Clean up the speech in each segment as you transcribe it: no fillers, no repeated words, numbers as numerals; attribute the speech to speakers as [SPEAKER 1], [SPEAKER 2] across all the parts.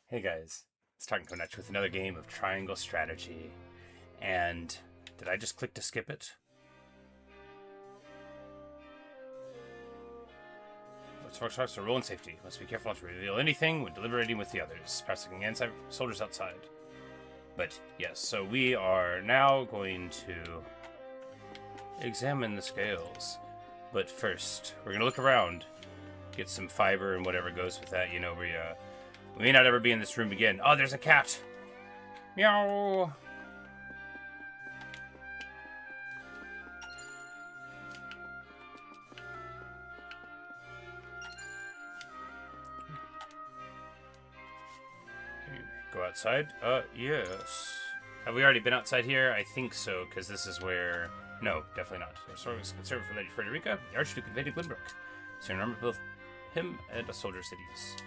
[SPEAKER 1] Hey guys, it's Tartan Konech with another game of Triangle Strategy. And did I just click to skip it? Let's focus on rule and safety. Must be careful not to reveal anything when deliberating with the others. Perhaps against soldiers outside. But yes, so we are now going to examine the scales. But first, we're going to look around. Get some fiber and whatever goes with that. You know, we may not ever be in this room again. Oh, there's a cat! Meow! Go outside? Yes. Have we already been outside here? I think so, because this is where... No, definitely not. Svarog was concerned for Lady Frederica. The Archduke invaded Glenbrook. So remember both him and a soldier cities.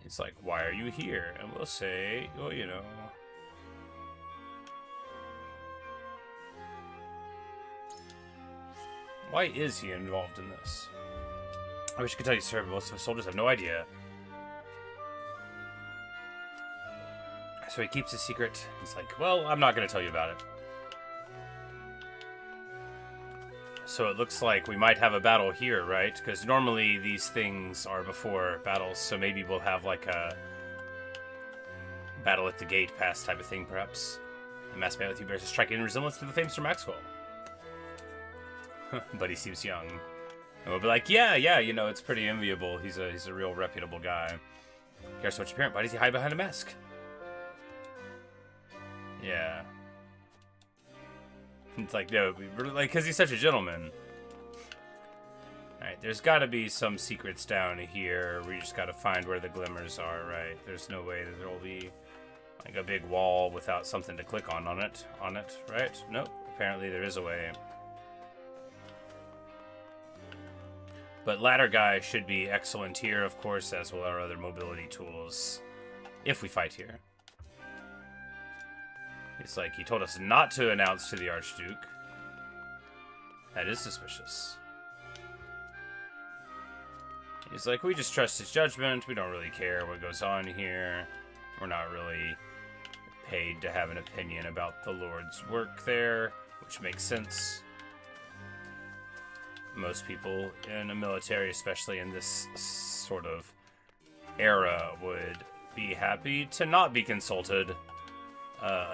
[SPEAKER 1] It's like, why are you here? And we'll say, well, you know... Why is he involved in this? I wish I could tell you, sir, but most of the soldiers have no idea. So he keeps his secret. He's like, well, I'm not going to tell you about it. So it looks like we might have a battle here, right? Because normally these things are before battles, so maybe we'll have like a battle at the gate pass type of thing, perhaps. The masked man with you bears a striking resemblance to the famous Sir Maxwell. But he seems young. And we'll be like, yeah, you know, it's pretty enviable. He's a real reputable guy. Cares so much apparent. Why does he hide behind a mask? Yeah. It's like, no, like, because he's such a gentleman. Alright, there's got to be some secrets down here. We just got to find where the glimmers are, right? There's no way that there will be, like, a big wall without something to click on it, right? Nope, apparently there is a way. But ladder guy should be excellent here, of course, as will our other mobility tools, if we fight here. It's like, he told us not to announce to the Archduke. That is suspicious. He's like, we just trust his judgment. We don't really care what goes on here. We're not really paid to have an opinion about the Lord's work there, which makes sense. Most people in a military, especially in this sort of era, would be happy to not be consulted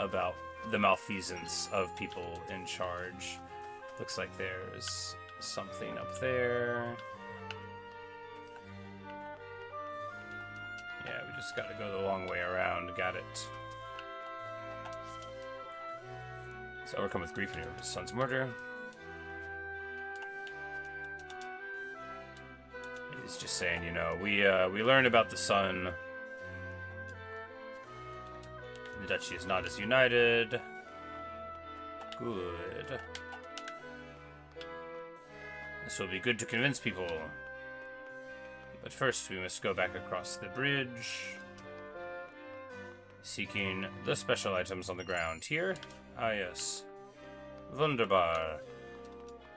[SPEAKER 1] about the malfeasance of people in charge. Looks like there's something up there. Yeah, we just gotta go the long way around. Got it. So overcome with grief and his son's murder. He's just saying, you know, we learned about the son. The duchy is not as united. Good. This will be good to convince people. But first, we must go back across the bridge. Seeking the special items on the ground here. Ah, yes. Wunderbar.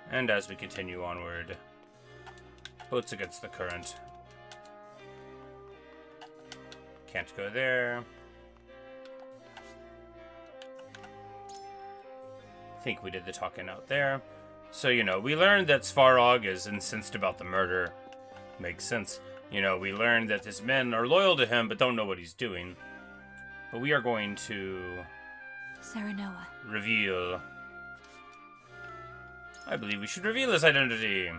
[SPEAKER 1] And as we continue onward, boats against the current. Can't go there. I think we did the talking out there. So, you know, we learned that Svarog is incensed about the murder. Makes sense. You know, we learned that his men are loyal to him, but don't know what he's doing. But we are going to...
[SPEAKER 2] Serenoa.
[SPEAKER 1] Reveal. I believe we should reveal his identity.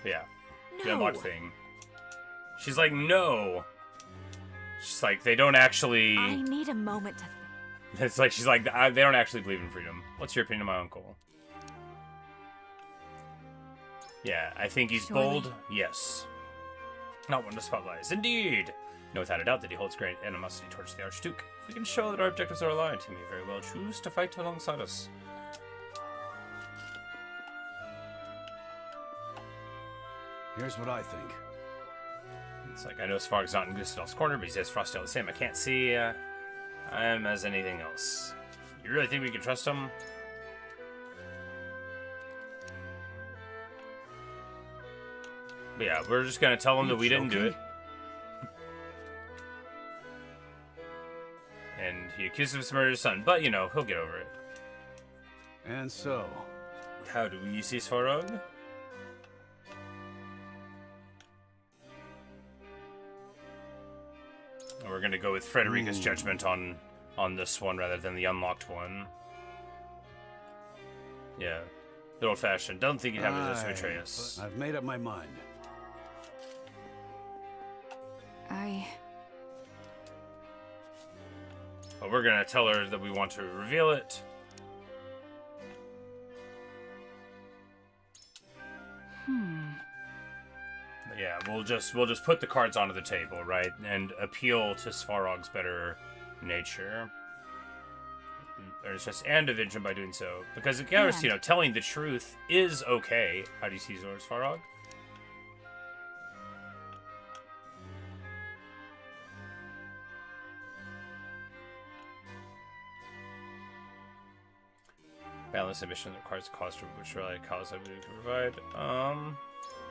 [SPEAKER 1] But yeah.
[SPEAKER 2] No.
[SPEAKER 1] The unlocked thing. She's like, no. She's like, they don't actually...
[SPEAKER 2] I need a moment to think.
[SPEAKER 1] It's like, she's like, they don't actually believe in freedom. What's your opinion of my uncle? Yeah, I think he's
[SPEAKER 2] Surely.
[SPEAKER 1] bold. Yes. Not one to spotlight. Indeed. No, without a doubt that he holds great animosity towards the Archduke. If we can show that our objectives are aligned, he may very well choose to fight alongside us.
[SPEAKER 3] Here's what I think.
[SPEAKER 1] It's like, I know Svarog's not in Gustav's corner, but he says Frosty the same. I can't see him as anything else. You really think we can trust him? But yeah, we're just gonna tell him that we didn't do it. And he accused of murdering his son, but you know, he'll get over it.
[SPEAKER 3] And so,
[SPEAKER 1] How do we see Svarog? We're gonna go with Frederica's judgment on this one rather than the unlocked one. Yeah, the old-fashioned. Don't think you'd have it just betray us.
[SPEAKER 3] I've made up my mind.
[SPEAKER 1] But we're gonna tell her that we want to reveal it. But yeah, we'll just put the cards onto the table, right, and appeal to Svarog's better nature. There's just and division by doing so, because of course, you know, telling the truth is okay. How do you see Svarog? Balance emission requires a cost which really costs I believe to provide.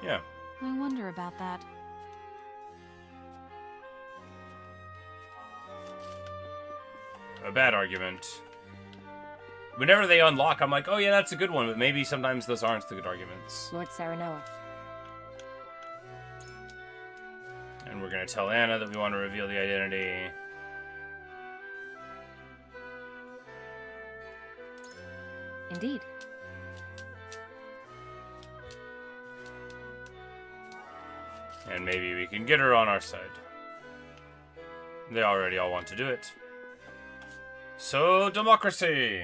[SPEAKER 1] Yeah.
[SPEAKER 2] I wonder about that.
[SPEAKER 1] A bad argument. Whenever they unlock, I'm like, oh yeah, that's a good one, but maybe sometimes those aren't the good arguments.
[SPEAKER 2] Lord Serenoa.
[SPEAKER 1] And we're gonna tell Anna that we want to reveal the identity.
[SPEAKER 2] Indeed.
[SPEAKER 1] And maybe we can get her on our side. They already all want to do it. So, democracy!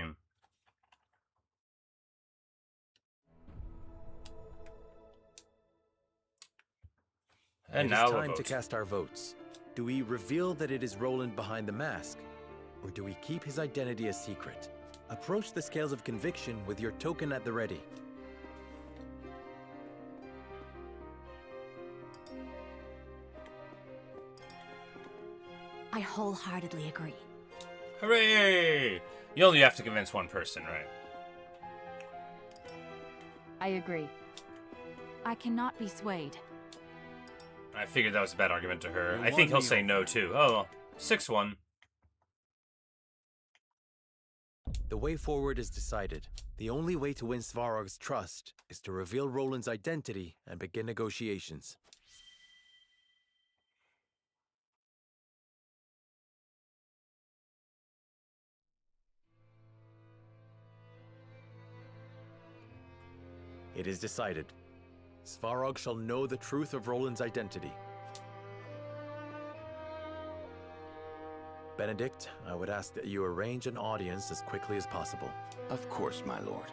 [SPEAKER 1] And now
[SPEAKER 4] it is
[SPEAKER 1] we'll
[SPEAKER 4] time to
[SPEAKER 1] vote.
[SPEAKER 4] cast our votes. Do we reveal that it is Roland behind the mask? Or do we keep his identity a secret? Approach the scales of conviction with your token at the ready.
[SPEAKER 2] I wholeheartedly agree.
[SPEAKER 1] Hooray! You only have to convince one person, right?
[SPEAKER 2] I agree. I cannot be swayed.
[SPEAKER 1] I figured that was a bad argument to her. I think he'll say no, too. Oh, 6-1.
[SPEAKER 4] The way forward is decided. The only way to win Svarog's trust is to reveal Roland's identity and begin negotiations. It is decided. Svarog shall know the truth of Roland's identity. Benedict, I would ask that you arrange an audience as quickly as possible.
[SPEAKER 5] Of course, my lord.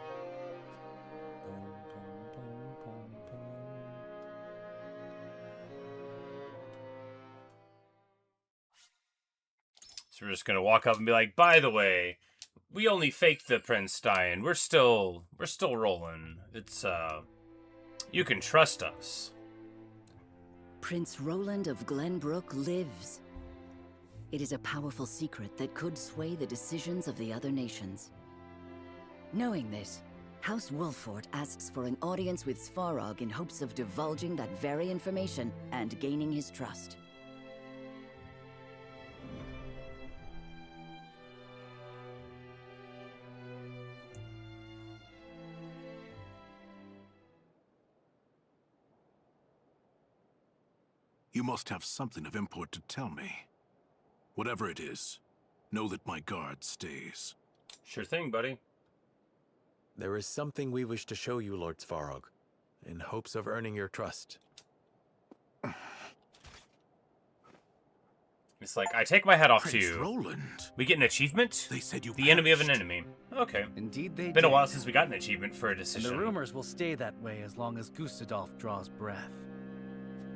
[SPEAKER 1] So we're just gonna walk up and be like, by the way, we only faked the Prince dying. We're still rolling. It's, you can trust us.
[SPEAKER 6] Prince Roland of Glenbrook lives. It is a powerful secret that could sway the decisions of the other nations. Knowing this, House Wolford asks for an audience with Svarog in hopes of divulging that very information and gaining his trust.
[SPEAKER 7] You must have something of import to tell me. Whatever it is, know that my guard stays.
[SPEAKER 1] Sure thing, buddy.
[SPEAKER 4] There is something we wish to show you, Lord Svarog, in hopes of earning your trust.
[SPEAKER 1] It's like, I take my hat off to
[SPEAKER 7] Prince
[SPEAKER 1] you.
[SPEAKER 7] Roland.
[SPEAKER 1] We get an achievement?
[SPEAKER 7] They said you
[SPEAKER 1] The enemy of an
[SPEAKER 7] perished.
[SPEAKER 1] enemy. Okay.
[SPEAKER 8] Indeed they
[SPEAKER 1] Been a
[SPEAKER 8] did.
[SPEAKER 1] while since we got an achievement for a
[SPEAKER 8] And
[SPEAKER 1] decision.
[SPEAKER 8] the rumors will stay that way as long as Gustadolf draws breath.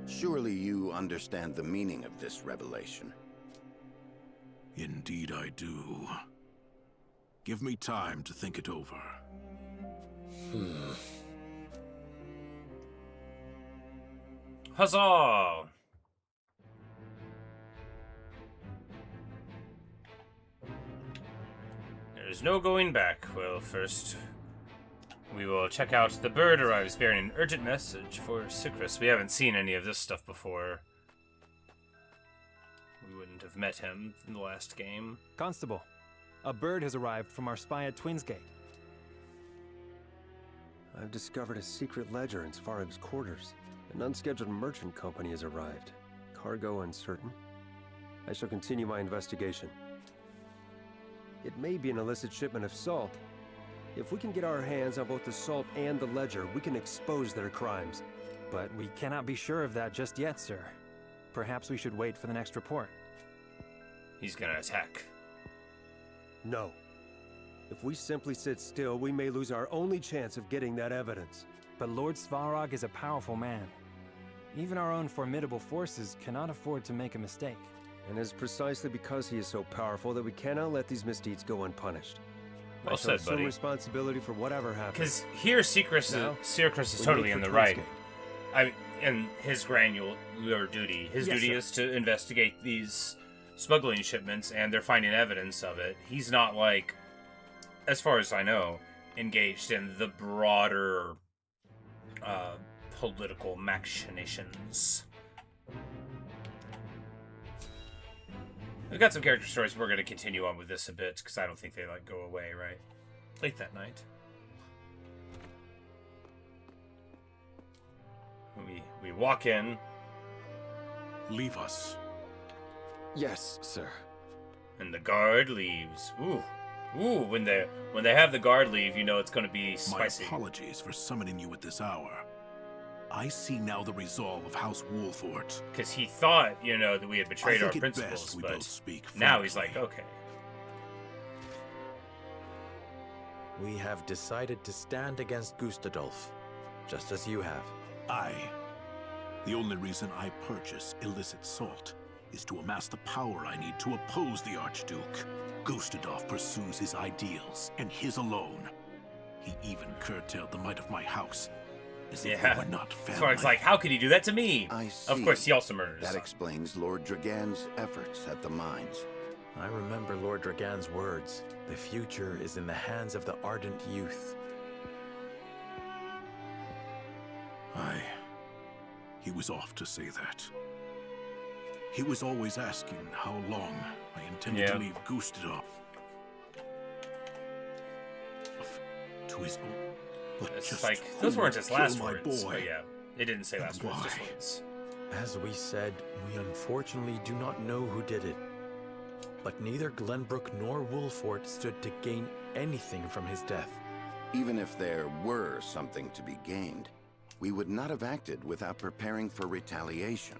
[SPEAKER 5] Surely you understand the meaning of this revelation.
[SPEAKER 7] Indeed I do. Give me time to think it over.
[SPEAKER 1] Huzzah! There's no going back. Well, first, we will check out the bird arrives bearing an urgent message for Sucrus. We haven't seen any of this stuff before. We wouldn't have met him in the last game.
[SPEAKER 9] Constable, a bird has arrived from our spy at Twinsgate.
[SPEAKER 10] I've discovered a secret ledger in Svarog's quarters. An unscheduled merchant company has arrived. Cargo uncertain. I shall continue my investigation. It may be an illicit shipment of salt. If we can get our hands on both the salt and the ledger, we can expose their crimes.
[SPEAKER 9] But we cannot be sure of that just yet, sir. Perhaps we should wait for the next report.
[SPEAKER 1] He's gonna attack.
[SPEAKER 10] No. If we simply sit still, we may lose our only chance of getting that evidence.
[SPEAKER 9] But Lord Svarog is a powerful man. Even our own formidable forces cannot afford to make a mistake.
[SPEAKER 10] And it is precisely because he is so powerful that we cannot let these misdeeds go unpunished.
[SPEAKER 1] Well
[SPEAKER 10] I shall
[SPEAKER 1] said,
[SPEAKER 10] assume
[SPEAKER 1] buddy.
[SPEAKER 10] responsibility for whatever happens.
[SPEAKER 1] Because here, Secrus is totally in the right. In his granular duty. His duty is to investigate these smuggling shipments, and they're finding evidence of it. He's not, like, as far as I know, engaged in the broader political machinations. We've got some character stories. We're going to continue on with this a bit, because I don't think they, like, go away, right? Late that night. We walk in.
[SPEAKER 7] Leave us.
[SPEAKER 10] Yes, sir.
[SPEAKER 1] And the guard leaves. Ooh. Ooh, when they have the guard leave, you know it's going to be spicy.
[SPEAKER 7] My apologies for summoning you at this hour. I see now the resolve of House Wolfort.
[SPEAKER 1] Because he thought, you know, that we had betrayed our
[SPEAKER 7] I think it
[SPEAKER 1] principles,
[SPEAKER 7] best we
[SPEAKER 1] but
[SPEAKER 7] both speak
[SPEAKER 1] now he's like,
[SPEAKER 7] frankly.
[SPEAKER 1] okay.
[SPEAKER 4] We have decided to stand against Gustadolf, just as you have.
[SPEAKER 7] The only reason I purchase illicit salt is to amass the power I need to oppose the Archduke. Gustadolf pursues his ideals, and his alone. He even curtailed the might of my house, as if we were not family.
[SPEAKER 1] So it's like, how could he do that to me?
[SPEAKER 5] I see.
[SPEAKER 1] Of course, he also murders.
[SPEAKER 5] That explains Lord Dragan's efforts at the mines.
[SPEAKER 4] I remember Lord Dragan's words. The future is in the hands of the ardent youth.
[SPEAKER 7] He was off to say that. He was always asking how long I intended to leave Gustadolf. To his own. But
[SPEAKER 1] It's
[SPEAKER 7] just
[SPEAKER 1] like, those weren't his last
[SPEAKER 7] my
[SPEAKER 1] words.
[SPEAKER 7] boy.
[SPEAKER 1] But yeah, it didn't say last words, just
[SPEAKER 7] Why?
[SPEAKER 1] words.
[SPEAKER 4] As we said, we unfortunately do not know who did it. But neither Glenbrook nor Wolfort stood to gain anything from his death.
[SPEAKER 5] Even if there were something to be gained, we would not have acted without preparing for retaliation.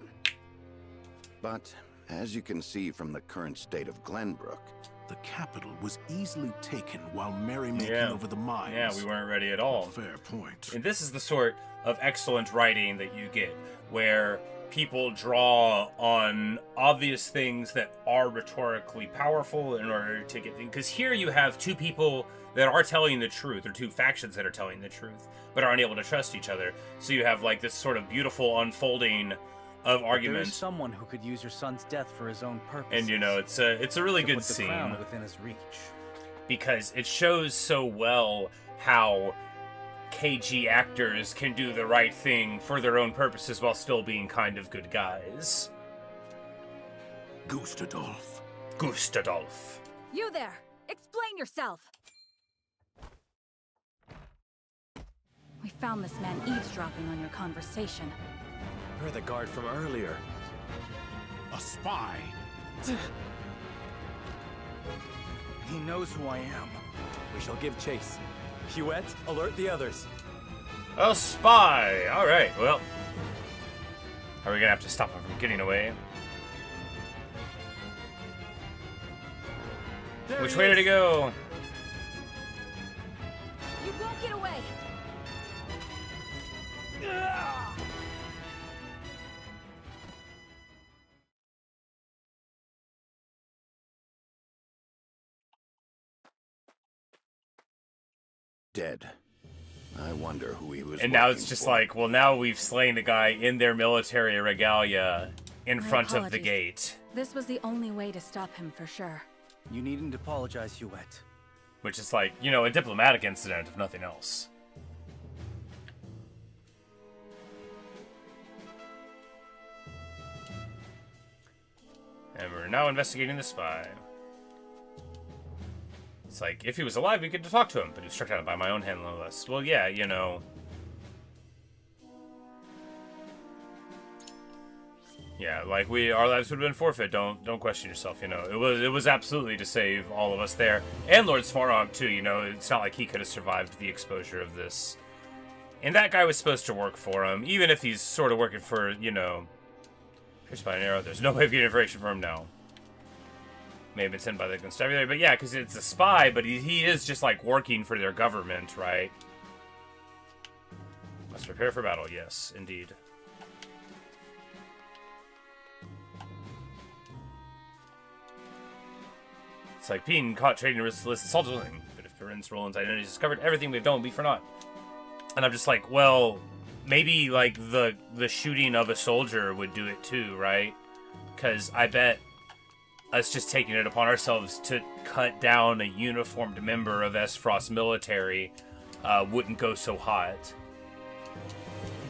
[SPEAKER 5] But, as you can see from the current state of Glenbrook,
[SPEAKER 7] the capital was easily taken while merrymaking over the mines.
[SPEAKER 1] Yeah, we weren't ready at all.
[SPEAKER 7] Fair point.
[SPEAKER 1] And this is the sort of excellent writing that you get, where people draw on obvious things that are rhetorically powerful in order to get things. Because here you have two people that are telling the truth, or two factions that are telling the truth, but aren't able to trust each other. So you have like this sort of beautiful unfolding of argument.
[SPEAKER 8] There's someone who could use your son's death for his own purposes.
[SPEAKER 1] And you know, it's a really good
[SPEAKER 8] put the
[SPEAKER 1] scene
[SPEAKER 8] crown within his reach.
[SPEAKER 1] because it shows so well how KG actors can do the right thing for their own purposes while still being kind of good guys.
[SPEAKER 7] Gustadolf.
[SPEAKER 1] Gustadolf.
[SPEAKER 2] You there! Explain yourself! We found this man eavesdropping on your conversation.
[SPEAKER 4] You're the guard from earlier.
[SPEAKER 7] A spy.
[SPEAKER 8] He knows who I am.
[SPEAKER 4] We shall give chase. Huette, alert the others.
[SPEAKER 1] A spy! Alright, well. Are we gonna have to stop him from getting away? Which way did he go?
[SPEAKER 2] You won't get away!
[SPEAKER 5] dead. I wonder who he was.
[SPEAKER 1] And now it's
[SPEAKER 5] working
[SPEAKER 1] just
[SPEAKER 5] for.
[SPEAKER 1] like, well, now we've slain a guy in their military regalia in
[SPEAKER 2] My
[SPEAKER 1] front of the
[SPEAKER 2] apologies.
[SPEAKER 1] gate.
[SPEAKER 2] This was the only way to stop him for sure.
[SPEAKER 8] You needn't apologize, Huette.
[SPEAKER 1] Which is like, you know, a diplomatic incident, if nothing else. And we're now investigating the spy. It's like, if he was alive, we could talk to him, but he was struck down by my own hand, no less. Well, yeah, you know. Yeah, like our lives would have been forfeit. Don't question yourself. You know, it was absolutely to save all of us there, and Lord Svarog too. You know, it's not like he could have survived the exposure of this. And that guy was supposed to work for him, even if he's sort of working for, you know, pierced by an arrow. There's no way of getting information from him now. May have been sent by the constabulary, but yeah, because it's a spy, but he is just like working for their government, right? Must prepare for battle. Yes, indeed. It's like being caught trading with illicit salt drilling, but if Prince Roland's identity is discovered, everything we've done will be for naught. And I'm just like, well, maybe like the shooting of a soldier would do it too, right? Because I bet us just taking it upon ourselves to cut down a uniformed member of S-Frost military wouldn't go so hot.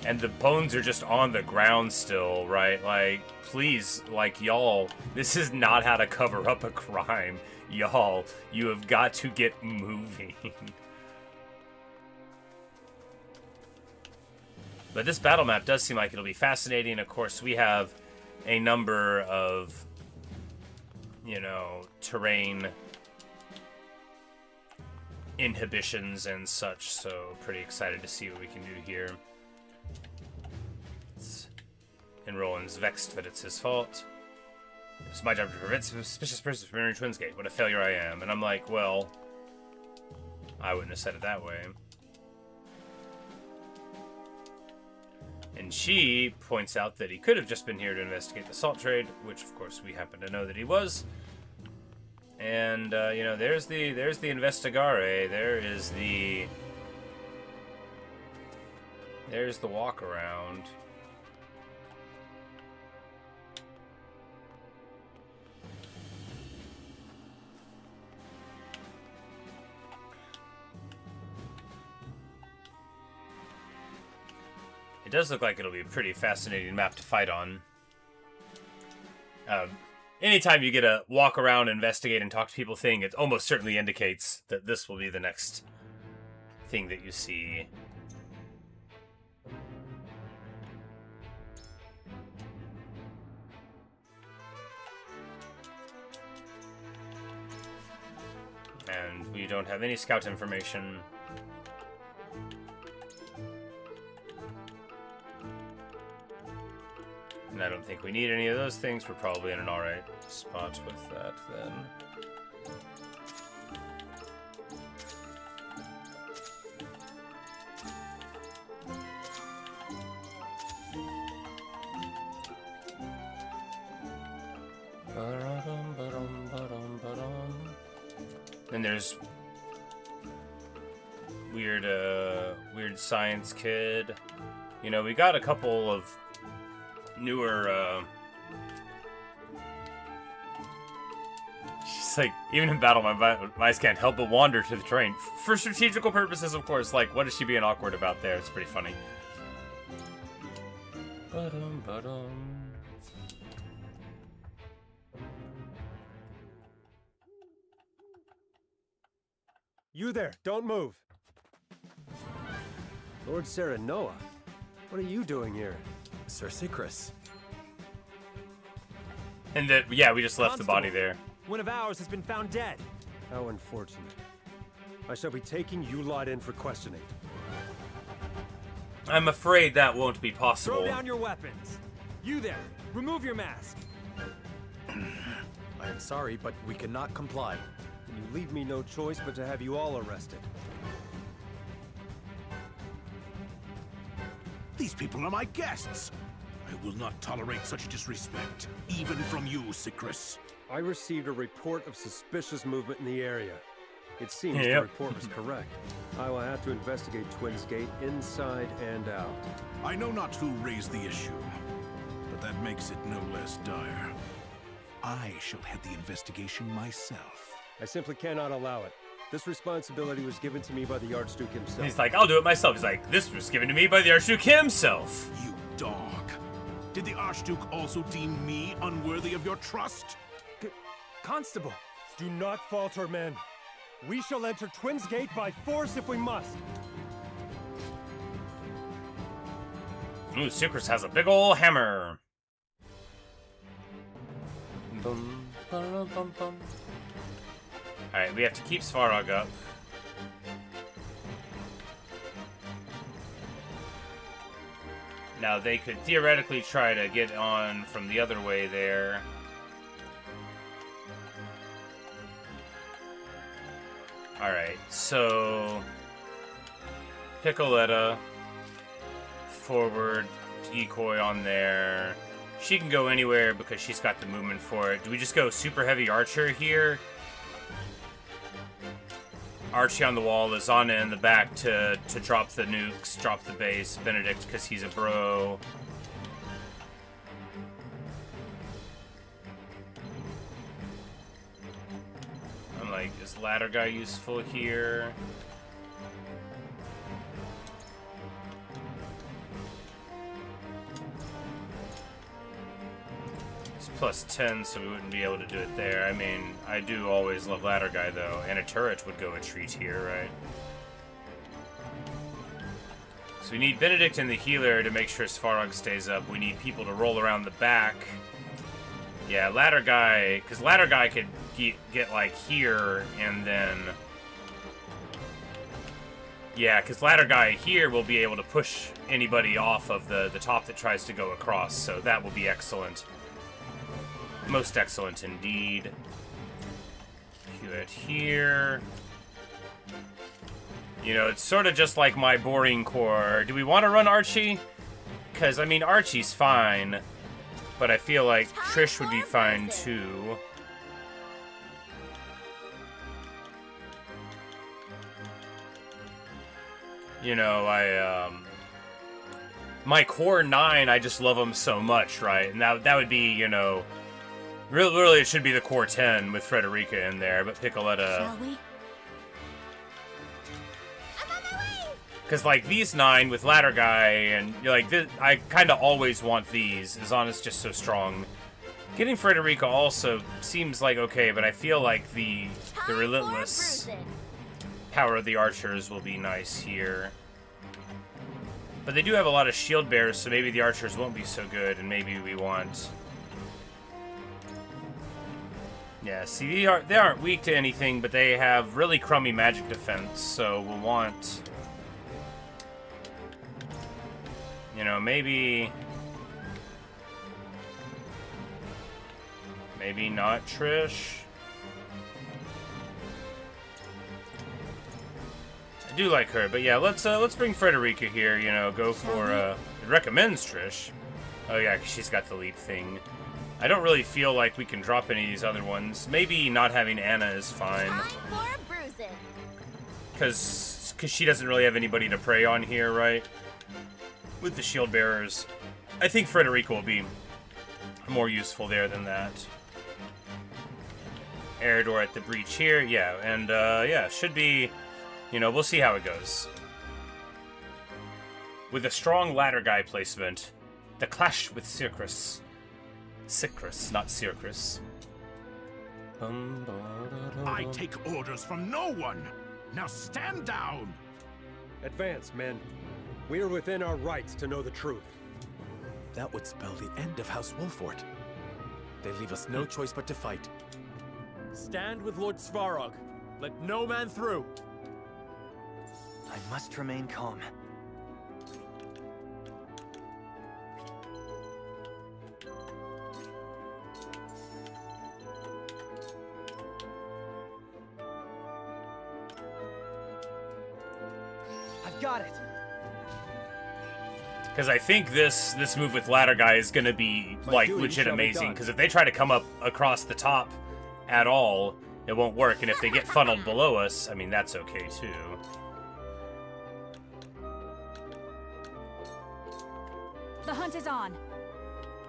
[SPEAKER 1] And the bones are just on the ground still, right? Like, please, like, y'all, this is not how to cover up a crime. Y'all, you have got to get moving. But this battle map does seem like it'll be fascinating. Of course, we have a number of, you know, terrain inhibitions and such, so pretty excited to see what we can do here. And Roland's vexed that it's his fault. It's my job to prevent suspicious persons from entering Twinsgate. What a failure I am. And I'm like, well, I wouldn't have said it that way. And she points out that he could have just been here to investigate the salt trade, which of course we happen to know that he was. And you know, there's the investigare. There's the walk around. It does look like it'll be a pretty fascinating map to fight on. Anytime you get a walk around, investigate, and talk to people thing, it almost certainly indicates that this will be the next thing that you see. And we don't have any scout information. And I don't think we need any of those things. We're probably in an alright spot with that then. Then there's weird science kid. You know, we got a couple of newer, she's like, even in battle, my mice can't help but wander to the terrain. For strategical purposes, of course. Like, what is she being awkward about there? It's pretty funny.
[SPEAKER 10] You there, don't move. Lord Serenoa, what are you doing here?
[SPEAKER 4] Sir Sikris.
[SPEAKER 1] And that, yeah, we just left the body there.
[SPEAKER 9] One of ours has been found dead.
[SPEAKER 10] How unfortunate. I shall be taking you lot in for questioning.
[SPEAKER 1] I'm afraid that won't be possible.
[SPEAKER 9] Throw down your weapons. You there, remove your mask.
[SPEAKER 4] I am sorry, but we cannot comply.
[SPEAKER 10] And you leave me no choice but to have you all arrested.
[SPEAKER 7] These people are my guests. I will not tolerate such disrespect, even from you, Sikris.
[SPEAKER 10] I received a report of suspicious movement in the area. It seems the report was correct. I will have to investigate Twinsgate inside and out.
[SPEAKER 7] I know not who raised the issue, but that makes it no less dire. I shall head the investigation myself.
[SPEAKER 10] I simply cannot allow it. This responsibility was given to me by the Archduke himself.
[SPEAKER 1] He's like, I'll do it myself. He's like, this was given to me by the Archduke himself.
[SPEAKER 7] You dog. Did the Archduke also deem me unworthy of your trust?
[SPEAKER 9] Constable!
[SPEAKER 11] Do not falter, men. We shall enter Twinsgate by force if we must.
[SPEAKER 1] Ooh, Secrets has a big ol' hammer. Alright, we have to keep Svarog up. Now, they could theoretically try to get on from the other way there. Alright, so... Piccoletta. Forward. Decoy on there. She can go anywhere because she's got the movement for it. Do we just go super heavy archer here? Archie on the wall, Lasagna in the back to drop the nukes, drop the base. Benedict because he's a bro. I'm like, is ladder guy useful here? Plus 10, so we wouldn't be able to do it there. I mean, I do always love ladder guy, though. And a turret would go a treat here, right? So we need Benedict and the healer to make sure Svarog stays up. We need people to roll around the back. Yeah, ladder guy... Because ladder guy could get, like, here, and then... Yeah, because ladder guy here will be able to push anybody off of the top that tries to go across. So that will be excellent. Most excellent indeed. Cue it here. You know, it's sort of just like my boring core. Do we want to run Archie? Because, I mean, Archie's fine. But I feel like Trish would be fine too. You know, my core 9, I just love them so much, right? And that would be, you know... Really, it should be the core 10 with Frederica in there, but Piccoletta...
[SPEAKER 2] Shall we?
[SPEAKER 1] Because, like, these 9 with Ladder Guy, and, like, I kind of always want these. Azana's just so strong. Getting Frederica also seems like okay, but I feel like the relentless power of the archers will be nice here. But they do have a lot of shield bearers, so maybe the archers won't be so good, and maybe we want... Yeah, see, they aren't weak to anything, but they have really crummy magic defense, so we'll want... You know, maybe not Trish. I do like her, but yeah, let's bring Frederica here, you know, go for, it recommends Trish. Oh yeah, 'cause she's got the leap thing. I don't really feel like we can drop any of these other ones. Maybe not having Anna is fine. Because she doesn't really have anybody to prey on here, right? With the shield bearers. I think Frederica will be more useful there than that. Eridor at the breach here, yeah, and yeah, should be, you know, we'll see how it goes. With a strong ladder guy placement, the clash with Circus. Sicrus, not Circus.
[SPEAKER 7] I take orders from no one! Now stand down!
[SPEAKER 11] Advance, men. We are within our rights to know the truth.
[SPEAKER 4] That would spell the end of House Wolfort. They leave us no choice but to fight.
[SPEAKER 11] Stand with Lord Svarog. Let no man through.
[SPEAKER 8] I must remain calm. I've got it.
[SPEAKER 1] Because I think this move with ladder guy is going to be, like, legit amazing. Because if they try to come up across the top at all, it won't work. And if they get funneled below us, I mean, that's okay, too.
[SPEAKER 2] The hunt is on.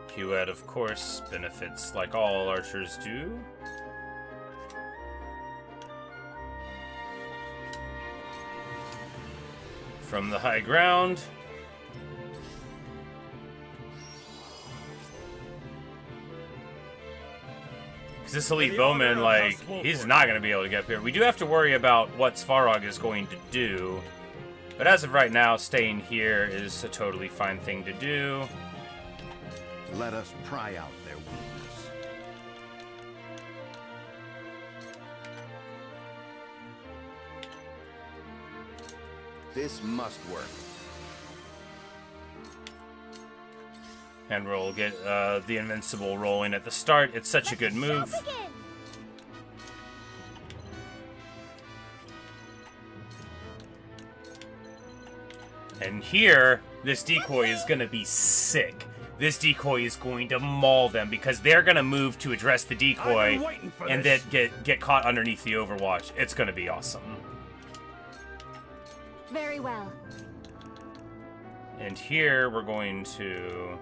[SPEAKER 1] Q-Ed, of course, benefits like all archers do. From the high ground. Because this elite bowman, like, he's not going to be able to get up here. We do have to worry about what Svarog is going to do. But as of right now, staying here is a totally fine thing to do.
[SPEAKER 5] Let us pry out their weakness. This must work.
[SPEAKER 1] And we'll get the Invincible rolling at the start. It's such a good move. And here, this decoy is going to be sick. This decoy is going to maul them because they're going to move to address the decoy and then get caught underneath the Overwatch. It's going to be awesome.
[SPEAKER 2] Very well.
[SPEAKER 1] And here we're going to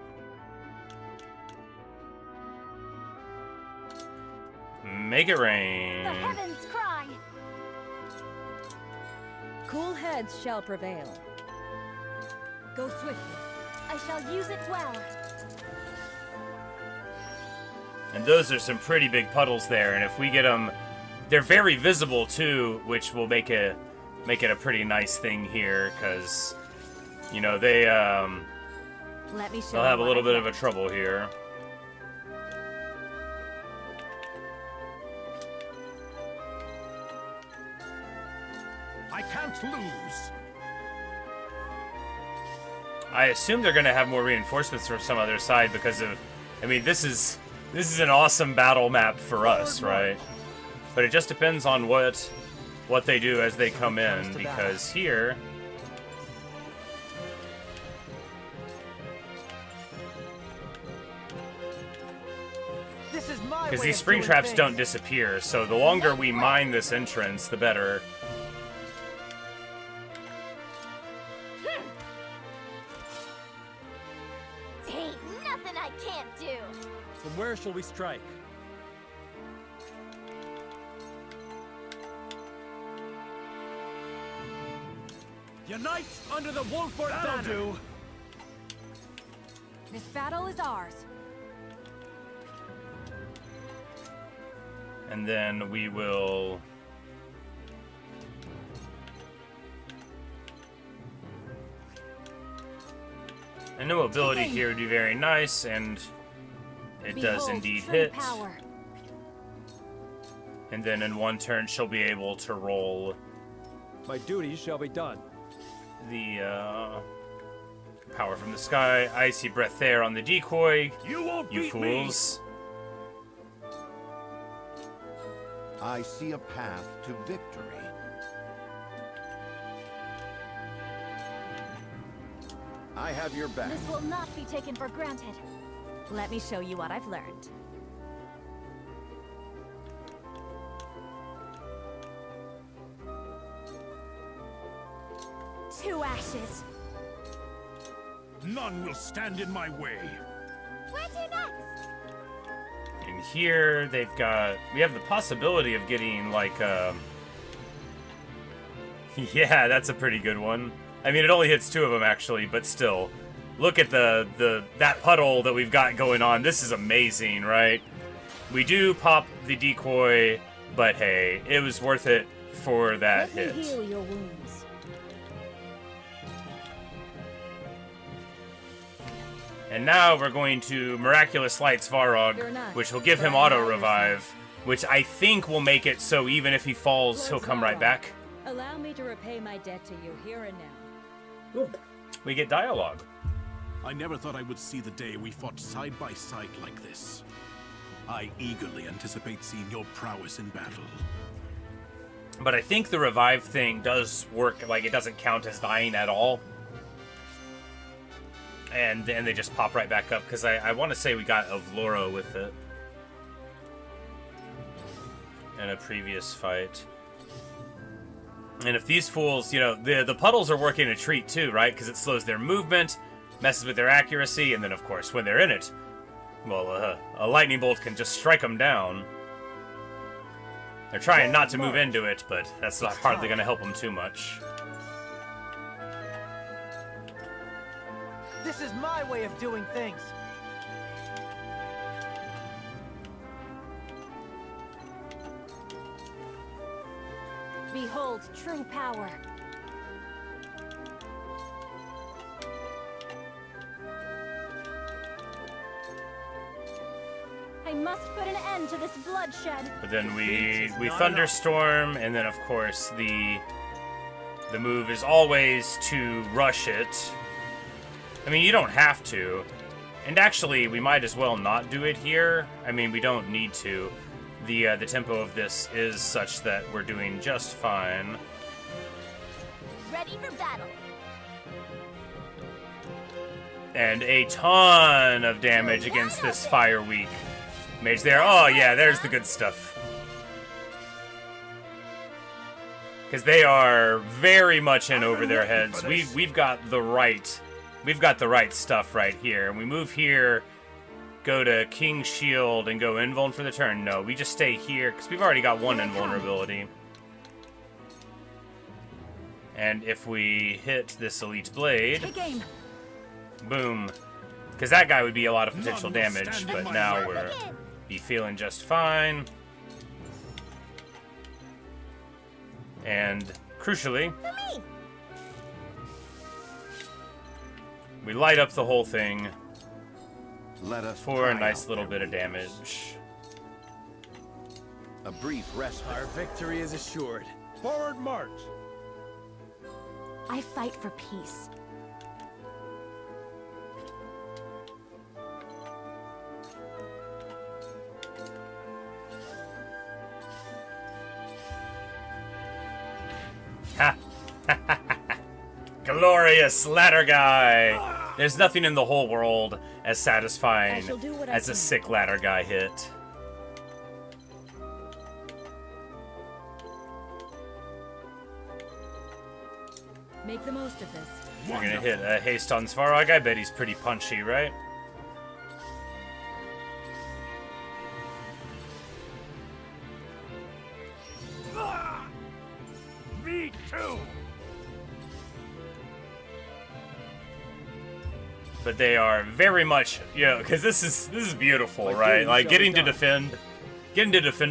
[SPEAKER 1] make it rain.
[SPEAKER 2] The heavens cry.
[SPEAKER 12] Cool heads shall prevail.
[SPEAKER 2] Go swiftly. I shall use it well.
[SPEAKER 1] And those are some pretty big puddles there, and if we get them, they're very visible too, which will make it a pretty nice thing here, because, you know, they'll have a little bit of a trouble here.
[SPEAKER 7] I can't lose.
[SPEAKER 1] I assume they're going to have more reinforcements from some other side because of, I mean, this is an awesome battle map for us, right? But it just depends on what they do as they come in, because here, because these spring traps don't disappear, so the longer we mine this entrance, the better.
[SPEAKER 2] Ain't nothing I can't do.
[SPEAKER 11] From where shall we strike? Unite under the Wolford banner! Do.
[SPEAKER 2] This battle is ours.
[SPEAKER 1] And then we will... And no mobility here would be very nice, and it does indeed hit.
[SPEAKER 2] Power.
[SPEAKER 1] And then in one turn, she'll be able to roll
[SPEAKER 11] My duty shall be done.
[SPEAKER 1] the power from the sky. Icy breath there on the decoy.
[SPEAKER 11] You won't
[SPEAKER 1] You
[SPEAKER 11] beat
[SPEAKER 1] fools.
[SPEAKER 5] I see a path to victory. I have your back.
[SPEAKER 2] This will not be taken for granted. Let me show you what I've learned. Two ashes.
[SPEAKER 7] None will stand in my way.
[SPEAKER 2] Where to next?
[SPEAKER 1] And here they've got... We have the possibility of getting, like, yeah, that's a pretty good one. I mean, it only hits two of them, actually, but still. Look at that puddle that we've got going on. This is amazing, right? We do pop the decoy, but hey, it was worth it for that hit.
[SPEAKER 12] Let me heal your wounds.
[SPEAKER 1] And now we're going to Miraculous Light Svarog, which will give him auto-revive, which I think will make it so even if he falls, he'll come right back.
[SPEAKER 12] Allow me to repay my debt to you here and now.
[SPEAKER 1] We get dialogue.
[SPEAKER 7] I never thought I would see the day we fought side by side like this. I eagerly anticipate seeing your prowess in battle.
[SPEAKER 1] But I think the revive thing does work, like it doesn't count as dying at all. And then they just pop right back up, because I want to say we got Avlora with it in a previous fight. And if these fools, you know, the puddles are working a treat too, right? Because it slows their movement, messes with their accuracy, and then of course when they're in it, well, a lightning bolt can just strike them down. They're trying not to move into it, but that's not hardly going to help them too much.
[SPEAKER 8] This is my way of doing things.
[SPEAKER 2] Behold true power. I must put an end to this bloodshed.
[SPEAKER 1] But then we thunderstorm, and then of course the move is always to rush it. I mean, you don't have to. And actually, we might as well not do it here. I mean, we don't need to. The tempo of this is such that we're doing just fine.
[SPEAKER 2] Ready for battle.
[SPEAKER 1] And a ton of damage against this fire weak mage there. Oh yeah, there's the good stuff. Because they are very much in over their heads. We've got the right stuff right here. And we move here, go to King's Shield, and go invuln for the turn. No, we just stay here because we've already got one invulnerability. And if we hit this Elite Blade, boom. Because that guy would be a lot of potential damage, but now we're be feeling just fine. And crucially, we light up the whole thing for a nice little bit of damage.
[SPEAKER 5] A brief rest.
[SPEAKER 4] Our victory is assured.
[SPEAKER 11] Forward march!
[SPEAKER 2] I fight for peace.
[SPEAKER 1] Glorious ladder guy! There's nothing in the whole world as satisfying as a sick ladder guy hit.
[SPEAKER 12] Make the most of this.
[SPEAKER 1] We're gonna hit a haste on Svarog. I bet he's pretty punchy, right?
[SPEAKER 11] Me too!
[SPEAKER 1] But they are very much, you know, because this is beautiful, right? Like getting to defend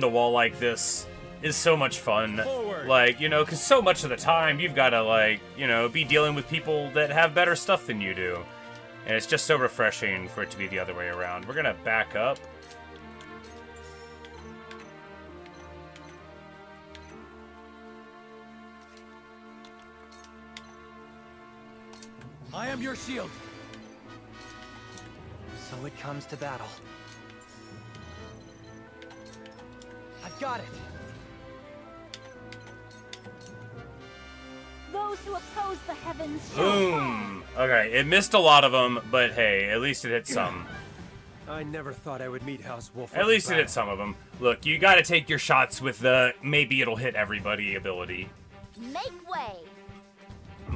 [SPEAKER 1] a wall like this is so much fun. Like, you know, because so much of the time you've got to, like, you know, be dealing with people that have better stuff than you do. And it's just so refreshing for it to be the other way around. We're going to back up.
[SPEAKER 3] I am your shield.
[SPEAKER 8] So it comes to battle. I've got it.
[SPEAKER 2] Those who oppose the heavens shall fall.
[SPEAKER 1] Boom! Okay, it missed a lot of them, but hey, at least it hit some.
[SPEAKER 10] I never thought I would meet House Wolf.
[SPEAKER 1] At least it hit some of them. Look, you gotta take your shots with the maybe it'll hit everybody ability.
[SPEAKER 2] Make way.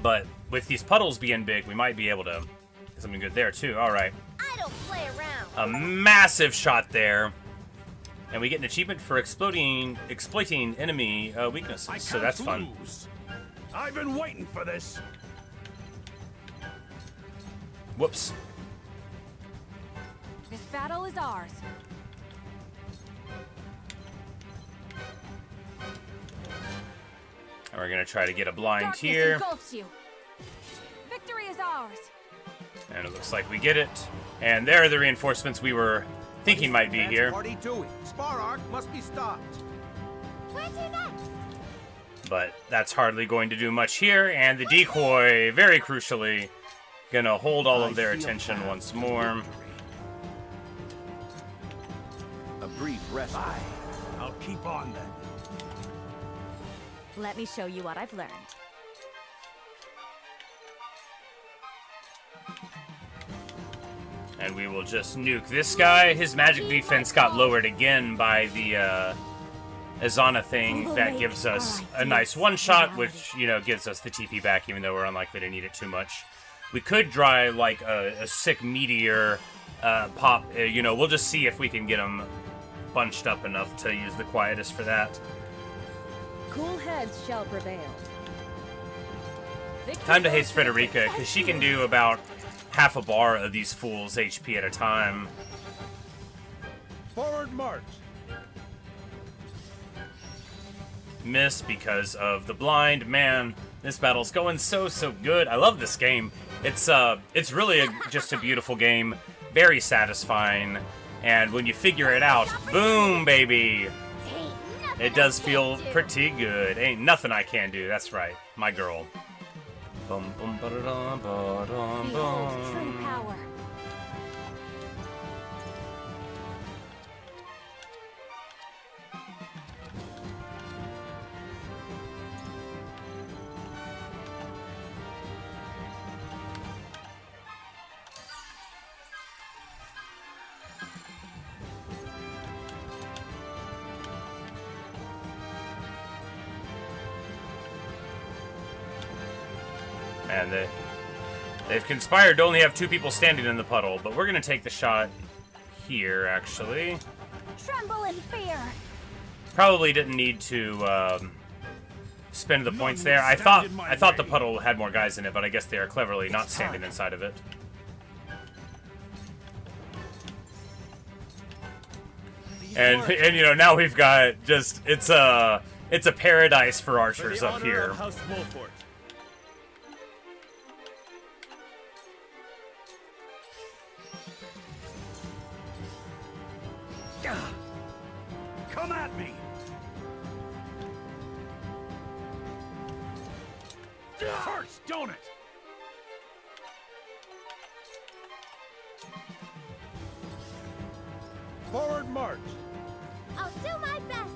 [SPEAKER 1] But with these puddles being big, we might be able to get something good there too. Alright.
[SPEAKER 2] I don't play around.
[SPEAKER 1] A massive shot there. And we get an achievement for exploiting enemy weaknesses, so that's fun.
[SPEAKER 11] I've been waiting for this.
[SPEAKER 1] Whoops.
[SPEAKER 2] This battle is ours.
[SPEAKER 1] And we're gonna try to get a blind
[SPEAKER 2] Darkness
[SPEAKER 1] here.
[SPEAKER 2] engulfs you. Victory is ours.
[SPEAKER 1] And it looks like we get it. And there are the reinforcements we were thinking might be here.
[SPEAKER 13] Party doing? Svarog must be stopped.
[SPEAKER 2] Where's your next?
[SPEAKER 1] But that's hardly going to do much here, and the decoy, very crucially, gonna hold all of their attention once more.
[SPEAKER 5] A brief rest.
[SPEAKER 11] I'll keep on then.
[SPEAKER 2] Let me show you what I've learned.
[SPEAKER 1] And we will just nuke this guy. His magic defense got lowered again by the Azana thing. That gives us a nice one-shot, which, you know, gives us the TP back, even though we're unlikely to need it too much. We could try, like, a sick meteor pop. You know, we'll just see if we can get him bunched up enough to use the Quietus for that.
[SPEAKER 12] Cool heads shall prevail.
[SPEAKER 1] Time to haste Frederica, because she can do about half a bar of these fools' HP at a time.
[SPEAKER 11] Forward march.
[SPEAKER 1] miss because of the blind. Man, this battle's going so good. I love this game. It's really just a beautiful game, very satisfying, and when you figure it out, boom, baby, it does feel pretty good. Ain't nothing I can do. That's right, my girl. Bum bum ba-da-dum, ba-dum,
[SPEAKER 2] Behold true
[SPEAKER 1] bum.
[SPEAKER 2] power.
[SPEAKER 1] And they've conspired to only have 2 people standing in the puddle, but we're gonna take the shot here, actually.
[SPEAKER 2] Tremble in fear.
[SPEAKER 1] Probably didn't need to spend the points there. I thought the puddle had more guys in it, but I guess they are cleverly not standing inside of it. And you know, now we've got just it's a paradise for archers up here.
[SPEAKER 3] Come at me! Hurts, don't it?
[SPEAKER 11] Forward march!
[SPEAKER 2] I'll do my best.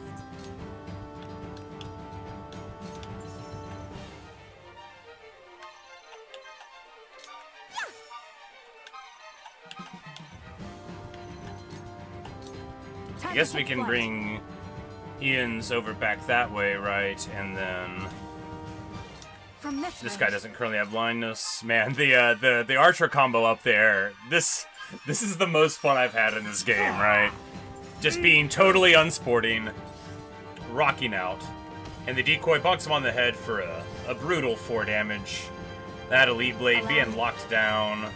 [SPEAKER 1] I guess we can bring Ian's over back that way, right? And then
[SPEAKER 2] From
[SPEAKER 1] this guy doesn't currently have blindness. Man, the archer combo up there. This is the most fun I've had in this game, right? Just being totally unsporting, rocking out, and the decoy bonks him on the head for a brutal 4 damage. That elite blade being locked down,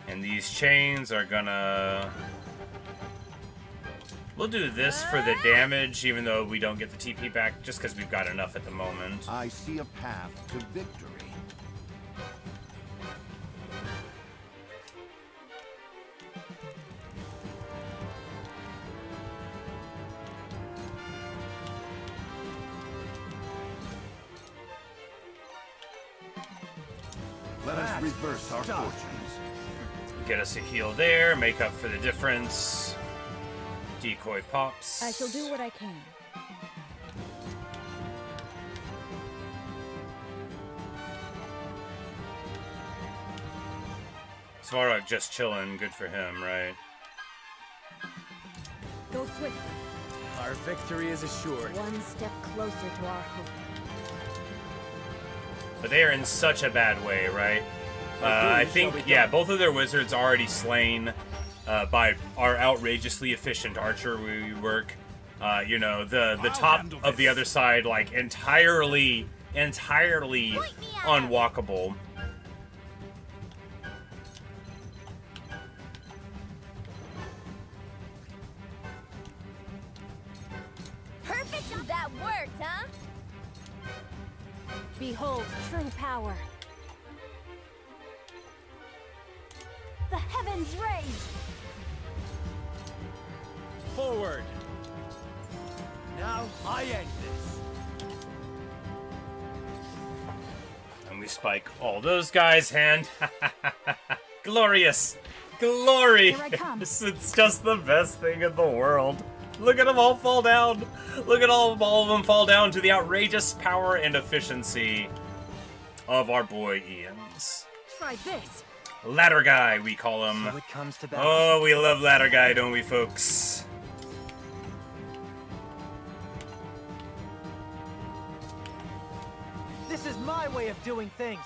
[SPEAKER 1] and these chains are gonna. We'll do this for the damage, even though we don't get the TP back, just because we've got enough at the moment.
[SPEAKER 5] I see a path to victory. Let us reverse our fortunes.
[SPEAKER 1] Get us a heal there, make up for the difference. Decoy pops.
[SPEAKER 12] I shall do what I can.
[SPEAKER 1] Svarog just chilling, good for him, right?
[SPEAKER 12] Go swiftly.
[SPEAKER 4] Our victory is assured.
[SPEAKER 12] One step closer to our hope.
[SPEAKER 1] But they are in such a bad way, right? I think, yeah, both of their wizards already slain by our outrageously efficient archer we work. You know, the top of the other side, like, entirely unwalkable.
[SPEAKER 2] Perfect. That worked, huh? Behold true power. The heavens rage.
[SPEAKER 3] Forward! Now I end this.
[SPEAKER 1] And we spike all those guys' hand. Glorious! Glorious! It's just the best thing in the world. Look at them all fall down. Look at all of them fall down to the outrageous power and efficiency of our boy Ian's.
[SPEAKER 2] Try this.
[SPEAKER 1] Ladder guy, we call him.
[SPEAKER 9] So it comes to that.
[SPEAKER 1] Oh, we love ladder guy, don't we, folks?
[SPEAKER 8] This is my way of doing things.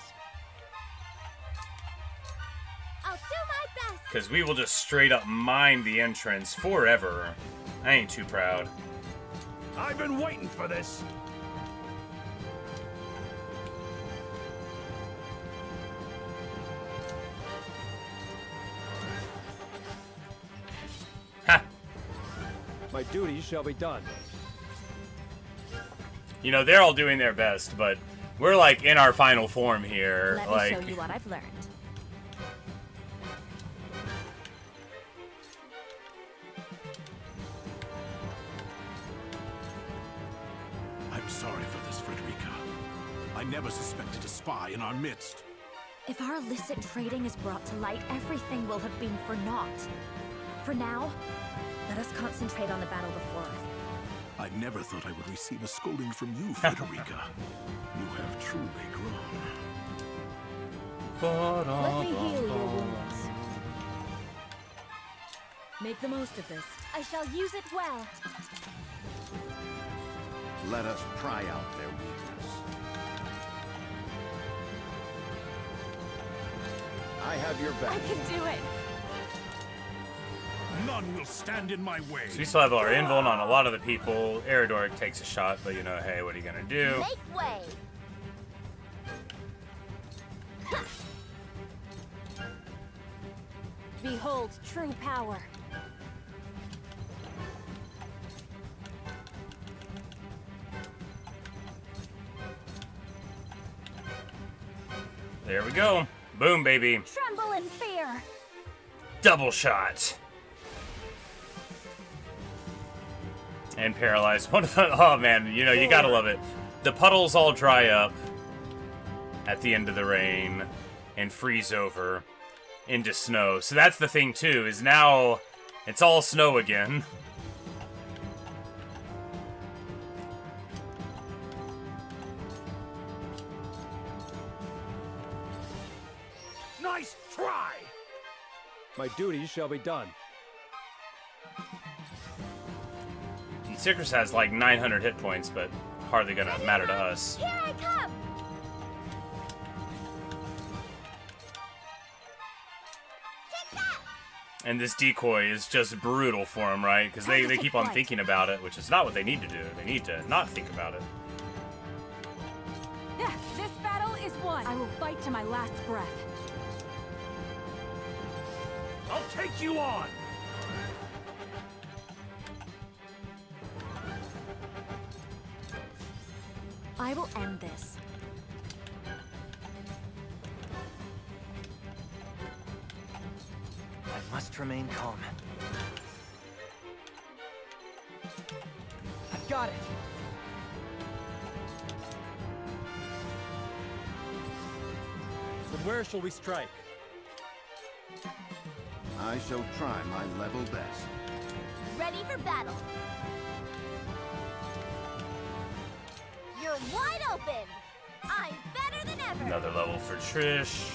[SPEAKER 2] I'll do my best.
[SPEAKER 1] Because we will just straight up mine the entrance forever. I ain't too proud.
[SPEAKER 3] I've been waiting for this.
[SPEAKER 1] Ha!
[SPEAKER 10] My duty shall be done.
[SPEAKER 1] You know, they're all doing their best, but we're like in our final form here.
[SPEAKER 12] Let
[SPEAKER 1] like,
[SPEAKER 12] me show you what I've learned.
[SPEAKER 7] I'm sorry for this, Frederica. I never suspected a spy in our midst.
[SPEAKER 12] If our illicit trading is brought to light, everything will have been for naught. For now, let us concentrate on the battle before us.
[SPEAKER 7] I never thought I would receive a scolding from you, Frederica. You have truly grown.
[SPEAKER 12] Let me heal your wounds. Make the most of this. I shall use it well.
[SPEAKER 5] Let us pry out their weakness. I have your back.
[SPEAKER 12] I can do it.
[SPEAKER 7] None will stand in my way.
[SPEAKER 1] So we still have our invuln on a lot of the people. Eridoric takes a shot, but you know, hey, what are you gonna do?
[SPEAKER 12] Make way. Behold true power.
[SPEAKER 1] There we go. Boom, baby.
[SPEAKER 12] Tremble in fear.
[SPEAKER 1] Double shot. And paralyzed. One of the, oh man, you know, you gotta love it. The puddles all dry up at the end of the rain and freeze over into snow. So that's the thing too, is now it's all snow again.
[SPEAKER 3] Nice try!
[SPEAKER 11] My duty shall be done.
[SPEAKER 1] And Citrus has like 900 hit points, but hardly gonna matter to us.
[SPEAKER 12] Here I come.
[SPEAKER 1] And this decoy is just brutal for him, right? Because they keep on thinking about it, which is not what they need to do. They need to not think about it.
[SPEAKER 2] This battle is won. I will fight to my last breath.
[SPEAKER 3] I'll take you on!
[SPEAKER 12] I will end this.
[SPEAKER 8] I must remain calm. I've got it!
[SPEAKER 11] Then where shall we strike?
[SPEAKER 5] I shall try my level best.
[SPEAKER 12] Ready for battle. You're wide open. I'm better than ever.
[SPEAKER 1] Another level for Trish.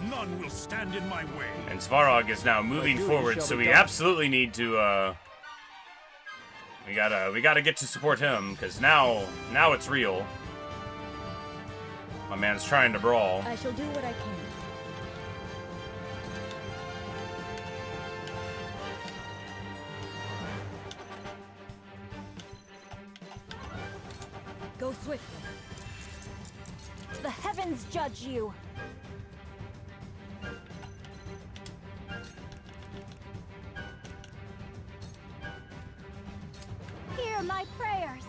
[SPEAKER 7] None will stand in my way.
[SPEAKER 1] And Svarog is now moving forward, so we absolutely need to, we gotta get to support him, because now it's real. My man's trying to brawl.
[SPEAKER 12] I shall do what I can. Go swiftly. The heavens judge you. Hear my prayers.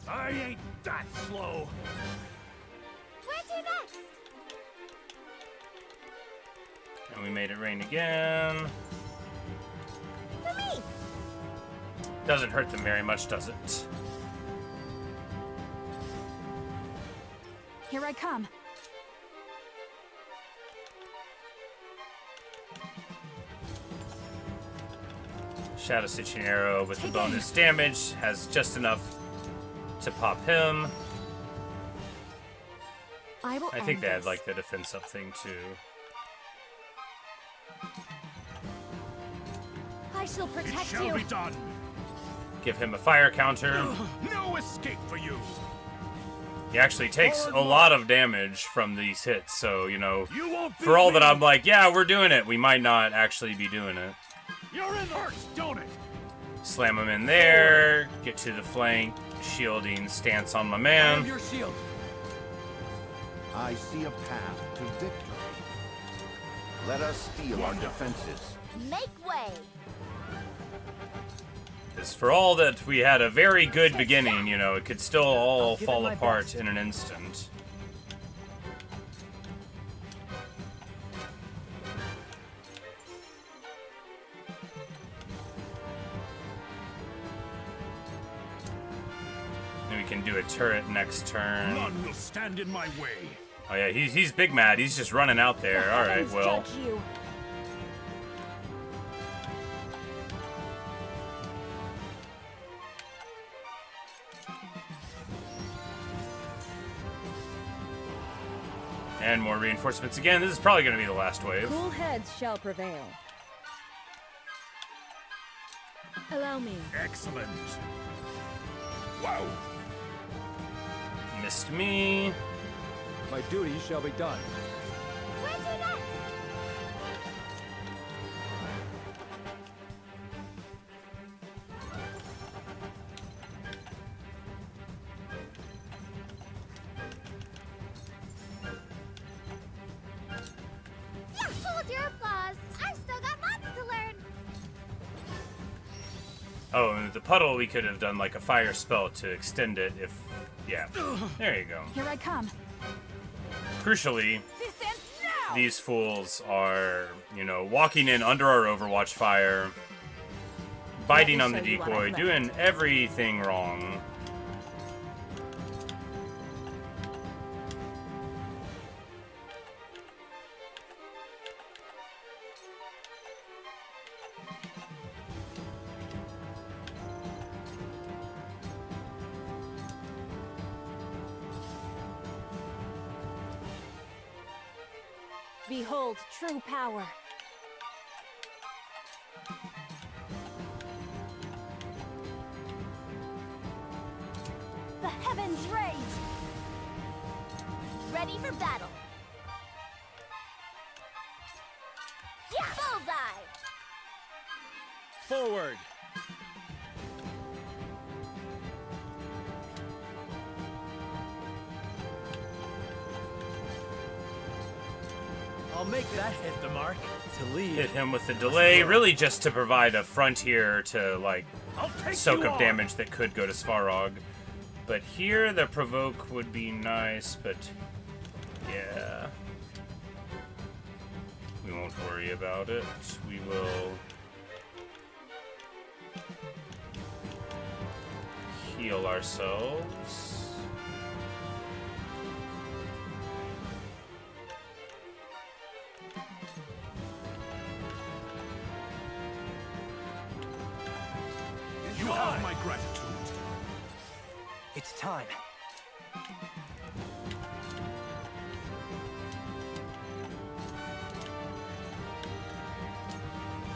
[SPEAKER 3] I ain't that slow.
[SPEAKER 12] Where to next?
[SPEAKER 1] And we made it rain again.
[SPEAKER 12] For me.
[SPEAKER 1] Doesn't hurt them very much, does it?
[SPEAKER 2] Here I come.
[SPEAKER 1] Shadow Stitching Arrow with the bonus damage has just enough to pop him. I think they had like the defense up thing too.
[SPEAKER 12] I shall protect
[SPEAKER 7] It shall
[SPEAKER 12] you.
[SPEAKER 7] be done.
[SPEAKER 1] Give him a fire counter.
[SPEAKER 7] No escape for you.
[SPEAKER 1] He actually takes a lot of damage from these hits, so, you know,
[SPEAKER 3] You won't
[SPEAKER 1] for all
[SPEAKER 3] beat
[SPEAKER 1] that
[SPEAKER 3] me.
[SPEAKER 1] I'm like, yeah, we're doing it, we might not actually be doing it.
[SPEAKER 3] You're in hurts, don't it?
[SPEAKER 1] Slam him in there, get to the flank, shielding stance on my
[SPEAKER 3] I
[SPEAKER 1] man.
[SPEAKER 3] am your shield.
[SPEAKER 5] I see a path to victory. Let us steel our defenses.
[SPEAKER 12] Make way.
[SPEAKER 1] Because for all that we had a very good beginning, you know, it could still all fall apart in an instant. And we can do a turret next turn.
[SPEAKER 3] None will stand in my way.
[SPEAKER 1] Oh yeah, he's big mad. He's just running out there. All right, well. And more reinforcements again. This is probably going to be the last wave.
[SPEAKER 14] Cool heads shall prevail. Allow me.
[SPEAKER 3] Excellent. Wow.
[SPEAKER 1] Missed me.
[SPEAKER 11] My duty shall be done.
[SPEAKER 12] Where's your next? Yeah, hold your applause. I've still got lots to learn.
[SPEAKER 1] Oh, and the puddle, we could have done like a fire spell to extend it if... Yeah. There you go.
[SPEAKER 2] Here I come.
[SPEAKER 1] Crucially, these fools are, you know, walking in under our Overwatch fire, biting on the decoy, doing everything wrong.
[SPEAKER 14] Behold true power.
[SPEAKER 12] The heavens rage. Ready for battle. Yeah, bullseye.
[SPEAKER 11] Forward.
[SPEAKER 4] I'll make that hit the mark. To lead.
[SPEAKER 1] Hit him with the delay, really just to provide a frontier to, like, soak up damage that could go to Svarog. But here, the provoke would be nice, but yeah. We won't worry about it. We will heal ourselves.
[SPEAKER 3] You have my gratitude.
[SPEAKER 8] It's time.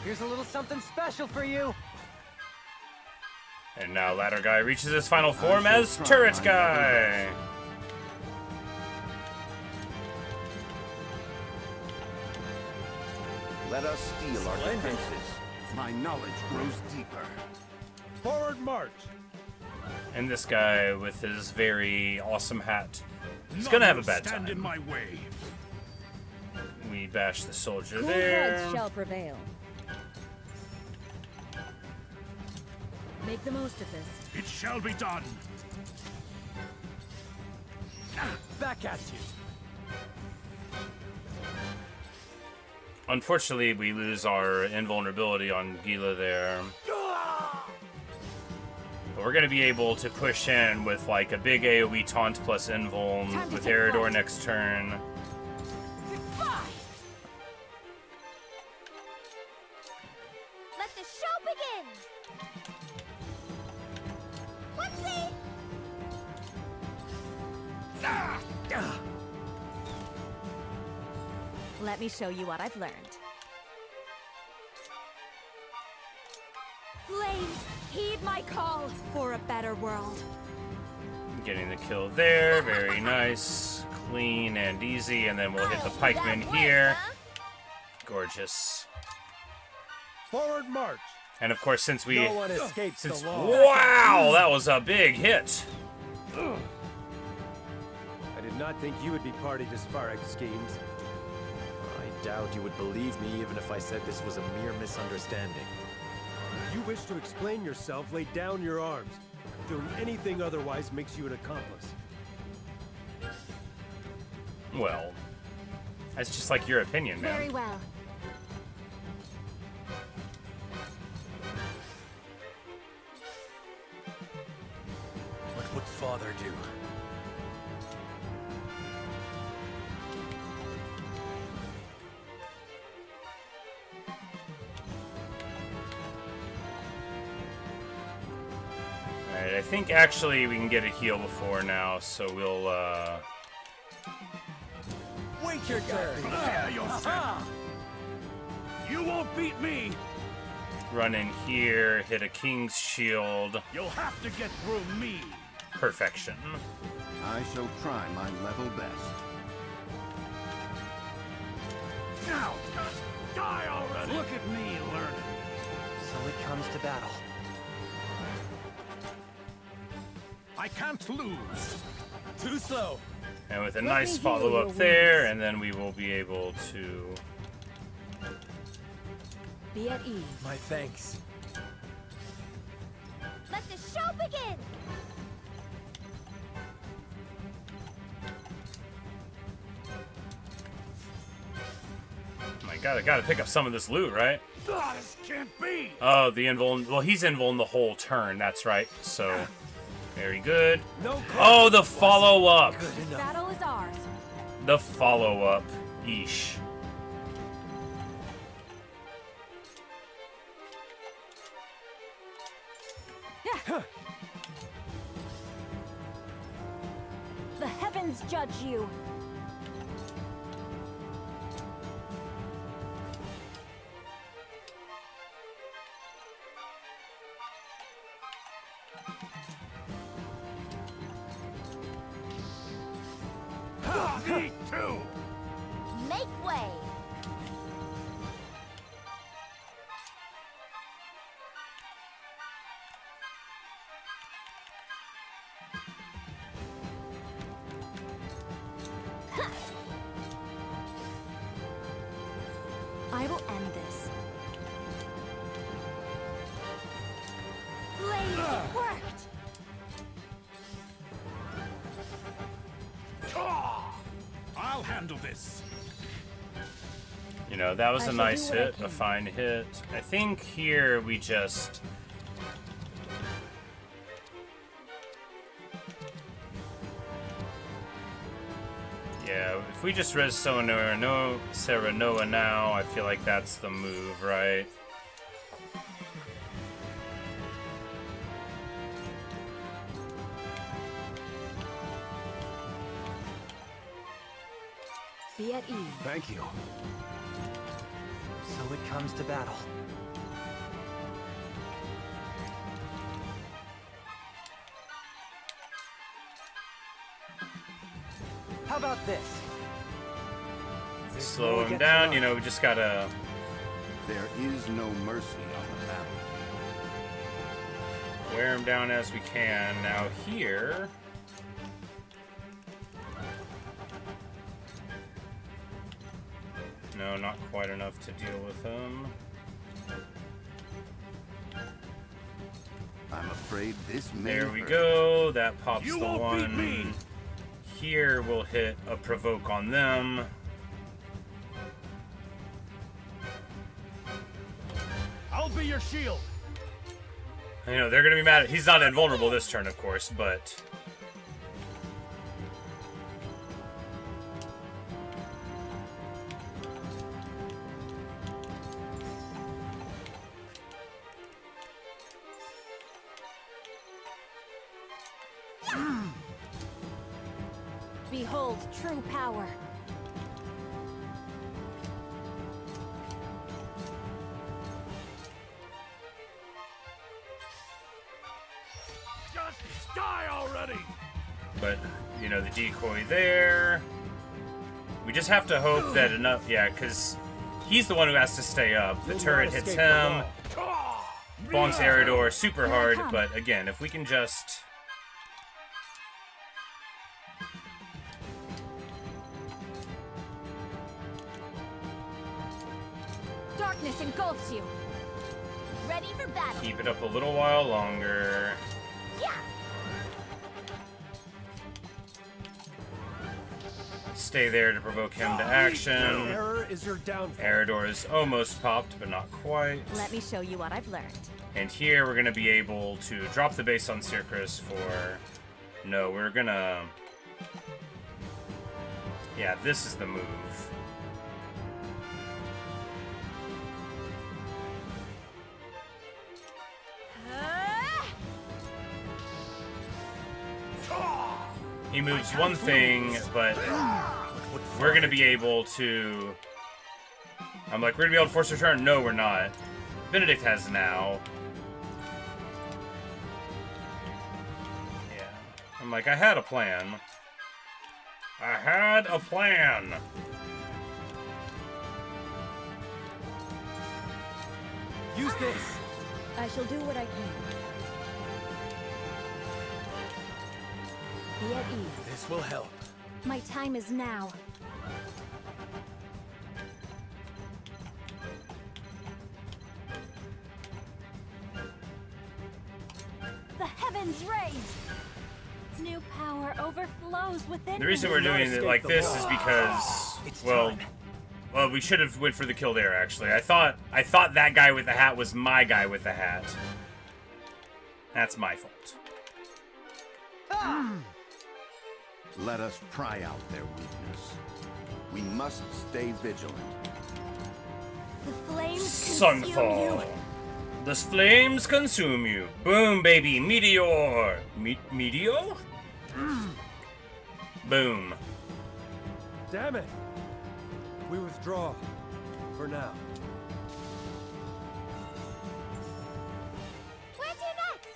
[SPEAKER 8] Here's a little something special for you.
[SPEAKER 1] And now Ladder Guy reaches his final form as Turret Guy.
[SPEAKER 5] Let us steal our defenses. My knowledge grows deeper.
[SPEAKER 11] Forward march.
[SPEAKER 1] And this guy with his very awesome hat is gonna have a bad
[SPEAKER 3] Stand in
[SPEAKER 1] time.
[SPEAKER 3] my way.
[SPEAKER 1] We bash the soldier
[SPEAKER 14] Cool
[SPEAKER 1] there.
[SPEAKER 14] heads shall prevail. Make the most of this.
[SPEAKER 3] It shall be done.
[SPEAKER 11] Back at you.
[SPEAKER 1] Unfortunately, we lose our invulnerability on Gila there. But we're gonna be able to push in with like a big AoE taunt plus invuln with Eridor next turn.
[SPEAKER 12] Let the show begin. Whoopsie.
[SPEAKER 2] Let me show you what I've learned.
[SPEAKER 12] Flames, heed my call for a better world.
[SPEAKER 1] Getting the kill there, very nice. Clean and easy, and then we'll hit the pikeman here. Gorgeous.
[SPEAKER 11] Forward march.
[SPEAKER 1] And of course, since we...
[SPEAKER 11] No one escapes the law.
[SPEAKER 1] Wow, that was a big hit.
[SPEAKER 11] I did not think you would be party to Svarog's schemes.
[SPEAKER 4] I doubt you would believe me even if I said this was a mere misunderstanding.
[SPEAKER 11] you wish to explain yourself, lay down your arms. Doing anything otherwise makes you an accomplice.
[SPEAKER 1] Well, that's just like your opinion, man.
[SPEAKER 12] Very well.
[SPEAKER 4] What would Father do?
[SPEAKER 1] Alright, I think actually we can get a heal before now, so we'll,
[SPEAKER 13] Wait your turn.
[SPEAKER 3] Prepare yourself. You won't beat me.
[SPEAKER 1] run in here, hit a King's Shield.
[SPEAKER 3] You'll have to get through me.
[SPEAKER 1] Perfection.
[SPEAKER 5] I shall try my level best.
[SPEAKER 3] Now, die already. Look at me learning.
[SPEAKER 9] So it comes to battle.
[SPEAKER 3] I can't lose.
[SPEAKER 13] Too slow.
[SPEAKER 1] And with a nice follow-up there, and then we will be able to...
[SPEAKER 14] Be at ease.
[SPEAKER 4] My thanks.
[SPEAKER 12] Let the show begin!
[SPEAKER 1] My God, I gotta pick up some of this loot, right?
[SPEAKER 3] This can't be.
[SPEAKER 1] Oh, the invuln... Well, he's invuln the whole turn, that's right. So, very good. Oh, the follow-up!
[SPEAKER 2] Battle is ours.
[SPEAKER 1] The follow-up. Eesh.
[SPEAKER 12] The heavens judge you.
[SPEAKER 3] Me too.
[SPEAKER 12] Make way. I will end this. Blaze, it worked!
[SPEAKER 3] I'll handle this.
[SPEAKER 1] You know, that was a nice hit, a fine hit. I think here we just... Yeah, if we just res Serenoa now, I feel like that's the move, right?
[SPEAKER 14] Be at ease.
[SPEAKER 11] Thank you.
[SPEAKER 9] So it comes to battle. How about this?
[SPEAKER 1] Slow him down, you know, we just gotta...
[SPEAKER 5] There is no mercy on the battle.
[SPEAKER 1] Wear him down as we can. Now here... No, not quite enough to deal with him.
[SPEAKER 5] I'm afraid this may
[SPEAKER 1] There we
[SPEAKER 5] hurt.
[SPEAKER 1] go. That pops
[SPEAKER 3] You
[SPEAKER 1] the
[SPEAKER 3] won't beat me.
[SPEAKER 1] one. Here we'll hit a provoke on them.
[SPEAKER 3] I'll be your shield.
[SPEAKER 1] You know, they're gonna be mad at... He's not invulnerable this turn, of course, but...
[SPEAKER 12] Behold true power.
[SPEAKER 3] Just die already.
[SPEAKER 1] But, you know, the decoy there. We just have to hope that enough... Yeah, because he's the one who has to stay up. The turret hits him. Bonks Eridor super hard, but again, if we can just...
[SPEAKER 2] Darkness engulfs you.
[SPEAKER 12] Ready for battle.
[SPEAKER 1] Keep it up a little while longer.
[SPEAKER 12] Yeah.
[SPEAKER 1] Stay there to provoke him to action.
[SPEAKER 11] Error is your downfall.
[SPEAKER 1] Eridor is almost popped, but not quite.
[SPEAKER 12] Let me show you what I've learned.
[SPEAKER 1] And here we're gonna be able to drop the base on Circus for... No, we're gonna... Yeah, this is the move. He moves one thing, but we're gonna be able to... I'm like, we're gonna be able to force a return? No, we're not. Benedict has now. Yeah. I'm like, I had a plan. I had a plan.
[SPEAKER 11] Use this.
[SPEAKER 14] I shall do what I can. Be at ease.
[SPEAKER 11] This will help.
[SPEAKER 12] My time is now.
[SPEAKER 2] The heavens rage! New power overflows within
[SPEAKER 1] The reason we're doing it like this is because, well, we should have went for the kill there. Actually, I thought that guy with the hat was my guy with the hat. That's my fault.
[SPEAKER 5] Let us pry out their weakness. We must stay vigilant.
[SPEAKER 12] The flames consume you.
[SPEAKER 1] Sunfall. The flames consume you. Boom, baby. Meteor. Meteor? Boom.
[SPEAKER 11] Damn it. We withdraw. For now.
[SPEAKER 12] Where to next?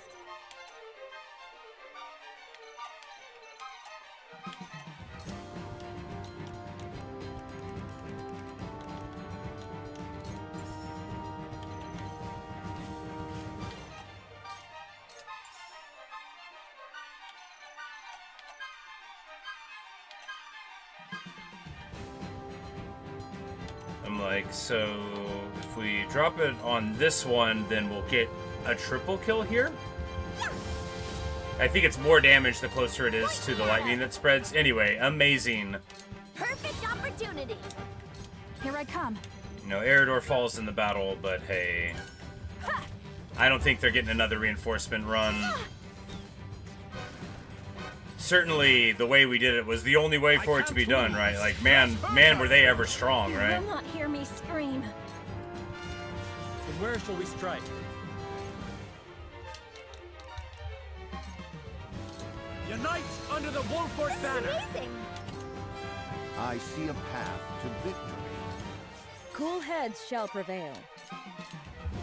[SPEAKER 1] I'm like, so if we drop it on this one, then we'll get a triple kill here? I think it's more damage the closer it is to the lightning that spreads. Anyway, amazing.
[SPEAKER 12] Perfect opportunity.
[SPEAKER 2] Here I come.
[SPEAKER 1] You know, Eridor falls in the battle, but hey. I don't think they're getting another reinforcement run. Certainly, the way we did it was the only way for it to be done, right? Like, man, were they ever strong, right?
[SPEAKER 2] You will not hear me scream.
[SPEAKER 11] And where shall we strike? Unite under the Wolford banner.
[SPEAKER 12] Amazing.
[SPEAKER 5] I see a path to victory.
[SPEAKER 14] Cool heads shall prevail.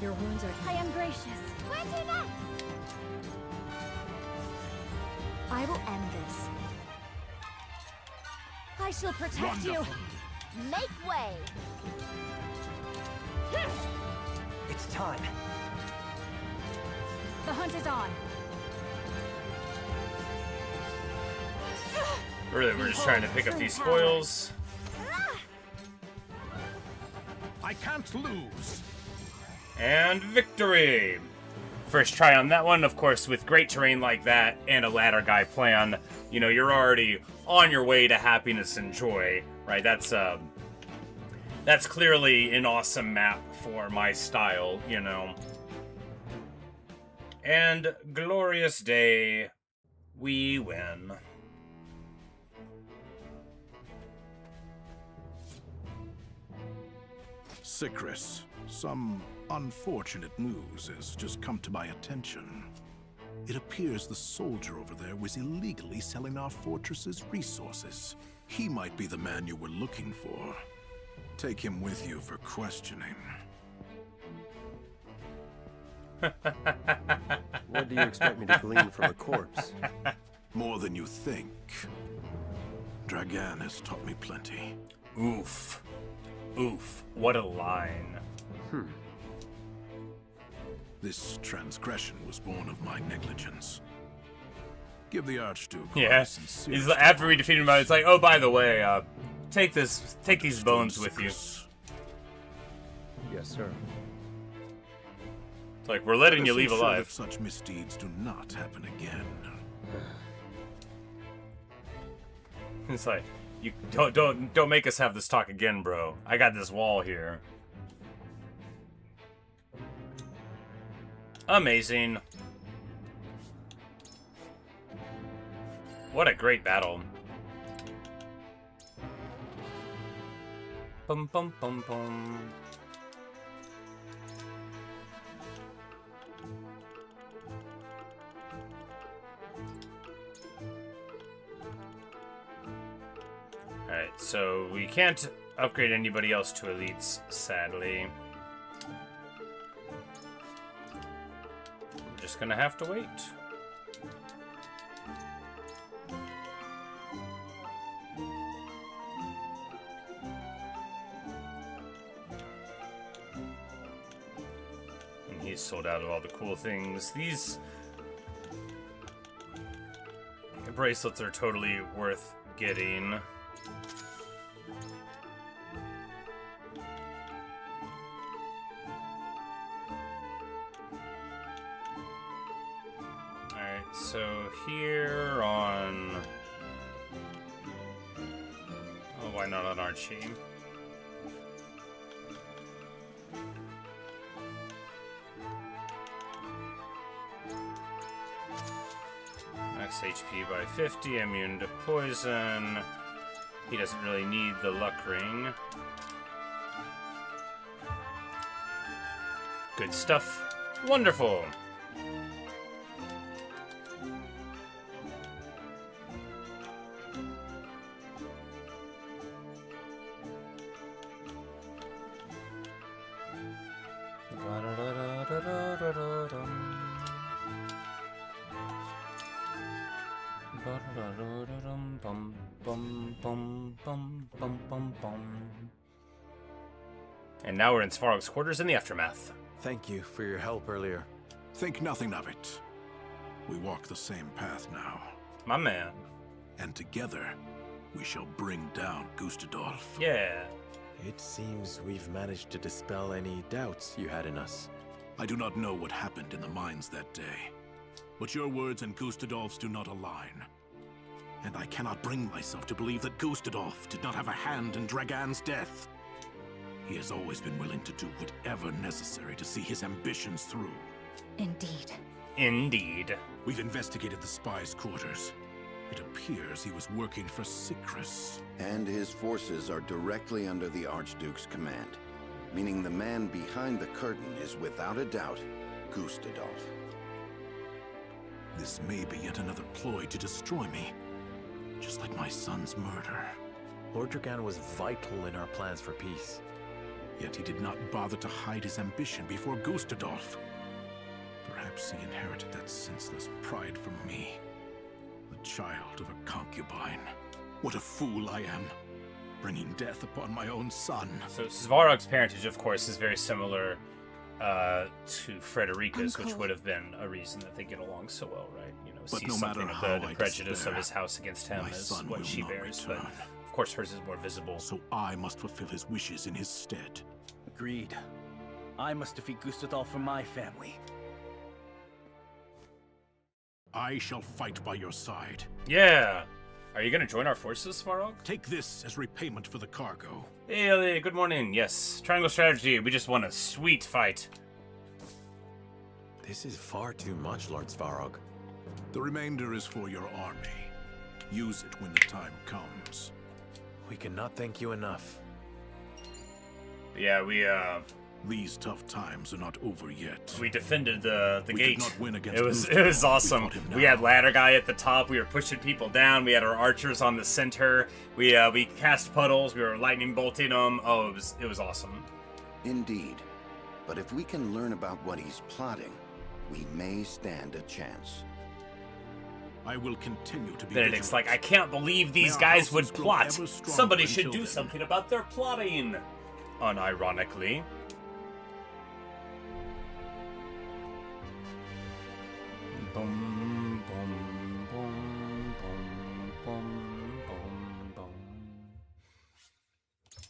[SPEAKER 14] Your wounds are...
[SPEAKER 2] I am gracious.
[SPEAKER 12] Where to next? I will end this.
[SPEAKER 2] I shall protect you.
[SPEAKER 12] Make way.
[SPEAKER 13] It's time.
[SPEAKER 2] The hunt is on.
[SPEAKER 1] Really, we're just trying to pick up these spoils.
[SPEAKER 7] I can't lose.
[SPEAKER 1] And victory! First try on that one, of course, with great terrain like that and a ladder guy plan, you know, you're already on your way to happiness and joy, right? That's clearly an awesome map for my style, you know. And glorious day, we win.
[SPEAKER 7] Cycris, some unfortunate news has just come to my attention. It appears the soldier over there was illegally selling our fortress's resources. He might be the man you were looking for. Take him with you for questioning.
[SPEAKER 10] What do you expect me to glean from a corpse?
[SPEAKER 7] More than you think. Dragan has taught me plenty.
[SPEAKER 1] Oof. Oof. What a line.
[SPEAKER 7] This transgression was born of my negligence. Give the Archduke.
[SPEAKER 1] Yeah. He's, after we defeat him, it's like, oh, by the way, take these bones with you.
[SPEAKER 10] Yes, sir.
[SPEAKER 1] Like, we're letting you leave
[SPEAKER 7] ensure
[SPEAKER 1] alive.
[SPEAKER 7] that such misdeeds do not happen again.
[SPEAKER 1] It's like, you don't make us have this talk again, bro. I got this wall here. Amazing. What a great battle. Bum bum bum bum. Alright, so we can't upgrade anybody else to elites, sadly. We're just gonna have to wait. And he's sold out of all the cool things. These bracelets are totally worth getting. So here on... Oh, why not on Archie? Max HP by 50, immune to poison. He doesn't really need the luck ring. Good stuff. Wonderful. And now we're in Svarog's quarters in the aftermath.
[SPEAKER 4] Thank you for your help earlier.
[SPEAKER 7] Think nothing of it. We walk the same path now.
[SPEAKER 1] My man.
[SPEAKER 7] And together, we shall bring down Gustadolf.
[SPEAKER 1] Yeah.
[SPEAKER 4] It seems we've managed to dispel any doubts you had in us.
[SPEAKER 7] I do not know what happened in the mines that day, but your words and Gustadolf's do not align. And I cannot bring myself to believe that Gustadolf did not have a hand in Dragan's death. He has always been willing to do whatever necessary to see his ambitions through.
[SPEAKER 12] Indeed.
[SPEAKER 1] Indeed.
[SPEAKER 7] We've investigated the spy's quarters. It appears he was working for Sikris.
[SPEAKER 5] And his forces are directly under the Archduke's command, meaning the man behind the curtain is without a doubt Gustadolf.
[SPEAKER 7] This may be yet another ploy to destroy me, just like my son's murder.
[SPEAKER 4] Lord Dragan was vital in our plans for peace.
[SPEAKER 7] Yet he did not bother to hide his ambition before Gustadolf. Perhaps he inherited that senseless pride from me, the child of a concubine. What a fool I am, bringing death upon my own son.
[SPEAKER 1] So Svarog's parentage, of course, is very similar to Frederica's, which would have been a reason that they get along so well, right? You know,
[SPEAKER 7] but
[SPEAKER 1] see
[SPEAKER 7] no
[SPEAKER 1] something
[SPEAKER 7] matter
[SPEAKER 1] of
[SPEAKER 7] how
[SPEAKER 1] the
[SPEAKER 7] I
[SPEAKER 1] prejudice
[SPEAKER 7] despair,
[SPEAKER 1] of his house against him is what she bears, but of course hers is more visible.
[SPEAKER 7] So I must fulfill his wishes in his stead.
[SPEAKER 8] Agreed. I must defeat Gustadolf for my family.
[SPEAKER 7] I shall fight by your side.
[SPEAKER 1] Yeah! Are you gonna join our forces, Svarog?
[SPEAKER 7] Take this as repayment for the cargo.
[SPEAKER 1] Hey, Ellie, good morning. Yes, Triangle Strategy, we just won a sweet fight.
[SPEAKER 4] This is far too much, Lord Svarog.
[SPEAKER 7] The remainder is for your army. Use it when the time comes.
[SPEAKER 4] We cannot thank you enough.
[SPEAKER 1] Yeah, we
[SPEAKER 7] These tough times are not over yet.
[SPEAKER 1] we defended the
[SPEAKER 7] We
[SPEAKER 1] gate.
[SPEAKER 7] did not win against
[SPEAKER 1] It was
[SPEAKER 7] Gustadolf.
[SPEAKER 1] awesome.
[SPEAKER 7] We fought him
[SPEAKER 1] We had
[SPEAKER 7] down.
[SPEAKER 1] ladder guy at the top. We were pushing people down. We had our archers on the center. We cast puddles. We were lightning bolting them. Oh, it was awesome.
[SPEAKER 5] Indeed. But if we can learn about what he's plotting, we may stand a chance.
[SPEAKER 7] I will continue to be
[SPEAKER 1] Benedict's
[SPEAKER 7] vigilant.
[SPEAKER 1] like, I can't believe these
[SPEAKER 7] May our
[SPEAKER 1] guys would
[SPEAKER 7] houses grow
[SPEAKER 1] plot.
[SPEAKER 7] ever stronger
[SPEAKER 1] Somebody should
[SPEAKER 7] until
[SPEAKER 1] do
[SPEAKER 7] then.
[SPEAKER 1] something about their plotting. Unironically. Boom, boom, boom, boom, boom, boom, boom.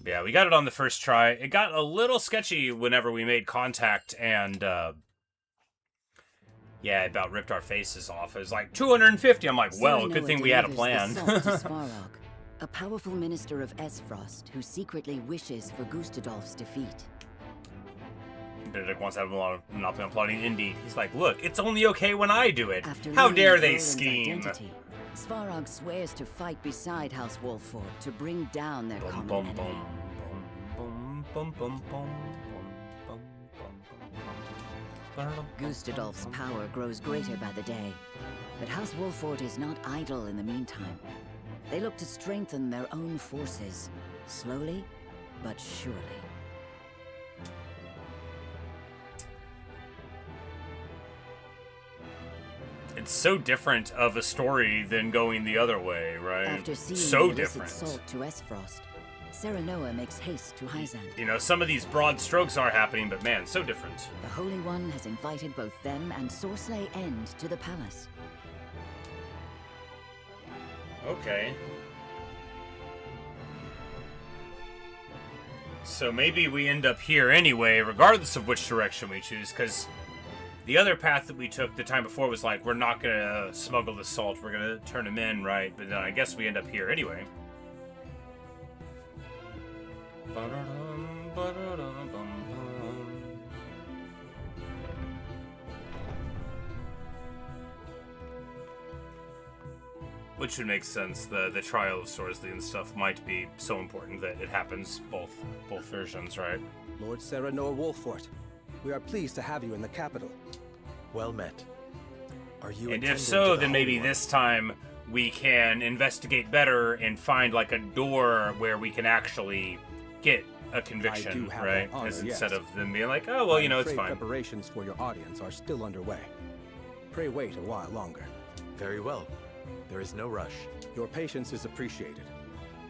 [SPEAKER 1] Yeah, we got it on the first try. It got a little sketchy whenever we made contact and Yeah, it about ripped our faces off. It was like 250. I'm like, well, good thing we had a plan.
[SPEAKER 6] The salt to Svarog, a powerful minister of S-Frost who secretly wishes for Gustadolf's defeat.
[SPEAKER 1] Benedict wants to have a monopoly on plotting. Indeed. He's like, look, it's only okay when I do it.
[SPEAKER 6] After
[SPEAKER 1] How dare
[SPEAKER 6] learning
[SPEAKER 1] they
[SPEAKER 6] Roland's
[SPEAKER 1] scheme?
[SPEAKER 6] identity, Svarog swears to fight beside House Wolford to bring down their common enemy. Gustadolf's power grows greater by the day, but House Wolford is not idle in the meantime. They look to strengthen their own forces, slowly but surely.
[SPEAKER 1] It's so different of a story than going the other way, right?
[SPEAKER 6] After seeing
[SPEAKER 1] So
[SPEAKER 6] the illicit
[SPEAKER 1] different.
[SPEAKER 6] salt to S-Frost, Serenoa makes haste to Hyzand.
[SPEAKER 1] You know, some of these broad strokes are happening, but man, so different.
[SPEAKER 6] The Holy One has invited both them and Sorsley End to the palace.
[SPEAKER 1] Okay. So maybe we end up here anyway, regardless of which direction we choose, because the other path that we took the time before was like, we're not gonna smuggle the salt, we're gonna turn him in, right? But then I guess we end up here anyway. Which would make sense. The trial of Sorsley and stuff might be so important that it happens both versions, right?
[SPEAKER 13] Lord Serenoa Wolfort, we are pleased to have you in the capital.
[SPEAKER 4] Well met. Are you?
[SPEAKER 1] And if
[SPEAKER 4] intending
[SPEAKER 1] so,
[SPEAKER 4] to
[SPEAKER 1] then
[SPEAKER 4] the
[SPEAKER 1] maybe
[SPEAKER 4] Holy One?
[SPEAKER 1] this time we can investigate better and find like a door where we can actually get a conviction,
[SPEAKER 13] have
[SPEAKER 1] right?
[SPEAKER 13] that honor,
[SPEAKER 1] Instead
[SPEAKER 13] yes.
[SPEAKER 1] of them being like, oh well, you know, it's
[SPEAKER 13] I'm afraid
[SPEAKER 1] fine.
[SPEAKER 13] Preparations for your audience are still underway. Pray wait a while longer.
[SPEAKER 4] Very well. There is no rush.
[SPEAKER 13] Your patience is appreciated.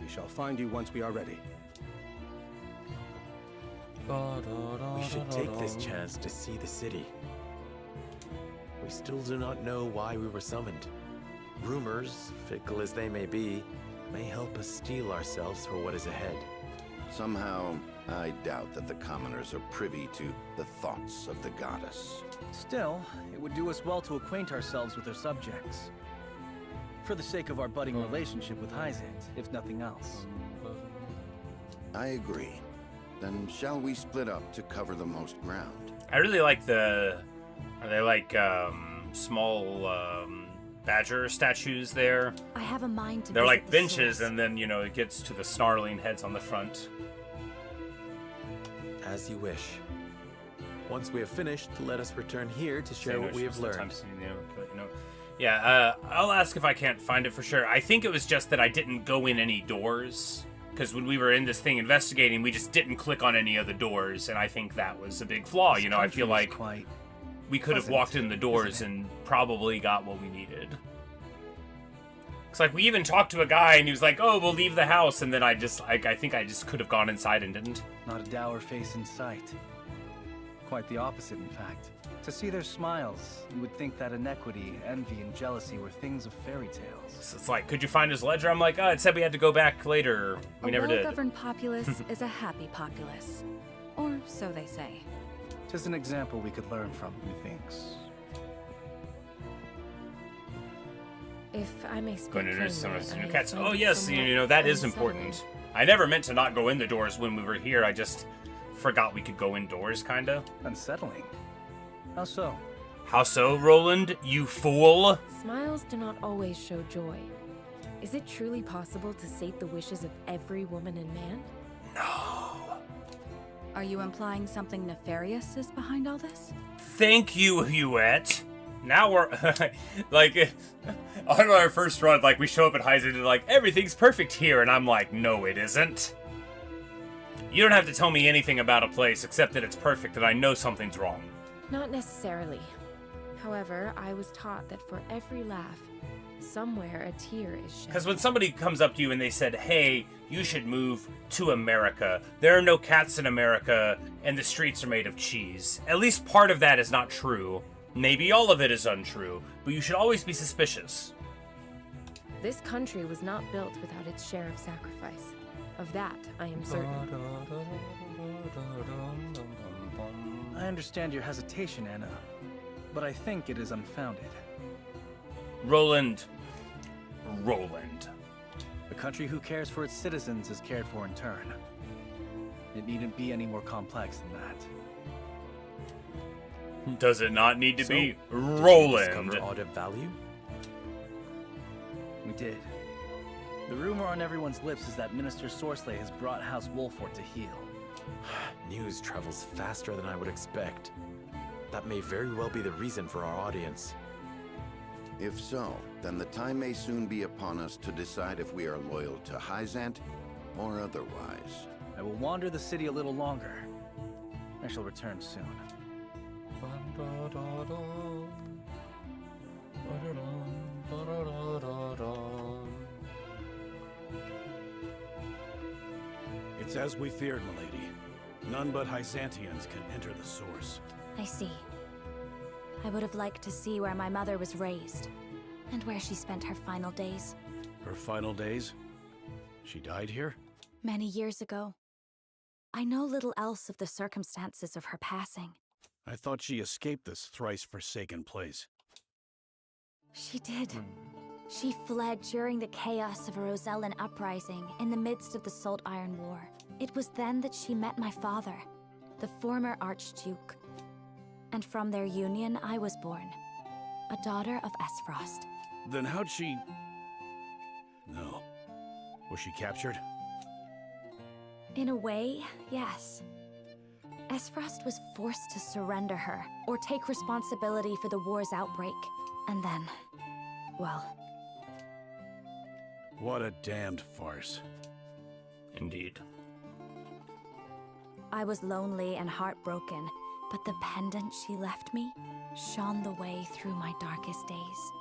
[SPEAKER 13] We shall find you once we are ready.
[SPEAKER 4] We should take this chance to see the city. We still do not know why we were summoned. Rumors, fickle as they may be, may help us steel ourselves for what is ahead.
[SPEAKER 5] Somehow, I doubt that the commoners are privy to the thoughts of the goddess.
[SPEAKER 8] Still, it would do us well to acquaint ourselves with her subjects. For the sake of our budding relationship with Hyzand, if nothing else.
[SPEAKER 5] I agree. Then shall we split up to cover the most ground?
[SPEAKER 1] I really like are they like small badger statues there?
[SPEAKER 12] I have a mind to
[SPEAKER 1] They're
[SPEAKER 12] visit
[SPEAKER 1] like
[SPEAKER 12] the
[SPEAKER 1] benches,
[SPEAKER 12] source.
[SPEAKER 1] and then, you know, it gets to the snarling heads on the front.
[SPEAKER 4] As you wish. Once we have finished, let us return here to share
[SPEAKER 1] Say
[SPEAKER 4] what
[SPEAKER 1] no,
[SPEAKER 4] we have learned.
[SPEAKER 1] sometimes, you know. Yeah, I'll ask if I can't find it for sure. I think it was just that I didn't go in any doors. Because when we were in this thing investigating, we just didn't click on any of the doors, and I think that was a big flaw. You know, I feel like we could have walked in the doors and probably got what we needed. It's like we even talked to a guy, and he was like, "Oh, we'll leave the house," and then I think I just could have gone inside and didn't.
[SPEAKER 8] Not a dour face in sight. Quite the opposite, in fact. To see their smiles, you would think that inequity, envy, and jealousy were things of fairy tales.
[SPEAKER 1] So it's like, could you find his ledger? I'm like, oh, it said we had to go back later. We never did.
[SPEAKER 2] A well-governed populace is a happy populace. Or so they say.
[SPEAKER 8] 'Tis an example we could learn from, methinks.
[SPEAKER 12] If I may speak
[SPEAKER 1] Going to nurse some
[SPEAKER 12] plainly,
[SPEAKER 1] new
[SPEAKER 12] I
[SPEAKER 1] cats.
[SPEAKER 12] find
[SPEAKER 1] Oh
[SPEAKER 12] it
[SPEAKER 1] yes, you know that is important. I never meant to not go in the doors when we were here. I just forgot we could go indoors, kinda.
[SPEAKER 8] Unsettling. How so?
[SPEAKER 1] How so, Roland? You fool!
[SPEAKER 12] Smiles do not always show joy. Is it truly possible to sate the wishes of every woman and man?
[SPEAKER 2] Are you implying something nefarious is behind all this?
[SPEAKER 1] Thank you, Huette. Now we're like on our first run, like we show up at Hyzand and like everything's perfect here, and I'm like, no, it isn't. You don't have to tell me anything about a place except that it's perfect and I know something's wrong.
[SPEAKER 12] Not necessarily. However, I was taught that for every laugh, somewhere a tear is shed.
[SPEAKER 1] Because when somebody comes up to you and they said, hey, you should move to America, there are no cats in America, and the streets are made of cheese. At least part of that is not true. Maybe all of it is untrue, but you should always be suspicious.
[SPEAKER 12] This country was not built without its share of sacrifice. Of that, I am certain.
[SPEAKER 8] I understand your hesitation, Anna. but I think it is unfounded.
[SPEAKER 1] Roland.
[SPEAKER 8] A country who cares for its citizens is cared for in turn. It needn't be any more complex than that.
[SPEAKER 1] Does it not need to be
[SPEAKER 4] Did you
[SPEAKER 1] Roland?
[SPEAKER 4] discover aught of value?
[SPEAKER 8] We did. The rumor on everyone's lips is that Minister Sorsley has brought House Wolford to heel.
[SPEAKER 4] News travels faster than I would expect. That may very well be the reason for our audience.
[SPEAKER 5] If so, then the time may soon be upon us to decide if we are loyal to Hyzant or otherwise.
[SPEAKER 8] I will wander the city a little longer. I shall return soon.
[SPEAKER 3] It's as we feared, milady. None but Hyzantians can enter the source.
[SPEAKER 12] I see. I would have liked to see where my mother was raised, and where she spent her final days.
[SPEAKER 3] Her final days? She died here?
[SPEAKER 12] Many years ago. I know little else of the circumstances of her passing.
[SPEAKER 3] I thought she escaped this thrice-forsaken place.
[SPEAKER 12] She did. She fled during the chaos of a Rosellan uprising in the midst of the Salt Iron War. It was then that she met my father, the former Archduke. And from their union, I was born, a daughter of Esfrost.
[SPEAKER 3] Then how'd she... No. Was she captured?
[SPEAKER 12] In a way, yes. Esfrost was forced to surrender her, or take responsibility for the war's outbreak. And then, well...
[SPEAKER 3] What a damned farce.
[SPEAKER 1] Indeed.
[SPEAKER 12] I was lonely and heartbroken, but the pendant she left me shone the way through my darkest days.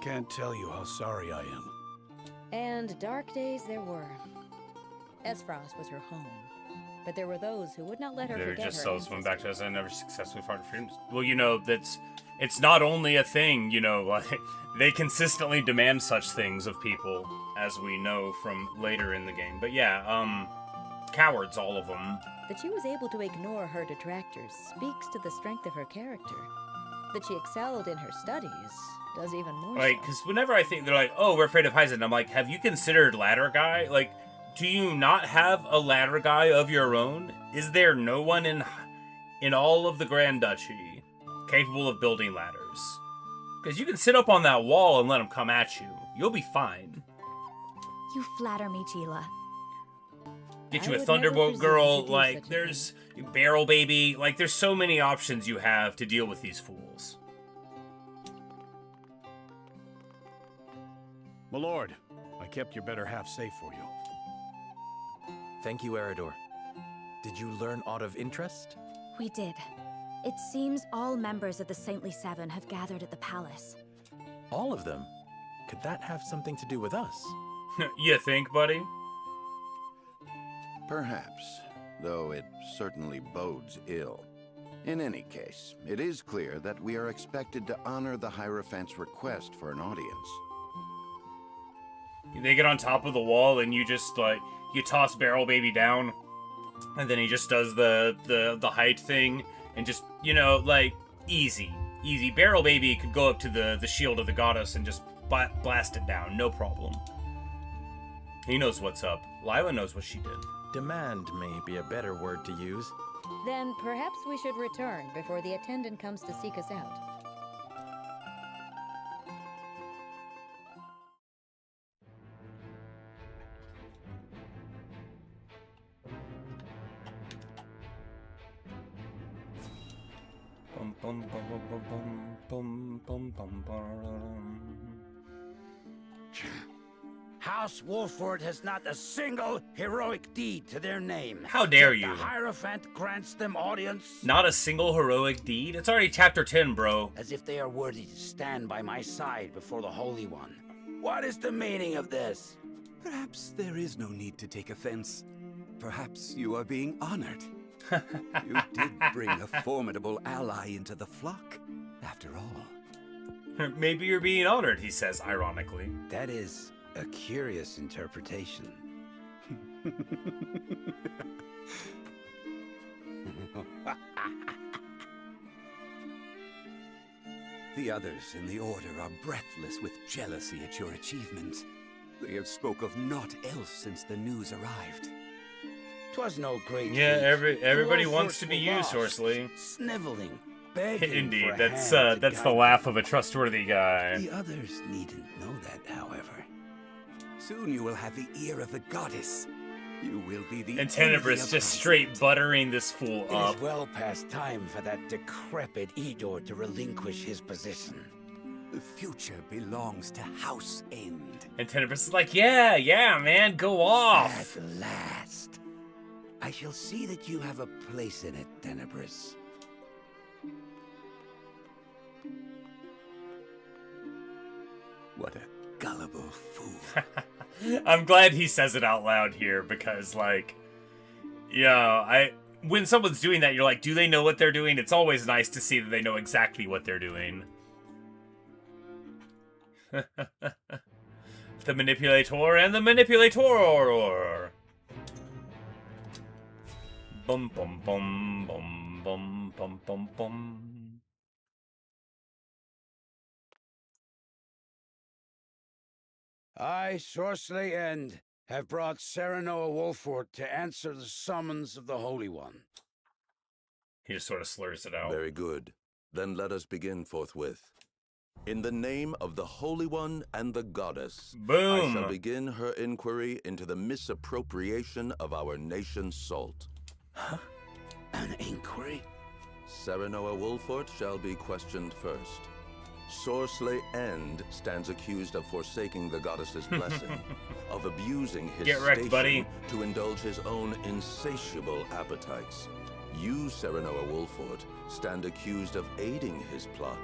[SPEAKER 3] Can't tell you how sorry I am.
[SPEAKER 14] And dark days there were. Esfrost was her home, but there were those who would not let her
[SPEAKER 1] They're
[SPEAKER 14] forget
[SPEAKER 1] just
[SPEAKER 14] her
[SPEAKER 1] so swim back to us
[SPEAKER 14] ancestors.
[SPEAKER 1] and never successfully fought for freedom. Well, you know, it's not only a thing, you know, like, they consistently demand such things of people, as we know from later in the game. But yeah, cowards, all of them.
[SPEAKER 14] That she was able to ignore her detractors speaks to the strength of her character. That she excelled in her studies does even more
[SPEAKER 1] Like,
[SPEAKER 14] so.
[SPEAKER 1] because whenever I think, they're like, oh, we're afraid of Hyzant, I'm like, have you considered Ladder Guy? Like, do you not have a Ladder Guy of your own? Is there no one in all of the Grand Duchy capable of building ladders? Because you can sit up on that wall and let them come at you. You'll be fine.
[SPEAKER 12] You flatter me, Gila.
[SPEAKER 1] Get
[SPEAKER 14] I
[SPEAKER 1] you a
[SPEAKER 14] would never
[SPEAKER 1] Thunderbolt
[SPEAKER 14] presume
[SPEAKER 1] girl,
[SPEAKER 14] to do
[SPEAKER 1] like,
[SPEAKER 14] such a
[SPEAKER 1] there's Barrel Baby, like, there's so many options you have to deal with these fools.
[SPEAKER 3] My lord, I kept your better half safe for you.
[SPEAKER 4] Thank you, Eridor. Did you learn aught of interest?
[SPEAKER 12] We did. It seems all members of the Saintly Seven have gathered at the palace.
[SPEAKER 4] All of them? Could that have something to do with us?
[SPEAKER 1] You think, buddy?
[SPEAKER 5] Perhaps, though it certainly bodes ill. In any case, it is clear that we are expected to honor the Hierophant's request for an audience.
[SPEAKER 1] They get on top of the wall and you just, like, you toss Barrel Baby down, and then he just does the height thing, and just, you know, like, easy. Barrel Baby could go up to the shield of the goddess and just blast it down, no problem. He knows what's up. Lila knows what she did.
[SPEAKER 4] Demand may be a better word to use.
[SPEAKER 14] Then perhaps we should return before the attendant comes to seek us out.
[SPEAKER 15] House Wolford has not a single heroic deed to their name.
[SPEAKER 1] How dare
[SPEAKER 15] Yet
[SPEAKER 1] you.
[SPEAKER 15] The Hierophant grants them audience.
[SPEAKER 1] Not a single heroic deed? It's already chapter 10, bro.
[SPEAKER 15] As if they are worthy to stand by my side before the Holy One. What is the meaning of this?
[SPEAKER 16] Perhaps there is no need to take offense. Perhaps you are being honored. You did bring a formidable ally into the flock, after all.
[SPEAKER 1] Maybe you're being honored, he says, ironically.
[SPEAKER 16] That is a curious interpretation. The others in the Order are breathless with jealousy at your achievement. They have spoke of naught else since the news arrived.
[SPEAKER 15] 'Twas no great
[SPEAKER 1] Yeah,
[SPEAKER 15] feat.
[SPEAKER 1] everybody
[SPEAKER 15] The
[SPEAKER 1] wants to
[SPEAKER 15] Wolforts
[SPEAKER 1] be
[SPEAKER 15] were
[SPEAKER 1] you,
[SPEAKER 15] lost,
[SPEAKER 1] Sorcery.
[SPEAKER 15] Sniveling, begging
[SPEAKER 1] Indeed,
[SPEAKER 15] for a
[SPEAKER 1] that's
[SPEAKER 15] hand to
[SPEAKER 1] that's the
[SPEAKER 15] guide
[SPEAKER 1] laugh
[SPEAKER 15] them.
[SPEAKER 1] of a trustworthy guy.
[SPEAKER 16] The others needn't know that, however. Soon you will have the ear of the goddess. You will be the
[SPEAKER 1] And
[SPEAKER 16] envy
[SPEAKER 1] Tenebris
[SPEAKER 16] of
[SPEAKER 1] just straight
[SPEAKER 16] Hyzant.
[SPEAKER 1] buttering this fool
[SPEAKER 15] It
[SPEAKER 1] up.
[SPEAKER 15] is well past time for that decrepit Edor to relinquish his position.
[SPEAKER 16] The future belongs to House End.
[SPEAKER 1] And Tenebris is like, yeah, man, go off.
[SPEAKER 15] At last. I shall see that you have a place in it, Tenebris.
[SPEAKER 16] What a gullible fool.
[SPEAKER 1] I'm glad he says it out loud here because, like, when someone's doing that, you're like, do they know what they're doing? It's always nice to see that they know exactly what they're doing. The manipulator and the manipulator. Bum bum bum bum bum bum bum bum.
[SPEAKER 15] I, Sorcery End, have brought Serenoa Wolfort to answer the summons of the Holy One.
[SPEAKER 1] He just sort of slurs it out.
[SPEAKER 17] Very good. Then let us begin forthwith. In the name of the Holy One and the Goddess,
[SPEAKER 1] Boom.
[SPEAKER 17] I shall begin her inquiry into the misappropriation of our nation's salt.
[SPEAKER 15] Huh? An inquiry?
[SPEAKER 17] Serenoa Wolfort shall be questioned first. Sorcery End stands accused of forsaking the goddess's blessing, of abusing his
[SPEAKER 1] Get wrecked,
[SPEAKER 17] station
[SPEAKER 1] buddy.
[SPEAKER 17] to indulge his own insatiable appetites. You, Serenoa Wolfort, stand accused of aiding his plot,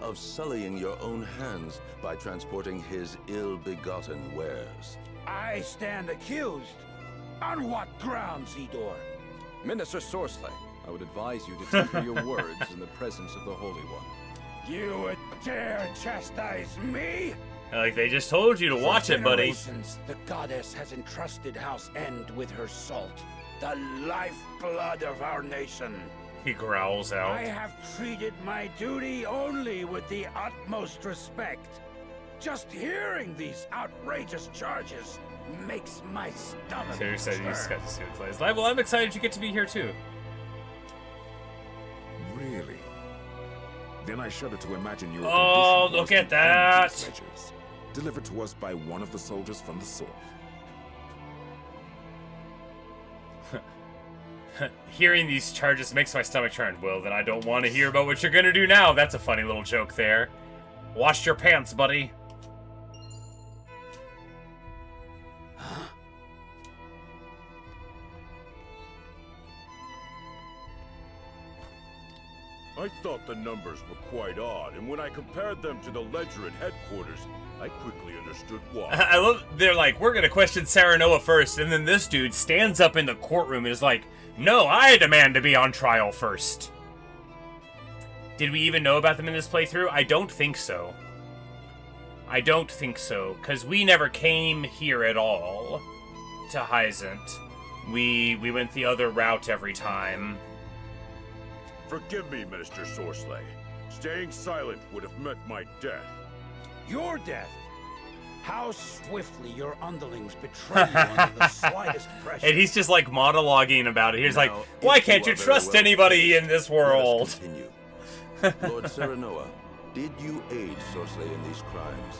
[SPEAKER 17] of sullying your own hands by transporting his ill-begotten wares.
[SPEAKER 15] I stand accused? On what grounds, Edor?
[SPEAKER 18] Minister Sorcery, I would advise you to temper your words in the presence of the Holy One.
[SPEAKER 15] You would dare chastise me?
[SPEAKER 1] Like they just told you to watch it, buddy.
[SPEAKER 15] For generations, the goddess has entrusted House End with her salt, the lifeblood of our nation.
[SPEAKER 1] He growls out.
[SPEAKER 15] I have treated my duty only with the utmost respect. Just hearing these outrageous charges makes my stomach
[SPEAKER 1] Seriously, you just
[SPEAKER 15] turn.
[SPEAKER 1] got to see what plays live. Well, I'm excited you get to be here too.
[SPEAKER 19] Really? Then I shudder to imagine your
[SPEAKER 1] Oh,
[SPEAKER 19] condition
[SPEAKER 1] look
[SPEAKER 19] was
[SPEAKER 1] at
[SPEAKER 19] to end these
[SPEAKER 1] that.
[SPEAKER 19] measures, delivered to us by one of the soldiers from the South.
[SPEAKER 1] Hearing these charges makes my stomach turn. Well, then I don't want to hear about what you're gonna do now. That's a funny little joke there. Wash your pants, buddy.
[SPEAKER 11] I thought the numbers were quite odd, and when I compared them to the ledger at headquarters, I quickly understood why.
[SPEAKER 1] I love, they're like, we're gonna question Serenoa first, and then this dude stands up in the courtroom and is like, no, I demand to be on trial first. Did we even know about them in this playthrough? I don't think so. I don't think so, because we never came here at all to Hyzant. We went the other route every time.
[SPEAKER 11] Forgive me, Minister Sorcery. Staying silent would have meant my death.
[SPEAKER 15] Your death? How swiftly your underlings betray you under the slightest pressure.
[SPEAKER 1] And he's just like monologuing about it. He's like,
[SPEAKER 17] Now,
[SPEAKER 1] why
[SPEAKER 17] if
[SPEAKER 1] can't
[SPEAKER 17] you
[SPEAKER 1] you
[SPEAKER 17] are very
[SPEAKER 1] trust
[SPEAKER 17] well
[SPEAKER 1] anybody
[SPEAKER 17] pleased,
[SPEAKER 1] in this
[SPEAKER 17] let us
[SPEAKER 1] world?
[SPEAKER 17] continue. Lord Serenoa, did you aid Sorcery in these crimes?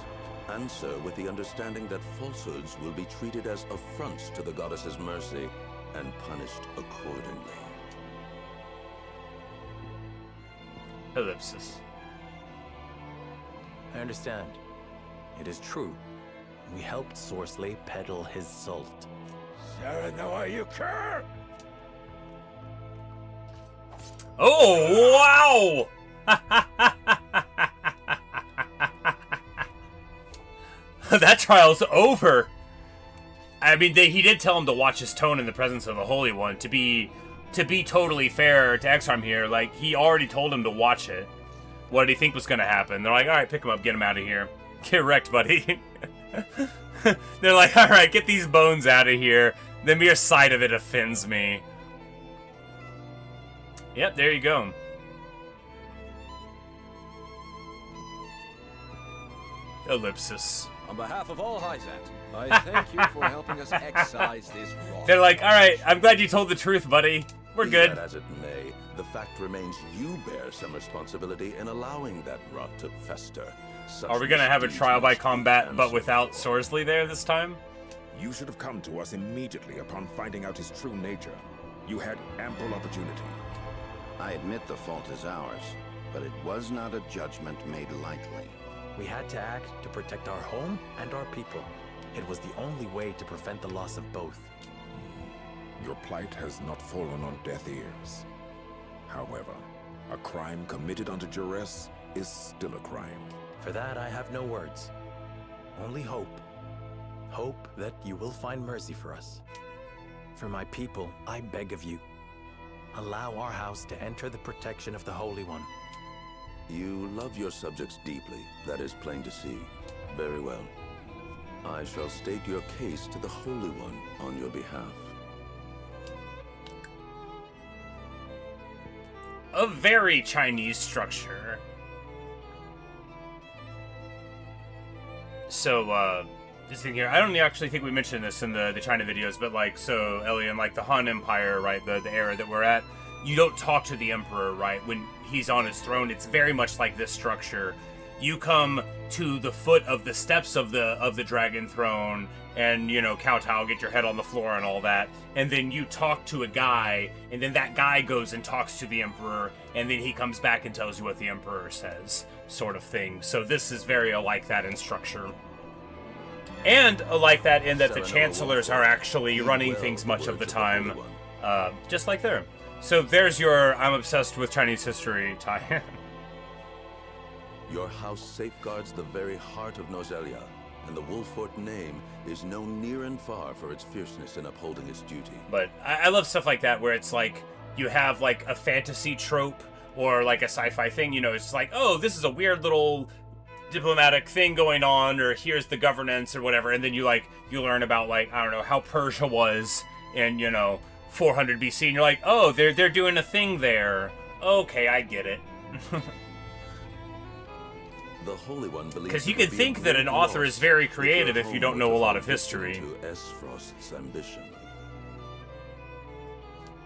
[SPEAKER 17] Answer with the understanding that falsehoods will be treated as affronts to the goddess's mercy and punished accordingly.
[SPEAKER 1] Ellipsis.
[SPEAKER 4] I understand. It is true. We helped Sorcery peddle his salt.
[SPEAKER 15] Serenoa, you cur!
[SPEAKER 1] Oh, wow! That trial's over. I mean, he did tell him to watch his tone in the presence of the Holy One. To be totally fair to X-XII here, like, he already told him to watch it. What did he think was going to happen? They're like, all right, pick him up, get him out of here. Get wrecked, buddy. They're like, all right, get these bones out of here. The mere sight of it offends me. Yep, there you go. Ellipsis.
[SPEAKER 18] On behalf of all Hyzant, I thank you for helping us excise this rot.
[SPEAKER 1] They're like, all right, I'm glad you told the truth, buddy. We're good.
[SPEAKER 17] Be that as it may, the fact remains you bear some responsibility in allowing that rot to fester.
[SPEAKER 1] Are we gonna have a trial by combat, but without Sorsley there this time?
[SPEAKER 19] You should have come to us immediately upon finding out his true nature. You had ample opportunity.
[SPEAKER 5] I admit the fault is ours, but it was not a judgment made lightly.
[SPEAKER 4] We had to act to protect our home and our people. It was the only way to prevent the loss of both.
[SPEAKER 19] Your plight has not fallen on deaf ears. However, a crime committed under duress is still a crime.
[SPEAKER 4] For that, I have no words. Only hope. Hope that you will find mercy for us. For my people, I beg of you, allow our house to enter the protection of the Holy One.
[SPEAKER 17] You love your subjects deeply, that is plain to see. Very well. I shall state your case to the Holy One on your behalf.
[SPEAKER 1] A very Chinese structure. So, this thing here, I don't actually think we mentioned this in the China videos, but like, so, Elian, like the Han Empire, right, the era that we're at, you don't talk to the Emperor, right, when he's on his throne. It's very much like this structure. You come to the foot of the steps of the dragon throne, and, you know, kowtow, get your head on the floor and all that, and then you talk to a guy, and then that guy goes and talks to the Emperor, and then he comes back and tells you what the Emperor says, sort of thing. So this is very like that in structure. And like that in that the chancellors are actually running things much of the time, just like there. So there's your I'm obsessed with Chinese history tie-in.
[SPEAKER 17] Your house safeguards the very heart of Nozelia, and the Wolfort name is known near and far for its fierceness in upholding its duty.
[SPEAKER 1] But I love stuff like that, where it's like, you have like a fantasy trope, or like a sci-fi thing, you know, it's like, oh, this is a weird little diplomatic thing going on, or here's the governance or whatever, and then you learn about, like, I don't know, how Persia was in, you know, 400 BC, and you're like, oh, they're doing a thing there. Okay, I get it.
[SPEAKER 17] The Holy One believes,
[SPEAKER 1] because you can think that an author is very creative if you don't know a lot of history.
[SPEAKER 17] To S. Frost's ambition.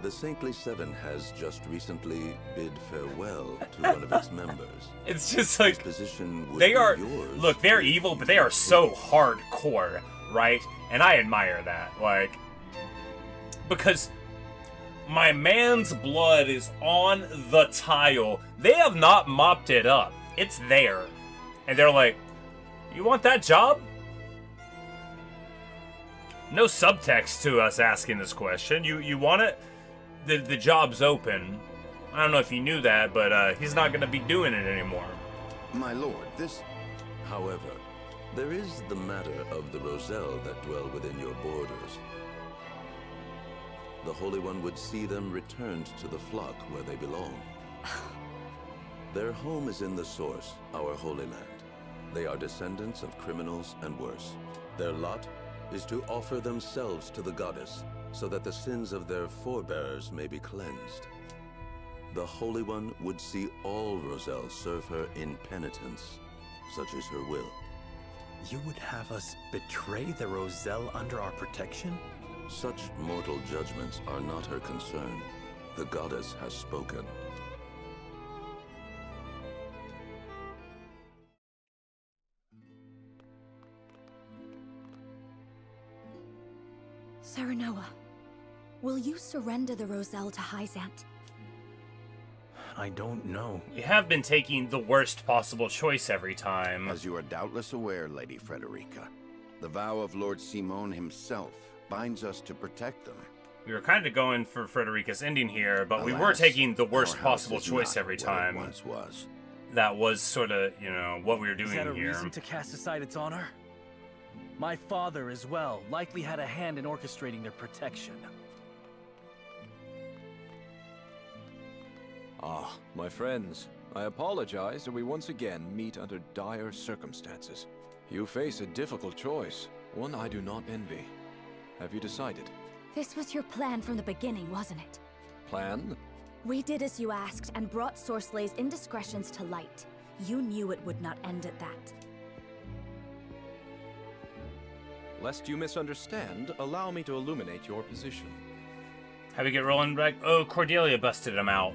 [SPEAKER 17] The Saintly Seven has just recently bid farewell to one of its members.
[SPEAKER 1] It's just like,
[SPEAKER 17] they
[SPEAKER 1] are, look, they're evil, but they are so hardcore, right? And I admire that, like, because my man's blood is on the tile. They have not mopped it up. It's there. And they're like, you want that job? No subtext to us asking this question. You want it? The job's open. I don't know if you knew that, but he's not going to be doing it anymore.
[SPEAKER 5] My lord, this...
[SPEAKER 17] However, there is the matter of the Roselle that dwell within your borders. The Holy One would see them returned to the flock where they belong. Their home is in the Source, our Holy Land. They are descendants of criminals and worse. Their lot is to offer themselves to the goddess, so that the sins of their forebears may be cleansed. The Holy One would see all Roselle serve her in penitence, such is her will.
[SPEAKER 4] You would have us betray the Roselle under our protection?
[SPEAKER 17] Such mortal judgments are not her concern. The goddess has spoken.
[SPEAKER 12] Serenoa, will you surrender the Roselle to Hyzant?
[SPEAKER 4] I don't know.
[SPEAKER 1] You have been taking the worst possible choice every time.
[SPEAKER 5] As you are doubtless aware, Lady Frederica, the vow of Lord Simon himself binds us to protect them.
[SPEAKER 1] We were kind of going for Frederica's ending here, but we were taking the worst possible choice every time.
[SPEAKER 5] Once was.
[SPEAKER 1] That was sort of, you know, what we were doing here.
[SPEAKER 8] Is that a reason to cast aside its honor? My father, as well, likely had a hand in orchestrating their protection.
[SPEAKER 18] Ah, my friends. I apologize that we once again meet under dire circumstances. You face a difficult choice, one I do not envy. Have you decided?
[SPEAKER 12] This was your plan from the beginning, wasn't it?
[SPEAKER 18] Plan?
[SPEAKER 12] We did as you asked and brought Sorslay's indiscretions to light. You knew it would not end at that.
[SPEAKER 18] Lest you misunderstand, allow me to illuminate your position.
[SPEAKER 1] How we get Roland back? Oh, Cordelia busted him out.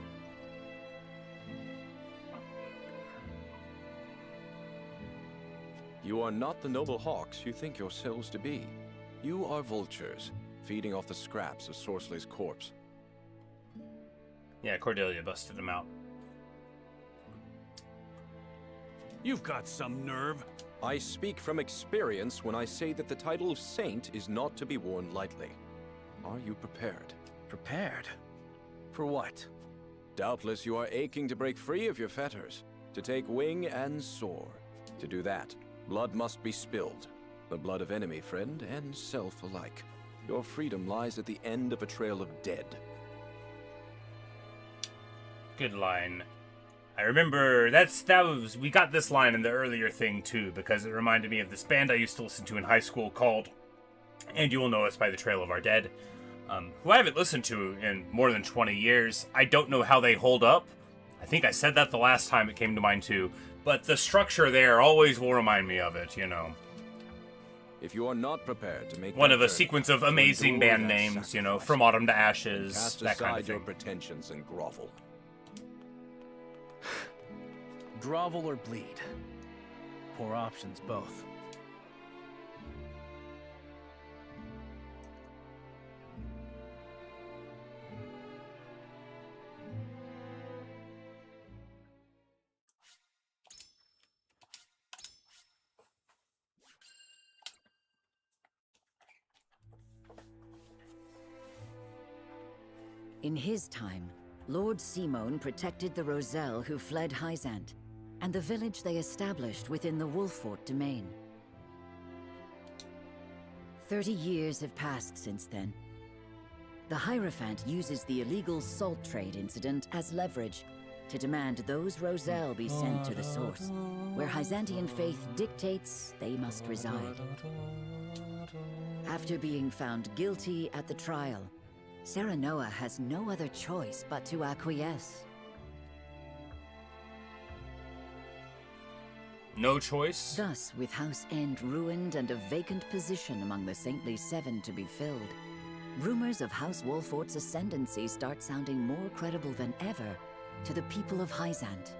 [SPEAKER 18] You are not the noble hawks you think yourselves to be. You are vultures, feeding off the scraps of Sorceley's corpse.
[SPEAKER 1] Yeah, Cordelia busted him out.
[SPEAKER 3] You've got some nerve.
[SPEAKER 18] I speak from experience when I say that the title of Saint is not to be worn lightly. Are you prepared?
[SPEAKER 8] Prepared? For what?
[SPEAKER 18] Doubtless you are aching to break free of your fetters, to take wing and soar. To do that, blood must be spilled. The blood of enemy, friend, and self alike. Your freedom lies at the end of a trail of dead.
[SPEAKER 1] Good line. I remember we got this line in the earlier thing too, because it reminded me of this band I used to listen to in high school called And You Will Know Us by the Trail of Our Dead, who I haven't listened to in more than 20 years. I don't know how they hold up. I think I said that the last time it came to mind too, but the structure there always will remind me of it, you know.
[SPEAKER 18] If you are not prepared to make
[SPEAKER 1] one of a sequence of amazing band names, you know, From Autumn to Ashes,
[SPEAKER 18] cast
[SPEAKER 1] that
[SPEAKER 18] aside
[SPEAKER 1] kind of thing.
[SPEAKER 18] your pretensions and grovel.
[SPEAKER 8] Grovel or bleed? Poor options, both.
[SPEAKER 6] In his time, Lord Simone protected the Roselle who fled Hyzant, and the village they established within the Wolffort domain. 30 years have passed since then. The Hierophant uses the illegal salt trade incident as leverage to demand those Roselle be sent to the source, where Hyzantian faith dictates they must reside. After being found guilty at the trial, Serenoa has no other choice but to acquiesce.
[SPEAKER 1] No choice?
[SPEAKER 6] Thus, with House End ruined and a vacant position among the Saintly Seven to be filled, rumors of House Wolffort's ascendancy start sounding more credible than ever to the people of Hyzant.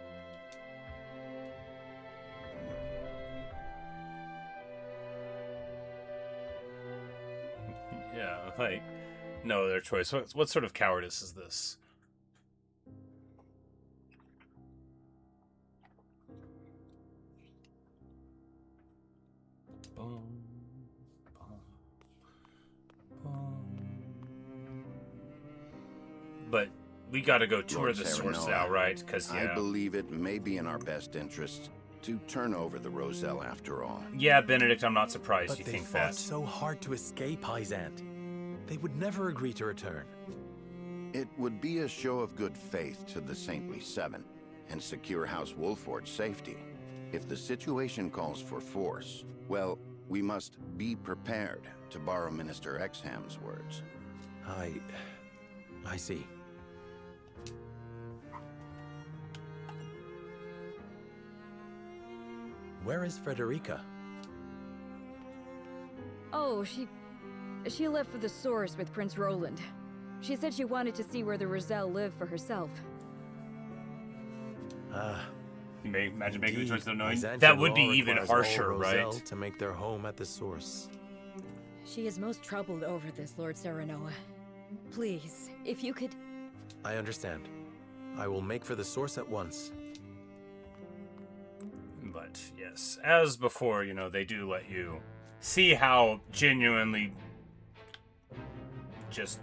[SPEAKER 1] Yeah, like, no other choice. What sort of cowardice is this? But we gotta go tour
[SPEAKER 5] Lord
[SPEAKER 1] the source
[SPEAKER 5] Serenoa,
[SPEAKER 1] now, right? Because
[SPEAKER 5] I believe it may be in our best interest to turn over the Roselle after all.
[SPEAKER 1] Yeah, Benedict, I'm not surprised
[SPEAKER 4] But
[SPEAKER 1] you
[SPEAKER 4] they
[SPEAKER 1] think
[SPEAKER 4] fought
[SPEAKER 1] that.
[SPEAKER 4] so hard to escape Hyzant. They would never agree to return.
[SPEAKER 5] It would be a show of good faith to the Saintly Seven and secure House Wolffort's safety. If the situation calls for force, well, we must be prepared, to borrow Minister Exham's words.
[SPEAKER 4] I see. Where is Frederica?
[SPEAKER 14] Oh, she left for the source with Prince Roland. She said she wanted to see where the Roselle lived for herself.
[SPEAKER 1] You may imagine making the choice of knowing.
[SPEAKER 4] Hyzantian
[SPEAKER 1] That would be
[SPEAKER 4] law
[SPEAKER 1] even
[SPEAKER 4] requires
[SPEAKER 1] harsher,
[SPEAKER 4] all
[SPEAKER 1] right?
[SPEAKER 4] Roselle to make their home at the source.
[SPEAKER 14] She is most troubled over this, Lord Serenoa. Please, if you could...
[SPEAKER 4] I understand. I will make for the source at once.
[SPEAKER 1] But yes, as before, you know, they do let you see how genuinely just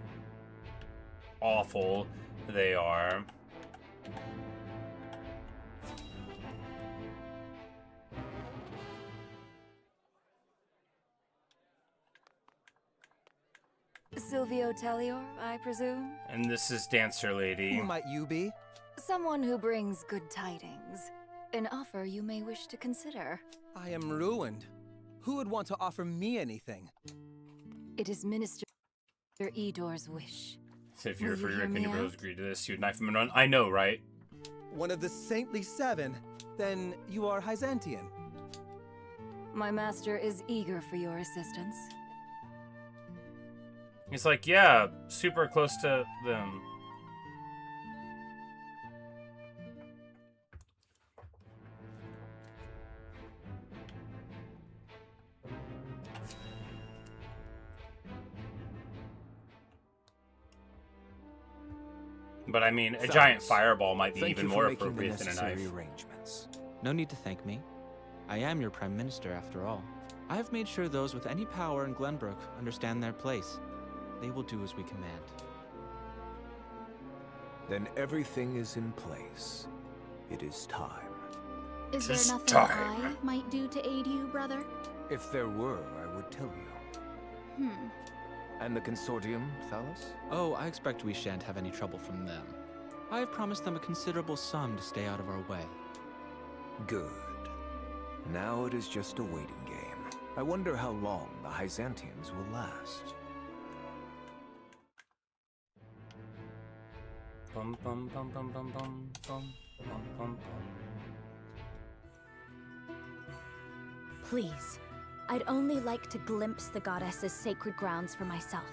[SPEAKER 1] awful they are.
[SPEAKER 12] Silvio Tellior, I presume?
[SPEAKER 1] And this is Dancer Lady.
[SPEAKER 20] Who might you be?
[SPEAKER 12] Someone who brings good tidings. An offer you may wish to consider.
[SPEAKER 20] I am ruined. Who would want to offer me anything?
[SPEAKER 12] It is Minister Edor's wish.
[SPEAKER 1] So if you're
[SPEAKER 12] Will you
[SPEAKER 1] free,
[SPEAKER 12] hear
[SPEAKER 1] reckon
[SPEAKER 12] me
[SPEAKER 1] your brothers
[SPEAKER 12] out?
[SPEAKER 1] agree to this, you'd knife him and run. I know, right?
[SPEAKER 20] One of the Saintly Seven? Then you are Hyzantian.
[SPEAKER 21] My master is eager for your assistance.
[SPEAKER 1] He's like, yeah, super close to them. But I mean, a giant fireball might be even more appropriate than a knife.
[SPEAKER 22] Arrangements. No need to thank me. I am your Prime Minister, after all. I have made sure those with any power in Glenbrook understand their place. They will do as we command.
[SPEAKER 23] Then everything is in place. It is time.
[SPEAKER 12] Is there nothing I might do to aid you, brother?
[SPEAKER 23] If there were, I would tell you. And the consortium, Thalos?
[SPEAKER 22] Oh, I expect we shan't have any trouble from them. I have promised them a considerable sum to stay out of our way.
[SPEAKER 23] Good. Now it is just a waiting game. I wonder how long the Hyzantians will last.
[SPEAKER 1] Bum, bum, bum, bum, bum, bum, bum, bum, bum, bum.
[SPEAKER 12] Please, I'd only like to glimpse the goddess's sacred grounds for myself.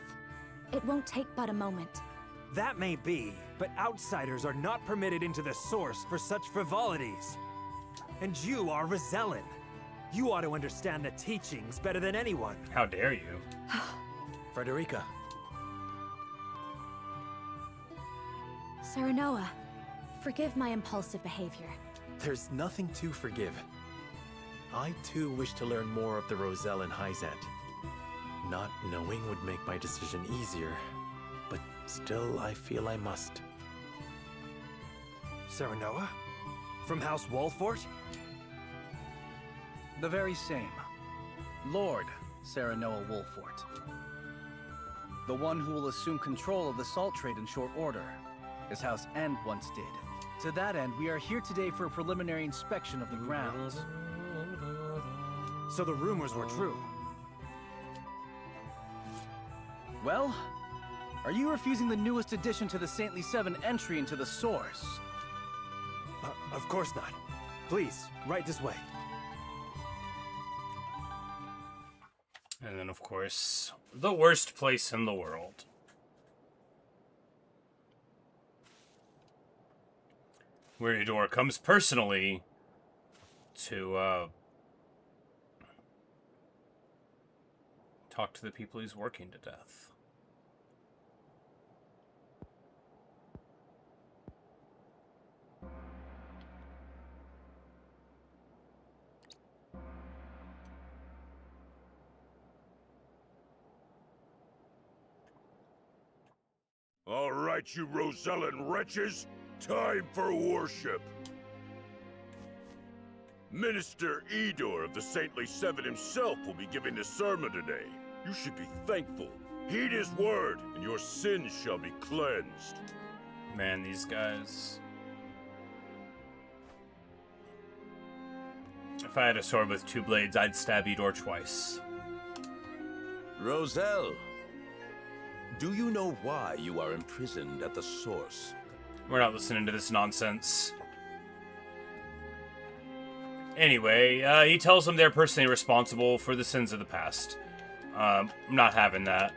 [SPEAKER 12] It won't take but a moment.
[SPEAKER 9] That may be, but outsiders are not permitted into the source for such frivolities. And you are Rosellan. You ought to understand the teachings better than anyone.
[SPEAKER 1] How dare you?
[SPEAKER 4] Frederica.
[SPEAKER 12] Serenoa, forgive my impulsive behavior.
[SPEAKER 4] There's nothing to forgive. I too wish to learn more of the Roselle and Hyzant. Not knowing would make my decision easier, but still I feel I must.
[SPEAKER 9] Serenoa? From House Wolfort?
[SPEAKER 8] The very same. Lord Serenoa Wolfort. The one who will assume control of the salt trade in short order, as House End once did. To that end, we are here today for a preliminary inspection of the grounds.
[SPEAKER 9] So the rumors were true.
[SPEAKER 8] Well, are you refusing the newest addition to the Saintly Seven entry into the source?
[SPEAKER 9] Of course not. Please, right this way.
[SPEAKER 1] And then, of course, the worst place in the world. Wearidor comes personally to, talk to the people he's working to death.
[SPEAKER 11] All right, you Rosellan wretches, time for worship. Minister Edor of the Saintly Seven himself will be giving the sermon today. You should be thankful. Heed his word, and your sins shall be cleansed.
[SPEAKER 1] Man, these guys. If I had a sword with two blades, I'd stab Edor twice.
[SPEAKER 17] Roselle, do you know why you are imprisoned at the source?
[SPEAKER 1] We're not listening to this nonsense. Anyway, he tells them they're personally responsible for the sins of the past. I'm not having that.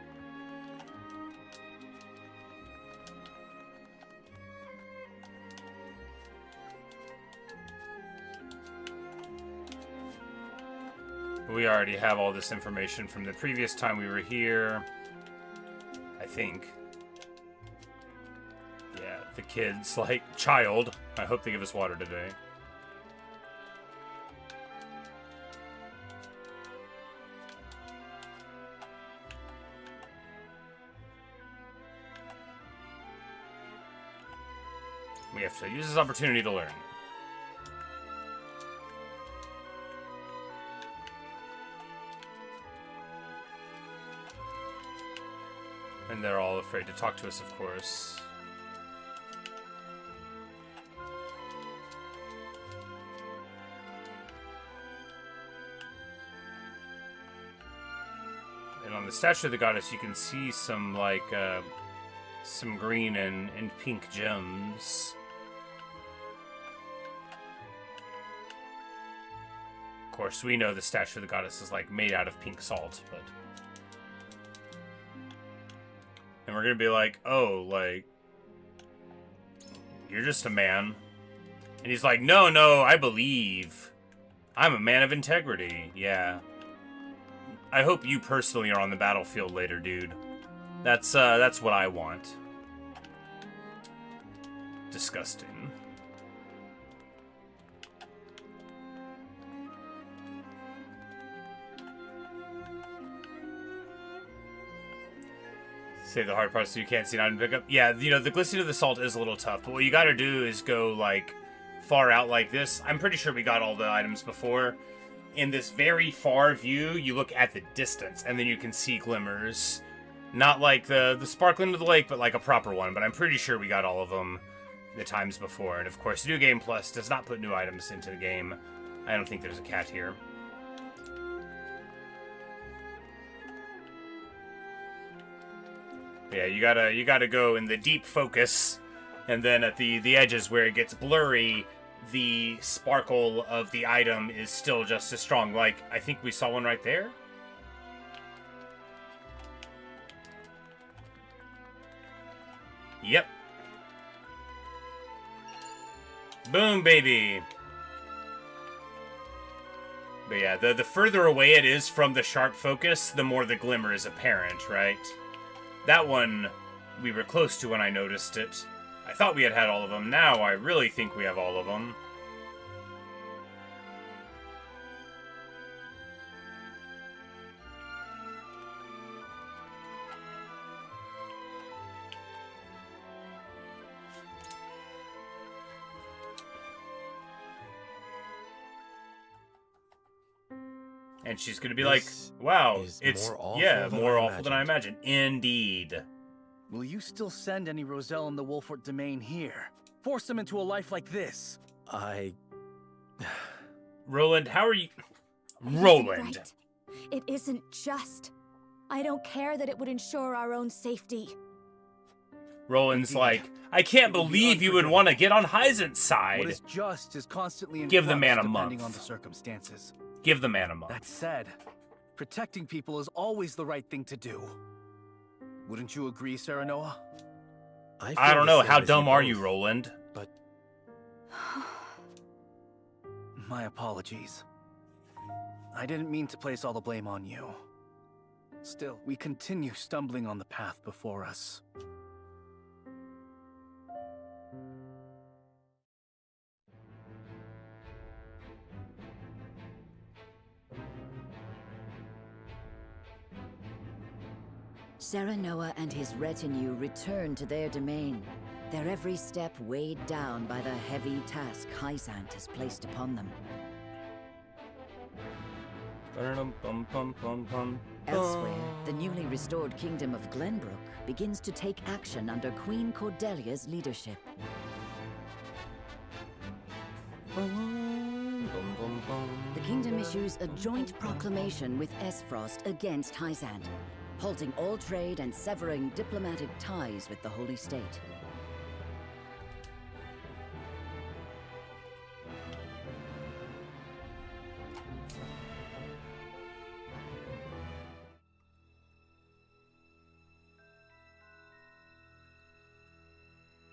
[SPEAKER 1] We already have all this information from the previous time we were here. I think. Yeah, the kid's like, child. I hope they give us water today. We have to use this opportunity to learn. And they're all afraid to talk to us, of course. And on the statue of the goddess, you can see some, like, some green and pink gems. Of course, we know the statue of the goddess is, like, made out of pink salt, but... And we're gonna be like, oh, like... You're just a man. And he's like, no, I believe. I'm a man of integrity. Yeah. I hope you personally are on the battlefield later, dude. That's what I want. Disgusting. Save the hard parts so you can't see it and pick up. Yeah, you know, the glistening of the salt is a little tough, but what you gotta do is go, like, far out like this. I'm pretty sure we got all the items before. In this very far view, you look at the distance, and then you can see glimmers. Not like the sparkling of the lake, but like a proper one, but I'm pretty sure we got all of them the times before. And of course, New Game Plus does not put new items into the game. I don't think there's a cat here. Yeah, you gotta go in the deep focus, and then at the edges where it gets blurry, the sparkle of the item is still just as strong. Like, I think we saw one right there. Yep. Boom, baby. But yeah, the further away it is from the sharp focus, the more the glimmer is apparent, right? That one, we were close to when I noticed it. I thought we had all of them. Now I really think we have all of them. And she's gonna be like, wow, it's more awful than I imagined. Indeed.
[SPEAKER 8] Will you still send any Roselle in the Wolfort domain here? Force them into a life like this?
[SPEAKER 1] Roland, how are you?
[SPEAKER 12] Roland. Right. It isn't just. I don't care that it would ensure our own safety.
[SPEAKER 1] Roland's like, I can't believe you would want to get on Hyzant's side.
[SPEAKER 8] What is just is constantly in
[SPEAKER 1] Give the man a
[SPEAKER 8] depending
[SPEAKER 1] month.
[SPEAKER 8] On the circumstances.
[SPEAKER 1] Give the man a month.
[SPEAKER 8] That said, protecting people is always the right thing to do. Wouldn't you agree, Sarah Noah?
[SPEAKER 1] I don't know. How dumb are you, Roland?
[SPEAKER 8] But my apologies. I didn't mean to place all the blame on you. Still, we continue stumbling on the path before us.
[SPEAKER 6] Sarah Noah and his retinue return to their domain, their every step weighed down by the heavy task Hyzant has placed upon them. Elsewhere, the newly restored kingdom of Glenbrook begins to take action under Queen Cordelia's leadership. The kingdom issues a joint proclamation with Esfrost against Hyzant, halting all trade and severing diplomatic ties with the Holy State.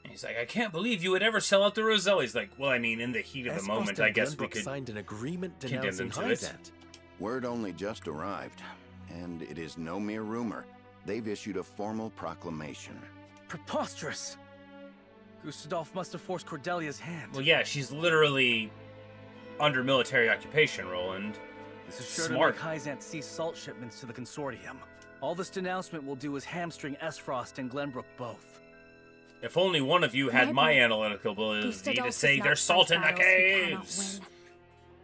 [SPEAKER 1] He's like, I can't believe you would ever sell out the Roselle. He's like, well, I mean, in the heat of the moment, I guess we could
[SPEAKER 4] signed an agreement
[SPEAKER 1] condemn them to it.
[SPEAKER 5] Word only just arrived. And it is no mere rumor. They've issued a formal proclamation.
[SPEAKER 8] Preposterous! Gustadolf must have forced Cordelia's hand.
[SPEAKER 1] Well, yeah, she's literally under military occupation, Roland.
[SPEAKER 8] This is sure
[SPEAKER 1] smart.
[SPEAKER 8] to make Hyzant cease salt shipments to the consortium. All this denouncement will do is hamstring Esfrost and Glenbrook both.
[SPEAKER 1] If only one of you had my analytical ability to say there's salt in the caves!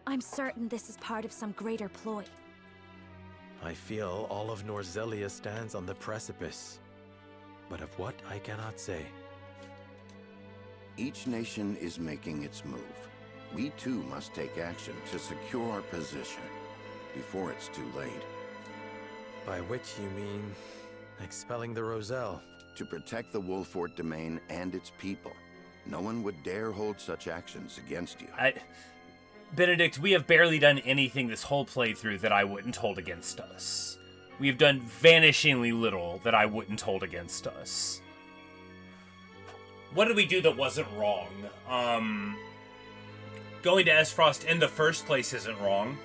[SPEAKER 12] I'm certain this is part of some greater ploy.
[SPEAKER 4] I feel all of Norzelia stands on the precipice, but of what I cannot say.
[SPEAKER 5] Each nation is making its move. We too must take action to secure our position before it's too late.
[SPEAKER 4] By which you mean expelling the Roselle?
[SPEAKER 5] To protect the Wolfort domain and its people. No one would dare hold such actions against you.
[SPEAKER 1] Benedict, we have barely done anything this whole playthrough that I wouldn't hold against us. We have done vanishingly little that I wouldn't hold against us. What did we do that wasn't wrong? Going to Esfrost in the first place isn't wrong.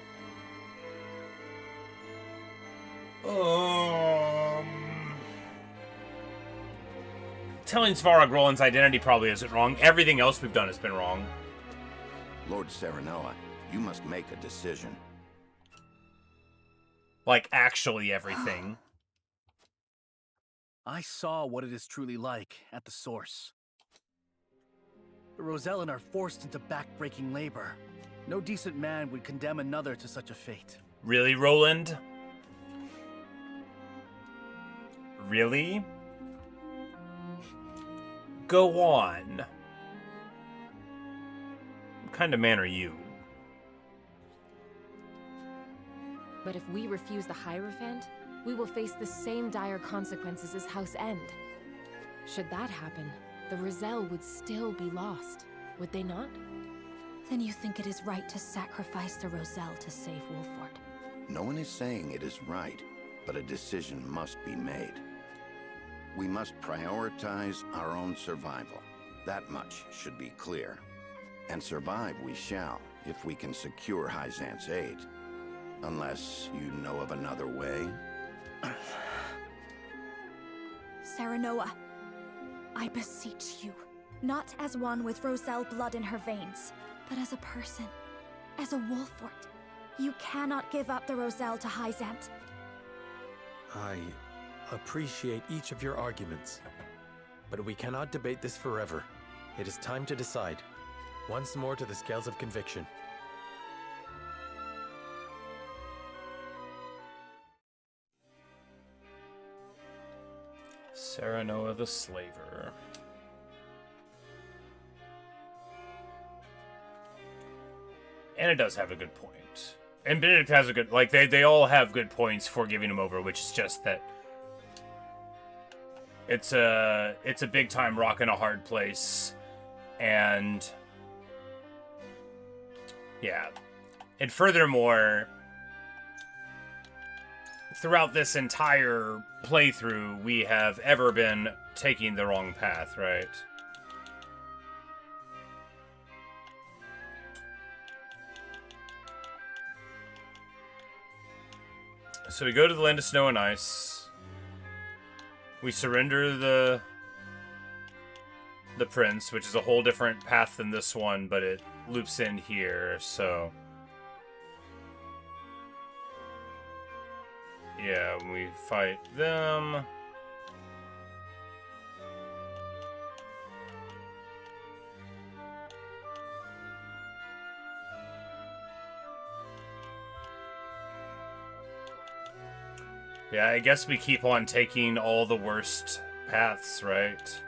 [SPEAKER 1] Telling Svarog Roland's identity probably isn't wrong. Everything else we've done has been wrong.
[SPEAKER 5] Lord Serenoa, you must make a decision.
[SPEAKER 1] Like, actually everything.
[SPEAKER 8] I saw what it is truly like at the source. The Rosellen are forced into back-breaking labor. No decent man would condemn another to such a fate.
[SPEAKER 1] Really, Roland? Really? Go on. What kind of man are you?
[SPEAKER 7] But if we refuse the Hierophant, we will face the same dire consequences as House End. Should that happen, the Roselle would still be lost, would they not?
[SPEAKER 12] Then you think it is right to sacrifice the Roselle to save Wolford?
[SPEAKER 5] No one is saying it is right, but a decision must be made. We must prioritize our own survival. That much should be clear. And survive we shall, if we can secure Hyzant's aid. Unless you know of another way?
[SPEAKER 12] Serenoa, I beseech you, not as one with Roselle blood in her veins, but as a person, as a Wolford. You cannot give up the Roselle to Hyzant.
[SPEAKER 4] I appreciate each of your arguments, but we cannot debate this forever. It is time to decide. Once more to the scales of conviction.
[SPEAKER 1] Serenoa the Slaver. And it does have a good point. And Benedict has a good... Like, they all have good points for giving him over, which is just that... It's a big-time rock in a hard place. And... Yeah. And furthermore... Throughout this entire playthrough, we have ever been taking the wrong path, right? So we go to the Land of Snow and Ice. We surrender the prince, which is a whole different path than this one, but it loops in here, so... Yeah, we fight them. Yeah, I guess we keep on taking all the worst paths, right?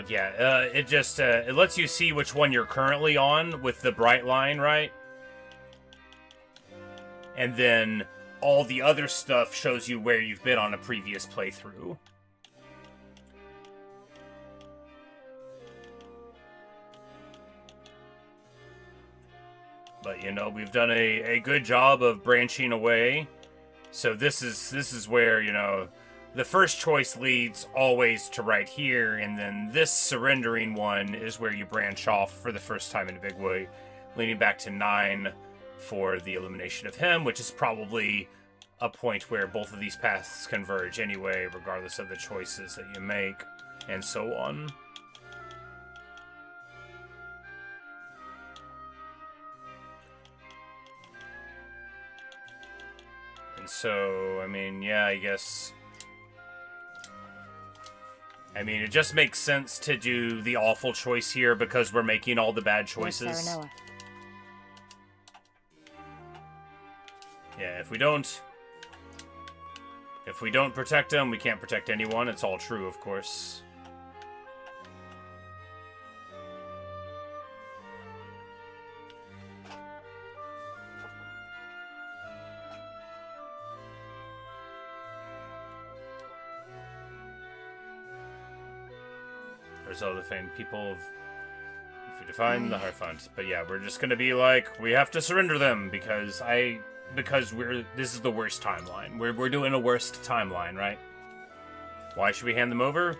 [SPEAKER 1] Yeah, it just, it lets you see which one you're currently on with the bright line, right? And then all the other stuff shows you where you've been on a previous playthrough. But, you know, we've done a good job of branching away. So this is where, you know... The first choice leads always to right here, and then this surrendering one is where you branch off for the first time in a big way, leading back to 9 for the elimination of him, which is probably a point where both of these paths converge anyway, regardless of the choices that you make, and so on. And so, I mean, yeah, I guess... I mean, it just makes sense to do the awful choice here because we're making all the bad choices.
[SPEAKER 7] Yes,
[SPEAKER 1] yeah, if we don't protect them, we can't protect anyone. It's all true, of course. Roselle defamed people of... If we define the Hierophant. But yeah, we're just gonna be like, we have to surrender them because this is the worst timeline. We're doing a worst timeline, right? Why should we hand them over?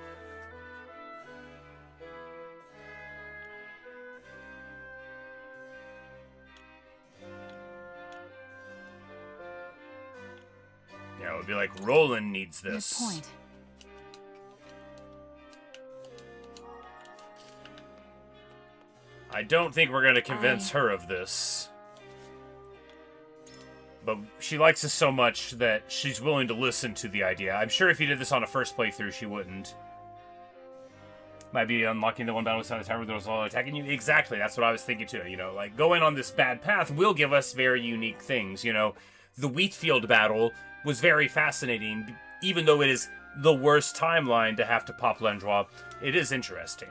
[SPEAKER 1] Yeah, it would be like, Roland needs this.
[SPEAKER 21] Good point.
[SPEAKER 1] I don't think we're going to convince her of this. But she likes us so much that she's willing to listen to the idea. I'm sure if you did this on a first playthrough, she wouldn't. Might be unlocking the one battle on the time where there was all attacking you. Exactly, that's what I was thinking too. You know, like, going on this bad path will give us very unique things. You know, the Wheatfield battle was very fascinating. Even though it is the worst timeline to have to pop L'Endroit, it is interesting.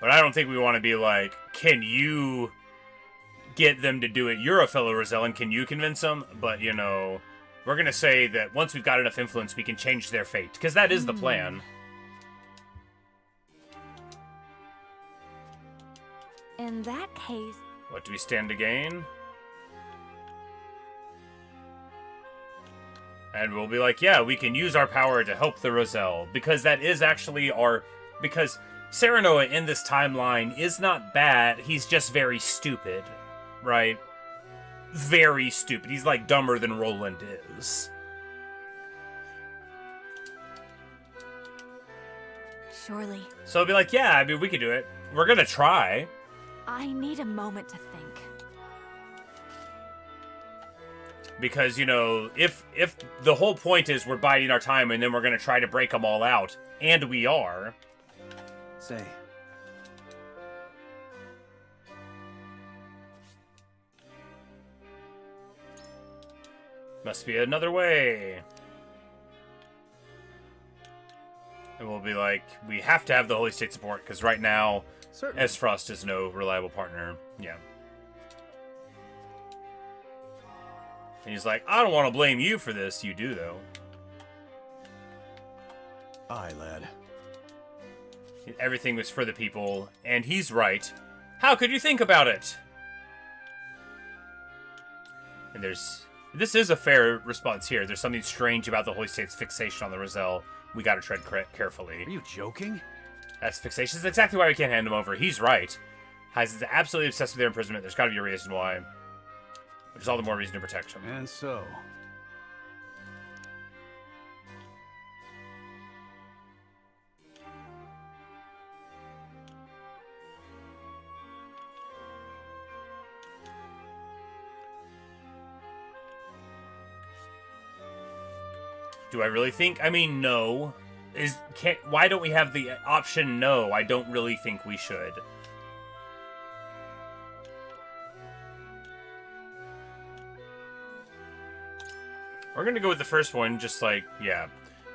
[SPEAKER 1] But I don't think we want to be like, can you get them to do it? You're a fellow Rosellan, can you convince them? But, you know, we're going to say that once we've got enough influence, we can change their fate. Because that is the plan.
[SPEAKER 12] In that case...
[SPEAKER 1] What do we stand to gain? And we'll be like, yeah, we can use our power to help the Roselle. Because that is actually our... Because... Serenoa in this timeline is not bad, he's just very stupid, right? Very stupid. He's like dumber than Roland is.
[SPEAKER 12] Surely.
[SPEAKER 1] So I'll be like, yeah, I mean, we could do it. We're gonna try.
[SPEAKER 12] I need a moment to think.
[SPEAKER 1] Because, you know, if the whole point is we're biding our time and then we're gonna try to break them all out, and we are...
[SPEAKER 8] Say.
[SPEAKER 1] Must be another way. And we'll be like, we have to have the Holy State support, because right now, S-Frost is no reliable partner. Yeah. And he's like, I don't want to blame you for this. You do, though.
[SPEAKER 3] Aye, lad.
[SPEAKER 1] Everything was for the people, and he's right. How could you think about it? And this is a fair response here. There's something strange about the Holy State's fixation on the Roselle. We gotta tread carefully.
[SPEAKER 3] Are you joking?
[SPEAKER 1] That's fixation. That's exactly why we can't hand him over. He's right. Heis is absolutely obsessed with their imprisonment. There's gotta be a reason why. Which is all the more reason to protect him.
[SPEAKER 3] And so...
[SPEAKER 1] Do I really think? I mean, no. Why don't we have the option no? I don't really think we should. We're gonna go with the first one, just like, yeah.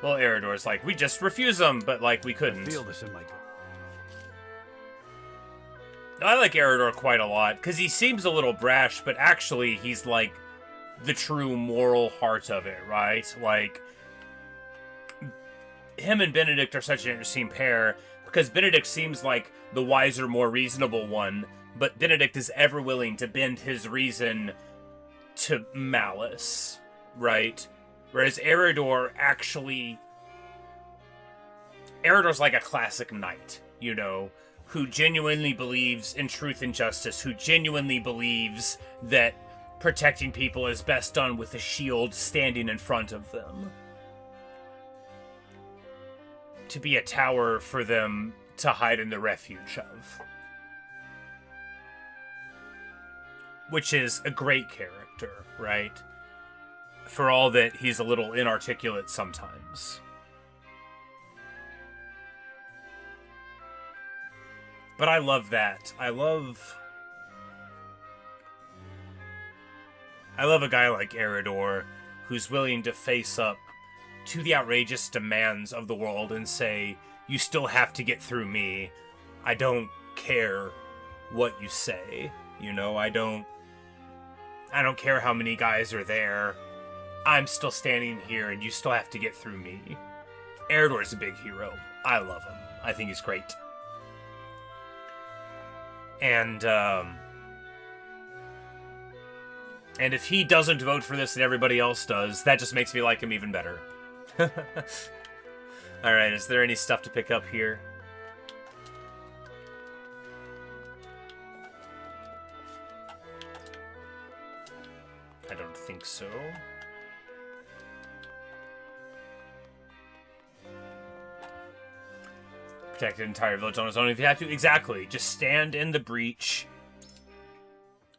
[SPEAKER 1] Well, Eridor's like, we just refuse them, but like, we couldn't.
[SPEAKER 3] I feel this in my...
[SPEAKER 1] I like Eridor quite a lot, because he seems a little brash, but actually he's like the true moral heart of it, right? Like, him and Benedict are such an interesting pair, because Benedict seems like the wiser, more reasonable one, but Benedict is ever willing to bend his reason to malice, right? Whereas Eridor actually... Eridor's like a classic knight, you know, who genuinely believes in truth and justice, who genuinely believes that protecting people is best done with a shield standing in front of them. To be a tower for them to hide in the refuge of. Which is a great character, right? For all that he's a little inarticulate sometimes. But I love that. I love a guy like Eridor who's willing to face up to the outrageous demands of the world and say, you still have to get through me. I don't care what you say. You know, I don't care how many guys are there. I'm still standing here and you still have to get through me. Eredor's a big hero. I love him. I think he's great. And if he doesn't vote for this and everybody else does, that just makes me like him even better. Alright, is there any stuff to pick up here? I don't think so. Protect the entire village on his own if you have to. Exactly. Just stand in the breach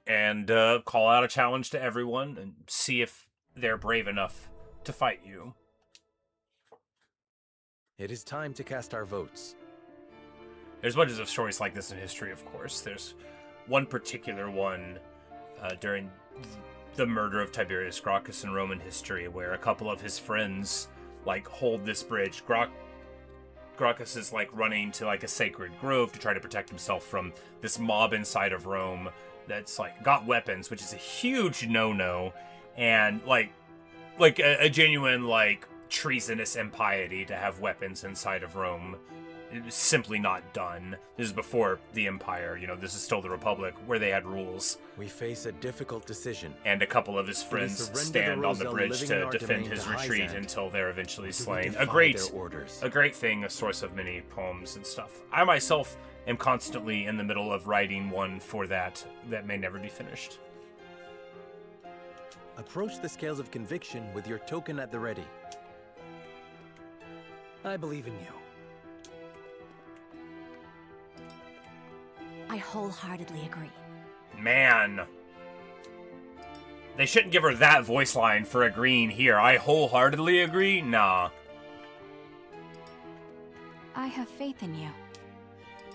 [SPEAKER 1] and call out a challenge to everyone and see if they're brave enough to fight you.
[SPEAKER 4] It is time to cast our votes.
[SPEAKER 1] There's bunches of stories like this in history, of course. There's one particular one during the murder of Tiberius Gracchus in Roman history where a couple of his friends, like, hold this bridge. Gracchus is, like, running to, like, a sacred grove to try to protect himself from this mob inside of Rome that's, like, got weapons, which is a huge no-no, and, like a genuine, like, treasonous impiety to have weapons inside of Rome. It was simply not done. This is before the Empire, you know, this is still the Republic, where they had rules.
[SPEAKER 4] We face a difficult decision.
[SPEAKER 1] And a couple of his friends stand on the bridge to defend his retreat until they're eventually slain. A great thing, a source of many poems and stuff. I myself am constantly in the middle of writing one for that may never be finished.
[SPEAKER 4] Approach the scales of conviction with your token at the ready.
[SPEAKER 9] I believe in you.
[SPEAKER 12] I wholeheartedly agree.
[SPEAKER 1] Man. They shouldn't give her that voice line for agreeing here. I wholeheartedly agree? Nah.
[SPEAKER 12] I have faith in you.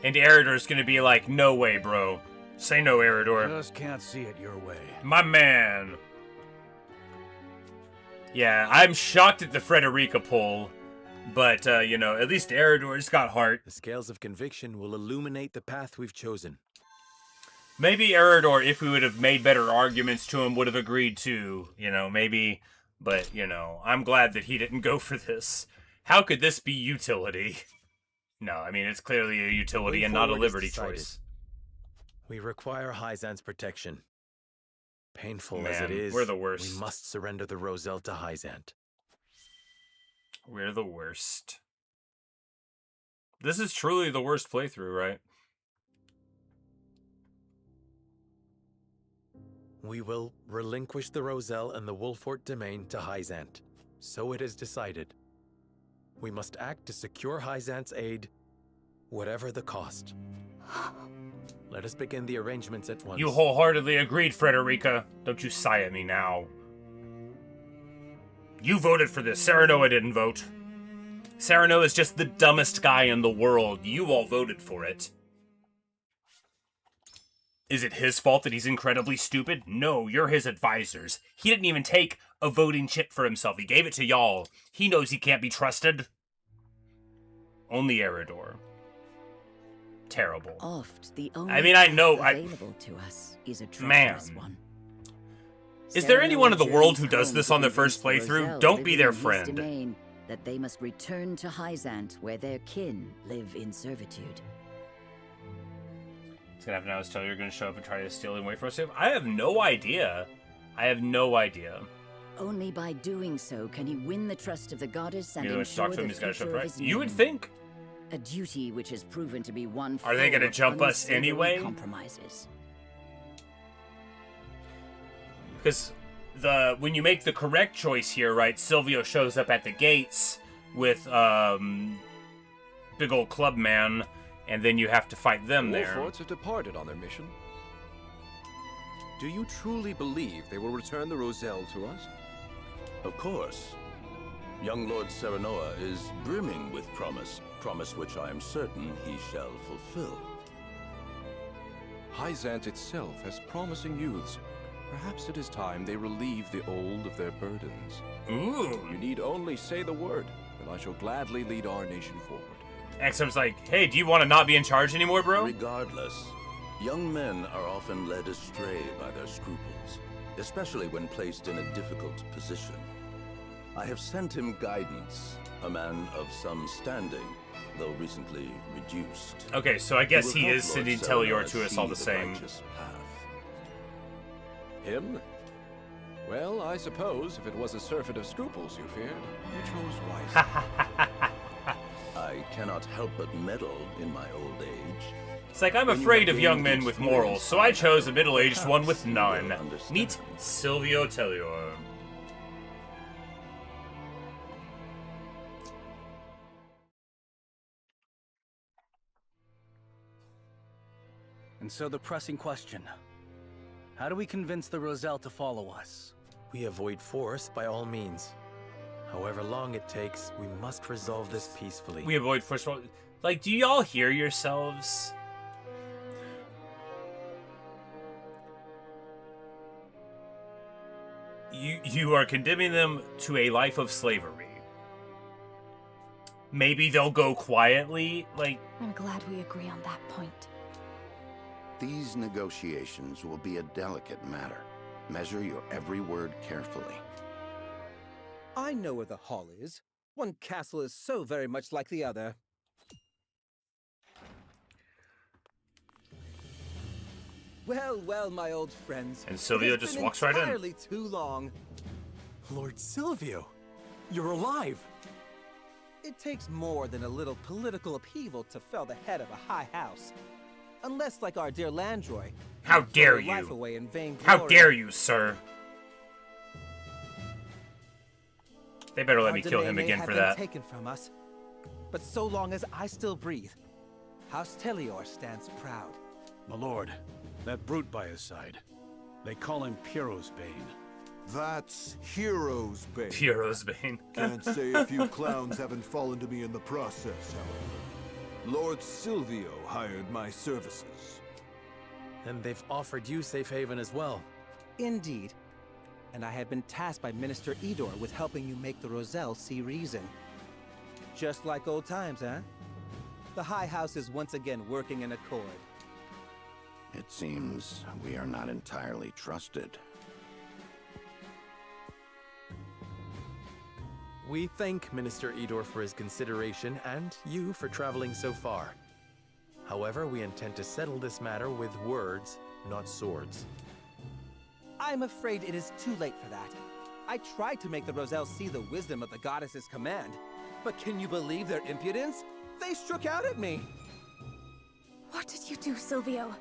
[SPEAKER 1] And Eredor's gonna be like, no way, bro. Say no, Eredor.
[SPEAKER 3] Just can't see it your way.
[SPEAKER 1] My man. Yeah, I'm shocked at the Frederica poll. But, you know, at least Eredor's got heart.
[SPEAKER 4] The scales of conviction will illuminate the path we've chosen.
[SPEAKER 1] Maybe Eredor, if we would have made better arguments to him, would have agreed too. You know, maybe. But, you know, I'm glad that he didn't go for this. How could this be utility? No, I mean, it's clearly a utility and not a liberty choice.
[SPEAKER 4] We require Hyzan's protection. Painful
[SPEAKER 1] Man,
[SPEAKER 4] as it is,
[SPEAKER 1] we're the worst.
[SPEAKER 4] We must surrender the Roselle to Hyzant.
[SPEAKER 1] We're the worst. This is truly the worst playthrough, right?
[SPEAKER 4] We will relinquish the Roselle and the Wolfort domain to Hyzant. So it is decided. We must act to secure Hyzant's aid, whatever the cost. Let us begin the arrangements at once.
[SPEAKER 1] You wholeheartedly agreed, Frederica. Don't you sigh at me now. You voted for this. Serenoa didn't vote. Serenoa is just the dumbest guy in the world. You all voted for it. Is it his fault that he's incredibly stupid? No, you're his advisors. He didn't even take a voting chip for himself. He gave it to y'all. He knows he can't be trusted. Only Eredor. Terrible.
[SPEAKER 6] Oft the only
[SPEAKER 1] I know
[SPEAKER 6] available to us is a treacherous one.
[SPEAKER 1] Is there anyone in the world who does this on their first playthrough? Don't be their friend.
[SPEAKER 6] That they must return to Hyzant, where their kin live in servitude.
[SPEAKER 1] It's gonna happen now. Tell you're gonna show up and try to steal him away from us. I have no idea. I have no idea.
[SPEAKER 6] Only by doing so can he win the trust of the goddess and ensure the future of his
[SPEAKER 1] You would think.
[SPEAKER 6] A duty which has proven to be one.
[SPEAKER 1] Are they gonna jump us anyway?
[SPEAKER 6] Compromises.
[SPEAKER 1] Because when you make the correct choice here, right, Silvio shows up at the gates with big old club man, and then you have to fight them there.
[SPEAKER 18] Wolforts have departed on their mission. Do you truly believe they will return the Roselle to us?
[SPEAKER 17] Of course. Young Lord Serenoa is brimming with promise which I am certain he shall fulfill.
[SPEAKER 18] Hyzant itself has promising youths. Perhaps it is time they relieve the old of their burdens.
[SPEAKER 1] Ooh.
[SPEAKER 18] You need only say the word, and I shall gladly lead our nation forward.
[SPEAKER 1] X-XII's like, hey, do you want to not be in charge anymore, bro?
[SPEAKER 17] Regardless, young men are often led astray by their scruples, especially when placed in a difficult position. I have sent him guidance, a man of some standing, though recently reduced.
[SPEAKER 1] Okay, so I guess
[SPEAKER 17] will
[SPEAKER 1] he
[SPEAKER 17] help
[SPEAKER 1] is
[SPEAKER 17] Lord
[SPEAKER 1] sending
[SPEAKER 17] Serenor
[SPEAKER 1] Telior to us all
[SPEAKER 17] see
[SPEAKER 1] the same.
[SPEAKER 17] righteous path.
[SPEAKER 18] Him? Well, I suppose if it was a surfeit of scruples you feared, you chose wisely.
[SPEAKER 17] I cannot help but meddle in my old age.
[SPEAKER 1] It's like, I'm
[SPEAKER 17] When you
[SPEAKER 1] afraid
[SPEAKER 17] have
[SPEAKER 1] of young
[SPEAKER 17] gained
[SPEAKER 1] men with morals,
[SPEAKER 17] experience,
[SPEAKER 1] so I chose a middle-aged one with
[SPEAKER 17] perhaps you
[SPEAKER 1] none.
[SPEAKER 17] will understand.
[SPEAKER 1] Meet Silvio Telior.
[SPEAKER 8] And so the pressing question. How do we convince the Roselle to follow us?
[SPEAKER 4] We avoid force by all means. However long it takes, we must resolve this peacefully.
[SPEAKER 1] We avoid first of all. Like, do y'all hear yourselves? You are condemning them to a life of slavery. Maybe they'll go quietly, like...
[SPEAKER 12] I'm glad we agree on that point.
[SPEAKER 5] These negotiations will be a delicate matter. Measure your every word carefully.
[SPEAKER 20] I know where the hall is. One castle is so very much like the other. Well, well, my old friends.
[SPEAKER 1] And Silvio
[SPEAKER 20] It has
[SPEAKER 1] just
[SPEAKER 20] been
[SPEAKER 1] walks right in.
[SPEAKER 20] entirely too long.
[SPEAKER 4] Lord Silvio, you're alive.
[SPEAKER 20] It takes more than a little political upheaval to fell the head of a high house. Unless, like our dear Landroy,
[SPEAKER 1] How
[SPEAKER 20] you throw
[SPEAKER 1] dare
[SPEAKER 20] your life
[SPEAKER 1] you?
[SPEAKER 20] away in vain
[SPEAKER 1] How
[SPEAKER 20] glory.
[SPEAKER 1] dare you, sir? They better let
[SPEAKER 20] Our
[SPEAKER 1] me kill
[SPEAKER 20] domain
[SPEAKER 1] him
[SPEAKER 20] may
[SPEAKER 1] again
[SPEAKER 20] have
[SPEAKER 1] for
[SPEAKER 20] been
[SPEAKER 1] that.
[SPEAKER 20] taken from us, but so long as I still breathe, House Telior stands proud.
[SPEAKER 3] My lord, that brute by his side. They call him Piero's Bane.
[SPEAKER 2] That's Hero's Bane.
[SPEAKER 1] Piero's Bane.
[SPEAKER 2] Can't say a few clowns haven't fallen to me in the process, however. Lord Silvio hired my services.
[SPEAKER 4] And they've offered you safe haven as well.
[SPEAKER 20] Indeed. And I have been tasked by Minister Idor with helping you make the Roselle see reason. Just like old times, huh? The High House is once again working in accord.
[SPEAKER 5] It seems we are not entirely trusted.
[SPEAKER 4] We thank Minister Idor for his consideration and you for traveling so far. However, we intend to settle this matter with words, not swords.
[SPEAKER 20] I'm afraid it is too late for that. I tried to make the Roselle see the wisdom of the goddess's command, but can you believe their impudence? They struck out at me!
[SPEAKER 12] What did you do, Silvio?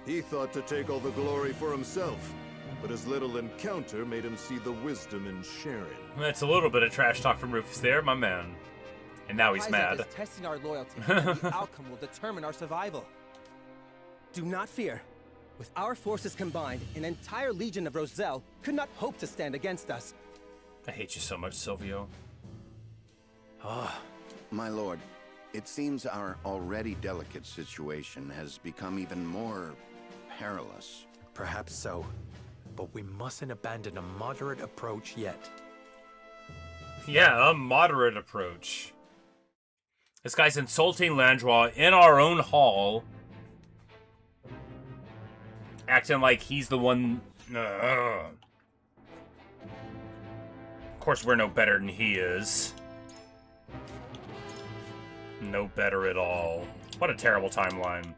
[SPEAKER 2] He thought to take all the glory for himself, but his little encounter made him see the wisdom in sharing.
[SPEAKER 1] That's a little bit of trash talk from Rufus there, my man. And now he's
[SPEAKER 20] Isaac
[SPEAKER 1] mad.
[SPEAKER 20] is testing our loyalty. The outcome will determine our survival. Do not fear. With our forces combined, an entire legion of Roselle could not hope to stand against us.
[SPEAKER 1] I hate you so much, Silvio.
[SPEAKER 5] My lord, it seems our already delicate situation has become even more perilous.
[SPEAKER 4] Perhaps so, but we mustn't abandon a moderate approach yet.
[SPEAKER 1] Yeah, a moderate approach. This guy's insulting Landroy in our own hall. Acting like he's the one... Of course, we're no better than he is. No better at all. What a terrible timeline.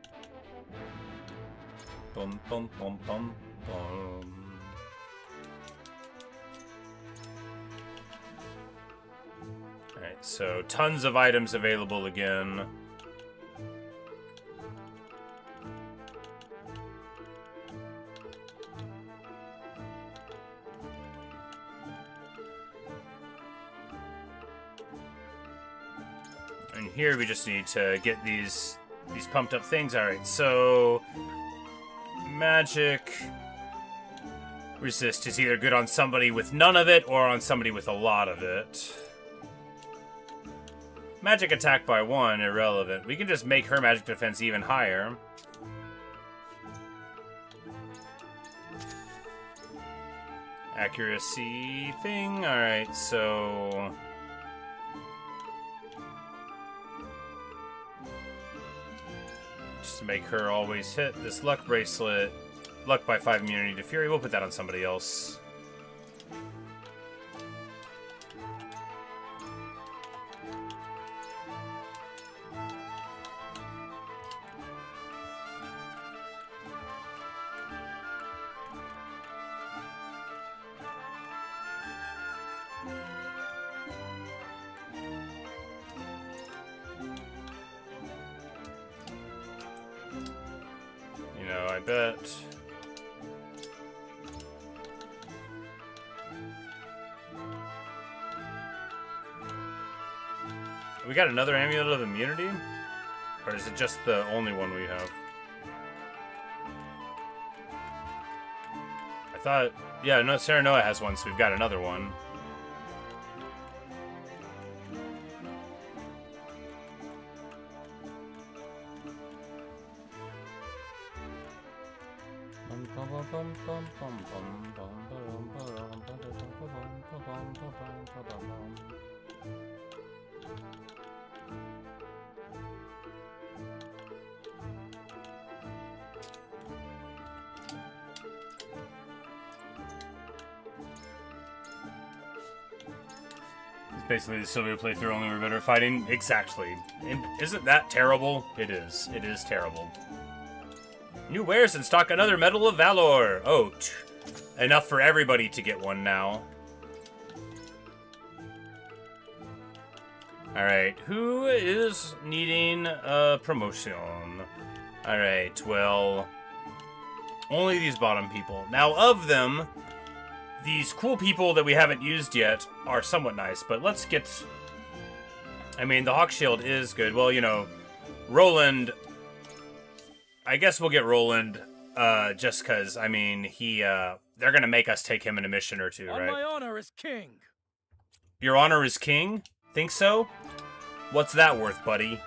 [SPEAKER 1] Bum, bum, bum, bum, bum. Alright, so tons of items available again. And here we just need to get these pumped up things. Alright, so magic resist is either good on somebody with none of it or on somebody with a lot of it. Magic attack by 1, irrelevant. We can just make her magic defense even higher. Accuracy thing. Alright, so... just to make her always hit. This luck bracelet. Luck by 5 immunity to fury. We'll put that on somebody else. I bet. We got another Amulet of Immunity? Or is it just the only one we have? I thought... Yeah, no, Serenoa has one, so we've got another one. Basically the Sylvia playthrough, only we're better at fighting. Exactly. And isn't that terrible? It is. It is terrible. New wares in stock, another Medal of Valor. Oh, enough for everybody to get one now. Alright, who is needing a promotion? Alright, well, only these bottom people. Now, of them, these cool people that we haven't used yet are somewhat nice, but let's get... I mean, the Hawk Shield is good. Well, you know, Roland... I guess we'll get Roland, just because, I mean, he, they're gonna make us take him in a mission or two, right?
[SPEAKER 8] On my honor as king!
[SPEAKER 1] Your honor is king? Think so? What's that worth, buddy?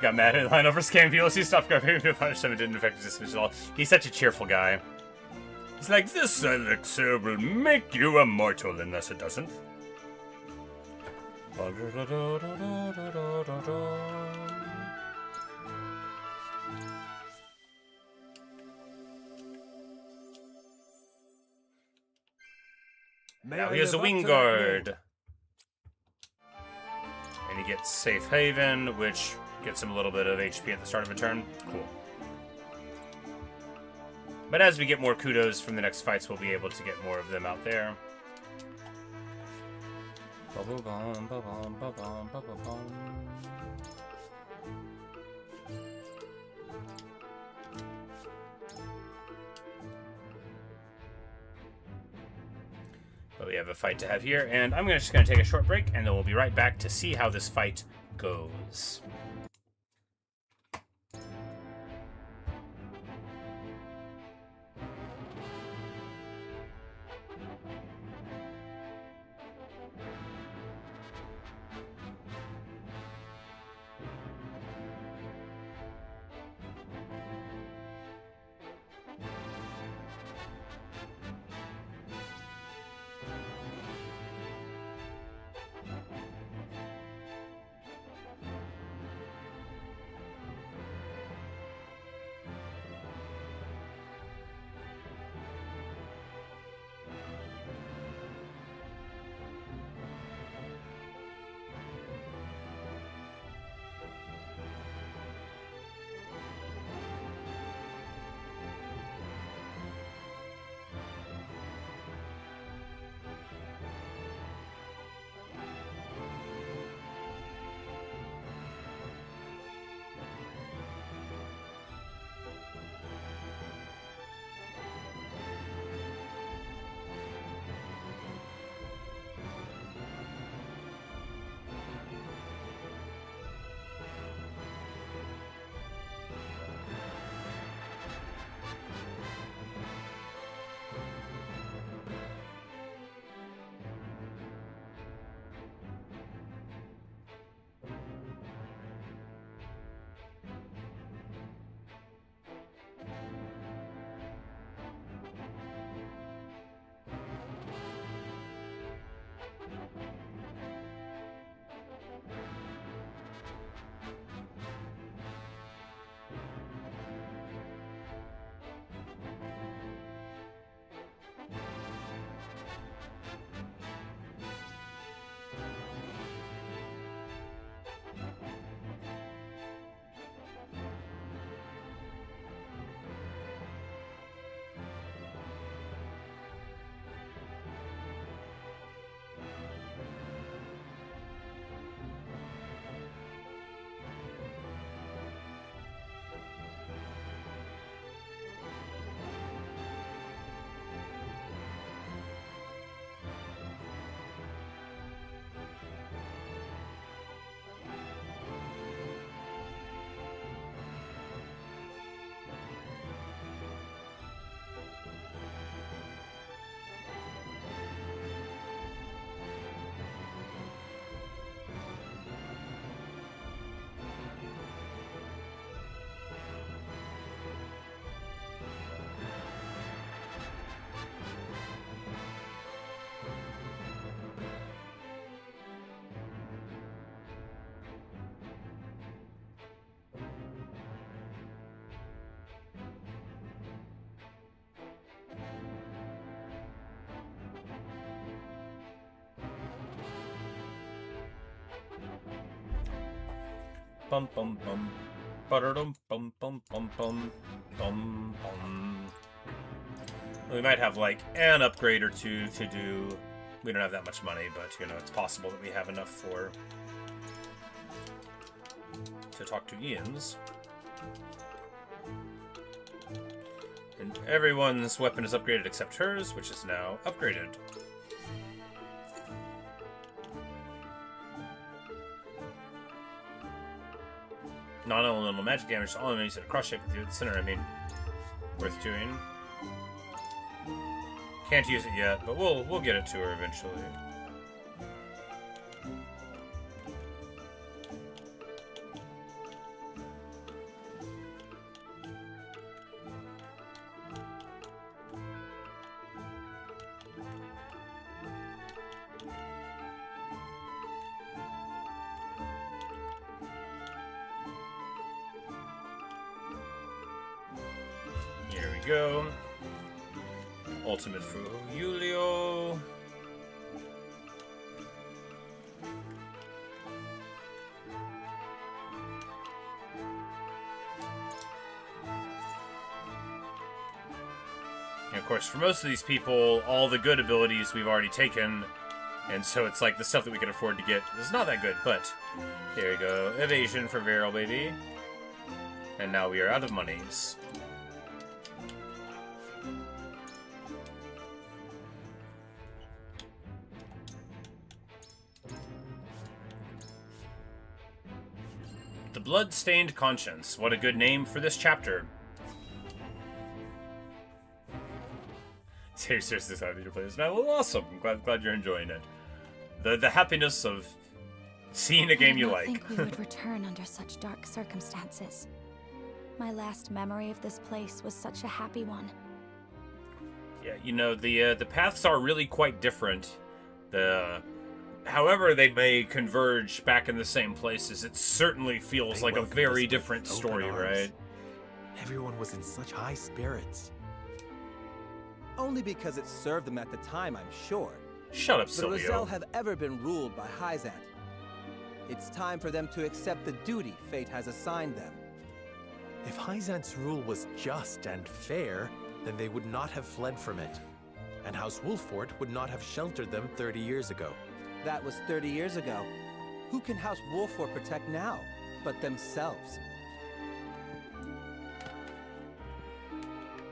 [SPEAKER 1] Got mad at line over scam people. He stopped grabbing to punish him and didn't affect his mission at all. He's such a cheerful guy. He's like, this elixir will make you immortal unless it doesn't. Now he has a wing guard. And he gets Safe Haven, which gets him a little bit of HP at the start of a turn. Cool. But as we get more kudos from the next fights, we'll be able to get more of them out there. But we have a fight to have here, and I'm just going to take a short break, and then we'll be right back to see how this fight goes. Bum bum bum. Ba-da-dum bum bum bum bum bum bum. We might have like an upgrade or two to do. We don't have that much money, but you know it's possible that we have enough to talk to Ian's. And everyone's weapon is upgraded except hers, which is now upgraded. Non-elemental magic damage to all enemies in a cross shape through the center. I mean, worth doing. Can't use it yet, but we'll get it to her eventually. Here we go. Ultimate for Julio. And of course, for most of these people, all the good abilities we've already taken, and so it's like the stuff that we can afford to get is not that good, but here we go. Evasion for Viral, baby. And now we are out of monies. The Blood-Stained Conscience. What a good name for this chapter. Seriously, happy to play this now. Well, awesome. I'm glad you're enjoying it. The happiness of seeing a game you like.
[SPEAKER 12] I did not think we would return under such dark circumstances. My last memory of this place was such a happy one.
[SPEAKER 1] Yeah, you know, the paths are really quite different. However they may converge back in the same places, it certainly feels like a very different story, right?
[SPEAKER 20] Everyone was in such high spirits. Only because it served them at the time, I'm sure.
[SPEAKER 1] Shut up,
[SPEAKER 20] but
[SPEAKER 1] Silvio.
[SPEAKER 20] Roselle have ever been ruled by Hyzant. It's time for them to accept the duty fate has assigned them.
[SPEAKER 4] If Hyzant's rule was just and fair, then they would not have fled from it. And House Wolffort would not have sheltered them 30 years ago.
[SPEAKER 20] That was 30 years ago. Who can House Wolffort protect now, but themselves?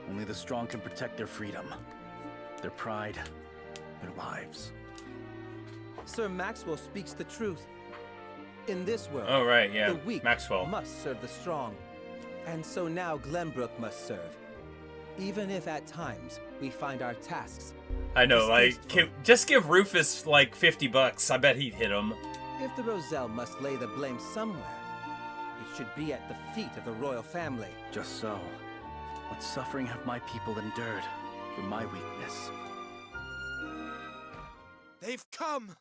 [SPEAKER 8] Only the strong can protect their freedom, their pride, their lives.
[SPEAKER 20] Sir Maxwell speaks the truth. In this world,
[SPEAKER 1] oh, right, yeah.
[SPEAKER 20] the weak
[SPEAKER 1] Maxwell
[SPEAKER 20] must serve the strong. And so now Glenbrook must serve. Even if at times we find our tasks.
[SPEAKER 1] I know, like, just give Rufus like $50. I bet he'd hit him.
[SPEAKER 20] If the Roselle must lay the blame somewhere, it should be at the feet of the royal family.
[SPEAKER 8] Just so. What suffering have my people endured for my weakness?
[SPEAKER 3] They've come!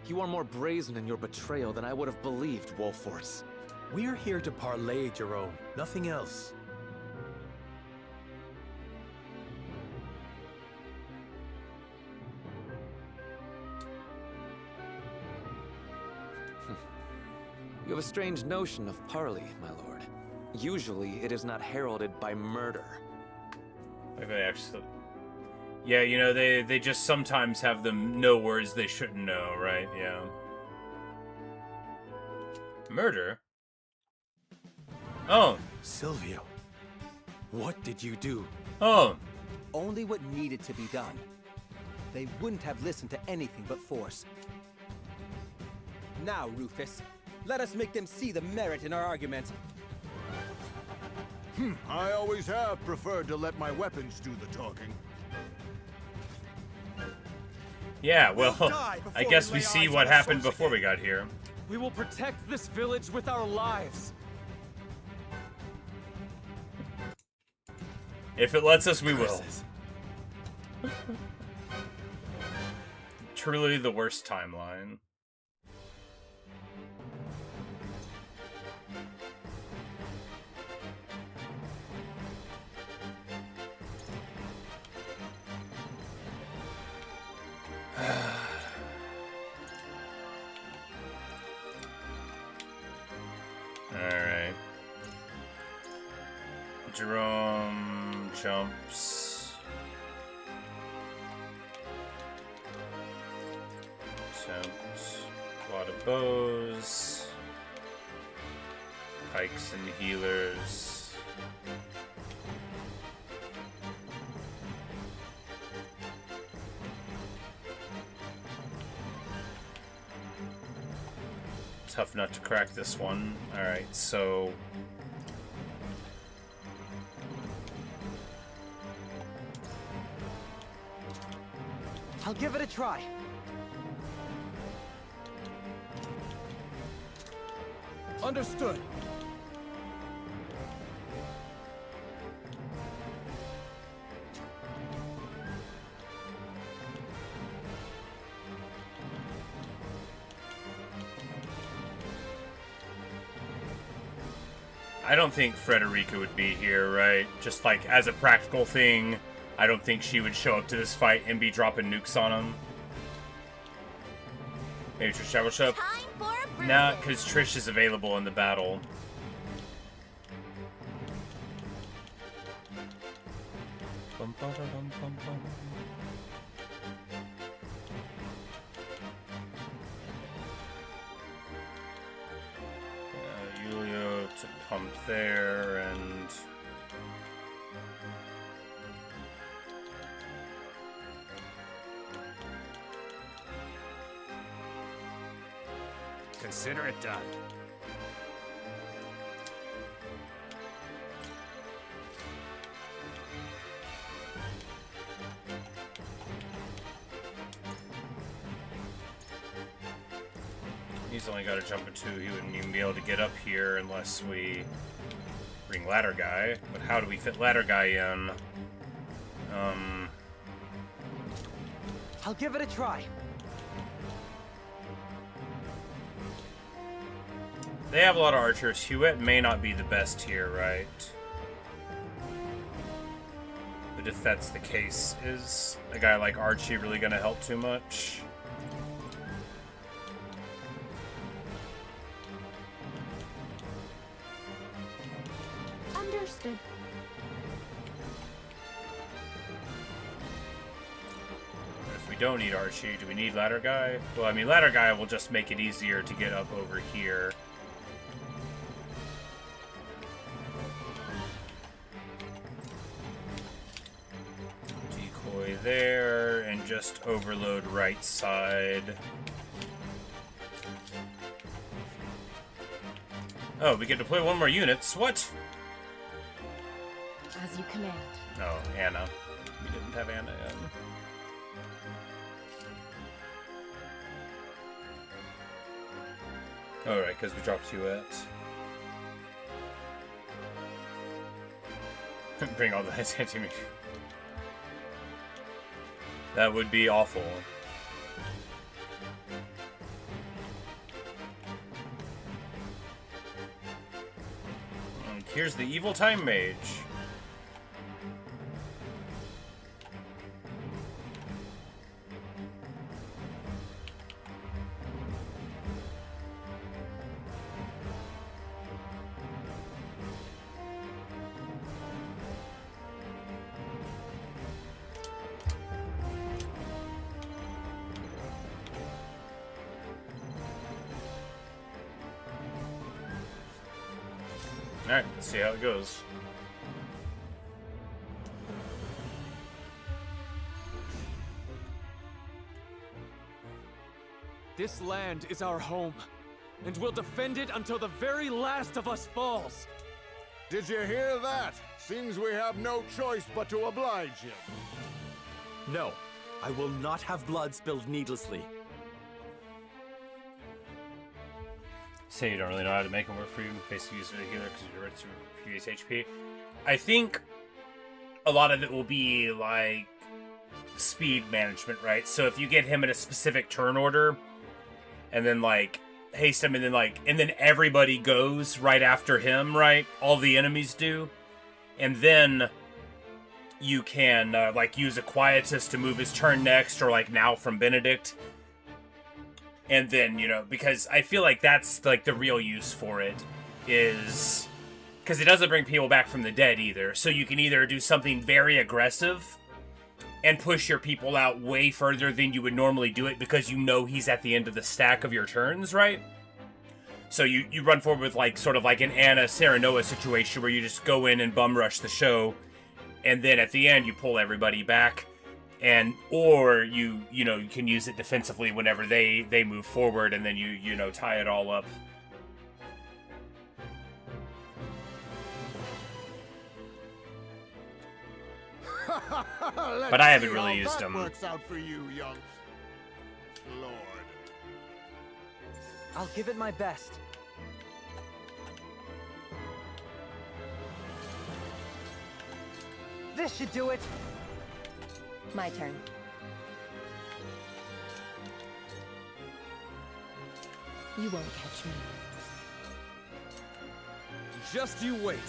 [SPEAKER 22] You are more brazen in your betrayal than I would have believed, Wolffort.
[SPEAKER 4] We're here to parley, Jerome. Nothing else.
[SPEAKER 22] You have a strange notion of parley, my lord. Usually, it is not heralded by murder.
[SPEAKER 1] Maybe they actually... Yeah, you know, they just sometimes have them know words they shouldn't know, right? Yeah. Murder? Oh.
[SPEAKER 20] Silvio,
[SPEAKER 4] what did you do?
[SPEAKER 1] Oh.
[SPEAKER 20] Only what needed to be done. They wouldn't have listened to anything but force. Now, Rufus, let us make them see the merit in our argument.
[SPEAKER 2] I always have preferred to let my weapons do the talking.
[SPEAKER 1] Yeah, well, I guess we see what happened before we got here.
[SPEAKER 10] We will protect this village with our lives.
[SPEAKER 1] If it lets us, we will. Truly the worst timeline. Jerome jumps. Attempts. A lot of bows. Pikes and healers. Tough nut to crack this one. Alright, so...
[SPEAKER 10] I'll give it a try.
[SPEAKER 18] Understood.
[SPEAKER 1] I don't think Frederica would be here, right? Just like as a practical thing, I don't think she would show up to this fight and be dropping nukes on him. Maybe Trish will show up. Nah, because Trish is available in the battle. Bum, bum, bum, bum, bum. Julio to pump there, and
[SPEAKER 3] consider it done.
[SPEAKER 1] He's only got to jump at 2. He wouldn't even be able to get up here unless we bring Ladder Guy. But how do we fit Ladder Guy in?
[SPEAKER 10] I'll give it a try.
[SPEAKER 1] They have a lot of archers. Huet may not be the best here, right? But if that's the case, is a guy like Archie really going to help too much?
[SPEAKER 12] Understood.
[SPEAKER 1] If we don't need Archie, do we need Ladder Guy? Well, I mean, Ladder Guy will just make it easier to get up over here. Decoy there, and just overload right side. Oh, we can deploy 1 more units. What?
[SPEAKER 7] As you command.
[SPEAKER 1] Oh, Anna. We didn't have Anna yet. Alright, because we dropped Huet. Bring all the anti-me. That would be awful. And here's the evil time mage. Alright, let's see how it goes.
[SPEAKER 10] This land is our home, and we'll defend it until the very last of us falls.
[SPEAKER 13] Did you hear that? Seems we have no choice but to oblige him.
[SPEAKER 4] No, I will not have blood spilled needlessly.
[SPEAKER 1] Say you don't really know how to make them work for you. Basically use a healer because you're ready to previous HP. I think a lot of it will be like speed management, right? So if you get him in a specific turn order and then like haste him and then everybody goes right after him, right? All the enemies do. And then you can like use a Quietus to move his turn next, or like now from Benedict. And then, you know, because I feel like that's like the real use for it is because it doesn't bring people back from the dead either. So you can either do something very aggressive and push your people out way further than you would normally do it because you know he's at the end of the stack of your turns, right? So you run forward with like sort of like an Anna Serenoa situation where you just go in and bum rush the show, and then at the end you pull everybody back, and or you can use it defensively whenever they move forward, and then you tie it all up. But I haven't really used them.
[SPEAKER 13] Works out for you, young lord.
[SPEAKER 20] I'll give it my best. This should do it.
[SPEAKER 14] My turn.
[SPEAKER 7] You won't catch me.
[SPEAKER 10] Just you wait.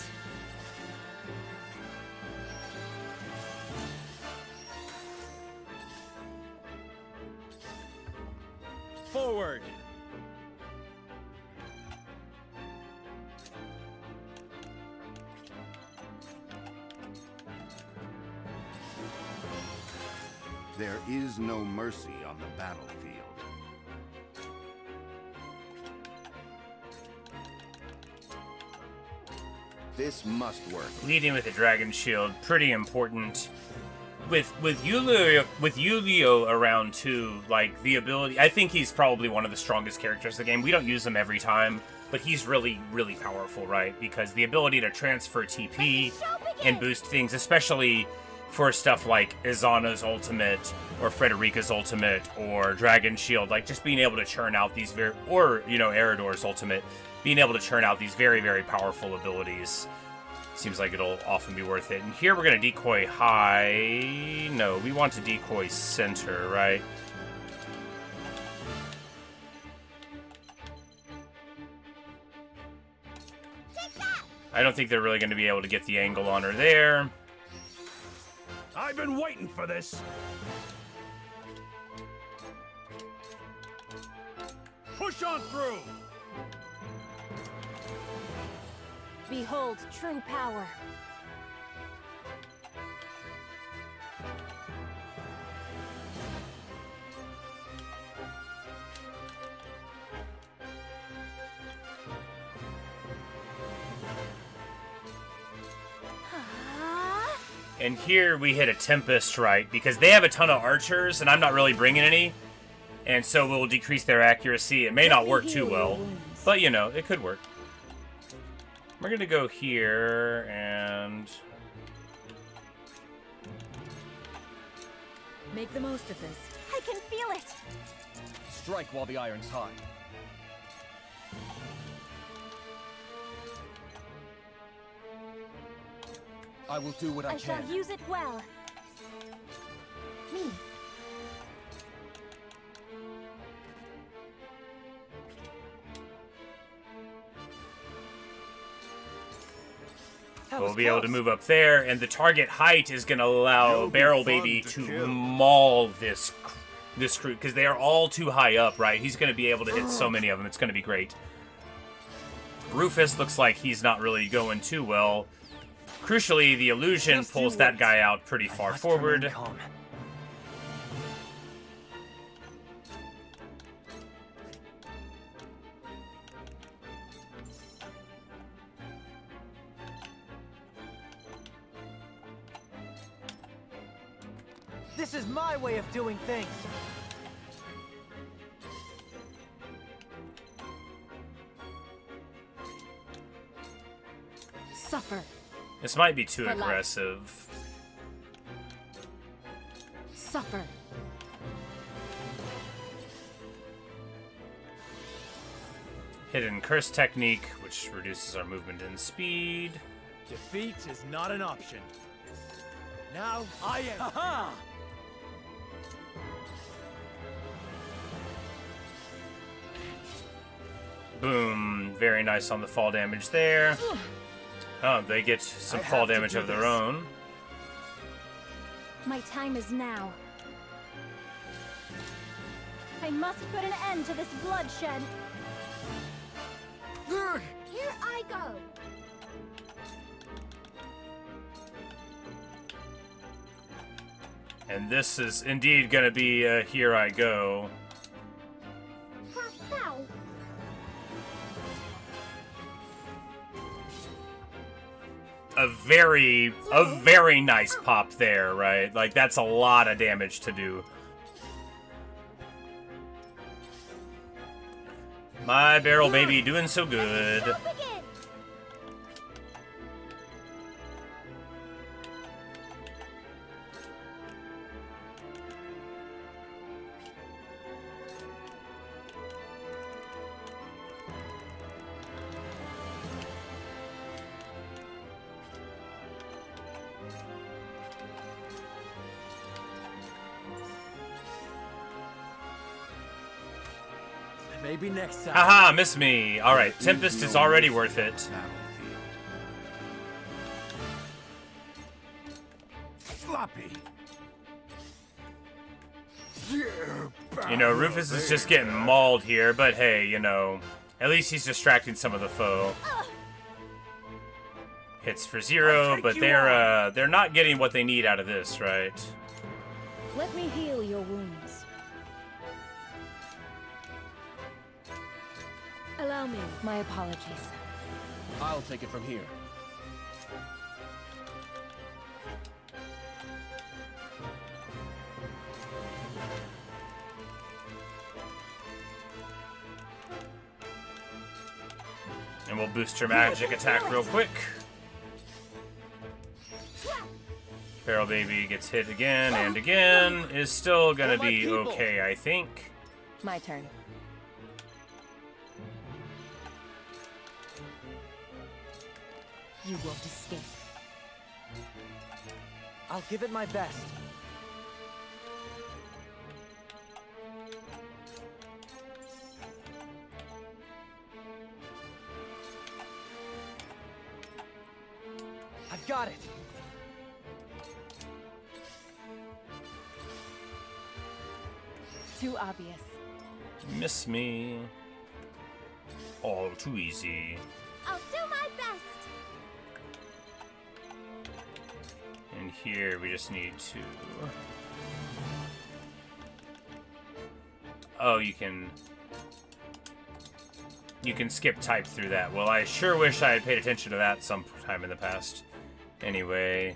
[SPEAKER 10] Forward.
[SPEAKER 5] There is no mercy on the battlefield. This must work.
[SPEAKER 1] Leading with the Dragon Shield, pretty important. With Yulio around too, like the ability, I think he's probably one of the strongest characters in the game. We don't use him every time, but he's really, really powerful, right? Because the ability to transfer TP and boost things, especially for stuff like Izana's ultimate or Frederica's ultimate or Dragon Shield, like just being able to churn out these Eridor's ultimate, being able to churn out these very, very powerful abilities. Seems like it'll often be worth it. And here we're going to decoy high. No, we want to decoy center, right? I don't think they're really going to be able to get the angle on her there.
[SPEAKER 3] I've been waiting for this. Push on through.
[SPEAKER 12] Behold true power.
[SPEAKER 1] And here we hit a Tempest, right? Because they have a ton of archers, and I'm not really bringing any. And so we'll decrease their accuracy. It may not work too well, but it could work. We're going to go here, and...
[SPEAKER 14] Make the most of this.
[SPEAKER 12] I can feel it!
[SPEAKER 18] Strike while the iron's hot. I will do what I can.
[SPEAKER 12] I shall use it well. Me.
[SPEAKER 1] We'll be able to move up there, and the target height is going to allow Barrel Baby to maul this crew, because they are all too high up, right? He's going to be able to hit so many of them. It's going to be great. Rufus looks like he's not really going too well. Crucially, the illusion pulls that guy out pretty far forward.
[SPEAKER 20] This is my way of doing things.
[SPEAKER 7] Suffer.
[SPEAKER 1] This might be too aggressive.
[SPEAKER 7] Suffer.
[SPEAKER 1] Hidden Curse Technique, which reduces our movement and speed.
[SPEAKER 3] Defeat is not an option. Now I am. Ha-ha!
[SPEAKER 1] Boom. Very nice on the fall damage there. Oh, they get some fall damage of their own.
[SPEAKER 12] My time is now. I must put an end to this bloodshed. Here I go.
[SPEAKER 1] And this is indeed gonna be a here I go. A very nice pop there, right? Like, that's a lot of damage to do. My barrel baby doing so good.
[SPEAKER 23] Maybe next time.
[SPEAKER 1] Haha, miss me. Alright, Tempest is already worth it.
[SPEAKER 13] Sloppy.
[SPEAKER 1] You know, Rufus is just getting mauled here, but hey, you know, at least he's distracting some of the foe. Hits for 0, but they're not getting what they need out of this, right?
[SPEAKER 14] Let me heal your wounds.
[SPEAKER 7] Allow me. My apologies.
[SPEAKER 18] I'll take it from here.
[SPEAKER 1] And we'll boost her magic attack real quick. Barrel baby gets hit again and again. Is still gonna be okay, I think.
[SPEAKER 7] My turn. You won't escape.
[SPEAKER 20] I'll give it my best. I've got it.
[SPEAKER 7] Too obvious.
[SPEAKER 1] Miss me. Oh, too easy.
[SPEAKER 12] I'll do my best.
[SPEAKER 1] And here we just need to... Oh, you can skip type through that. Well, I sure wish I had paid attention to that sometime in the past. Anyway.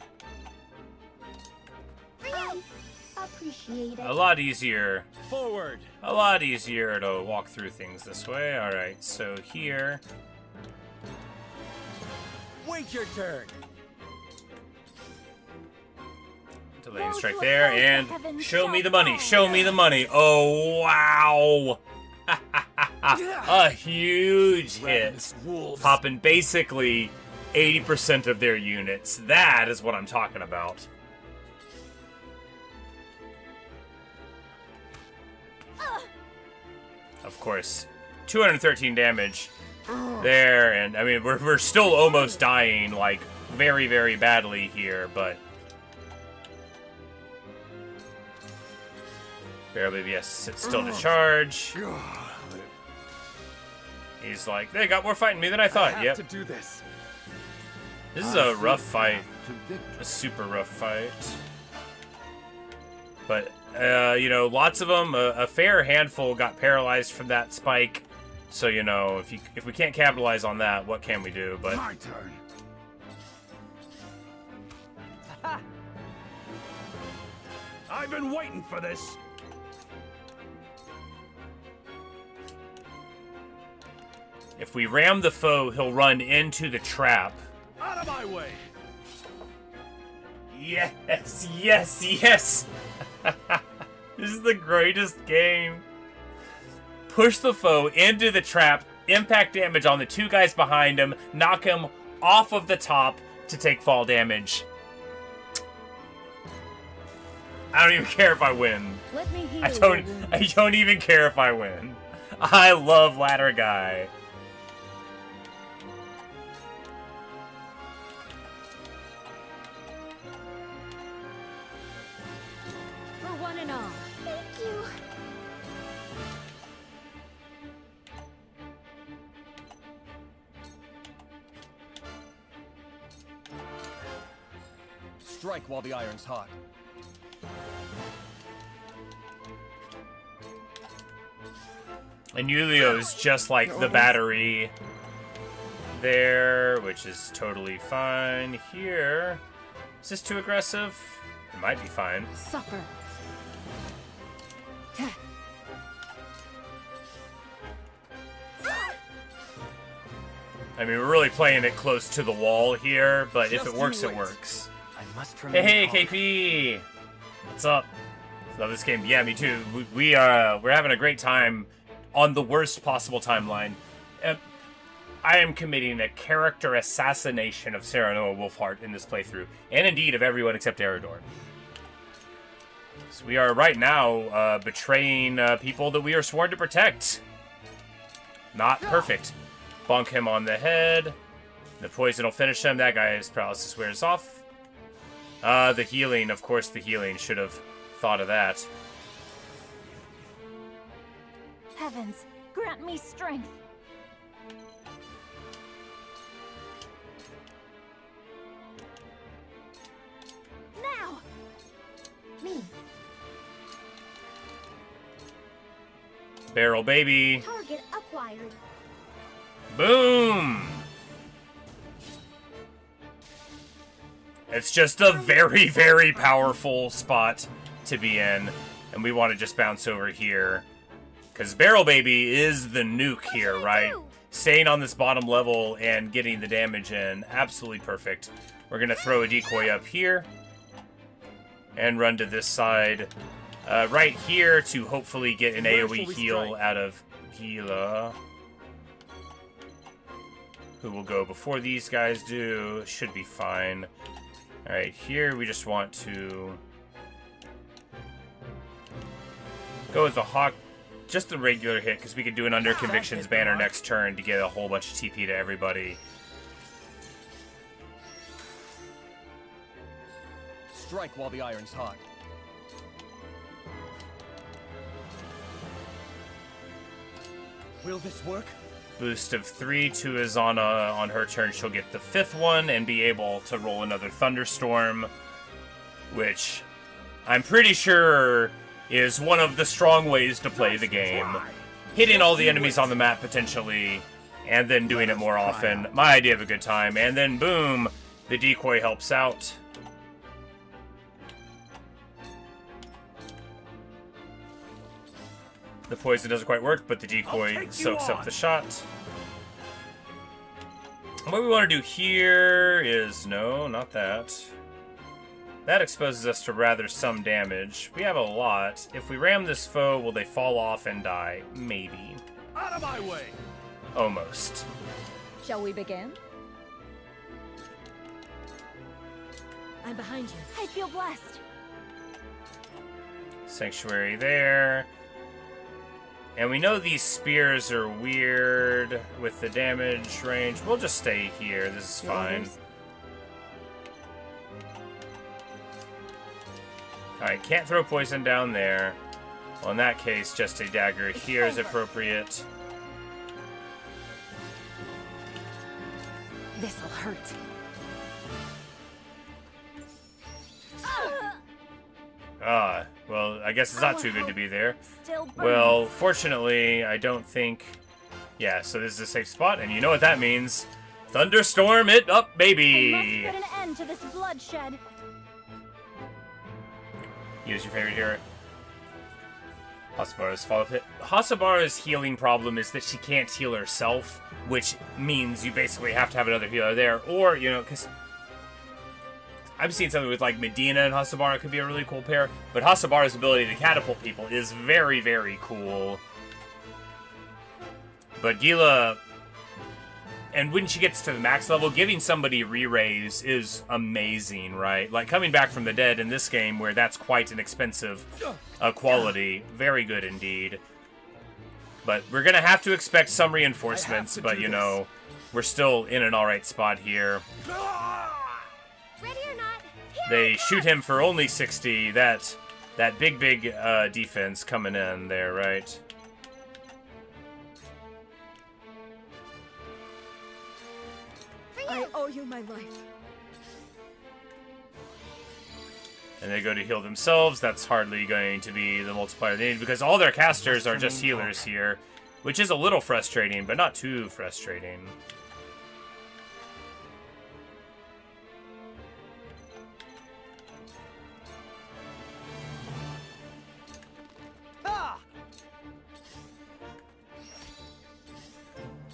[SPEAKER 12] Appreciate it.
[SPEAKER 1] A lot easier.
[SPEAKER 23] Forward.
[SPEAKER 1] A lot easier to walk through things this way. Alright, so here...
[SPEAKER 23] Wait your turn.
[SPEAKER 1] Delaying strike there, and show me the money, show me the money. Oh, wow. A huge hit. Popping basically 80% of their units. That is what I'm talking about. Of course, 213 damage there, and I mean, we're still almost dying, like, very, very badly here, but... Barely, yes, it's still to charge. He's like, they got more fighting me than I thought. Yep.
[SPEAKER 23] To do this.
[SPEAKER 1] This is a rough fight. A super rough fight. But, you know, lots of them, a fair handful got paralyzed from that spike. So, you know, if we can't capitalize on that, what can we do? But
[SPEAKER 13] my turn. I've been waiting for this.
[SPEAKER 1] if we ram the foe, he'll run into the trap.
[SPEAKER 13] Out of my way!
[SPEAKER 1] Yes, yes, yes! This is the greatest game. Push the foe into the trap, impact damage on the two guys behind him, knock him off of the top to take fall damage. I don't even care if I win.
[SPEAKER 14] Let me heal
[SPEAKER 1] I don't even care if I win. I love Ladder Guy.
[SPEAKER 14] For one and all.
[SPEAKER 12] Thank you.
[SPEAKER 18] Strike while the iron's hot.
[SPEAKER 1] And Yulio's just like the battery there, which is totally fine. Here, is this too aggressive? It might be fine.
[SPEAKER 7] Suffer.
[SPEAKER 1] I mean, we're really playing it close to the wall here, but if it works, it works.
[SPEAKER 23] I must
[SPEAKER 1] Hey, KP! What's up? Love this game. Yeah, me too. We're having a great time on the worst possible timeline. I am committing a character assassination of Serenoa Wolfheart in this playthrough, and indeed of everyone except Eridor. So we are right now betraying people that we are sworn to protect. Not perfect. Bonk him on the head. The poison will finish him. That guy's paralysis wears off. The healing, of course, the healing. Should have thought of that.
[SPEAKER 12] Heavens, grant me strength. Now! Me.
[SPEAKER 1] Barrel baby.
[SPEAKER 12] Target acquired.
[SPEAKER 1] Boom! It's just a very, very powerful spot to be in. And we want to just bounce over here. Because Barrel Baby is the nuke here, right? Staying on this bottom level and getting the damage in. Absolutely perfect. We're going to throw a decoy up here. And run to this side. Right here to hopefully get an AoE heal out of Gila. Who will go before these guys do. Should be fine. Alright, here we just want to go with the Hawk, just the regular hit, because we could do an Under Convictions banner next turn to get a whole bunch of TP to everybody.
[SPEAKER 18] Strike while the iron's hot.
[SPEAKER 20] Will this work?
[SPEAKER 1] Boost of 3. 2 is on her turn. She'll get the 5th one and be able to roll another Thunderstorm, which I'm pretty sure is one of the strong ways to play the game. Hitting all the enemies on the map potentially, and then doing it more often. My idea of a good time. And then boom, the decoy helps out. The poison doesn't quite work, but the decoy soaks up the shot. What we want to do here is... no, not that. That exposes us to rather some damage. We have a lot. If we ram this foe, will they fall off and die? Maybe.
[SPEAKER 18] Out of my way!
[SPEAKER 1] Almost.
[SPEAKER 14] Shall we begin?
[SPEAKER 12] I'm behind you. I feel blessed.
[SPEAKER 1] Sanctuary there. And we know these spears are weird with the damage range. We'll just stay here. This is fine. Alright, can't throw poison down there. Well, in that case, just a dagger here is appropriate.
[SPEAKER 7] This'll hurt.
[SPEAKER 1] Well, I guess it's not too good to be there. Well, fortunately, I don't think... yeah, so this is a safe spot, and you know what that means. Thunderstorm it up, baby!
[SPEAKER 12] We must put an end to this bloodshed.
[SPEAKER 1] Use your favorite hero. Hasabara's follow-up hit. Hasabara's healing problem is that she can't heal herself, which means you basically have to have another healer there. Or, you know, because I've seen something with, like, Medina and Hasabara could be a really cool pair, but Hasabara's ability to catapult people is very, very cool. But Gila, and when she gets to the max level, giving somebody re-raise is amazing, right? Like, coming back from the dead in this game, where that's quite an expensive quality. Very good indeed. But we're gonna have to expect some reinforcements, but, you know, we're still in an alright spot here.
[SPEAKER 12] Ready or not,
[SPEAKER 1] They shoot him for only 60. That big defense coming in there, right?
[SPEAKER 14] I owe you my life.
[SPEAKER 1] and they go to heal themselves, that's hardly going to be the multiplier they need, because all their casters are just healers here, which is a little frustrating, but not too frustrating.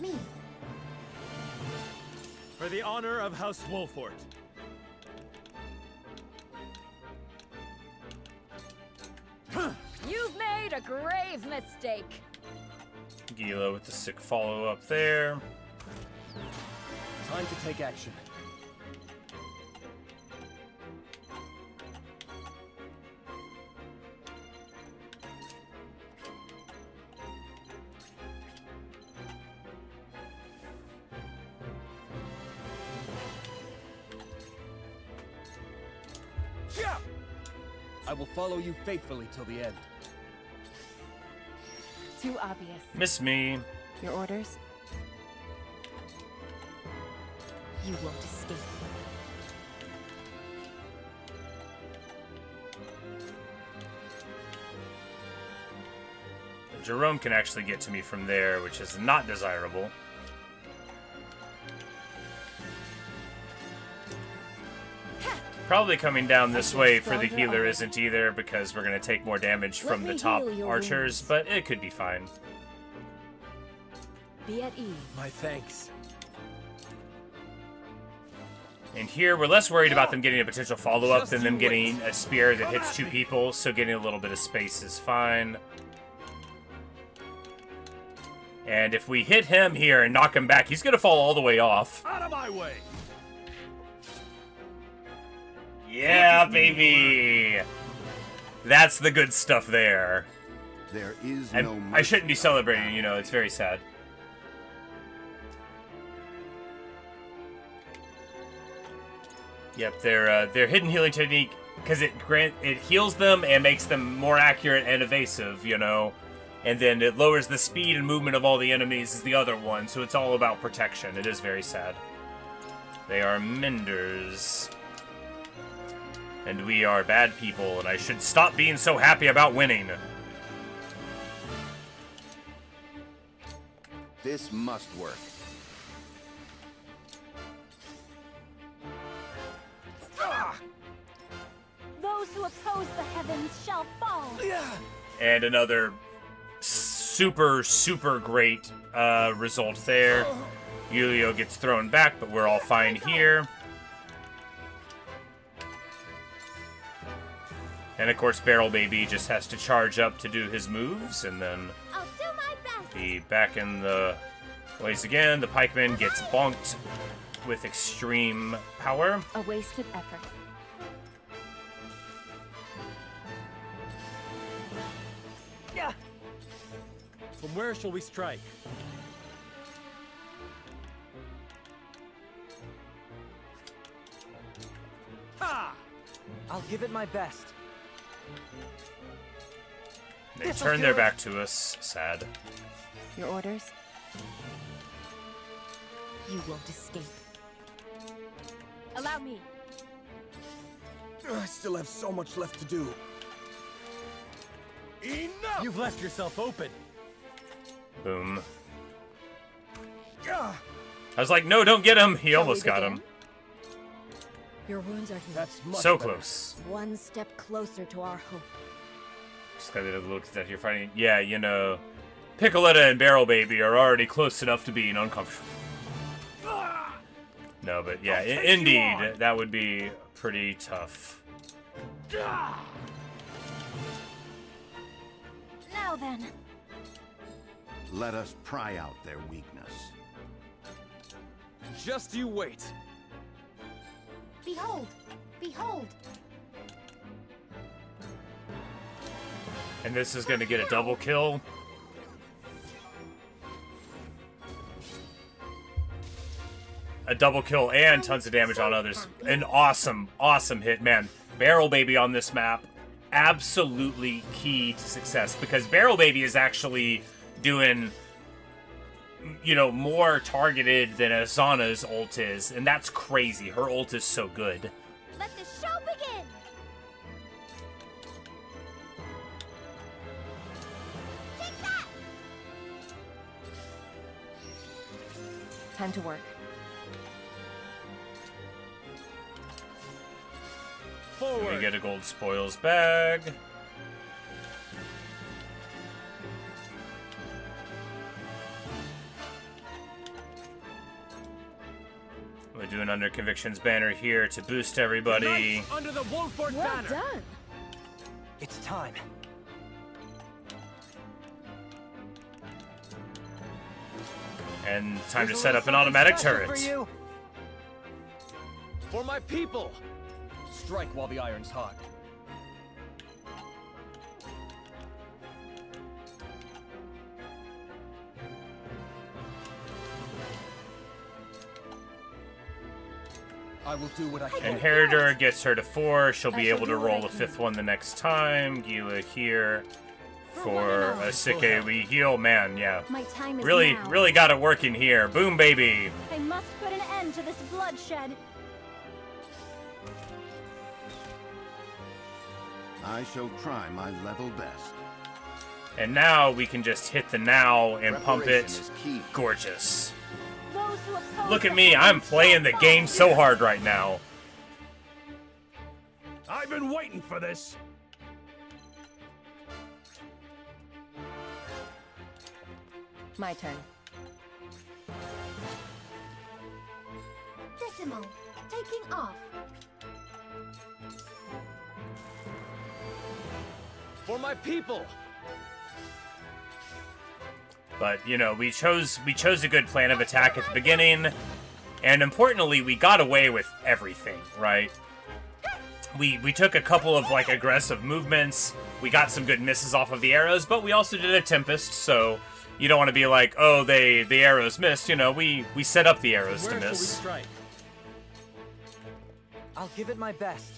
[SPEAKER 12] Me.
[SPEAKER 3] For the honor of House Wolfort.
[SPEAKER 15] You've made a grave mistake.
[SPEAKER 1] Gila with the sick follow-up there.
[SPEAKER 8] Time to take action. I will follow you faithfully till the end.
[SPEAKER 7] Too obvious.
[SPEAKER 1] Miss me.
[SPEAKER 7] Your orders? You won't escape.
[SPEAKER 1] Jerome can actually get to me from there, which is not desirable. Probably coming down this way for the healer isn't either, because we're going to take more damage from the top archers, but it could be fine.
[SPEAKER 7] Be at ease.
[SPEAKER 4] My thanks.
[SPEAKER 1] And here, we're less worried about them getting a potential follow-up than them getting a spear that hits two people, so getting a little bit of space is fine. And if we hit him here and knock him back, he's going to fall all the way off.
[SPEAKER 3] Out of my way!
[SPEAKER 1] Yeah, baby! That's the good stuff there.
[SPEAKER 5] There is
[SPEAKER 1] and
[SPEAKER 5] no
[SPEAKER 1] I shouldn't be celebrating, you know, it's very sad. Yep, their hidden healing technique, because it heals them and makes them more accurate and evasive, you know, and then it lowers the speed and movement of all the enemies is the other one, so it's all about protection. It is very sad. They are menders. And we are bad people, and I should stop being so happy about winning.
[SPEAKER 5] This must work.
[SPEAKER 12] Those who oppose the heavens shall fall.
[SPEAKER 1] And another super, super great result there. Yulio gets thrown back, but we're all fine here. And of course, Barrel Baby just has to charge up to do his moves, and then
[SPEAKER 12] I'll do my best.
[SPEAKER 1] be back in the ways again. The pikeman gets bonked with extreme power.
[SPEAKER 7] A wasted effort.
[SPEAKER 9] Yeah. From where shall we strike? Ha! I'll give it my best.
[SPEAKER 1] They turn their back to us. Sad.
[SPEAKER 7] Your orders? You won't escape. Allow me.
[SPEAKER 3] I still have so much left to do. Enough! You've left yourself open.
[SPEAKER 1] Boom. I was like, no, don't get him. He almost got him.
[SPEAKER 14] Your wounds are healed.
[SPEAKER 3] That's much
[SPEAKER 1] So
[SPEAKER 3] better.
[SPEAKER 1] close.
[SPEAKER 14] One step closer to our hope.
[SPEAKER 1] Just gotta look that you're fighting. Yeah, you know, Piccoletta and Barrel Baby are already close enough to being uncomfortable. No, but yeah, indeed, that would be pretty tough.
[SPEAKER 12] Now then.
[SPEAKER 5] Let us pry out their weakness.
[SPEAKER 10] Just you wait.
[SPEAKER 12] Behold! Behold!
[SPEAKER 1] And this is gonna get a double kill. A double kill and tons of damage on others. An awesome, awesome hit, man. Barrel Baby on this map, absolutely key to success, because Barrel Baby is actually doing, you know, more targeted than Asana's ult is, and that's crazy. Her ult is so good.
[SPEAKER 12] Let the show begin!
[SPEAKER 7] Time to work.
[SPEAKER 1] We get a gold spoils bag. We're doing under convictions banner here to boost everybody.
[SPEAKER 10] Under the Wolford
[SPEAKER 14] Well
[SPEAKER 10] banner.
[SPEAKER 14] done.
[SPEAKER 9] It's time.
[SPEAKER 1] And time to set up an automatic turret.
[SPEAKER 8] For my people! Strike while the iron's hot. I will do what I can.
[SPEAKER 1] Inheritor gets her to 4. She'll be
[SPEAKER 12] I
[SPEAKER 1] able
[SPEAKER 12] shall
[SPEAKER 1] to
[SPEAKER 12] do what
[SPEAKER 1] roll
[SPEAKER 12] I
[SPEAKER 1] a
[SPEAKER 12] can.
[SPEAKER 1] 5th one the next time. Gila here for a sick AoE heal. Man, yeah.
[SPEAKER 12] My time is
[SPEAKER 1] Really,
[SPEAKER 12] now.
[SPEAKER 1] really got it working here. Boom, baby.
[SPEAKER 12] I must put an end to this bloodshed.
[SPEAKER 5] I shall try my level best.
[SPEAKER 1] And now we can just hit the now and pump
[SPEAKER 5] Preparation
[SPEAKER 1] it.
[SPEAKER 5] is key.
[SPEAKER 1] Gorgeous.
[SPEAKER 12] Those who oppose
[SPEAKER 1] Look at
[SPEAKER 12] the
[SPEAKER 1] me. I'm
[SPEAKER 12] heavens
[SPEAKER 1] playing the
[SPEAKER 12] shall
[SPEAKER 1] game
[SPEAKER 12] fall.
[SPEAKER 1] so hard right now.
[SPEAKER 3] I've been waiting for this.
[SPEAKER 7] My turn.
[SPEAKER 12] Decimal, taking off.
[SPEAKER 8] For my people!
[SPEAKER 1] But, you know, we chose a good plan of attack at the beginning, and importantly, we got away with everything, right? We took a couple of, like, aggressive movements, we got some good misses off of the arrows, but we also did a Tempest, so you don't want to be like, oh, the arrows missed, you know, we set up the arrows to
[SPEAKER 9] Where shall we
[SPEAKER 1] miss.
[SPEAKER 9] strike? I'll give it my best.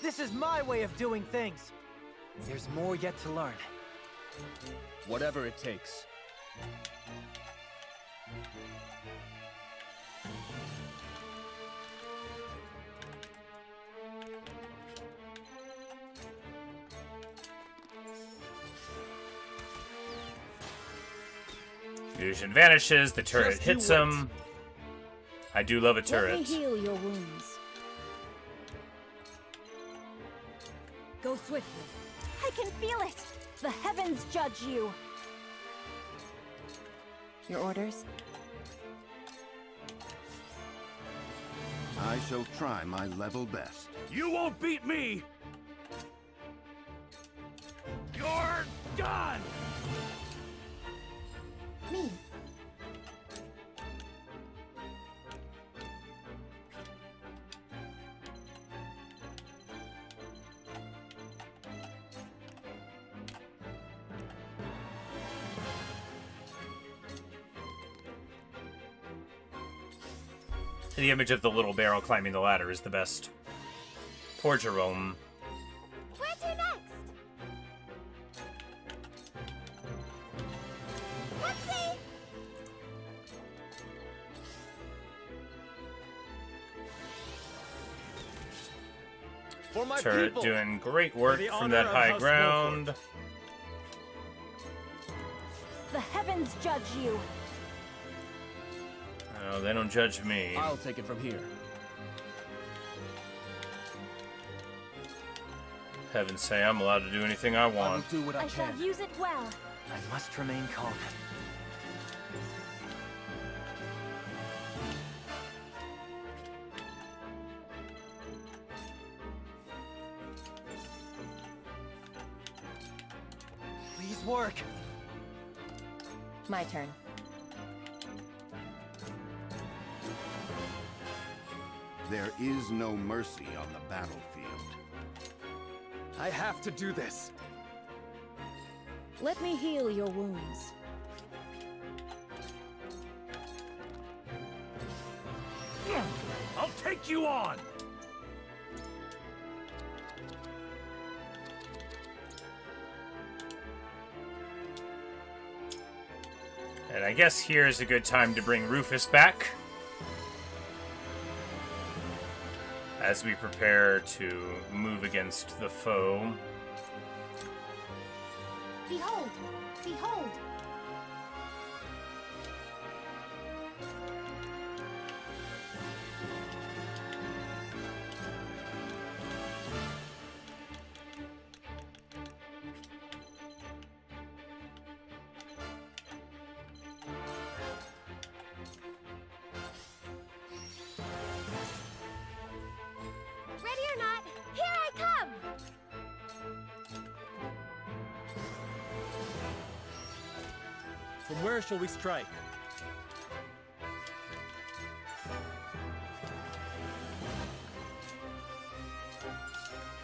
[SPEAKER 9] This is my way of doing things. There's more yet to learn.
[SPEAKER 8] Whatever it takes.
[SPEAKER 1] Fusion vanishes, the turret
[SPEAKER 14] Just you
[SPEAKER 1] hits
[SPEAKER 14] wait.
[SPEAKER 1] him. I do love a
[SPEAKER 14] Let me
[SPEAKER 1] turret.
[SPEAKER 14] heal your wounds. Go swiftly.
[SPEAKER 12] I can feel it. The heavens judge you.
[SPEAKER 7] Your orders?
[SPEAKER 5] I shall try my level best.
[SPEAKER 3] You won't beat me! You're done!
[SPEAKER 12] Me.
[SPEAKER 1] The image of the little barrel climbing the ladder is the best. Poor Jerome.
[SPEAKER 12] Where to next? Whoopsie!
[SPEAKER 8] For my
[SPEAKER 1] Turret
[SPEAKER 8] people!
[SPEAKER 1] doing great work
[SPEAKER 9] the
[SPEAKER 1] from
[SPEAKER 9] honor
[SPEAKER 1] that
[SPEAKER 9] of
[SPEAKER 1] high
[SPEAKER 9] House
[SPEAKER 1] ground.
[SPEAKER 12] The heavens judge you.
[SPEAKER 1] Oh, they don't judge me.
[SPEAKER 8] I'll take it from here.
[SPEAKER 1] Heavens say I'm allowed to do anything I
[SPEAKER 8] I will
[SPEAKER 1] want.
[SPEAKER 8] do what I
[SPEAKER 12] I shall
[SPEAKER 8] can.
[SPEAKER 12] use it well.
[SPEAKER 9] I must remain calm. Please work.
[SPEAKER 7] My turn.
[SPEAKER 5] There is no mercy on the battlefield.
[SPEAKER 10] I have to do this.
[SPEAKER 14] Let me heal your wounds.
[SPEAKER 3] I'll take you on!
[SPEAKER 1] And I guess here's a good time to bring Rufus back. As we prepare to move against the foe.
[SPEAKER 12] Be Behold! Behold!
[SPEAKER 15] Ready or not, here I come!
[SPEAKER 9] From where shall we strike?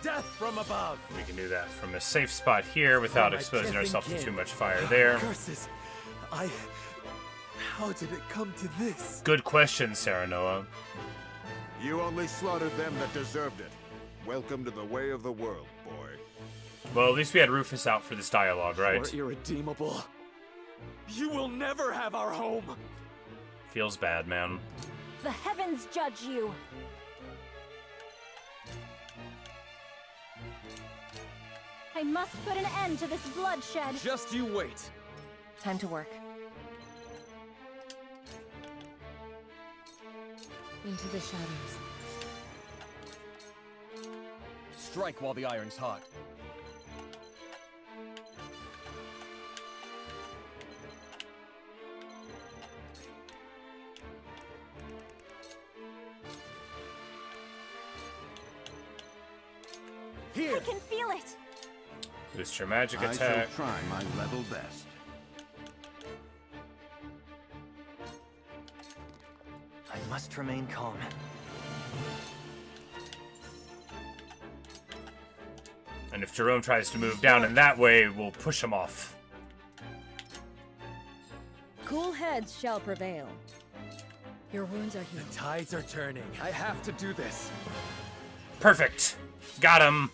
[SPEAKER 9] Death from above!
[SPEAKER 1] We can do that from a safe spot here without exposing ourselves to too much fire there.
[SPEAKER 4] Curses! How did it come to this?
[SPEAKER 1] Good question, Serenoa.
[SPEAKER 13] You only slaughtered them that deserved it. Welcome to the way of the world, boy.
[SPEAKER 1] Well, at least we had Rufus out for this dialogue, right?
[SPEAKER 4] You're irredeemable.
[SPEAKER 10] You will never have our home!
[SPEAKER 1] Feels bad, man.
[SPEAKER 12] The heavens judge you! I must put an end to this bloodshed!
[SPEAKER 10] Just you wait.
[SPEAKER 7] Time to work. Into the shadows.
[SPEAKER 8] Strike while the iron's hot.
[SPEAKER 12] Here! I can feel it!
[SPEAKER 1] Boost your magic
[SPEAKER 5] I
[SPEAKER 1] attack.
[SPEAKER 5] shall try my level best.
[SPEAKER 23] I must remain calm.
[SPEAKER 1] And if Jerome tries to move down in that way, we'll push him off.
[SPEAKER 14] Cool heads shall prevail. Your wounds are healed.
[SPEAKER 4] The tides are turning. I have to do this.
[SPEAKER 1] Perfect. Got him.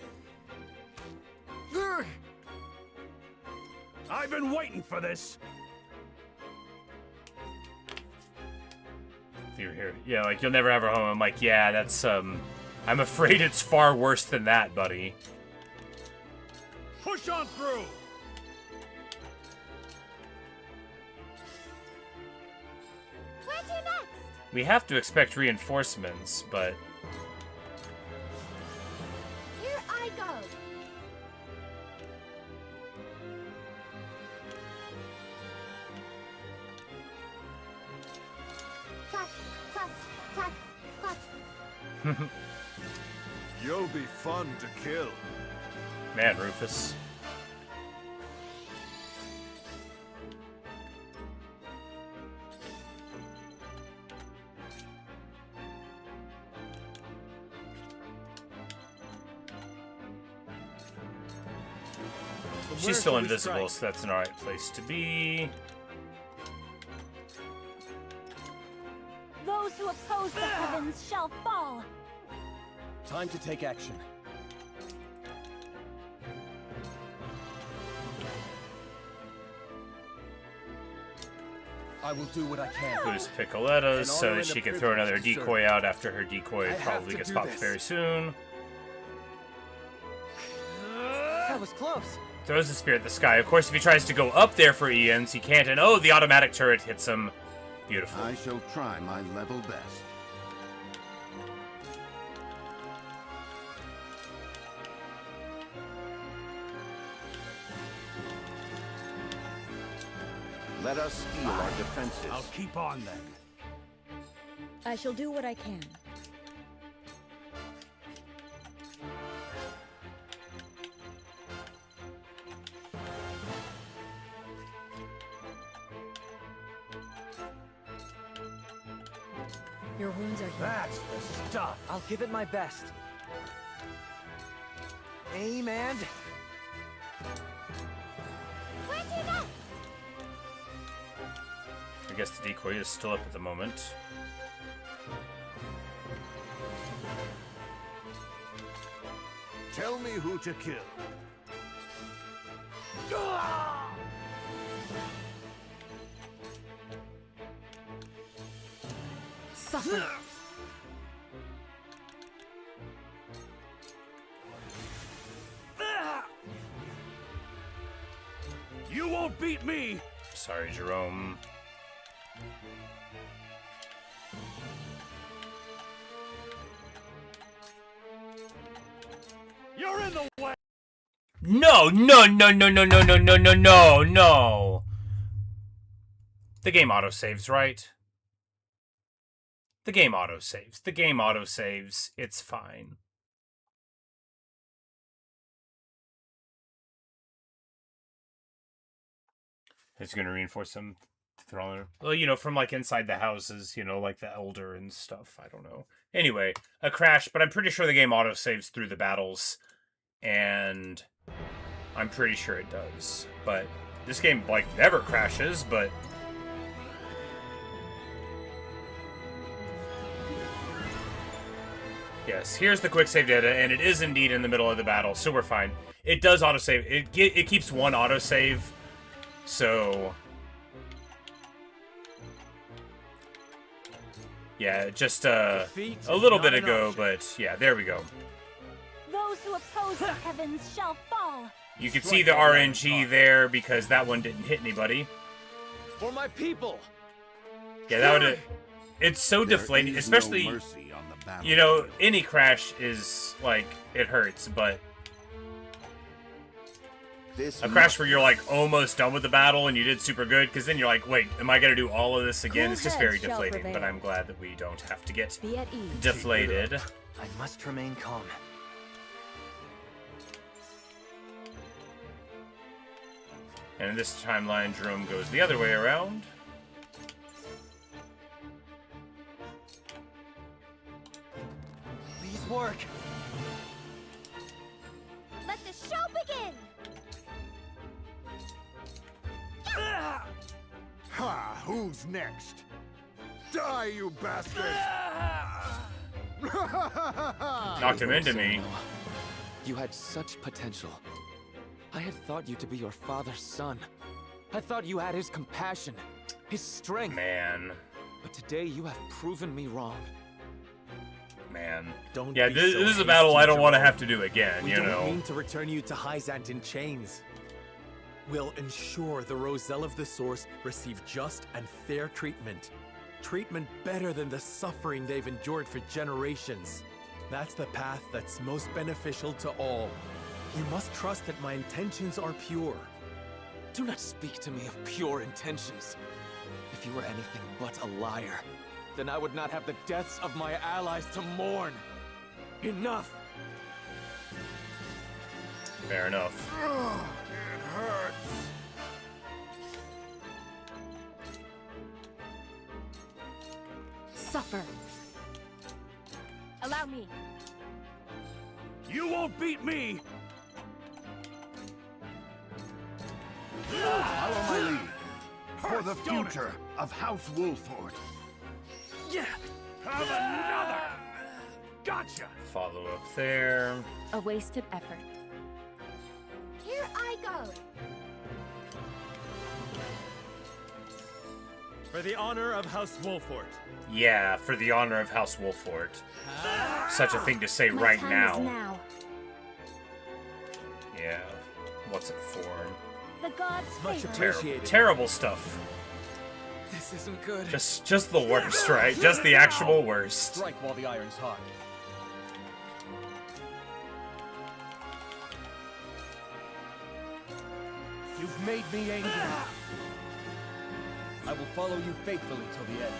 [SPEAKER 3] I've been waiting for this.
[SPEAKER 1] You're here. Yeah, like, you'll never have her home. I'm like, yeah, that's, I'm afraid it's far worse than that, buddy.
[SPEAKER 3] Push on through.
[SPEAKER 15] Where to next?
[SPEAKER 1] We have to expect reinforcements, but...
[SPEAKER 15] Here I go! Clack, clack, clack, clack.
[SPEAKER 13] You'll be fun to kill.
[SPEAKER 1] Man, Rufus. She's still invisible, so that's an alright place to be.
[SPEAKER 12] Those who oppose the heavens shall fall!
[SPEAKER 8] Time to take action. I will do what I can.
[SPEAKER 1] Boost Piccoletta's so that she can throw another decoy out after her decoy probably gets popped very soon.
[SPEAKER 20] That was close.
[SPEAKER 1] Throws the spear at the sky. Of course, if he tries to go up there for Ian's, he can't. And oh, the automatic turret hits him. Beautiful.
[SPEAKER 5] I shall try my level best. Let us steel our defenses.
[SPEAKER 3] I'll keep on then.
[SPEAKER 14] I shall do what I can. Your wounds are healed.
[SPEAKER 3] That's the stuff.
[SPEAKER 20] I'll give it my best. Aim and...
[SPEAKER 15] Where to next?
[SPEAKER 1] I guess the decoy is still up at the moment.
[SPEAKER 13] Tell me who to kill.
[SPEAKER 7] Suffer.
[SPEAKER 3] beat me!
[SPEAKER 1] Sorry, Jerome.
[SPEAKER 3] You're in the way!
[SPEAKER 1] No, no, no, no, no, no, no, no, no, no, no. The game autosaves, right? The game autosaves. The game autosaves. It's fine. It's going to reinforce some thriller. Well, you know, from like inside the houses, you know, like the Elder and stuff. I don't know. Anyway, a crash, but I'm pretty sure the game autosaves through the battles. And I'm pretty sure it does. But this game, like, never crashes, but... Yes, here's the quick save data, and it is indeed in the middle of the battle, so we're fine. It does autosave. It keeps one autosave, so... Yeah, just a little bit ago, but yeah, there we go.
[SPEAKER 12] Those who oppose the heavens shall fall.
[SPEAKER 1] You can see the RNG there because that one didn't hit anybody.
[SPEAKER 10] For my people.
[SPEAKER 1] Yeah, that would. It's so deflating, especially. You know, any crash is like it hurts, but a crash where you're like almost done with the battle and you did super good, because then you're like, wait, am I gonna do all of this again? It's just very deflating. But I'm glad that we don't have to get deflated.
[SPEAKER 11] I must remain calm.
[SPEAKER 1] And in this timeline, Jerome goes the other way around.
[SPEAKER 11] Please work.
[SPEAKER 15] Let the show begin!
[SPEAKER 13] Ha! Who's next? Die, you bastard!
[SPEAKER 1] Knocked him into me.
[SPEAKER 10] You had such potential. I had thought you to be your father's son. I thought you had his compassion, his strength.
[SPEAKER 1] Man.
[SPEAKER 10] But today you have proven me wrong.
[SPEAKER 1] Man.
[SPEAKER 4] Don't
[SPEAKER 1] yeah, this is a battle I don't want to have to do again, you know.
[SPEAKER 4] We don't mean to return you to Hyzant in chains. We'll ensure the Roselle of the Source receive just and fair treatment. Treatment better than the suffering they've endured for generations. That's the path that's most beneficial to all. You must trust that my intentions are pure.
[SPEAKER 10] Do not speak to me of pure intentions. If you were anything but a liar, then I would not have the deaths of my allies to mourn. Enough!
[SPEAKER 1] Fair enough.
[SPEAKER 13] Oh, it hurts.
[SPEAKER 7] Suffer.
[SPEAKER 15] Allow me.
[SPEAKER 3] You won't beat me!
[SPEAKER 13] Follow my lead. For the future of House Wolford.
[SPEAKER 3] Yeah! Have another! Gotcha!
[SPEAKER 1] Follow up there.
[SPEAKER 12] A wasted effort.
[SPEAKER 15] Here I go.
[SPEAKER 3] For the honor of House Wolford.
[SPEAKER 1] Yeah, for the honor of House Wolford. Such a thing to say right now. Yeah. What's it for?
[SPEAKER 12] The gods
[SPEAKER 4] much appreciated.
[SPEAKER 1] Terrible stuff.
[SPEAKER 10] This isn't good.
[SPEAKER 1] Just the worst, right? Just the actual worst.
[SPEAKER 8] Strike while the iron's hot. You've made me angry. I will follow you faithfully till the end.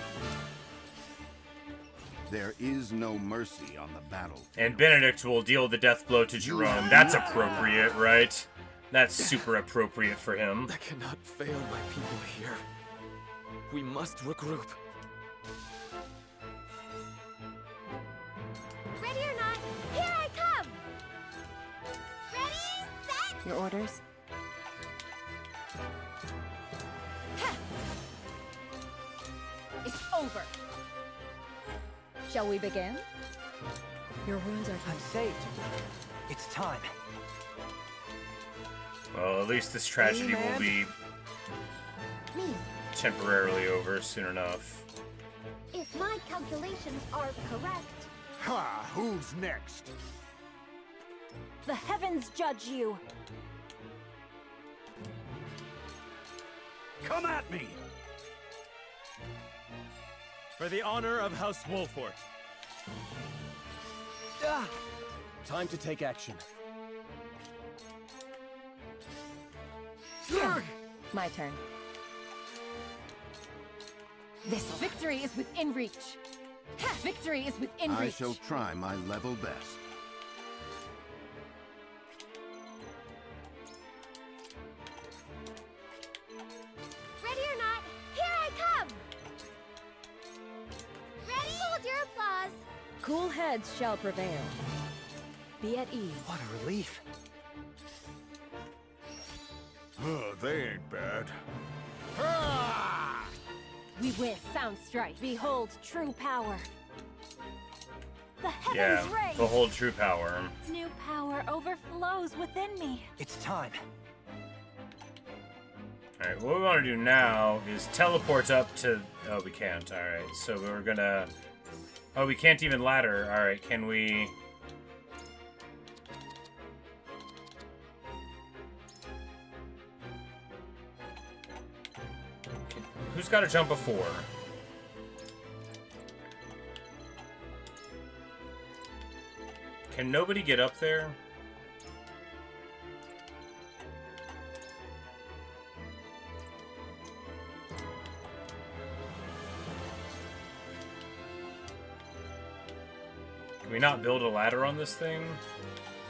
[SPEAKER 5] There is no mercy on the battlefield.
[SPEAKER 1] And Benedict will deal the death blow to Jerome. That's appropriate, right? That's super appropriate for him.
[SPEAKER 10] I cannot fail my people here. We must regroup.
[SPEAKER 15] Ready or not, here I come! Ready, set!
[SPEAKER 12] Your orders?
[SPEAKER 15] It's over!
[SPEAKER 14] Shall we begin? Your wounds are
[SPEAKER 11] I'm saved. It's time.
[SPEAKER 1] Well, at least this tragedy will be temporarily over soon enough.
[SPEAKER 15] If my calculations are correct...
[SPEAKER 13] Ha! Who's next?
[SPEAKER 12] The heavens judge you.
[SPEAKER 3] Come at me! For the honor of House Wolfort. Ah! Time to take action.
[SPEAKER 7] My turn. This victory is within reach. Victory is within reach.
[SPEAKER 5] I shall try my level best.
[SPEAKER 15] Ready or not, here I come! Ready? Hold your applause.
[SPEAKER 14] Cool heads shall prevail. Be at ease.
[SPEAKER 11] What a relief.
[SPEAKER 13] Oh, they ain't bad.
[SPEAKER 7] We with sound strike. Behold true power.
[SPEAKER 12] The heavens
[SPEAKER 1] Yeah,
[SPEAKER 12] raise.
[SPEAKER 1] behold true power.
[SPEAKER 12] New power overflows within me.
[SPEAKER 11] It's time.
[SPEAKER 1] Alright, what we want to do now is teleport up to... Oh, we can't. Alright, so we're gonna... Oh, we can't even ladder. Alright, can we... Who's got to jump before? Can nobody get up there? Can we not build a ladder on this thing?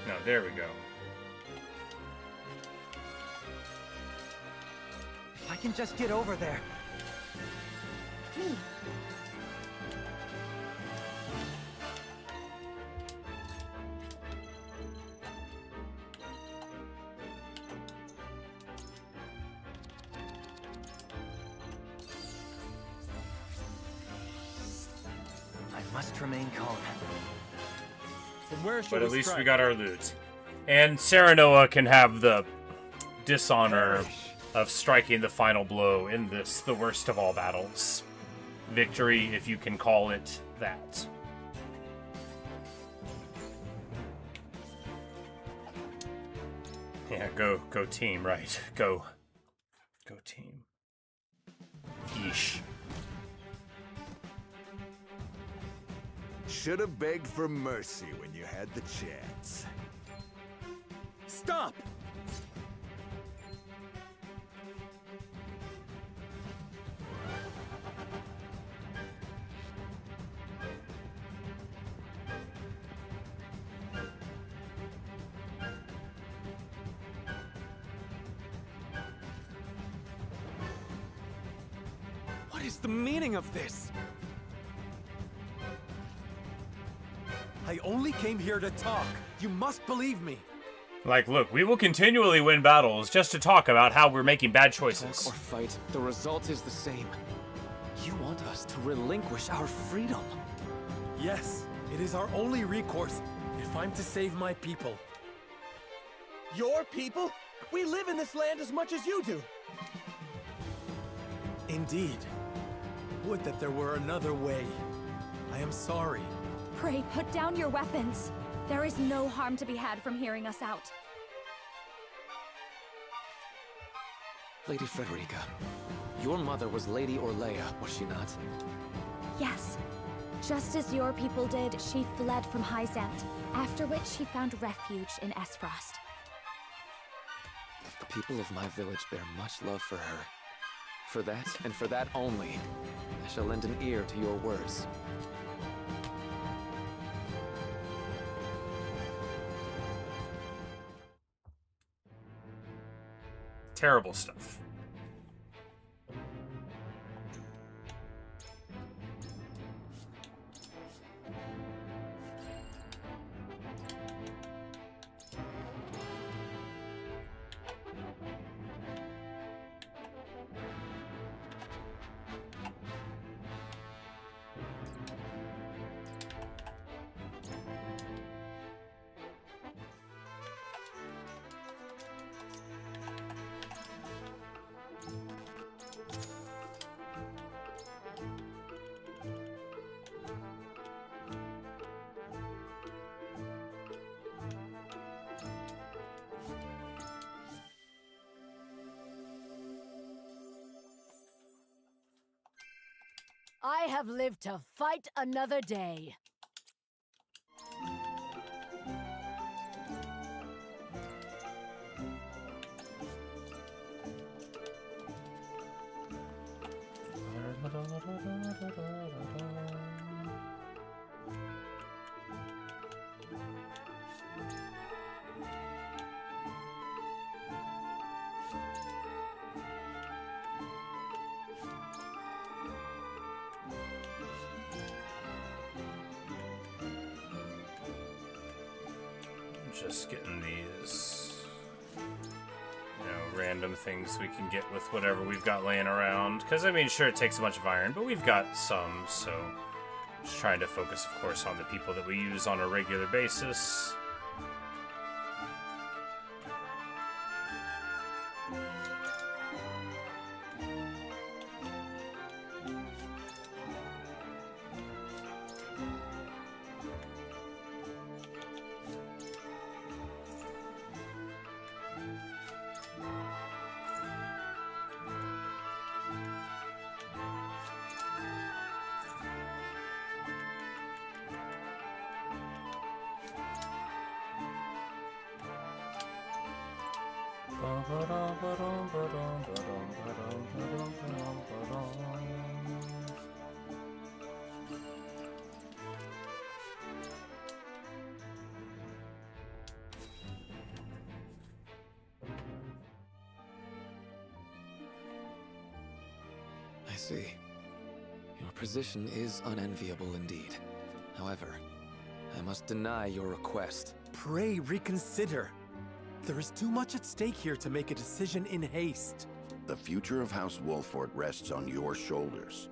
[SPEAKER 1] No, there we go.
[SPEAKER 11] If I can just get over there. I must remain calm.
[SPEAKER 3] From where shall
[SPEAKER 1] But
[SPEAKER 3] we
[SPEAKER 1] at least we
[SPEAKER 3] strike?
[SPEAKER 1] got our loot. And Serenoa can have the dishonor of striking the final blow in this, the worst of all battles. Victory, if you can call it that. Yeah, go team, right. Go team. Yeesh.
[SPEAKER 13] Should have begged for mercy when you had the chance.
[SPEAKER 3] Stop!
[SPEAKER 10] What is the meaning of this?
[SPEAKER 3] I only came here to talk. You must believe me.
[SPEAKER 1] Like, look, we will continually win battles just to talk about how we're making bad choices.
[SPEAKER 10] Talk or fight, the result is the same. You want us to relinquish our freedom.
[SPEAKER 3] Yes, it is our only recourse if I'm to save my people.
[SPEAKER 16] Your people? We live in this land as much as you do.
[SPEAKER 3] Indeed. Would that there were another way. I am sorry.
[SPEAKER 12] Pray, put down your weapons. There is no harm to be had from hearing us out.
[SPEAKER 10] Lady Frederica, your mother was Lady Orleia, was she not?
[SPEAKER 12] Yes. Just as your people did, she fled from Hyzant, after which she found refuge in Esfrost.
[SPEAKER 10] The people of my village bear much love for her. For that, and for that only, I shall lend an ear to your words.
[SPEAKER 1] Terrible stuff.
[SPEAKER 6] I have lived to fight another day.
[SPEAKER 1] Just getting these, random things we can get with whatever we've got laying around. Because, I mean, sure, it takes a bunch of iron, but we've got some, so just trying to focus, of course, on the people that we use on a regular basis.
[SPEAKER 10] I see. Your position is unenviable indeed. However, I must deny your request.
[SPEAKER 16] Pray reconsider. There is too much at stake here to make a decision in haste.
[SPEAKER 5] The future of House Wolfort rests on your shoulders.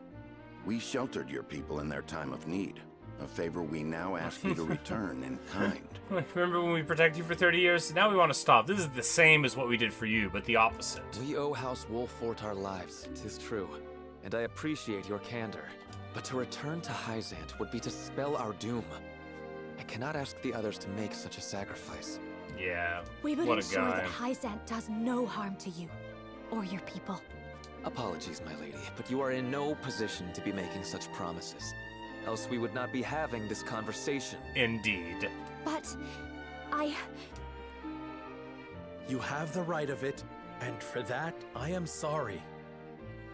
[SPEAKER 5] We sheltered your people in their time of need, a favor we now ask you to return in kind.
[SPEAKER 1] Remember when we protected you for 30 years? Now we want to stop. This is the same as what we did for you, but the opposite.
[SPEAKER 10] We owe House Wolfort our lives, 'tis true, and I appreciate your candor. But to return to Hyzant would be to spell our doom. I cannot ask the others to make such a sacrifice.
[SPEAKER 1] Yeah,
[SPEAKER 12] We would
[SPEAKER 1] what a
[SPEAKER 12] ensure
[SPEAKER 1] guy.
[SPEAKER 12] that Hyzant does no harm to you or your people.
[SPEAKER 10] Apologies, my lady, but you are in no position to be making such promises. Else we would not be having this conversation.
[SPEAKER 1] Indeed.
[SPEAKER 12] But
[SPEAKER 16] You have the right of it, and for that, I am sorry.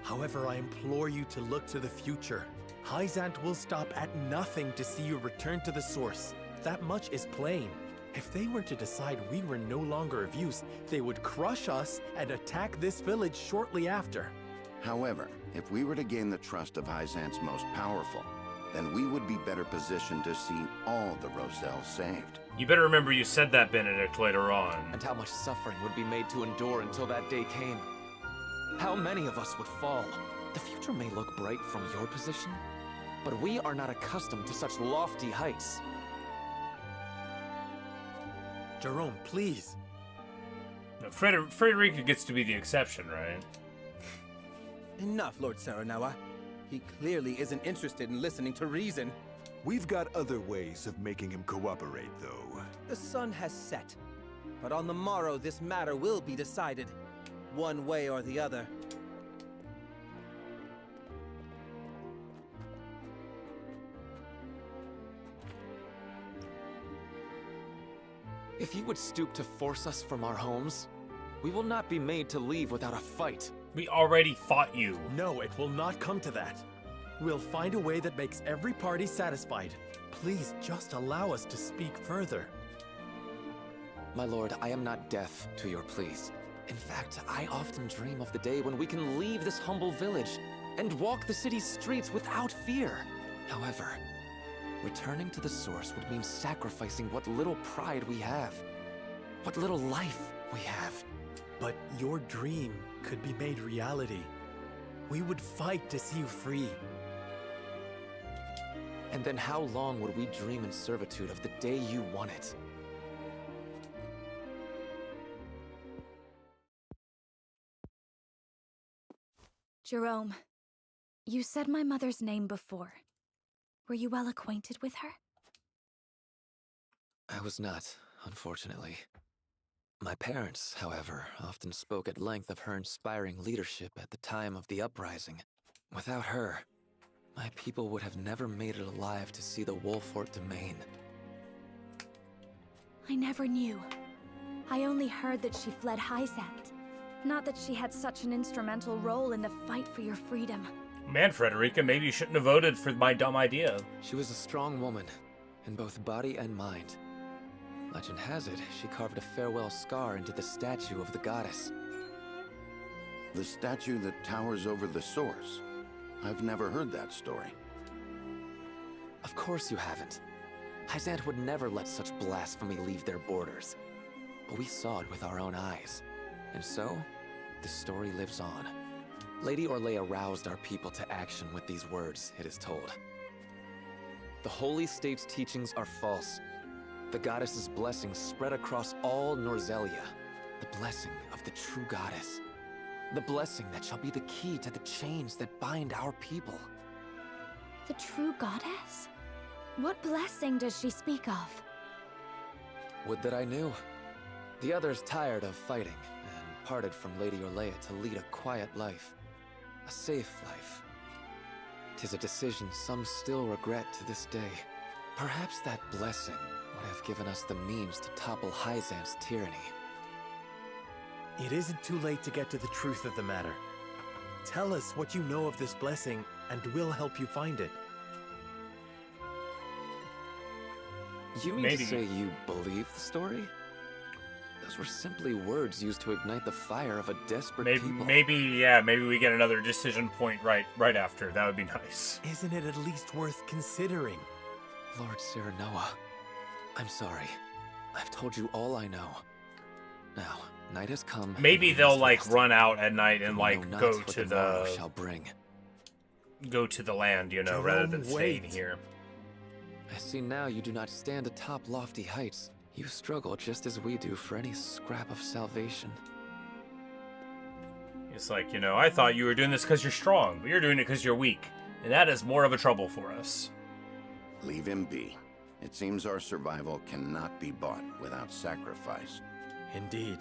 [SPEAKER 16] However, I implore you to look to the future. Hyzant will stop at nothing to see you return to the source. That much is plain. If they were to decide we were no longer of use, they would crush us and attack this village shortly after.
[SPEAKER 5] However, if we were to gain the trust of Hyzant's most powerful, then we would be better positioned to see all the Roselle saved.
[SPEAKER 1] You better remember you said that, Benedict, later on.
[SPEAKER 10] And how much suffering would be made to endure until that day came. How many of us would fall? The future may look bright from your position, but we are not accustomed to such lofty heights.
[SPEAKER 16] Jerome, please.
[SPEAKER 1] No, Frederica gets to be the exception, right?
[SPEAKER 20] Enough, Lord Saranawa. He clearly isn't interested in listening to reason.
[SPEAKER 2] We've got other ways of making him cooperate, though.
[SPEAKER 20] The sun has set, but on the morrow this matter will be decided, one way or the other.
[SPEAKER 10] If you would stoop to force us from our homes, we will not be made to leave without a fight.
[SPEAKER 1] We already fought you.
[SPEAKER 16] No, it will not come to that. We'll find a way that makes every party satisfied. Please just allow us to speak further.
[SPEAKER 10] My lord, I am not deaf to your pleas. In fact, I often dream of the day when we can leave this humble village and walk the city's streets without fear. However, returning to the source would mean sacrificing what little pride we have, what little life we have.
[SPEAKER 16] But your dream could be made reality. We would fight to see you free.
[SPEAKER 10] And then how long would we dream in servitude of the day you won it?
[SPEAKER 12] Jerome, you said my mother's name before. Were you well acquainted with her?
[SPEAKER 10] I was not, unfortunately. My parents, however, often spoke at length of her inspiring leadership at the time of the uprising. Without her, my people would have never made it alive to see the Wolfort domain.
[SPEAKER 12] I never knew. I only heard that she fled Hyzant. Not that she had such an instrumental role in the fight for your freedom.
[SPEAKER 1] Man, Frederica, maybe you shouldn't have voted for my dumb idea.
[SPEAKER 10] She was a strong woman, in both body and mind. Legend has it, she carved a farewell scar into the statue of the goddess.
[SPEAKER 5] The statue that towers over the source. I've never heard that story.
[SPEAKER 10] Of course you haven't. Hyzant would never let such blasphemy leave their borders. But we saw it with our own eyes. And so, the story lives on. Lady Orlea roused our people to action with these words, it is told. The Holy State's teachings are false. The goddess's blessing spread across all Norzelia. The blessing of the true goddess. The blessing that shall be the key to the chains that bind our people.
[SPEAKER 12] The true goddess? What blessing does she speak of?
[SPEAKER 10] Would that I knew. The others tired of fighting, and parted from Lady Orlea to lead a quiet life. A safe life. 'Tis a decision some still regret to this day. Perhaps that blessing would have given us the means to topple Hyzant's tyranny.
[SPEAKER 16] It isn't too late to get to the truth of the matter. Tell us what you know of this blessing, and we'll help you find it.
[SPEAKER 10] You mean to say you believe the story? Those were simply words used to ignite the fire of a desperate people.
[SPEAKER 1] Maybe we get another decision point right after. That would be nice.
[SPEAKER 16] Isn't it at least worth considering?
[SPEAKER 10] Lord Serenoa, I'm sorry. I've told you all I know. Now, night has come.
[SPEAKER 1] Maybe they'll run out at night and go to
[SPEAKER 10] the shall bring.
[SPEAKER 1] Go to the land, rather than staying here.
[SPEAKER 10] I see now you do not stand atop lofty heights. You struggle just as we do for any scrap of salvation.
[SPEAKER 1] It's I thought you were doing this because you're strong, but you're doing it because you're weak. And that is more of a trouble for us.
[SPEAKER 5] Leave him be. It seems our survival cannot be bought without sacrifice.
[SPEAKER 16] Indeed.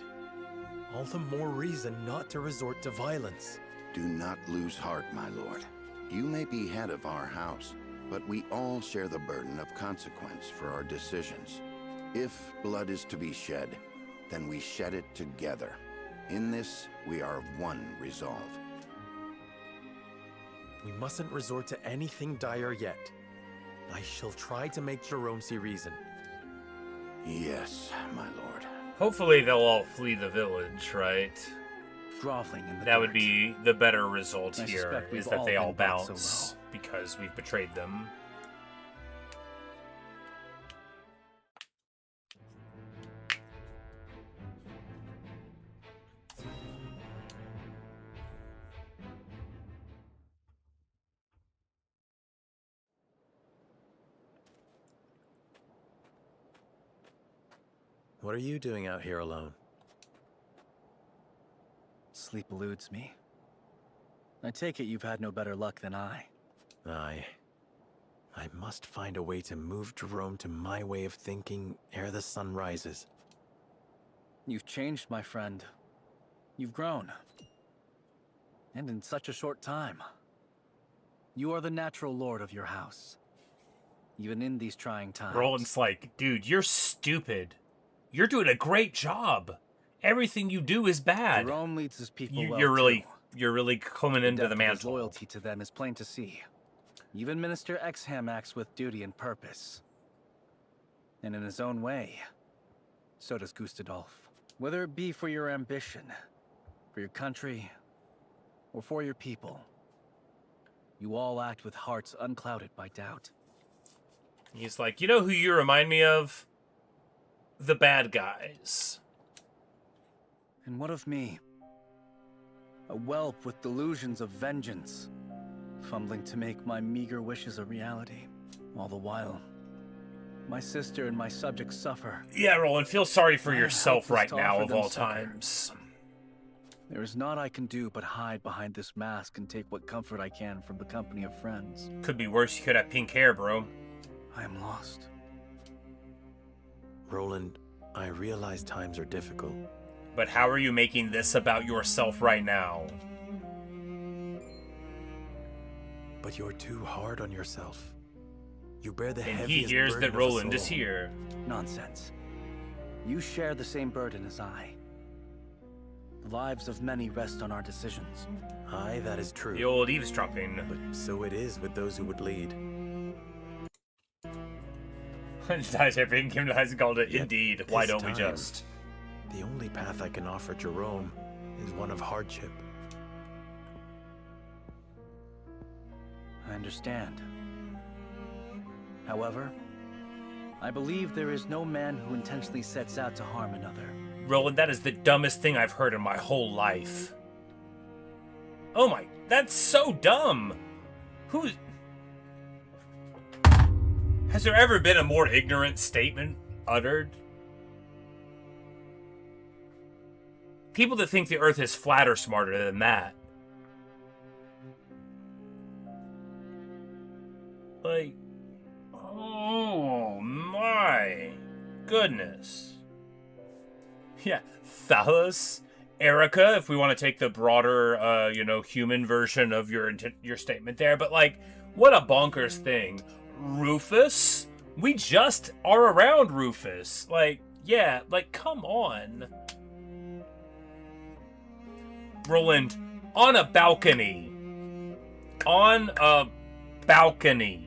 [SPEAKER 16] All the more reason not to resort to violence.
[SPEAKER 5] Do not lose heart, my lord. You may be head of our house, but we all share the burden of consequence for our decisions. If blood is to be shed, then we shed it together. In this, we are of one resolve.
[SPEAKER 16] We mustn't resort to anything dire yet. I shall try to make Jerome see reason.
[SPEAKER 5] Yes, my lord.
[SPEAKER 1] Hopefully they'll all flee the village, right?
[SPEAKER 8] Groveling in the
[SPEAKER 1] That would be the better result
[SPEAKER 8] I
[SPEAKER 1] here, is that they all bounce because we've betrayed them.
[SPEAKER 16] What are you doing out here alone?
[SPEAKER 8] Sleep eludes me. I take it you've had no better luck than I.
[SPEAKER 16] I must find a way to move Jerome to my way of thinking ere the sun rises.
[SPEAKER 8] You've changed, my friend. You've grown. And in such a short time. You are the natural lord of your house. Even in these trying times.
[SPEAKER 1] Roland's dude, you're stupid. You're doing a great job. Everything you do is bad.
[SPEAKER 8] Jerome leads his people
[SPEAKER 1] you're really coming into the mantle.
[SPEAKER 8] His loyalty to them is plain to see. Even Minister X-XII acts with duty and purpose. And in his own way, so does Gustadolf. Whether it be for your ambition, for your country, or for your people, you all act with hearts unclouded by doubt.
[SPEAKER 1] He's you know who you remind me of? The bad guys.
[SPEAKER 8] And what of me? A whelp with delusions of vengeance, fumbling to make my meager wishes a reality. All the while, my sister and my subjects suffer.
[SPEAKER 1] Yeah, Roland, feel sorry for yourself right now, of all times.
[SPEAKER 8] There is naught I can do but hide behind this mask and take what comfort I can from the company of friends.
[SPEAKER 1] Could be worse, you could have pink hair, bro.
[SPEAKER 8] I am lost.
[SPEAKER 16] Roland, I realize times are difficult.
[SPEAKER 1] But how are you making this about yourself right now?
[SPEAKER 16] But you're too hard on yourself. You bear the
[SPEAKER 1] And
[SPEAKER 16] heaviest
[SPEAKER 1] he hears
[SPEAKER 16] burden
[SPEAKER 1] that
[SPEAKER 16] of us
[SPEAKER 1] Roland is
[SPEAKER 16] all.
[SPEAKER 1] here.
[SPEAKER 8] Nonsense. You share the same burden as I. The lives of many rest on our decisions.
[SPEAKER 16] Aye, that is true.
[SPEAKER 1] The old eavesdropping.
[SPEAKER 16] But so it is with those who would lead.
[SPEAKER 1] Everything came to and called it,
[SPEAKER 16] Yet
[SPEAKER 1] indeed. Why
[SPEAKER 16] this
[SPEAKER 1] don't we
[SPEAKER 16] time,
[SPEAKER 1] just?
[SPEAKER 16] The only path I can offer Jerome is one of hardship.
[SPEAKER 8] I understand. However, I believe there is no man who intentionally sets out to harm another.
[SPEAKER 1] Roland, that is the dumbest thing I've heard in my whole life. Oh my, that's so dumb. Who's... Has there ever been a more ignorant statement uttered? People that think the Earth is flat are smarter than that. Like, oh my goodness. Yeah, Thalos, Erica, if we want to take the broader, human version of your statement there. But, like, what a bonkers thing. Rufus? We just are around Rufus. Like, yeah, like, come on. Roland, on a balcony. On a balcony.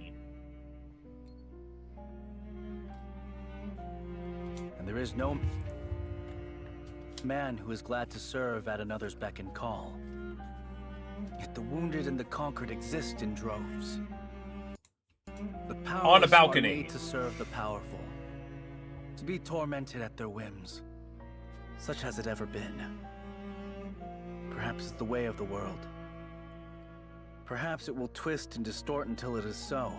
[SPEAKER 8] And there is no man who is glad to serve at another's beck and call. Yet the wounded and the conquered exist in droves. The powerless
[SPEAKER 1] on a balcony.
[SPEAKER 8] Are made to serve the powerful, to be tormented at their whims. Such has it ever been. Perhaps it's the way of the world. Perhaps it will twist and distort until it is so,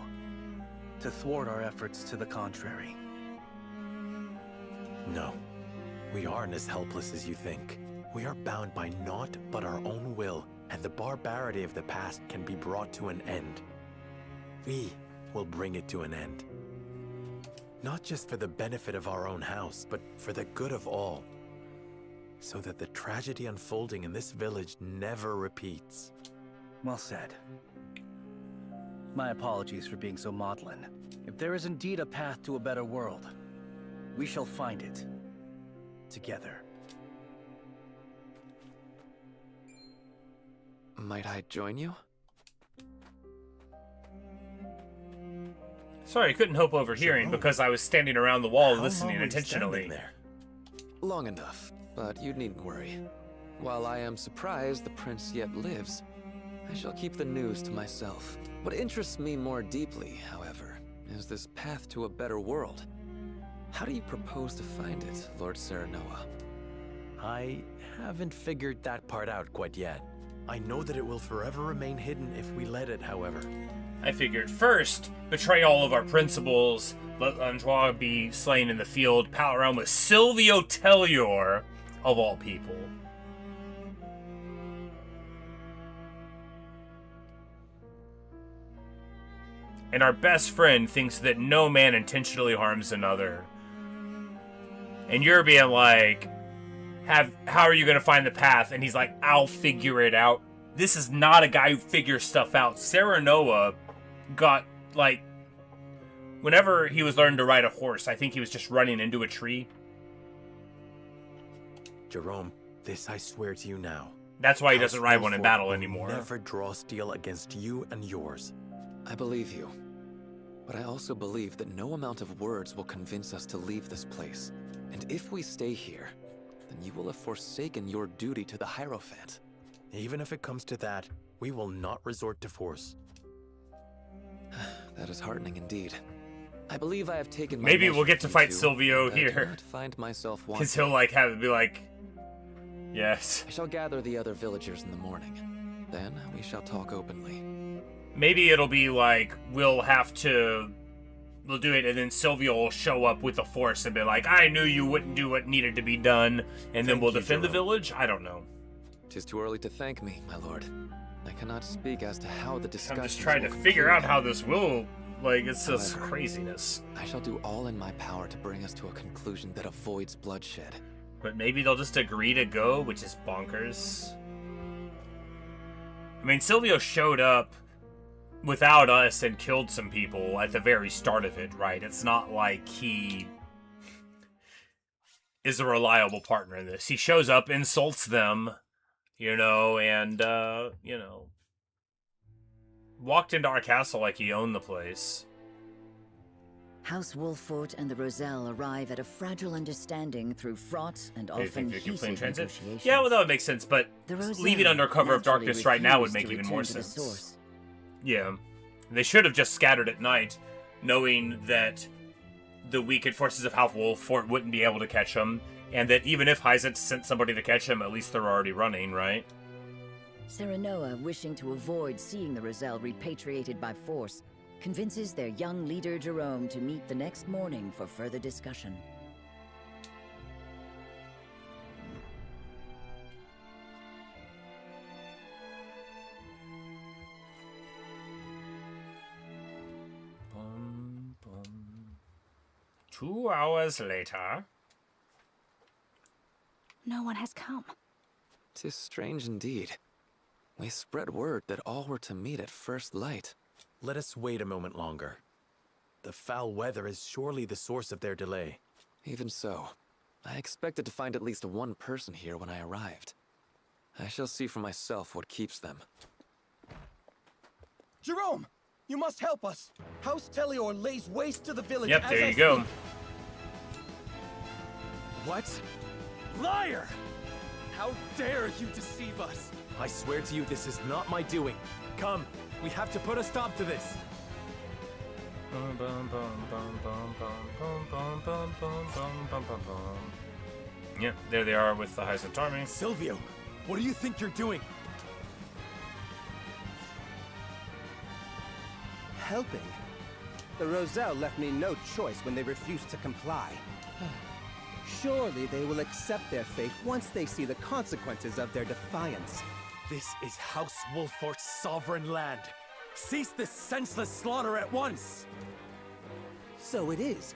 [SPEAKER 8] to thwart our efforts to the contrary.
[SPEAKER 16] No. We aren't as helpless as you think. We are bound by naught but our own will, and the barbarity of the past can be brought to an end. We will bring it to an end. Not just for the benefit of our own house, but for the good of all. So that the tragedy unfolding in this village never repeats.
[SPEAKER 8] Well said. My apologies for being so maudlin. If there is indeed a path to a better world, we shall find it. Together.
[SPEAKER 10] Might I join you?
[SPEAKER 1] Sorry, I couldn't help overhearing
[SPEAKER 16] Jerome.
[SPEAKER 1] because I was standing around the wall
[SPEAKER 16] How
[SPEAKER 1] listening
[SPEAKER 16] long were you
[SPEAKER 1] intentionally.
[SPEAKER 16] standing there?
[SPEAKER 10] Long enough, but you needn't worry. While I am surprised the prince yet lives, I shall keep the news to myself. What interests me more deeply, however, is this path to a better world. How do you propose to find it, Lord Serenoa?
[SPEAKER 16] I haven't figured that part out quite yet. I know that it will forever remain hidden if we let it, however.
[SPEAKER 1] I figured first, betray all of our principles, let Anjois be slain in the field, pal around with Silvio Tellior, of all people. And our best friend thinks that no man intentionally harms another. And you're being like, how are you going to find the path? And he's like, I'll figure it out. This is not a guy who figures stuff out. Serenoa got, like, whenever he was learning to ride a horse, I think he was just running into a tree.
[SPEAKER 16] Jerome, this I swear to you now.
[SPEAKER 1] That's why he doesn't ride one in
[SPEAKER 16] Wilford
[SPEAKER 1] battle
[SPEAKER 16] will
[SPEAKER 1] anymore.
[SPEAKER 16] Never draw steel against you and yours.
[SPEAKER 10] I believe you. But I also believe that no amount of words will convince us to leave this place. And if we stay here, then you will have forsaken your duty to the Hierophant.
[SPEAKER 16] Even if it comes to that, we will not resort to force.
[SPEAKER 10] That is heartening indeed. I believe I have taken my
[SPEAKER 1] Maybe we'll
[SPEAKER 10] measure
[SPEAKER 1] get to
[SPEAKER 10] with
[SPEAKER 1] fight
[SPEAKER 10] you,
[SPEAKER 1] Silvio
[SPEAKER 10] but I do
[SPEAKER 1] here.
[SPEAKER 10] not find myself wanting.
[SPEAKER 1] Because he'll, like, have it be like, yes.
[SPEAKER 10] I shall gather the other villagers in the morning. Then we shall talk openly.
[SPEAKER 1] Maybe it'll be like, we'll do it, and then Silvio will show up with the force and be like, I knew you wouldn't do what needed to be done, and then we'll defend the village? I don't know.
[SPEAKER 10] 'Tis too early to thank me, my lord. I cannot speak as to how the discussion.
[SPEAKER 1] I'm just trying to figure out how this will, like, it's just craziness.
[SPEAKER 10] I shall do all in my power to bring us to a conclusion that avoids bloodshed.
[SPEAKER 1] But maybe they'll just agree to go, which is bonkers. I mean, Silvio showed up without us and killed some people at the very start of it, right? It's not like he is a reliable partner in this. He shows up, insults them, you know, and, you know, walked into our castle like he owned the place.
[SPEAKER 17] House Wolfort and the Roselle arrive at a fragile understanding through fraught and often heated negotiations.
[SPEAKER 1] Yeah, well, that would make sense, but leaving under cover of darkness right now would make even more sense. Yeah. They should have just scattered at night, knowing that the weakened forces of House Wolfort wouldn't be able to catch him, and that even if Hyzant sent somebody to catch him, at least they're already running, right?
[SPEAKER 17] Serenoa, wishing to avoid seeing the Roselle repatriated by force, convinces their young leader Jerome to meet the next morning for further discussion.
[SPEAKER 1] Bum, bum. 2 hours later.
[SPEAKER 12] No one has come.
[SPEAKER 10] 'Tis strange indeed. We spread word that all were to meet at first light.
[SPEAKER 16] Let us wait a moment longer. The foul weather is surely the source of their delay.
[SPEAKER 10] Even so, I expected to find at least one person here when I arrived. I shall see for myself what keeps them.
[SPEAKER 19] Jerome! You must help us! House Telior lays waste to the village.
[SPEAKER 1] Yep, there you go.
[SPEAKER 16] What? Liar! How dare you deceive us? I swear to you this is not my doing. Come, we have to put a stop to this.
[SPEAKER 1] Yeah, there they are with the Hyzant army.
[SPEAKER 16] Silvio, what do you think you're doing?
[SPEAKER 20] Helping? The Roselle left me no choice when they refused to comply. Surely they will accept their fate once they see the consequences of their defiance.
[SPEAKER 16] This is House Wolfort's sovereign land. Cease this senseless slaughter at once!
[SPEAKER 20] So it is.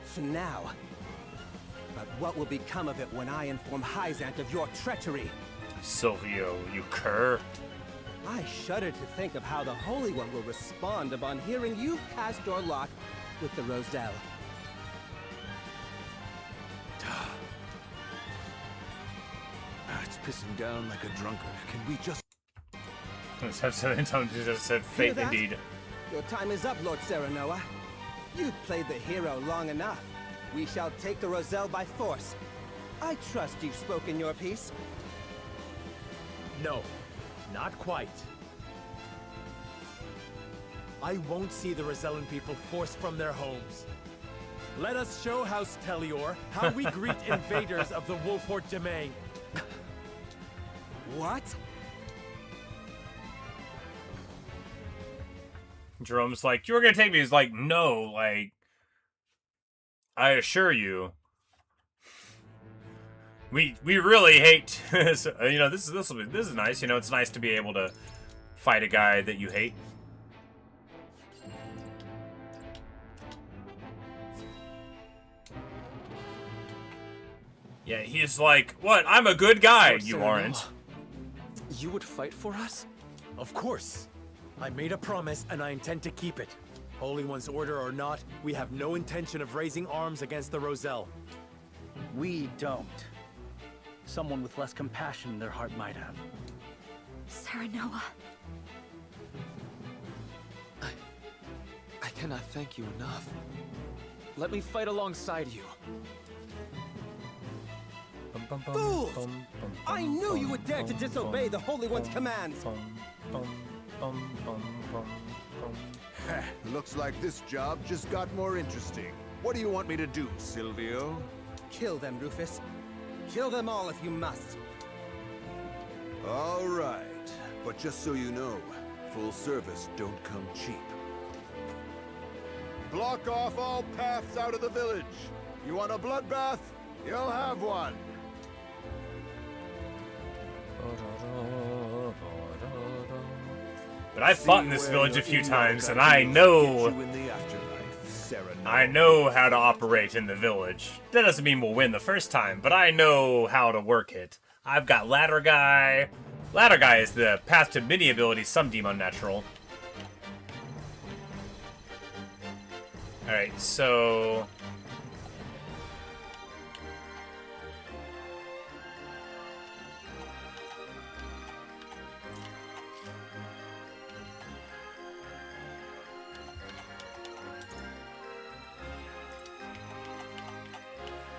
[SPEAKER 20] For now. But what will become of it when I inform Hyzant of your treachery?
[SPEAKER 1] Silvio, you cur.
[SPEAKER 20] I shudder to think of how the Holy One will respond upon hearing you cast your lot with the Roselle.
[SPEAKER 2] It's pissing down like a drunkard. Can we just...
[SPEAKER 1] Let's have something to just said fate indeed.
[SPEAKER 20] Your time is up, Lord Serenoa. You've played the hero long enough. We shall take the Roselle by force. I trust you've spoken your piece.
[SPEAKER 16] No, not quite. I won't see the Rosellan people forced from their homes. Let us show House Telior how we greet invaders of the Wolfort domain.
[SPEAKER 20] What?
[SPEAKER 1] Jerome's like, you were gonna take me. He's like, no, like, I assure you, we really hate. So, you know, this is nice. You know, it's nice to be able to fight a guy that you hate. Yeah, he's like, what? I'm a good guy.
[SPEAKER 10] Lord
[SPEAKER 1] You
[SPEAKER 10] Serenoa,
[SPEAKER 1] aren't.
[SPEAKER 10] You would fight for us?
[SPEAKER 16] Of course. I made a promise and I intend to keep it. Holy One's order or not, we have no intention of raising arms against the Roselle.
[SPEAKER 8] We don't. Someone with less compassion in their heart might have.
[SPEAKER 12] Serenoa.
[SPEAKER 10] I cannot thank you enough. Let me fight alongside you.
[SPEAKER 20] Fools! I knew you would dare to disobey the Holy One's commands!
[SPEAKER 2] Looks like this job just got more interesting. What do you want me to do, Silvio?
[SPEAKER 20] Kill them, Rufus. Kill them all if you must.
[SPEAKER 2] All right. But just so you know, full service don't come cheap. Block off all paths out of the village. You want a bloodbath? You'll have one.
[SPEAKER 1] But I fought in this village a few times, and I know how to operate in the village. That doesn't mean we'll win the first time, but I know how to work it. I've got Ladder Guy. Ladder Guy is the path to many abilities some deem unnatural. Alright, so...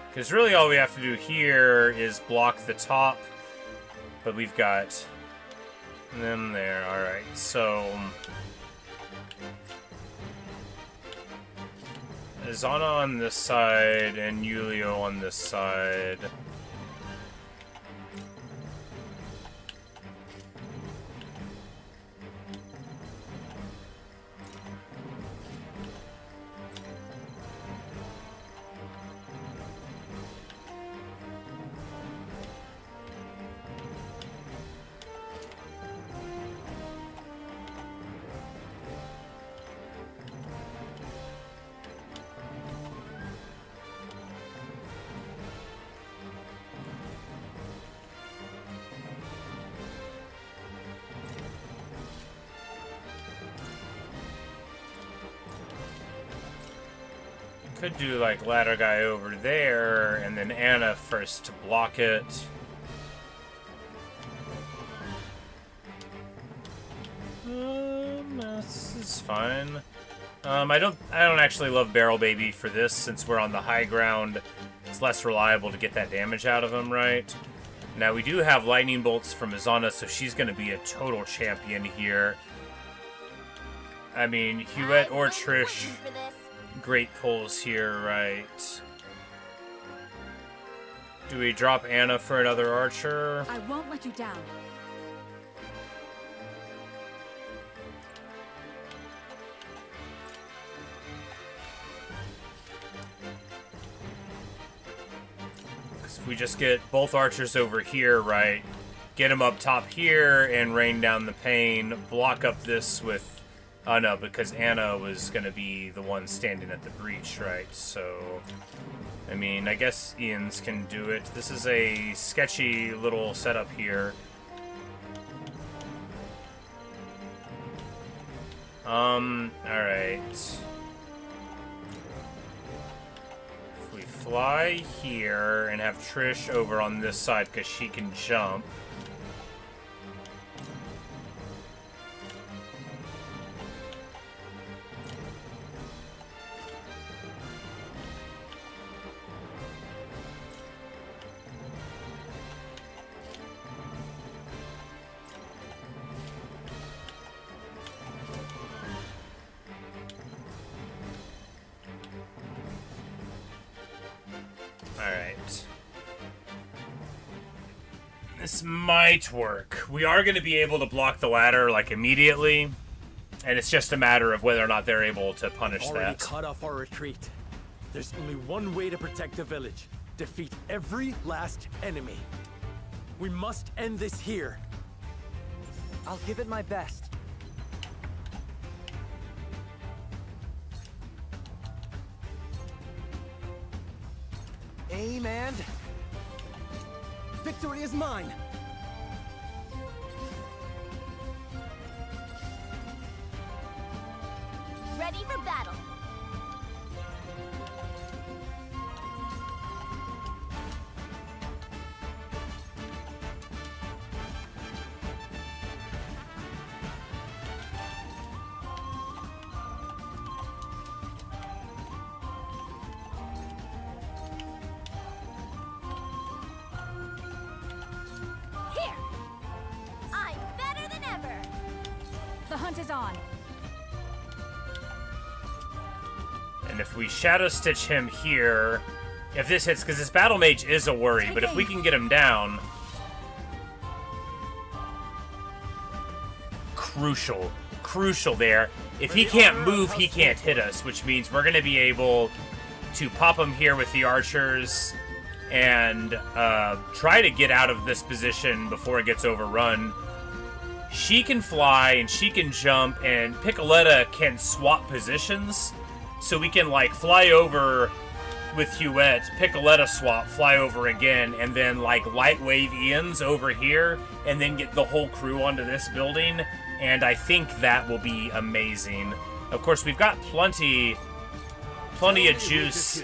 [SPEAKER 1] Because really all we have to do here is block the top, but we've got them there. Alright, so... Zana on this side and Yulio on this side. Could do like ladder guy over there, and then Anna first to block it. This is fine. I don't actually love Barrel Baby for this, since we're on the high ground. It's less reliable to get that damage out of him, right? Now we do have lightning bolts from Izana, so she's going to be a total champion here. I mean, Huette or Trish. Great pulls here, right? Do we drop Anna for another archer?
[SPEAKER 6] I won't let you down.
[SPEAKER 1] Because if we just get both archers over here, right? Get them up top here and rain down the pain. Block up this with... Oh no, because Anna was going to be the one standing at the breach, right? So, I mean, I guess Ian's can do it. This is a sketchy little setup here. Alright. If we fly here and have Trish over on this side because she can jump. Alright. This might work. We are going to be able to block the ladder, like, immediately. And it's just a matter of whether or not they're able to punish
[SPEAKER 16] Already
[SPEAKER 1] that.
[SPEAKER 16] cut off our retreat. There's only one way to protect the village. Defeat every last enemy. We must end this here.
[SPEAKER 11] I'll give it my best.
[SPEAKER 19] Aim and... victory is mine!
[SPEAKER 15] Ready for battle. Here! I'm better than ever!
[SPEAKER 6] The hunt is on.
[SPEAKER 1] And if we Shadow Stitch him here, if this hits, because this Battle Mage is a worry, but if we can get him down... Crucial there. If he can't move, he can't hit us, which means we're going to be able to pop him here with the archers and try to get out of this position before it gets overrun. She can fly and she can jump, and Piccoletta can swap positions. So we can, like, fly over with Huette, Piccoletta swap, fly over again, and then, like, light wave Ian's over here, and then get the whole crew onto this building, and I think that will be amazing. Of course, we've got plenty plenty of juice.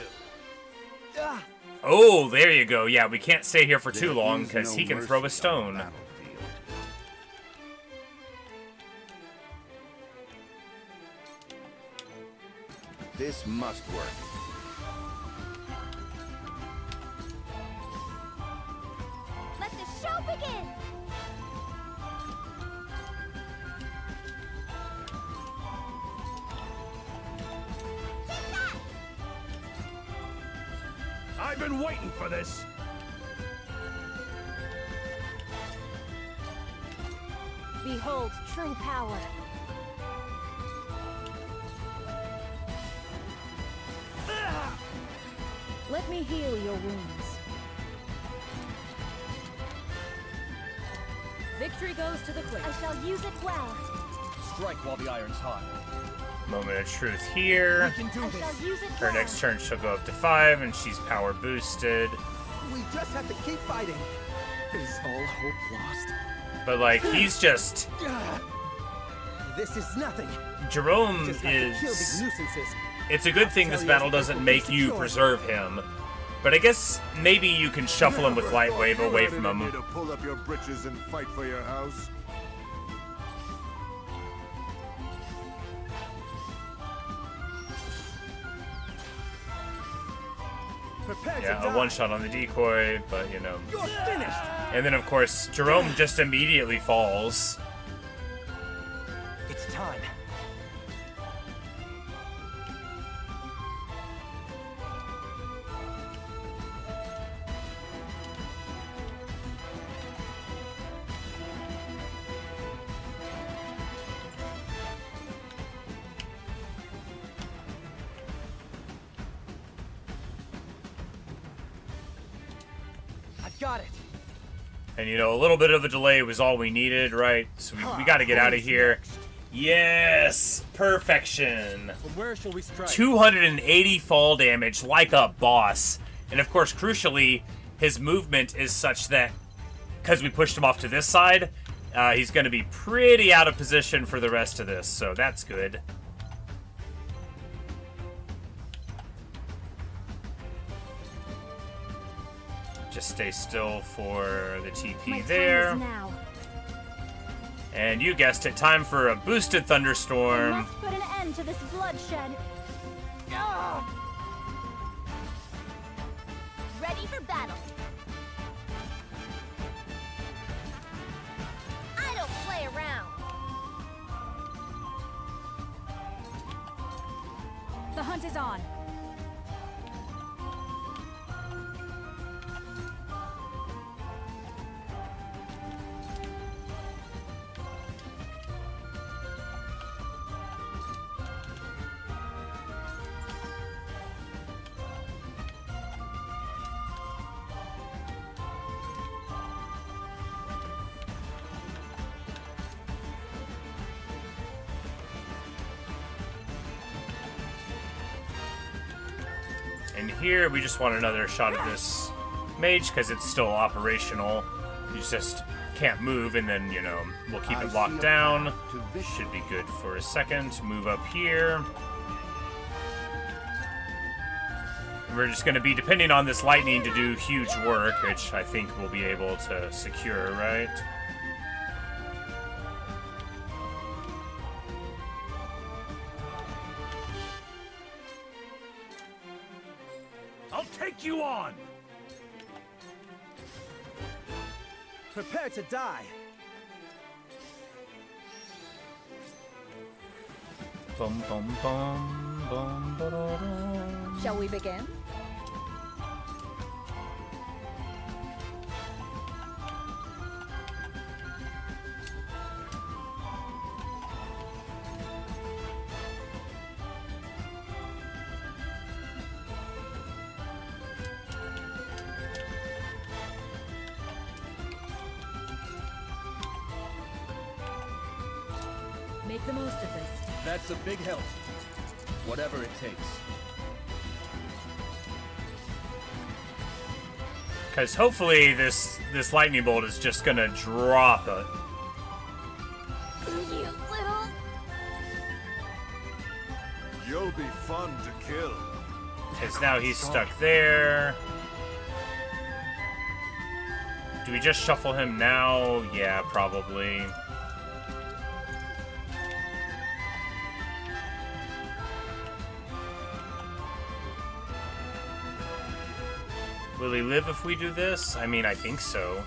[SPEAKER 1] Oh, there you go. Yeah, we can't stay here for too long because he can throw a stone.
[SPEAKER 5] This must work.
[SPEAKER 15] Let the show begin!
[SPEAKER 3] I've been waiting for this.
[SPEAKER 6] Behold true power.
[SPEAKER 14] Let me heal your wounds. Victory goes to the quick.
[SPEAKER 15] I shall use it well.
[SPEAKER 8] Strike while the iron's hot.
[SPEAKER 1] Moment of truth here.
[SPEAKER 15] I shall use it
[SPEAKER 1] Her
[SPEAKER 15] well.
[SPEAKER 1] next turn she'll go up to 5, and she's power boosted.
[SPEAKER 19] We just have to keep fighting.
[SPEAKER 10] Is all hope lost?
[SPEAKER 1] But like, he's just...
[SPEAKER 19] This is nothing.
[SPEAKER 1] Jerome
[SPEAKER 19] Just have to kill these
[SPEAKER 1] is...
[SPEAKER 19] nuisances.
[SPEAKER 1] It's a good thing this battle doesn't make you preserve him. But I guess maybe you can shuffle him with Light Wave away from him.
[SPEAKER 13] To pull up your britches and fight for your house.
[SPEAKER 1] Yeah, a one-shot on the decoy, but you know.
[SPEAKER 19] You're finished.
[SPEAKER 1] And then of course, Jerome just immediately falls.
[SPEAKER 11] It's time. I've got it.
[SPEAKER 1] And you know, a little bit of a delay was all we needed, right? So we got to get out of here. Yes! Perfection!
[SPEAKER 20] From where shall we strike?
[SPEAKER 1] 280 fall damage like a boss. And of course, crucially, his movement is such that, because we pushed him off to this side, he's going to be pretty out of position for the rest of this, so that's good. Just stay still for the TP there.
[SPEAKER 15] Now.
[SPEAKER 1] And you guessed it, time for a boosted
[SPEAKER 15] I
[SPEAKER 1] thunderstorm.
[SPEAKER 15] must put an end to this bloodshed. Ready for battle. I don't play around.
[SPEAKER 6] The hunt is on.
[SPEAKER 1] And here, we just want another shot at this mage, because it's still operational. You just can't move, and then, you know, we'll keep it locked down. Should be good for a second. Move up here. We're just going to be depending on this lightning to do huge work, which I think we'll be able to secure, right?
[SPEAKER 3] I'll take you on.
[SPEAKER 19] Prepare to die.
[SPEAKER 1] Bum, bum, bum, bum, ba-da-da.
[SPEAKER 14] Shall we begin? Make the most of this.
[SPEAKER 8] That's a big help. Whatever it takes.
[SPEAKER 1] Because hopefully this lightning bolt is just going to drop it.
[SPEAKER 15] You little...
[SPEAKER 13] You'll be fun to kill.
[SPEAKER 1] Because now he's stuck there. Do we just shuffle him now? Yeah, probably. Will he live if we do this? I mean, I think so.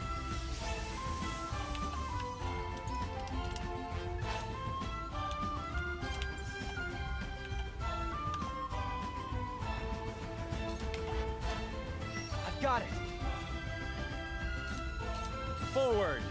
[SPEAKER 11] I've got it.
[SPEAKER 20] Forward.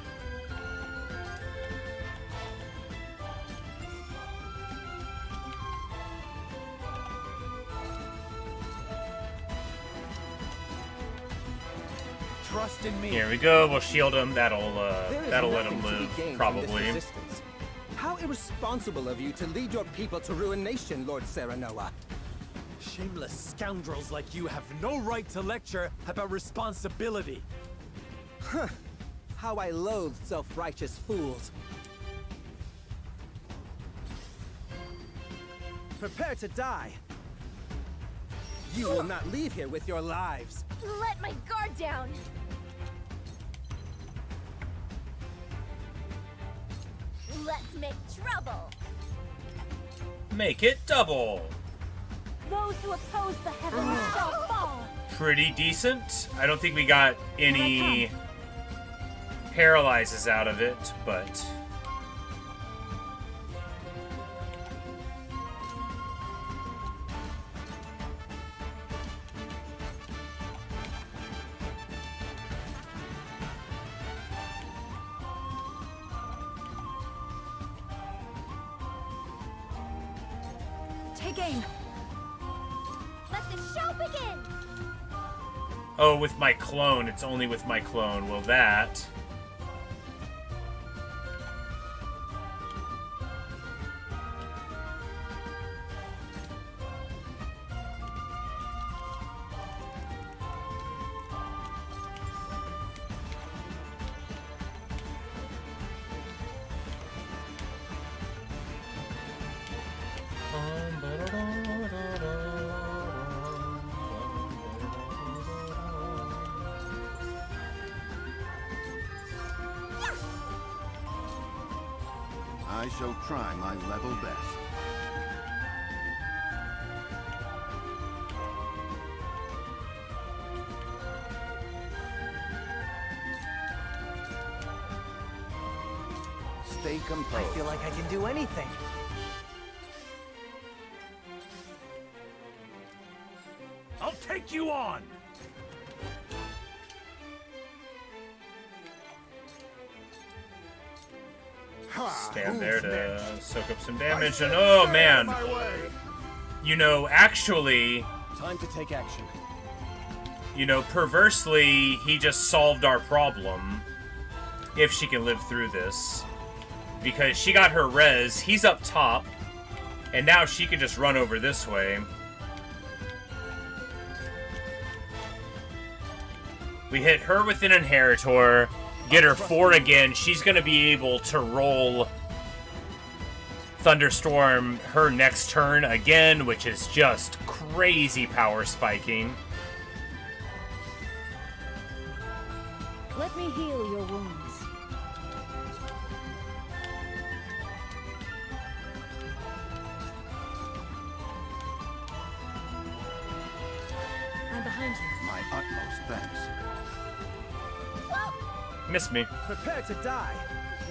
[SPEAKER 11] Trust in me.
[SPEAKER 1] Here we go. We'll shield him. That'll
[SPEAKER 20] There is
[SPEAKER 1] let him
[SPEAKER 20] nothing to be
[SPEAKER 1] live,
[SPEAKER 20] gained from
[SPEAKER 1] probably.
[SPEAKER 20] this resistance. How irresponsible of you to lead your people to ruination, Lord Serenoa.
[SPEAKER 16] Shameless scoundrels like you have no right to lecture about responsibility.
[SPEAKER 20] Huh. How I loathe self-righteous fools. Prepare to die. You will not leave here with your lives.
[SPEAKER 15] Let my guard down. Let's make trouble.
[SPEAKER 1] Make it double.
[SPEAKER 15] Those who oppose the heavens shall fall.
[SPEAKER 1] Pretty decent. I don't think we got any paralyzes out of it, but
[SPEAKER 15] Take aim. Let the show begin.
[SPEAKER 1] oh, with my clone, it's only with my clone. Will that?
[SPEAKER 5] I shall try my level best. Stay composed.
[SPEAKER 11] I feel like I can do anything.
[SPEAKER 3] I'll take you on!
[SPEAKER 1] Stand there to soak up some damage, and oh man! You know, actually,
[SPEAKER 20] Time to take action.
[SPEAKER 1] you know, perversely, he just solved our problem. If she can live through this. Because she got her res, he's up top, and now she can just run over this way. We hit her with an Inheritor, get her 4 again, she's gonna be able to roll Thunderstorm her next turn again, which is just crazy power spiking.
[SPEAKER 14] Let me heal your wounds.
[SPEAKER 15] I'm behind you.
[SPEAKER 5] My utmost thanks.
[SPEAKER 1] Missed me.
[SPEAKER 20] Prepare to die.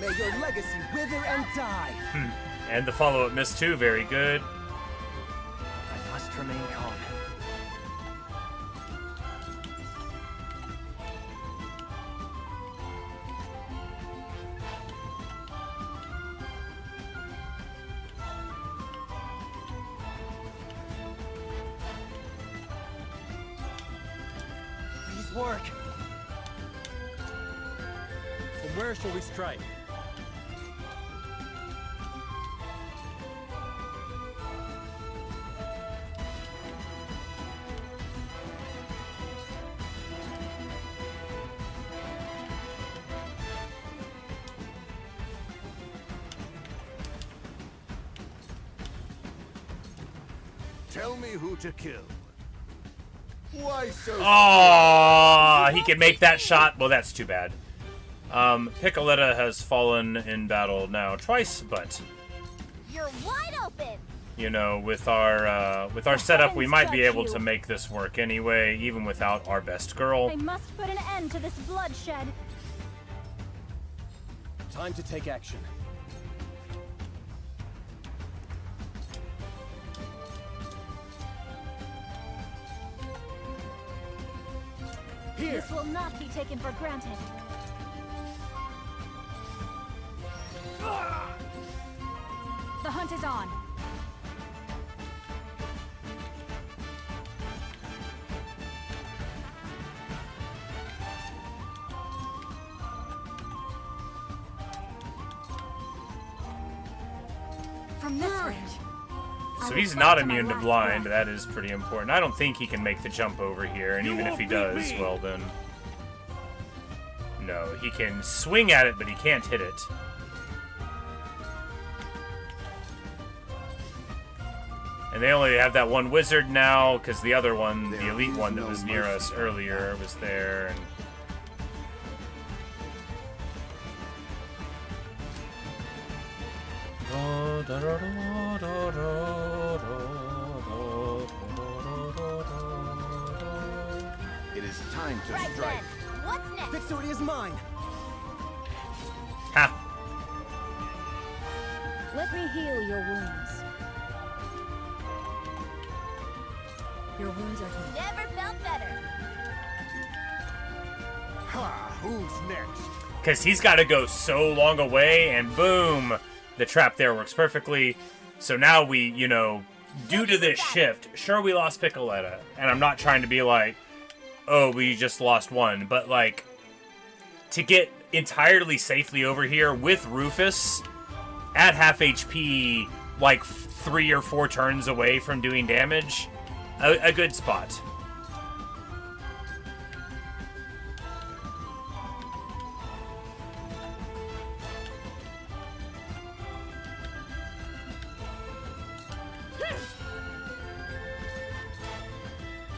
[SPEAKER 20] May your legacy wither and die.
[SPEAKER 1] And the follow-up missed too, very good.
[SPEAKER 11] I must remain calm. Please work.
[SPEAKER 16] From where shall we strike?
[SPEAKER 2] Tell me who to kill. Why so?
[SPEAKER 1] Oh, he can make that shot. Well, that's too bad. Piccoletta has fallen in battle now twice, but
[SPEAKER 15] You're wide open.
[SPEAKER 1] you know, with our setup, we might be able to make this work anyway, even without our best girl.
[SPEAKER 6] I must put an end to this bloodshed.
[SPEAKER 19] Time to take action.
[SPEAKER 6] Here. This will not be taken for granted. The hunt is on. From this range.
[SPEAKER 1] So he's not immune to blind. That is pretty important. I don't think he can make the jump over here, and even if he does, well then... No, he can swing at it, but he can't hit it. And they only have that one wizard now, because the other one, the elite one that was near us earlier, was there. And
[SPEAKER 5] It is time to
[SPEAKER 15] Right
[SPEAKER 5] strike.
[SPEAKER 15] then. What's next?
[SPEAKER 19] Victory is mine.
[SPEAKER 1] ha!
[SPEAKER 14] Let me heal your wounds. Your wounds are healed.
[SPEAKER 15] Never felt better.
[SPEAKER 2] Ha! Who's next?
[SPEAKER 1] Because he's got to go so long away, and boom! The trap there works perfectly. So now we, you know, due to this shift, sure, we lost Piccoletta, and I'm not trying to be like, oh, we just lost one, but like, to get entirely safely over here with Rufus at half HP, like 3 or 4 turns away from doing damage, a good spot.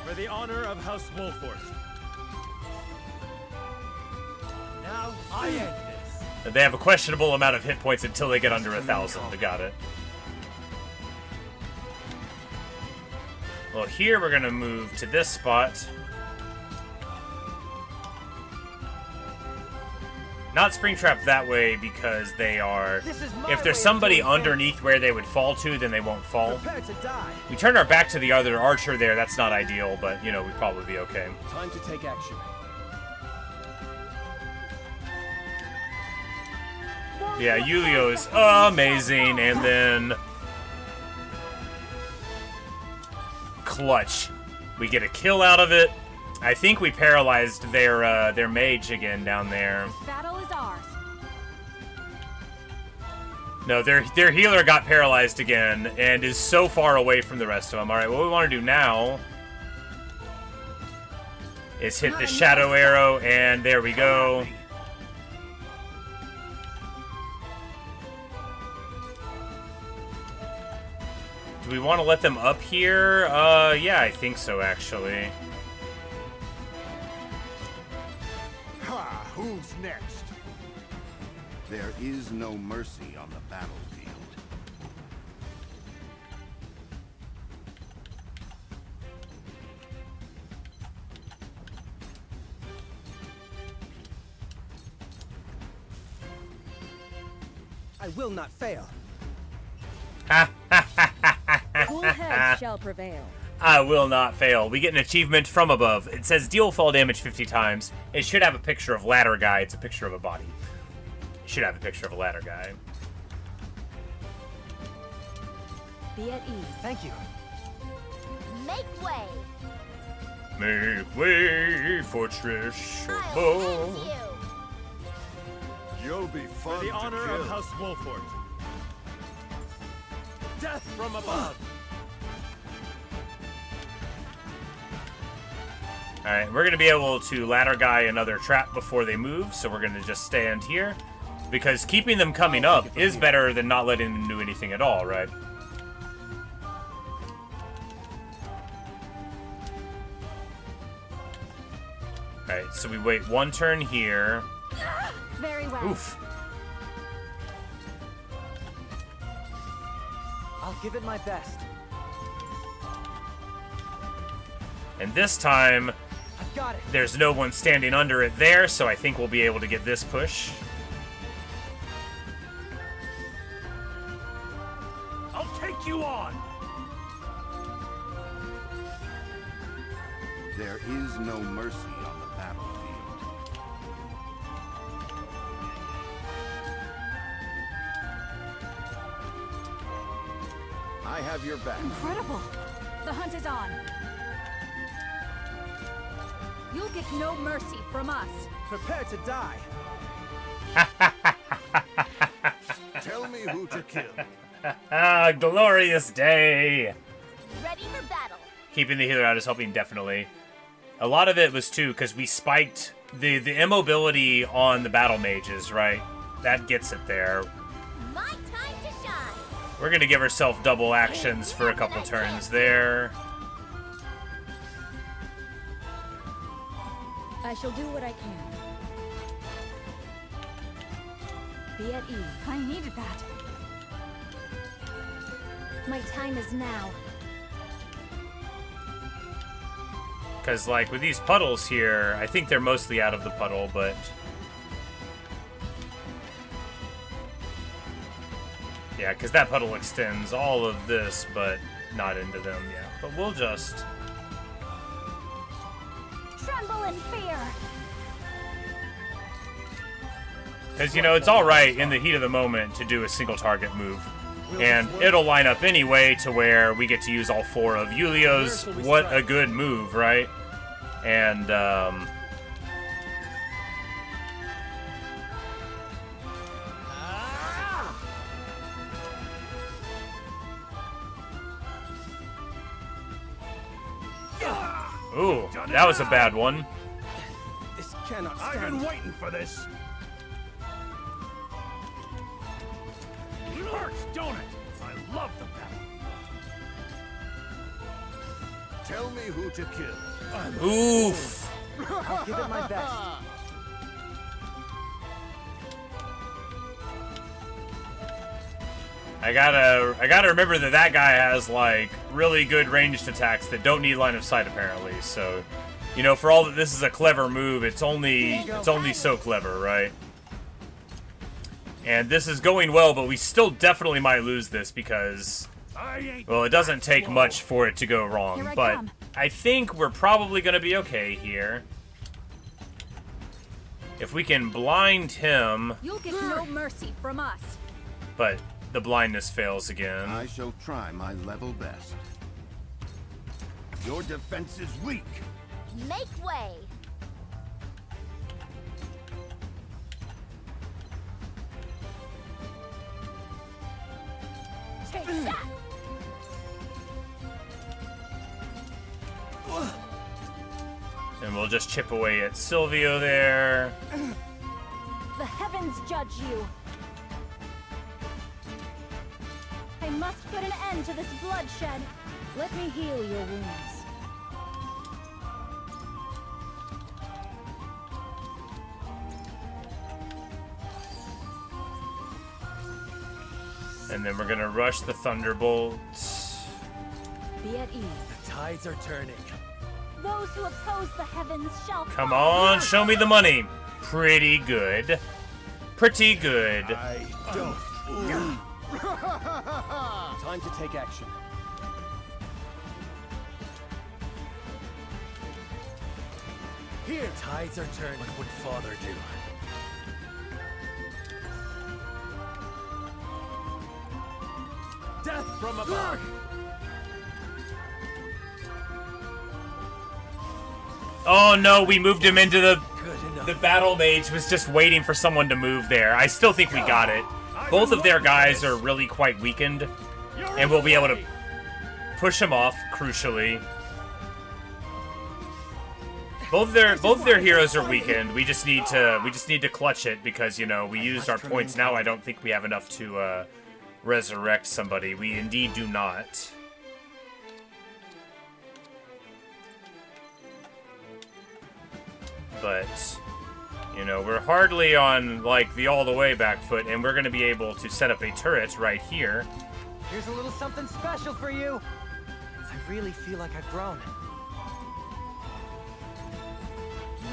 [SPEAKER 9] For the honor of House Wolfort. Now I end this.
[SPEAKER 1] They have a questionable amount of hit points until they get under 1,000. They got it. Well, here we're gonna move to this spot. Not Springtrap that way because they are... If there's somebody underneath where they would fall to, then they won't fall.
[SPEAKER 19] Prepare to die.
[SPEAKER 1] We turn our back to the other archer there. That's not ideal, but, you know, we'd probably be okay.
[SPEAKER 19] Time to take action.
[SPEAKER 1] Yeah, Yulio is amazing, and then... Clutch. We get a kill out of it. I think we paralyzed their mage again down there.
[SPEAKER 6] Battle is ours.
[SPEAKER 1] No, their healer got paralyzed again and is so far away from the rest of them. All right, what we want to do now is hit the shadow arrow, and there we go. Do we want to let them up here? Yeah, I think so, actually.
[SPEAKER 2] Ha! Who's next?
[SPEAKER 5] There is no mercy on the battlefield.
[SPEAKER 19] I will not fail.
[SPEAKER 14] Cool heads shall prevail.
[SPEAKER 1] I will not fail. We get an achievement from above. It says deal fall damage 50 times. It should have a picture of ladder guy. It's a picture of a body. It should have a picture of a ladder guy.
[SPEAKER 14] Be at ease.
[SPEAKER 19] Thank you.
[SPEAKER 15] Make way.
[SPEAKER 1] Make way, fortress
[SPEAKER 15] I'll
[SPEAKER 1] bow.
[SPEAKER 15] end you.
[SPEAKER 2] You'll be fun
[SPEAKER 9] For the
[SPEAKER 2] to
[SPEAKER 9] honor
[SPEAKER 2] kill.
[SPEAKER 9] of House Wolfort. Death from above.
[SPEAKER 1] Alright, we're going to be able to ladder guy another trap before they move, so we're going to just stand here. Because keeping them coming up is better than not letting them do anything at all, right? Alright, so we wait 1 turn here.
[SPEAKER 6] Very well.
[SPEAKER 1] Oof.
[SPEAKER 11] I'll give it my best.
[SPEAKER 1] And this time,
[SPEAKER 11] I've got it.
[SPEAKER 1] there's no one standing under it there, so I think we'll be able to get this push.
[SPEAKER 3] I'll take you on!
[SPEAKER 5] There is no mercy on the battlefield. I have your back.
[SPEAKER 6] Incredible. The hunt is on. You'll get no mercy from us.
[SPEAKER 20] Prepare to die.
[SPEAKER 2] Tell me who to kill.
[SPEAKER 1] Ah, glorious day!
[SPEAKER 15] Ready for battle.
[SPEAKER 1] Keeping the healer out is helping, definitely. A lot of it was, too, because we spiked the immobility on the battle mages, right? That gets it there.
[SPEAKER 15] My time to shine.
[SPEAKER 1] We're going to give ourselves double actions for a couple turns there.
[SPEAKER 14] I shall do what I can. Be at ease.
[SPEAKER 6] I needed that.
[SPEAKER 12] My time is now.
[SPEAKER 1] Because, like, with these puddles here, I think they're mostly out of the puddle, but... yeah, because that puddle extends all of this, but not into them, yeah. But we'll just...
[SPEAKER 6] Tremble in fear.
[SPEAKER 1] because, you know, it's alright in the heat of the moment to do a single target move. And it'll line up anyway to where we get to use all 4 of Yulia's. What a good move, right? And, ooh, that was a bad one.
[SPEAKER 20] This cannot stand.
[SPEAKER 3] I've been waiting for this. It hurts, don't it? I love the battle.
[SPEAKER 2] Tell me who to kill.
[SPEAKER 1] Oof.
[SPEAKER 11] I'll give it my best.
[SPEAKER 1] I gotta remember that guy has, like, really good ranged attacks that don't need line of sight, apparently. So, you know, for all that this is a clever move, it's only so clever, right? And this is going well, but we still definitely might lose this because, well, it doesn't take much for it to go wrong. But I think we're probably gonna be okay here. If we can blind him...
[SPEAKER 6] You'll get no mercy from us.
[SPEAKER 1] But the blindness fails again.
[SPEAKER 5] I shall try my level best. Your defense is weak.
[SPEAKER 15] Make way.
[SPEAKER 6] Take that.
[SPEAKER 1] And we'll just chip away at Silvio there.
[SPEAKER 6] The heavens judge you. I must put an end to this bloodshed.
[SPEAKER 14] Let me heal your wounds.
[SPEAKER 1] And then we're gonna rush the Thunderbolt.
[SPEAKER 14] Be at ease.
[SPEAKER 16] The tides are turning.
[SPEAKER 6] Those who oppose the heavens shall
[SPEAKER 1] Come
[SPEAKER 6] fall.
[SPEAKER 1] on, show me the money. Pretty good. Pretty good.
[SPEAKER 3] I don't.
[SPEAKER 20] Time to take action.
[SPEAKER 16] Here, tides are turning. What would Father do? Death from above.
[SPEAKER 1] Oh no, we moved him into the battle mage was just waiting for someone to move there. I still think we got it. Both of their guys are really quite weakened, and we'll be able to push him off, crucially. Both their heroes are weakened. We just need to clutch it because, you know, we used our points. Now I don't think we have enough to resurrect somebody. We indeed do not. but you know, we're hardly on like the all the way back foot, and we're going to be able to set up a turret right here.
[SPEAKER 11] Here's a little something special for you. I really feel like I've grown.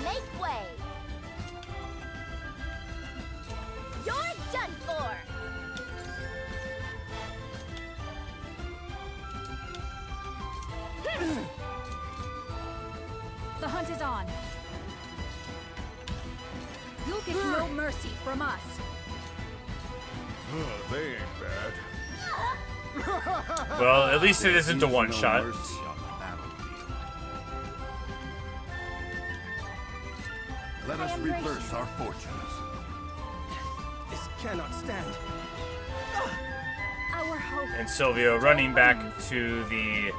[SPEAKER 15] Make way. You're done for.
[SPEAKER 6] The hunt is on. You'll get no mercy from us.
[SPEAKER 13] They ain't bad.
[SPEAKER 1] Well, at least it isn't a one-shot.
[SPEAKER 2] Let us reverse our fortunes.
[SPEAKER 19] This cannot stand.
[SPEAKER 6] Our hope.
[SPEAKER 1] And Silvio running back to the...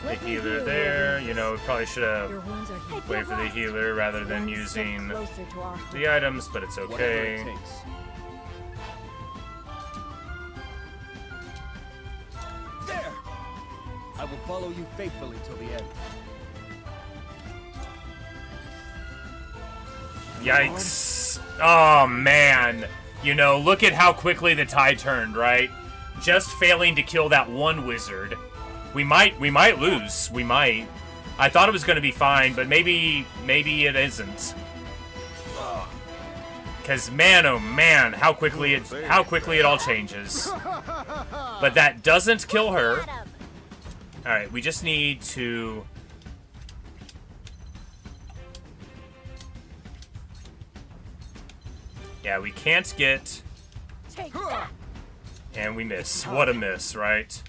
[SPEAKER 1] The healer there. You know, we probably should have waited for the healer rather than using the items, but it's okay.
[SPEAKER 8] There! I will follow you faithfully till the end.
[SPEAKER 1] Yikes. Oh, man. You know, look at how quickly the tide turned, right? Just failing to kill that one wizard. We might lose. We might. I thought it was going to be fine, but maybe it isn't. Cause man, oh man, how quickly it all changes. But that doesn't kill her. All right, we just need to. Yeah, we can't get. And we miss. What a miss, right?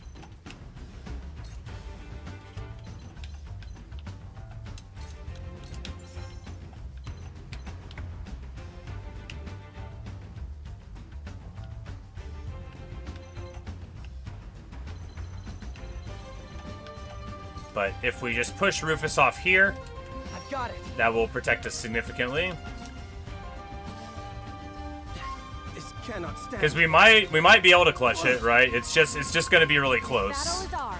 [SPEAKER 1] But if we just push Rufus off here,
[SPEAKER 11] I've got it.
[SPEAKER 1] That will protect us significantly.
[SPEAKER 19] This cannot stand.
[SPEAKER 1] Because we might be able to clutch it, right? It's just going to be really close.
[SPEAKER 6] Battle is ours.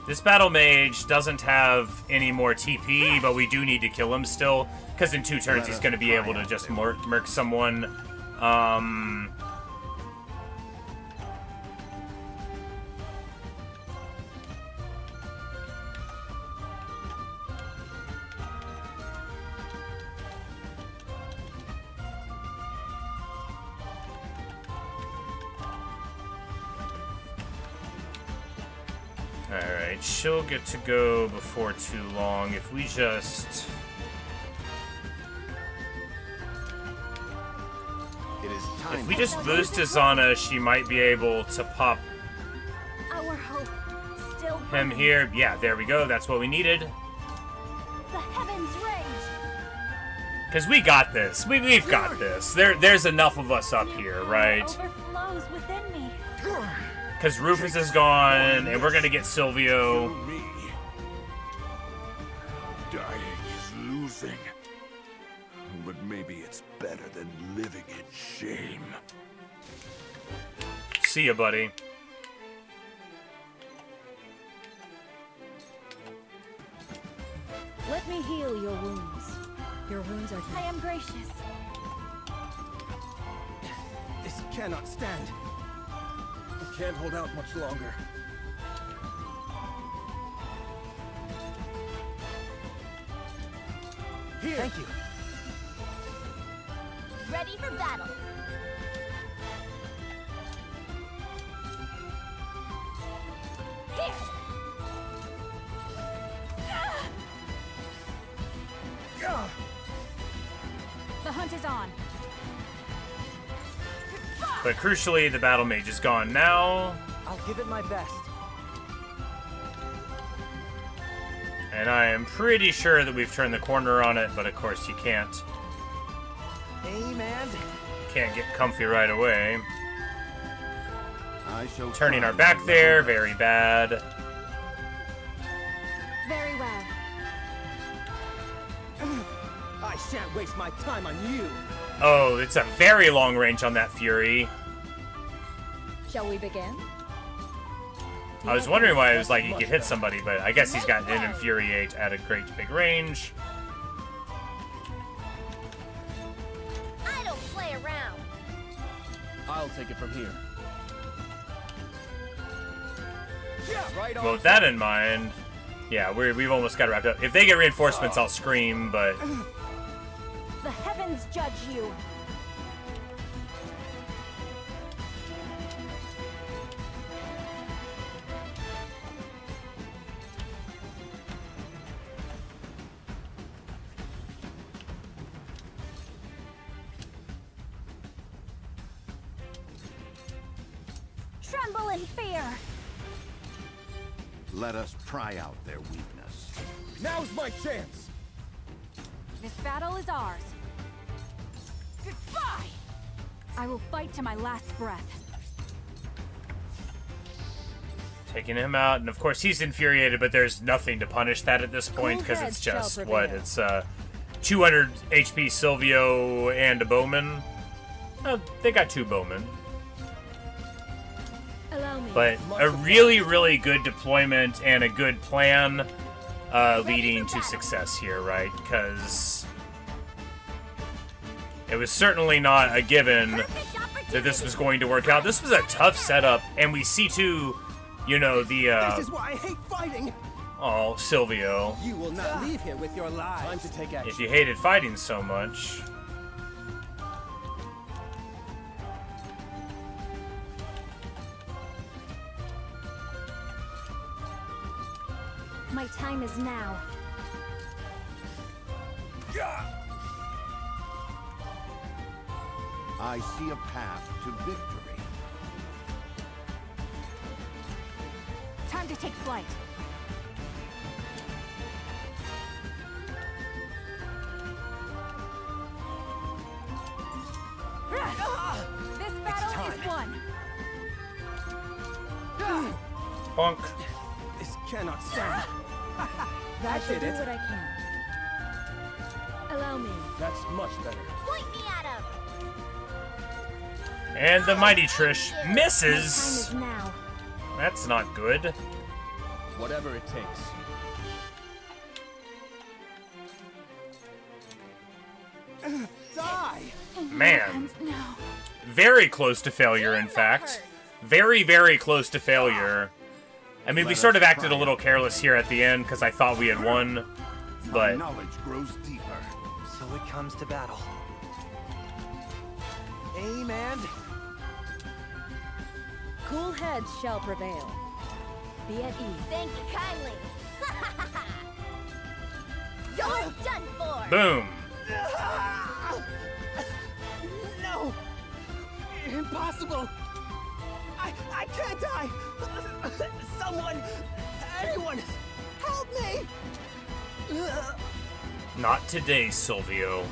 [SPEAKER 1] This battle mage doesn't have any more TP, but we do need to kill him still, because in 2 turns he's going to be able to just murk someone. Alright, she'll get to go before too long if we just... If we just boost Azana, she might be able to pop
[SPEAKER 6] Our hope still
[SPEAKER 1] him here. Yeah, there we go. That's what we needed.
[SPEAKER 6] The heavens rage.
[SPEAKER 1] Because we got this. We've got this. There's enough of us up here, right?
[SPEAKER 6] Overflows within me.
[SPEAKER 1] Because Rufus is gone, and we're going to get Silvio.
[SPEAKER 2] Dying is losing. But maybe it's better than living in shame.
[SPEAKER 1] See ya, buddy.
[SPEAKER 14] Let me heal your wounds. Your wounds are healed.
[SPEAKER 6] I am gracious.
[SPEAKER 19] This cannot stand. We can't hold out much longer. Here.
[SPEAKER 11] Thank you.
[SPEAKER 15] Ready for battle. Here.
[SPEAKER 6] The hunt is on.
[SPEAKER 1] But crucially, the battle mage is gone now.
[SPEAKER 11] I'll give it my best.
[SPEAKER 1] And I am pretty sure that we've turned the corner on it, but of course you can't.
[SPEAKER 11] Aim and...
[SPEAKER 1] Can't get comfy right away.
[SPEAKER 2] I shall
[SPEAKER 1] Turning our back there, very bad.
[SPEAKER 6] Very well.
[SPEAKER 19] I shan't waste my time on you.
[SPEAKER 1] Oh, it's a very long range on that Fury.
[SPEAKER 14] Shall we begin?
[SPEAKER 1] I was wondering why it was like he could hit somebody, but I guess he's got an Infuriate at a great big range.
[SPEAKER 15] I don't play around.
[SPEAKER 19] I'll take it from here.
[SPEAKER 1] Well, with that in mind, yeah, we've almost got it wrapped up. If they get reinforcements, I'll scream, but...
[SPEAKER 6] The heavens judge you. Tremble in fear.
[SPEAKER 5] Let us pry out their weakness.
[SPEAKER 19] Now's my chance.
[SPEAKER 6] This battle is ours. Goodbye! I will fight to my last breath.
[SPEAKER 1] Taking him out, and of course he's infuriated, but there's nothing to punish that at this point, because it's just, what, it's 200 HP Silvio and a bowman. They got 2 bowmen. But a really, really good deployment and a good plan leading to success here, right? Because it was certainly not a given that this was going to work out. This was a tough setup, and we see too, you know, the
[SPEAKER 19] This is why I hate fighting.
[SPEAKER 1] oh, Silvio.
[SPEAKER 19] You will not leave here with your lives. Time to take action.
[SPEAKER 1] If you hated fighting so much.
[SPEAKER 6] My time is now.
[SPEAKER 5] I see a path to victory.
[SPEAKER 6] Time to take flight. This battle is won.
[SPEAKER 1] Bonk.
[SPEAKER 19] This cannot stand.
[SPEAKER 14] I shall do what I can. Allow me.
[SPEAKER 19] That's much better.
[SPEAKER 15] Point me at him.
[SPEAKER 1] And the mighty Trish
[SPEAKER 6] My time
[SPEAKER 1] misses.
[SPEAKER 6] is now.
[SPEAKER 1] That's not good.
[SPEAKER 19] Whatever it takes. Die!
[SPEAKER 1] Man.
[SPEAKER 6] No.
[SPEAKER 1] Very close to failure, in fact. Very, very close to failure. I mean, we sort of acted a little careless here at the end because I thought we had won, but...
[SPEAKER 5] Knowledge grows deeper.
[SPEAKER 11] So it comes to battle. Aim and...
[SPEAKER 14] Cool heads shall prevail. Be at ease.
[SPEAKER 15] Thank you kindly. You're done for.
[SPEAKER 1] Boom.
[SPEAKER 19] No! Impossible! I can't die! Someone! Anyone! Help me!
[SPEAKER 1] Not today, Silvio.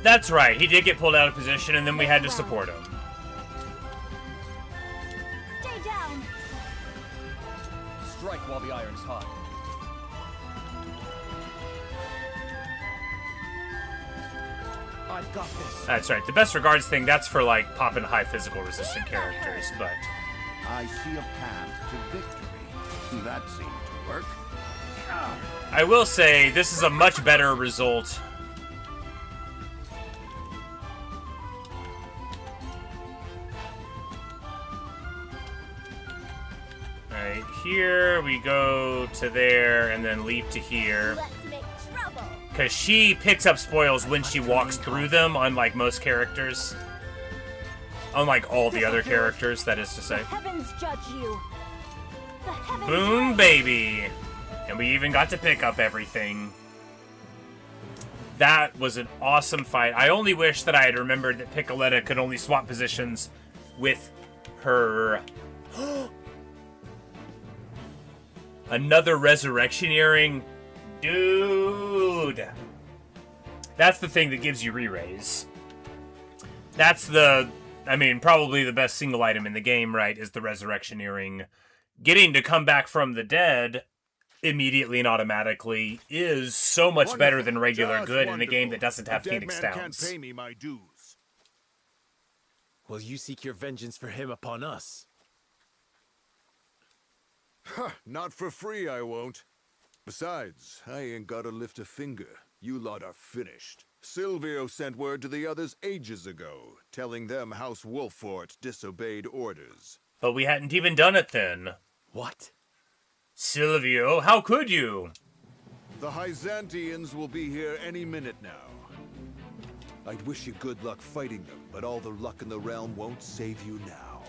[SPEAKER 1] That's right, he did get pulled out of position, and then we had to support him.
[SPEAKER 6] Stay down.
[SPEAKER 19] Strike while the iron's hot. I've got this.
[SPEAKER 1] That's right, the best regards thing, that's for, like, popping high physical resistant characters, but...
[SPEAKER 5] I see a path to victory. That seemed to work.
[SPEAKER 1] I will say, this is a much better result. Alright, here we go to there, and then leap to here.
[SPEAKER 15] Let's make trouble.
[SPEAKER 1] Because she picks up spoils when she walks through them, unlike most characters. Unlike all the other characters, that is to say.
[SPEAKER 6] The heavens judge you. The heavens
[SPEAKER 1] Boom,
[SPEAKER 6] judge.
[SPEAKER 1] baby! And we even got to pick up everything. That was an awesome fight. I only wish that I had remembered that Piccoletta could only swap positions with her... Another resurrection earring? Dude! That's the thing that gives you re-raise. That's the... I mean, probably the best single item in the game, right, is the resurrection earring. Getting to come back from the dead immediately and automatically is so much better than regular
[SPEAKER 13] Just
[SPEAKER 1] good in a game
[SPEAKER 13] wonderful.
[SPEAKER 1] that doesn't have
[SPEAKER 13] A dead
[SPEAKER 1] Phoenix
[SPEAKER 13] man
[SPEAKER 1] Downs.
[SPEAKER 13] can't pay me my dues.
[SPEAKER 16] Will you seek your vengeance for him upon us?
[SPEAKER 2] Not for free, I won't. Besides, I ain't gotta lift a finger. You lot are finished. Silvio sent word to the others ages ago, telling them House Wolfort disobeyed orders.
[SPEAKER 1] But we hadn't even done it then.
[SPEAKER 16] What?
[SPEAKER 1] Silvio, how could you?
[SPEAKER 2] The Hyzantians will be here any minute now. I'd wish you good luck fighting them, but all the luck in the realm won't save you now.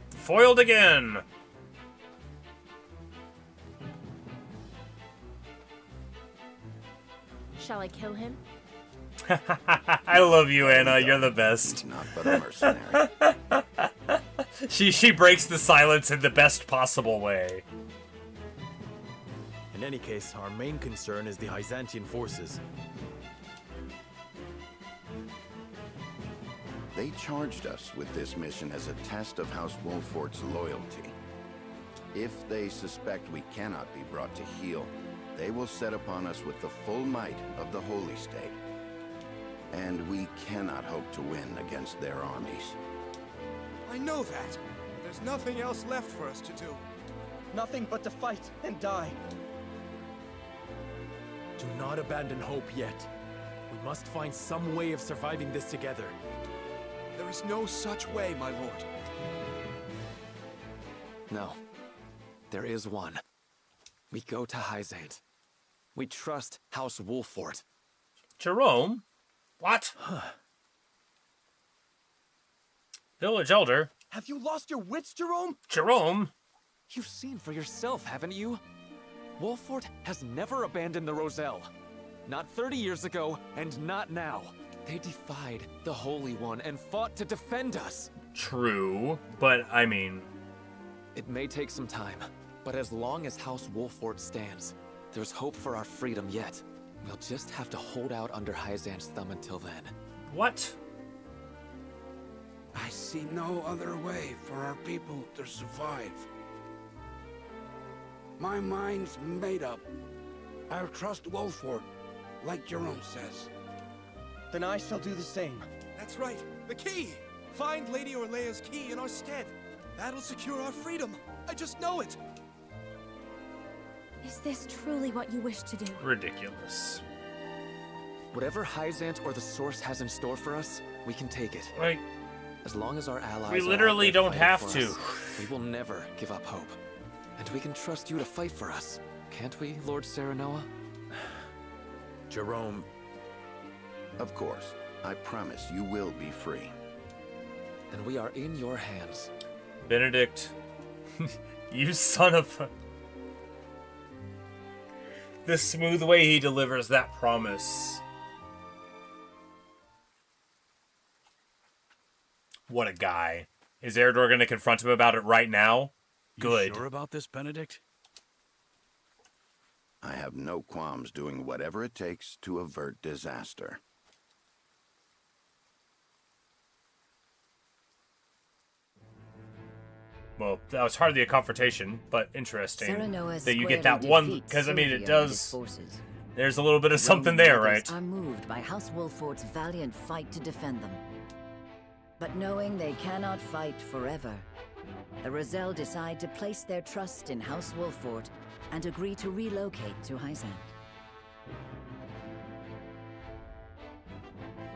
[SPEAKER 1] Foiled again!
[SPEAKER 7] Shall I kill him?
[SPEAKER 1] I love you, Anna. You're the best.
[SPEAKER 5] Not but a mercenary.
[SPEAKER 1] She breaks the silence in the best possible way.
[SPEAKER 16] In any case, our main concern is the Hyzantian forces.
[SPEAKER 5] They charged us with this mission as a test of House Wolfort's loyalty. If they suspect we cannot be brought to heel, they will set upon us with the full might of the Holy State. And we cannot hope to win against their armies.
[SPEAKER 19] I know that. There's nothing else left for us to do. Nothing but to fight and die.
[SPEAKER 16] Do not abandon hope yet. We must find some way of surviving this together.
[SPEAKER 19] There is no such way, my lord.
[SPEAKER 10] No. There is one. We go to Hyzant. We trust House Wolfort.
[SPEAKER 1] Jerome? What? Village Elder?
[SPEAKER 19] Have you lost your wits, Jerome?
[SPEAKER 1] Jerome?
[SPEAKER 10] You've seen for yourself, haven't you? Wolfort has never abandoned the Roselle. Not 30 years ago, and not now. They defied the Holy One and fought to defend us.
[SPEAKER 1] True, but I mean...
[SPEAKER 10] It may take some time, but as long as House Wolfort stands, there's hope for our freedom yet. We'll just have to hold out under Hyzant's thumb until then.
[SPEAKER 1] What?
[SPEAKER 18] I see no other way for our people to survive. My mind's made up. I'll trust Wolfort, like Jerome says.
[SPEAKER 19] Then I shall do the same. That's right. The key! Find Lady Orlea's key in our stead. That'll secure our freedom. I just know it.
[SPEAKER 12] Is this truly what you wish to do?
[SPEAKER 1] Ridiculous.
[SPEAKER 10] Whatever Hyzant or the Source has in store for us, we can take it.
[SPEAKER 1] Right.
[SPEAKER 10] As long as our allies
[SPEAKER 1] we
[SPEAKER 10] are
[SPEAKER 1] literally
[SPEAKER 10] out there
[SPEAKER 1] don't have
[SPEAKER 10] fighting
[SPEAKER 1] to.
[SPEAKER 10] for us, we will never give up hope. And we can trust you to fight for us. Can't we, Lord Serenoa?
[SPEAKER 16] Jerome.
[SPEAKER 5] Of course. I promise you will be free.
[SPEAKER 10] And we are in your hands.
[SPEAKER 1] Benedict. You son of a... The smooth way he delivers that promise. What a guy. Is Eredor going to confront him about it right now? Good.
[SPEAKER 3] You sure about this, Benedict?
[SPEAKER 5] I have no qualms doing whatever it takes to avert disaster.
[SPEAKER 1] Well, that was hardly a confrontation, but interesting
[SPEAKER 17] Serenoa
[SPEAKER 1] that you get
[SPEAKER 17] squarely
[SPEAKER 1] that one,
[SPEAKER 17] defeats
[SPEAKER 1] because I mean it
[SPEAKER 17] Silvio and his
[SPEAKER 1] does,
[SPEAKER 17] forces.
[SPEAKER 1] there's a little bit of something there, right?
[SPEAKER 17] Are moved by House Wolfort's valiant fight to defend them. But knowing they cannot fight forever, the Roselle decide to place their trust in House Wolfort and agree to relocate to Hyzant.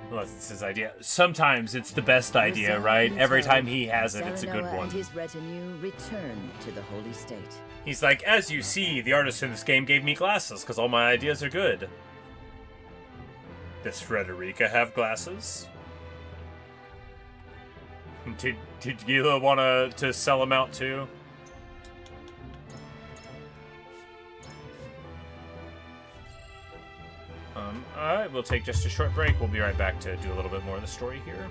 [SPEAKER 1] Well, that's his idea. Sometimes it's the best idea, right? Every time he has it, it's a good
[SPEAKER 17] Serenoa
[SPEAKER 1] one.
[SPEAKER 17] and his retinue return to the Holy State.
[SPEAKER 1] He's like, as you see, the artist in this game gave me glasses, because all my ideas are good. Does Frederica have glasses? Did Gila want to sell them out too? Alright, we'll take just a short break. We'll be right back to do a little bit more of the story here.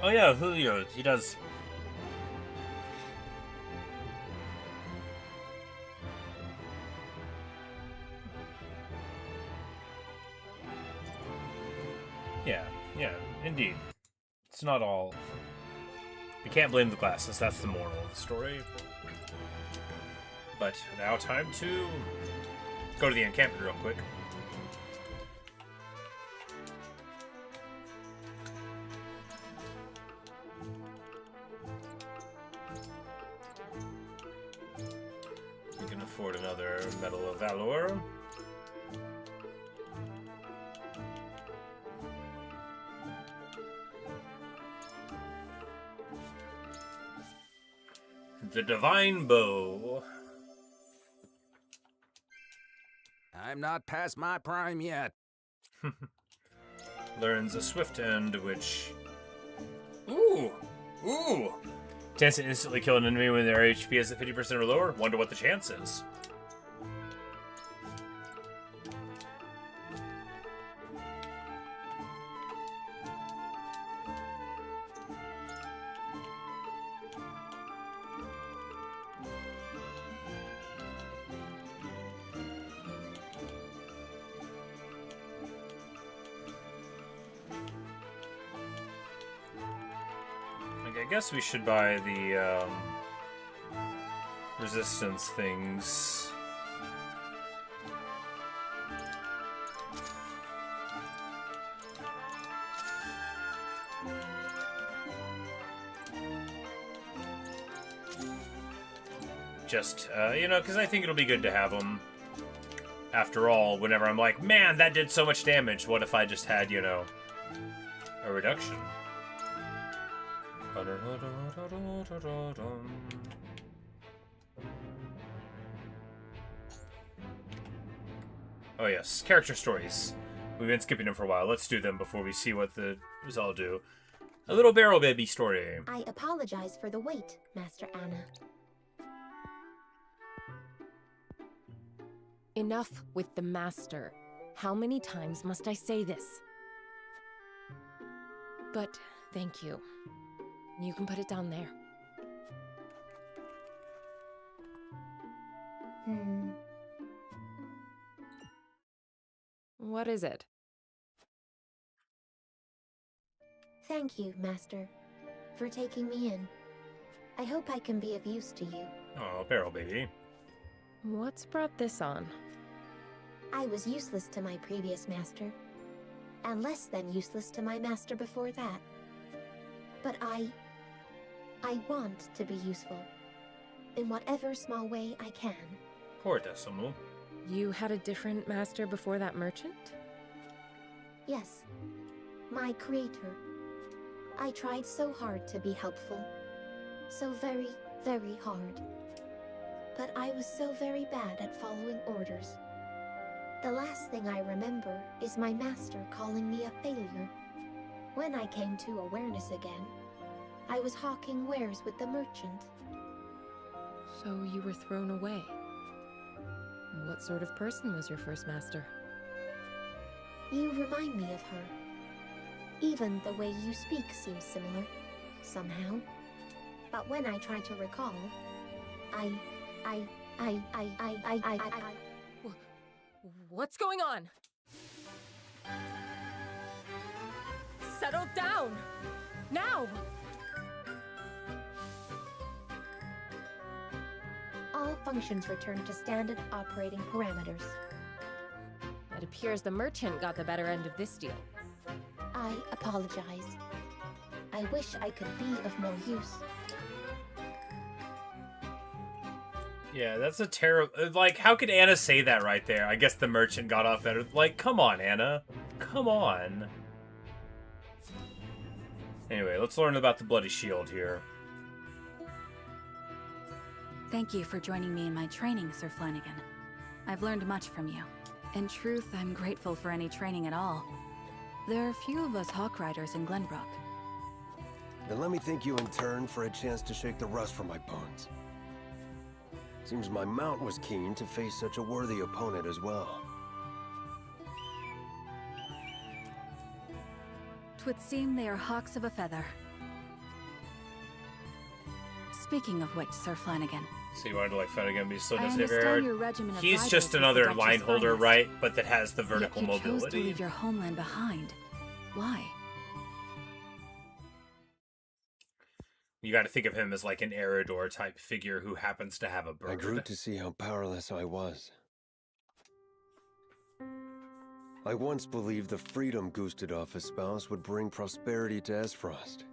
[SPEAKER 1] Oh yeah, Julio, he does. Yeah, indeed. It's not all... You can't blame the glasses, that's the moral of the story. But now time to go to the encampment real quick. We can afford another Medal of Valor. The Divine Bow.
[SPEAKER 21] I'm not past my prime yet.
[SPEAKER 1] Learns a swift end, which... Ooh! Chance to instantly kill an enemy when their HP is at 50% or lower? Wonder what the chance is. I guess we should buy the resistance things. Just, you know, because I think it'll be good to have them. After all, whenever I'm like, man, that did so much damage, what if I just had, you know, a reduction? Oh yes, character stories. We've been skipping them for a while. Let's do them before we see what the Roselle do. A little barrel baby story.
[SPEAKER 15] I apologize for the wait, Master Anna.
[SPEAKER 7] Enough with the master. How many times must I say this? But thank you. You can put it down there. What is it?
[SPEAKER 15] Thank you, Master, for taking me in. I hope I can be of use to you.
[SPEAKER 1] Oh, barrel baby.
[SPEAKER 7] What's brought this on?
[SPEAKER 15] I was useless to my previous master, and less than useless to my master before that. But I want to be useful, in whatever small way I can.
[SPEAKER 1] Poor Decimal.
[SPEAKER 7] You had a different master before that merchant?
[SPEAKER 15] Yes, my creator. I tried so hard to be helpful. So very, very hard. But I was so very bad at following orders. The last thing I remember is my master calling me a failure. When I came to awareness again, I was hawking wares with the merchant.
[SPEAKER 7] So you were thrown away. What sort of person was your first master?
[SPEAKER 15] You remind me of her. Even the way you speak seems similar, somehow. But when I try to recall,
[SPEAKER 7] What's going on? Settle down! Now!
[SPEAKER 15] All functions return to standard operating parameters.
[SPEAKER 7] It appears the merchant got the better end of this deal.
[SPEAKER 15] I apologize. I wish I could be of more use.
[SPEAKER 1] Yeah, that's a terrible... Like, how could Anna say that right there? I guess the merchant got off better. Like, come on, Anna. Come on. Anyway, let's learn about the Bloody Shield here.
[SPEAKER 22] Thank you for joining me in my training, Sir Flanagan. I've learned much from you. In truth, I'm grateful for any training at all. There are few of us Hawk Riders in Glenbrook.
[SPEAKER 23] Then let me thank you in turn for a chance to shake the rust from my bones. Seems my mount was keen to face such a worthy opponent as well.
[SPEAKER 22] 'Twould seem they are hawks of a feather. Speaking of which, Sir Flanagan.
[SPEAKER 1] So you wanted to like Flanagan, but he still
[SPEAKER 22] I
[SPEAKER 1] doesn't have
[SPEAKER 22] understand
[SPEAKER 1] air.
[SPEAKER 22] your regiment of
[SPEAKER 1] He's
[SPEAKER 22] rivals
[SPEAKER 1] just
[SPEAKER 22] was the
[SPEAKER 1] another
[SPEAKER 22] Duchy's
[SPEAKER 1] line holder,
[SPEAKER 22] finest.
[SPEAKER 1] right? But that has the vertical
[SPEAKER 22] Yet you chose to
[SPEAKER 1] mobility.
[SPEAKER 22] leave your homeland behind. Why?
[SPEAKER 1] You got to think of him as like an Eridor type figure who happens to have a bird.
[SPEAKER 23] I grew to see how powerless I was. I once believed the freedom Gustadolf espoused would bring prosperity to Esfrost.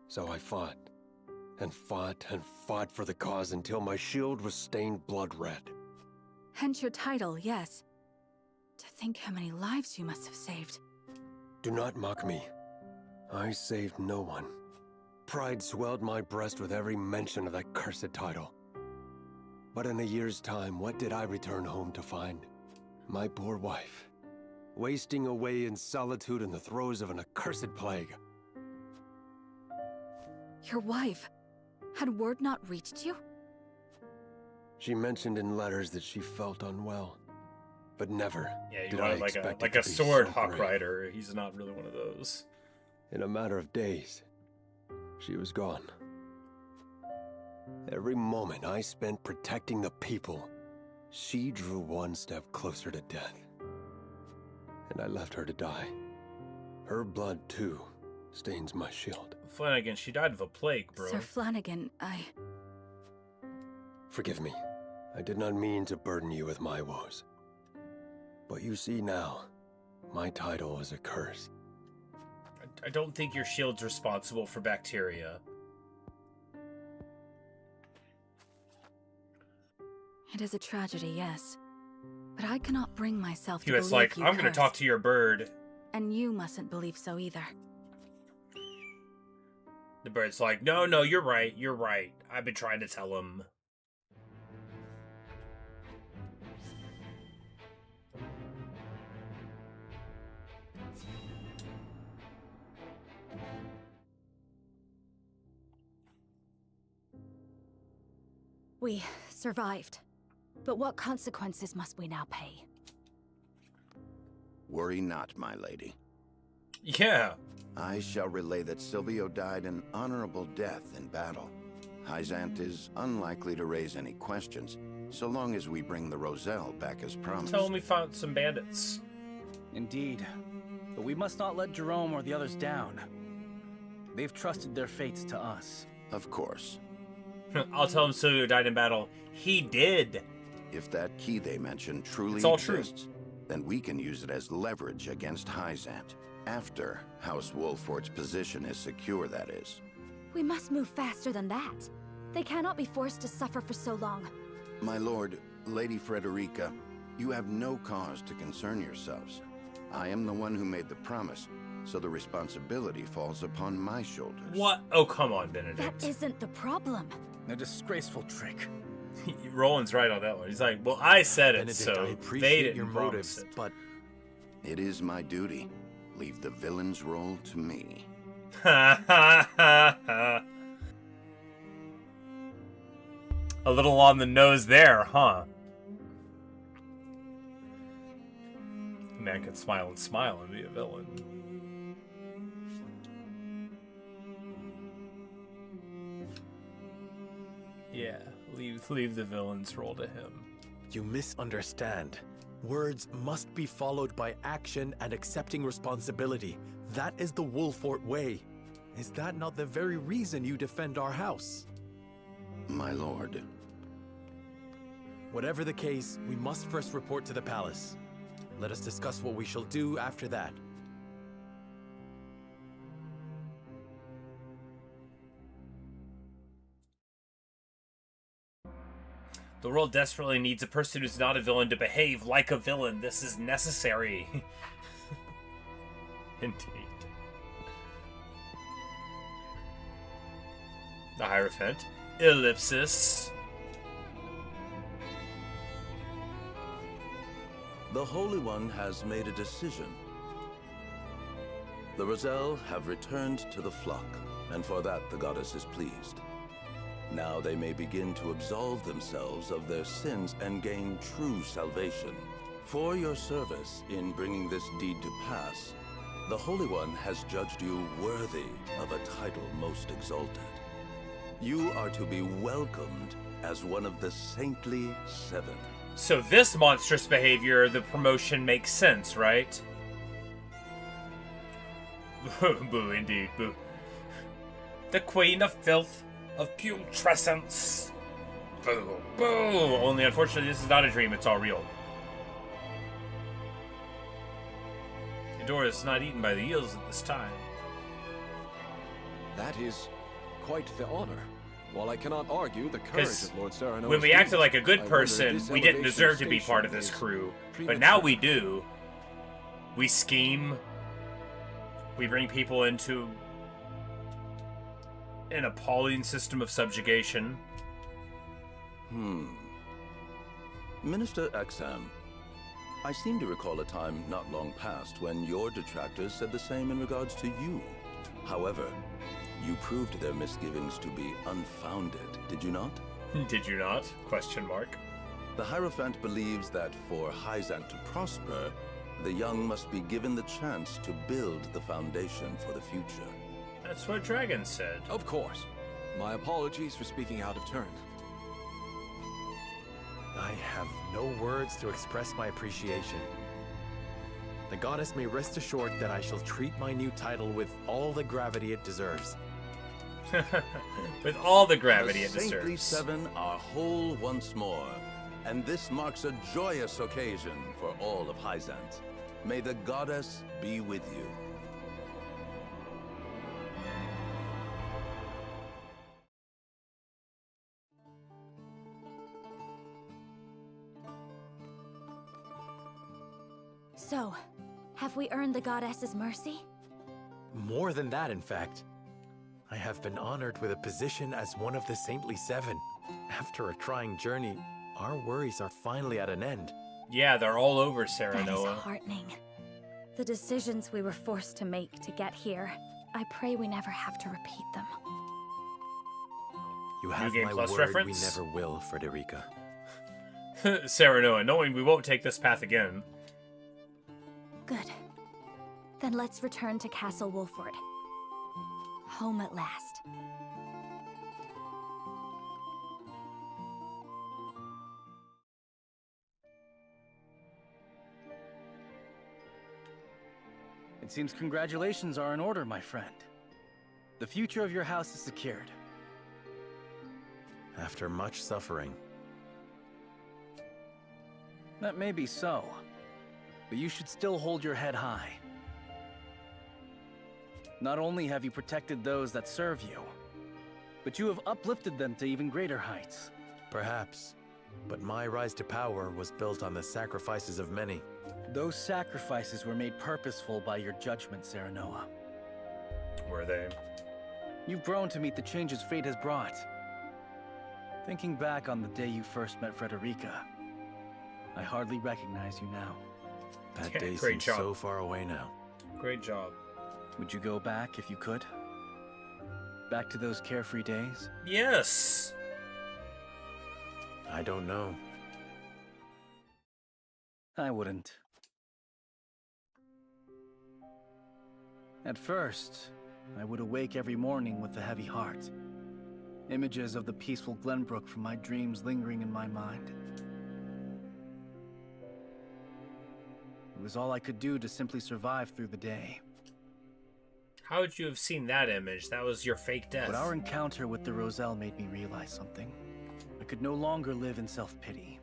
[SPEAKER 23] So I fought, and fought, and fought for the cause until my shield was stained blood red.
[SPEAKER 22] Hence your title, yes. To think how many lives you must have saved.
[SPEAKER 23] Do not mock me. I saved no one. Pride swelled my breast with every mention of that cursed title. But in a year's time, what did I return home to find? My poor wife, wasting away in solitude in the throes of an accursed plague.
[SPEAKER 22] Your wife? Had word not reached you?
[SPEAKER 23] She mentioned in letters that she felt unwell, but never
[SPEAKER 1] Yeah, you
[SPEAKER 23] did I
[SPEAKER 1] wanted like
[SPEAKER 23] expect
[SPEAKER 1] a
[SPEAKER 23] it to be
[SPEAKER 1] sword
[SPEAKER 23] so
[SPEAKER 1] hawk
[SPEAKER 23] great.
[SPEAKER 1] rider. He's not really one of those.
[SPEAKER 23] In a matter of days, she was gone. Every moment I spent protecting the people, she drew one step closer to death. And I left her to die. Her blood, too, stains my shield.
[SPEAKER 1] Flanagan, she died of a plague, bro.
[SPEAKER 22] Sir Flanagan,
[SPEAKER 23] Forgive me. I did not mean to burden you with my woes. But you see now, my title is a curse.
[SPEAKER 1] I don't think your shield's responsible for bacteria.
[SPEAKER 22] It is a tragedy, yes. But I cannot bring myself to
[SPEAKER 1] It's
[SPEAKER 22] believe
[SPEAKER 1] like,
[SPEAKER 22] you
[SPEAKER 1] I'm gonna
[SPEAKER 22] cursed.
[SPEAKER 1] talk to your bird.
[SPEAKER 22] And you mustn't believe so either.
[SPEAKER 1] The bird's like, no, you're right. I've been trying to tell him.
[SPEAKER 12] We survived. But what consequences must we now pay?
[SPEAKER 5] Worry not, my lady.
[SPEAKER 1] Yeah.
[SPEAKER 5] I shall relay that Silvio died an honorable death in battle. Hyzant is unlikely to raise any questions, so long as we bring the Roselle back as promised.
[SPEAKER 1] Tell him we found some bandits.
[SPEAKER 8] Indeed. But we must not let Jerome or the others down. They've trusted their fates to us.
[SPEAKER 5] Of course.
[SPEAKER 1] I'll tell him Silvio died in battle. He did.
[SPEAKER 5] If that key they mentioned truly
[SPEAKER 1] It's all true.
[SPEAKER 5] exists, then we can use it as leverage against Hyzant. After House Wolfort's position is secure, that is.
[SPEAKER 12] We must move faster than that. They cannot be forced to suffer for so long.
[SPEAKER 5] My lord, Lady Frederica, you have no cause to concern yourselves. I am the one who made the promise, so the responsibility falls upon my shoulders.
[SPEAKER 1] What? Oh, come on, Benedict.
[SPEAKER 12] That isn't the problem.
[SPEAKER 8] A disgraceful trick.
[SPEAKER 1] Roland's right on that one. He's like, well, I said it,
[SPEAKER 23] Benedict,
[SPEAKER 1] so
[SPEAKER 23] I
[SPEAKER 1] they
[SPEAKER 23] appreciate
[SPEAKER 1] didn't
[SPEAKER 23] your
[SPEAKER 1] promise
[SPEAKER 23] motives,
[SPEAKER 1] it.
[SPEAKER 23] but
[SPEAKER 5] It is my duty. Leave the villain's role to me.
[SPEAKER 1] A little on the nose there, huh? Man can smile and be a villain. Yeah, leave the villain's role to him.
[SPEAKER 16] You misunderstand. Words must be followed by action and accepting responsibility. That is the Wolfort way. Is that not the very reason you defend our house?
[SPEAKER 5] My lord.
[SPEAKER 16] Whatever the case, we must first report to the palace. Let us discuss what we shall do after that.
[SPEAKER 1] The world desperately needs a person who's not a villain to behave like a villain. This is necessary. Indeed. The Hierophant. Ellipsis.
[SPEAKER 4] The Holy One has made a decision. The Roselle have returned to the flock, and for that the goddess is pleased. Now they may begin to absolve themselves of their sins and gain true salvation. For your service in bringing this deed to pass, the Holy One has judged you worthy of a title most exalted. You are to be welcomed as one of the Saintly Seven.
[SPEAKER 1] So this monstrous behavior, the promotion makes sense, right? Boo, indeed, boo. The Queen of Filth, of Putrescence. Boo, boo. Only unfortunately this is not a dream, it's all real. Eudora is not eaten by the eels at this time.
[SPEAKER 9] That is quite the honor. While I cannot argue the courage of Lord Sereno's
[SPEAKER 1] when we acted like a good
[SPEAKER 9] I
[SPEAKER 1] person,
[SPEAKER 9] wonder if this
[SPEAKER 1] we didn't
[SPEAKER 9] elevation
[SPEAKER 1] deserve to be
[SPEAKER 9] station
[SPEAKER 1] part of this
[SPEAKER 9] is
[SPEAKER 1] crew. But
[SPEAKER 9] premature.
[SPEAKER 1] now we do. We scheme. We bring people into an appalling system of subjugation.
[SPEAKER 4] Minister X-XII, I seem to recall a time not long past when your detractors said the same in regards to you. However, you proved their misgivings to be unfounded, did you not?
[SPEAKER 1] Did you not? Question mark.
[SPEAKER 4] The Hierophant believes that for Hyzant to prosper, the young must be given the chance to build the foundation for the future.
[SPEAKER 1] That's what Dragon said.
[SPEAKER 9] Of course. My apologies for speaking out of turn.
[SPEAKER 16] I have no words to express my appreciation. The goddess may rest assured that I shall treat my new title with all the gravity it deserves.
[SPEAKER 1] With all the gravity it
[SPEAKER 4] the Saintly
[SPEAKER 1] deserves.
[SPEAKER 4] Seven are whole once more, and this marks a joyous occasion for all of Hyzant. May the goddess be with you.
[SPEAKER 12] So, have we earned the goddess's mercy?
[SPEAKER 16] More than that, in fact. I have been honored with a position as one of the Saintly Seven. After a trying journey, our worries are finally at an end.
[SPEAKER 1] Yeah, they're all over, Sarah
[SPEAKER 12] That is
[SPEAKER 1] Noah.
[SPEAKER 12] heartening. The decisions we were forced to make to get here, I pray we never have to repeat them.
[SPEAKER 16] You have
[SPEAKER 1] Game
[SPEAKER 16] my
[SPEAKER 1] Plus
[SPEAKER 16] word
[SPEAKER 1] reference?
[SPEAKER 16] we never will, Frederica.
[SPEAKER 1] Sarah Noah, knowing we won't take this path again.
[SPEAKER 12] Good. Then let's return to Castle Wolford. Home at last.
[SPEAKER 8] It seems congratulations are in order, my friend. The future of your house is secured.
[SPEAKER 16] After much suffering.
[SPEAKER 8] That may be so, but you should still hold your head high. Not only have you protected those that serve you, but you have uplifted them to even greater heights.
[SPEAKER 16] Perhaps, but my rise to power was built on the sacrifices of many.
[SPEAKER 8] Those sacrifices were made purposeful by your judgment, Sarah Noah.
[SPEAKER 1] Were they?
[SPEAKER 8] You've grown to meet the changes fate has brought. Thinking back on the day you first met Frederica, I hardly recognize you now.
[SPEAKER 16] That
[SPEAKER 1] Yeah,
[SPEAKER 16] day
[SPEAKER 1] great
[SPEAKER 16] seems
[SPEAKER 1] job.
[SPEAKER 16] so far away now.
[SPEAKER 1] Great job.
[SPEAKER 8] Would you go back if you could? Back to those carefree days?
[SPEAKER 1] Yes!
[SPEAKER 16] I don't know.
[SPEAKER 8] I wouldn't. At first, I would awake every morning with a heavy heart. Images of the peaceful Glenbrook from my dreams lingering in my mind. It was all I could do to simply survive through the day.
[SPEAKER 1] How would you have seen that image? That was your fake death.
[SPEAKER 8] But our encounter with the Roselle made me realize something. I could no longer live in self-pity.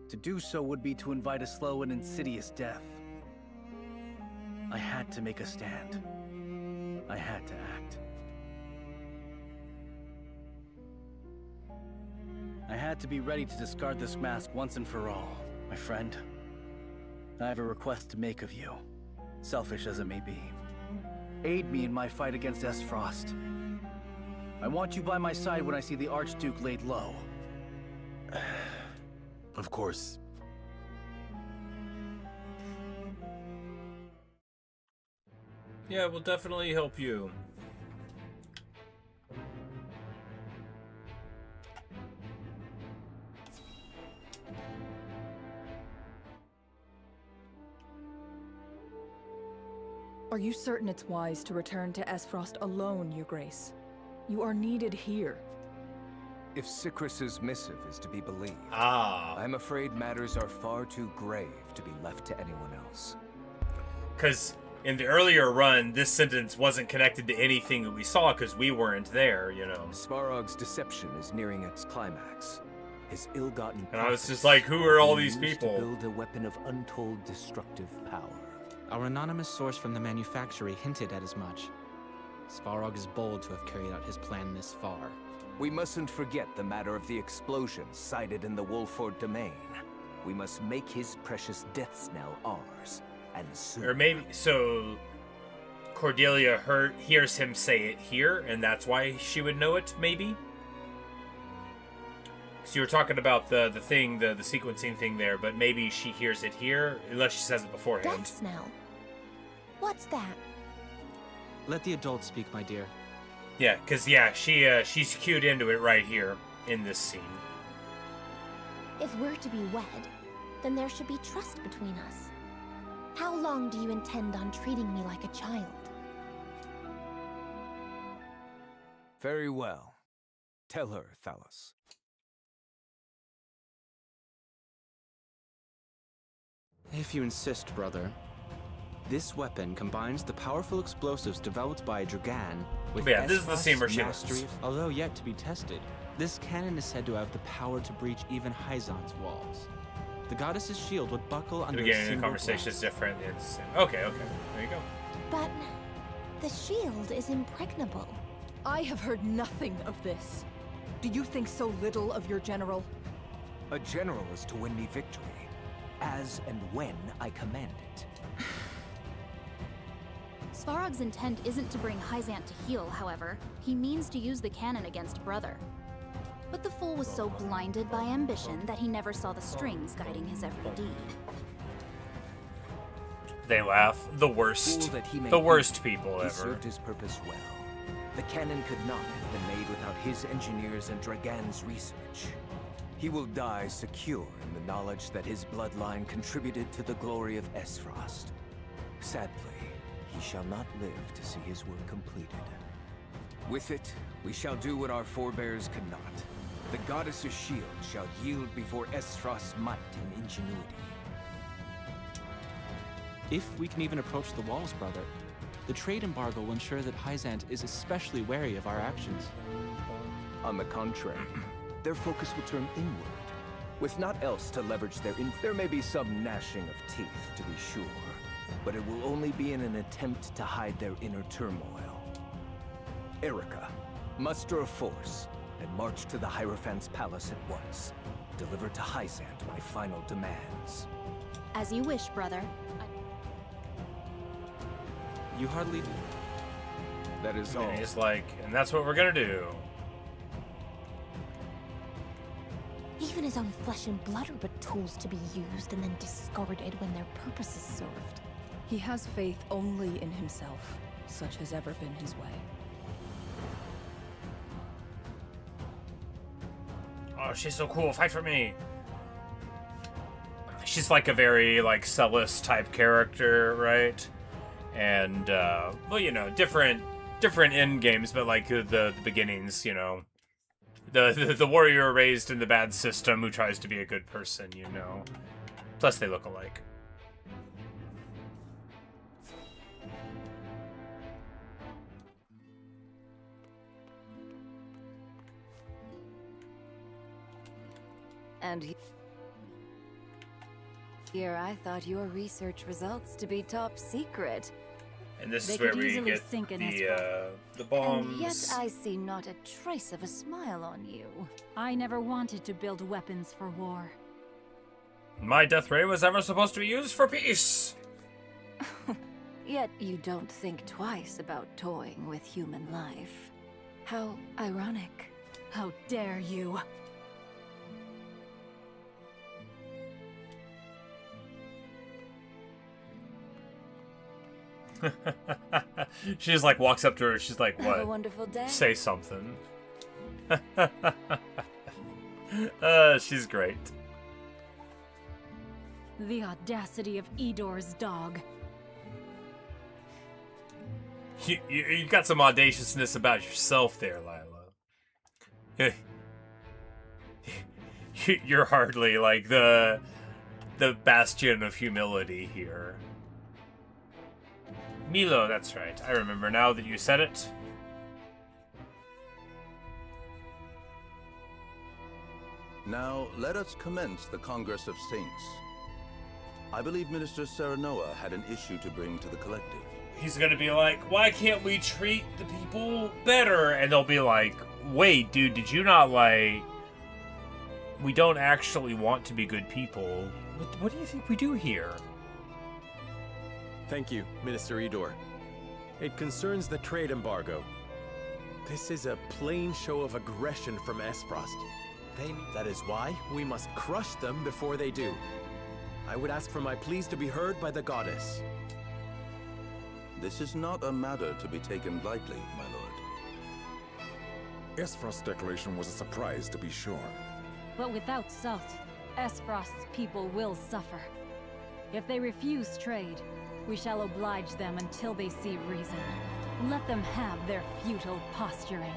[SPEAKER 8] To do so would be to invite a slow and insidious death. I had to make a stand. I had to act. I had to be ready to discard this mask once and for all, my friend. I have a request to make of you, selfish as it may be. Aid me in my fight against S-Frost. I want you by my side when I see the Archduke laid low.
[SPEAKER 16] Of course.
[SPEAKER 1] Yeah, we'll definitely help you.
[SPEAKER 22] Are you certain it's wise to return to S-Frost alone, Your Grace? You are needed here.
[SPEAKER 11] If Sikrus's missive is to be believed,
[SPEAKER 1] I'm
[SPEAKER 11] afraid matters are far too grave to be left to anyone else.
[SPEAKER 1] Because in the earlier run, this sentence wasn't connected to anything that we saw because we weren't there, you know.
[SPEAKER 11] Svarog's deception is nearing its climax. His ill-gotten
[SPEAKER 1] And I was just like, who are all these
[SPEAKER 11] used
[SPEAKER 1] people?
[SPEAKER 11] to build a weapon of untold destructive power.
[SPEAKER 14] Our anonymous source from the manufactory hinted at as much. Svarog is bold to have carried out his plan this far.
[SPEAKER 11] We mustn't forget the matter of the explosion sighted in the Wolford domain. We must make his precious death knell ours, and soon.
[SPEAKER 1] Or maybe, so Cordelia hears him say it here, and that's why she would know it, maybe? So you were talking about the thing, the sequencing thing there, but maybe she hears it here, unless she says it beforehand.
[SPEAKER 12] Death knell? What's that?
[SPEAKER 14] Let the adults speak, my dear.
[SPEAKER 1] Yeah, because, she's cued into it right here in this scene.
[SPEAKER 12] If we're to be wed, then there should be trust between us. How long do you intend on treating me like a child?
[SPEAKER 11] Very well. Tell her, Thalos.
[SPEAKER 14] If you insist, brother. This weapon combines the powerful explosives developed by Dragan with
[SPEAKER 1] this is the scene where she
[SPEAKER 14] mastery,
[SPEAKER 1] lives.
[SPEAKER 14] although yet to be tested. This cannon is said to have the power to breach even Hyzon's walls. The goddess's shield would buckle
[SPEAKER 1] The
[SPEAKER 14] under a
[SPEAKER 1] beginning of the
[SPEAKER 14] single
[SPEAKER 1] conversation
[SPEAKER 14] blast.
[SPEAKER 1] is different. Okay, there you go.
[SPEAKER 12] But the shield is impregnable.
[SPEAKER 22] I have heard nothing of this. Do you think so little of your general?
[SPEAKER 11] A general is to win me victory, as and when I command it.
[SPEAKER 20] Svarog's intent isn't to bring Hyzant to heel, however. He means to use the cannon against Brother. But the fool was so blinded by ambition that he never saw the strings guiding his every deed.
[SPEAKER 1] They laugh. The worst. The worst people
[SPEAKER 11] He
[SPEAKER 1] ever.
[SPEAKER 11] served his purpose well. The cannon could not have been made without his engineers and Dragan's research. He will die secure in the knowledge that his bloodline contributed to the glory of Esfrost. Sadly, he shall not live to see his work completed. With it, we shall do what our forebears could not. The goddess's shield shall yield before Esfrost's might and ingenuity.
[SPEAKER 14] If we can even approach the walls, brother, the trade embargo will ensure that Hyzant is especially wary of our actions.
[SPEAKER 11] On the contrary, their focus will turn inward. With naught else to leverage their there may be some gnashing of teeth, to be sure, but it will only be in an attempt to hide their inner turmoil. Erica, muster a force and march to the Hierophant's palace at once. Deliver to Hyzant my final demands.
[SPEAKER 20] As you wish, Brother.
[SPEAKER 14] You hardly do.
[SPEAKER 11] That is all.
[SPEAKER 1] And he's like, and that's what we're gonna do.
[SPEAKER 12] Even his own flesh and blood are but tools to be used and then discarded when their purpose is served.
[SPEAKER 22] He has faith only in himself. Such has ever been his way.
[SPEAKER 1] Oh, she's so cool. Fight for me. She's like a very like Celis type character, right? And well, you know, different end games, but like the beginnings, you know. The warrior raised in the bad system who tries to be a good person, you know. Plus they look alike.
[SPEAKER 17] And here I thought your research results to be top secret.
[SPEAKER 1] And this
[SPEAKER 17] They
[SPEAKER 1] is where
[SPEAKER 17] could
[SPEAKER 1] we
[SPEAKER 17] easily
[SPEAKER 1] get
[SPEAKER 17] sink in
[SPEAKER 1] the bombs.
[SPEAKER 17] And yet I see not a trace of a smile on you.
[SPEAKER 6] I never wanted to build weapons for war.
[SPEAKER 1] My death ray was ever supposed to be used for peace.
[SPEAKER 17] Yet you don't think twice about toying with human life. How ironic.
[SPEAKER 22] How dare you?
[SPEAKER 1] She just like walks up to her. She's like, "What?
[SPEAKER 17] Have a wonderful day."
[SPEAKER 1] Say something." She's great.
[SPEAKER 6] The audacity of Edor's dog.
[SPEAKER 1] You got some audaciousness about yourself there, Lila. You're hardly like the bastion of humility here. Milo, that's right. I remember now that you said it.
[SPEAKER 4] Now, let us commence the Congress of Saints. I believe Minister Serenoa had an issue to bring to the collective.
[SPEAKER 1] He's gonna be like, why can't we treat the people better? And they'll be like, wait, dude, did you not, like... We don't actually want to be good people. What do you think we do here?
[SPEAKER 16] Thank you, Minister Idor. It concerns the trade embargo. This is a plain show of aggression from Esfrost. That is why we must crush them before they do. I would ask for my pleas to be heard by the goddess.
[SPEAKER 4] This is not a matter to be taken lightly, my lord.
[SPEAKER 2] Esfrost's declaration was a surprise, to be sure.
[SPEAKER 13] But without salt, Esfrost's people will suffer. If they refuse trade, we shall oblige them until they see reason. Let them have their futile posturing.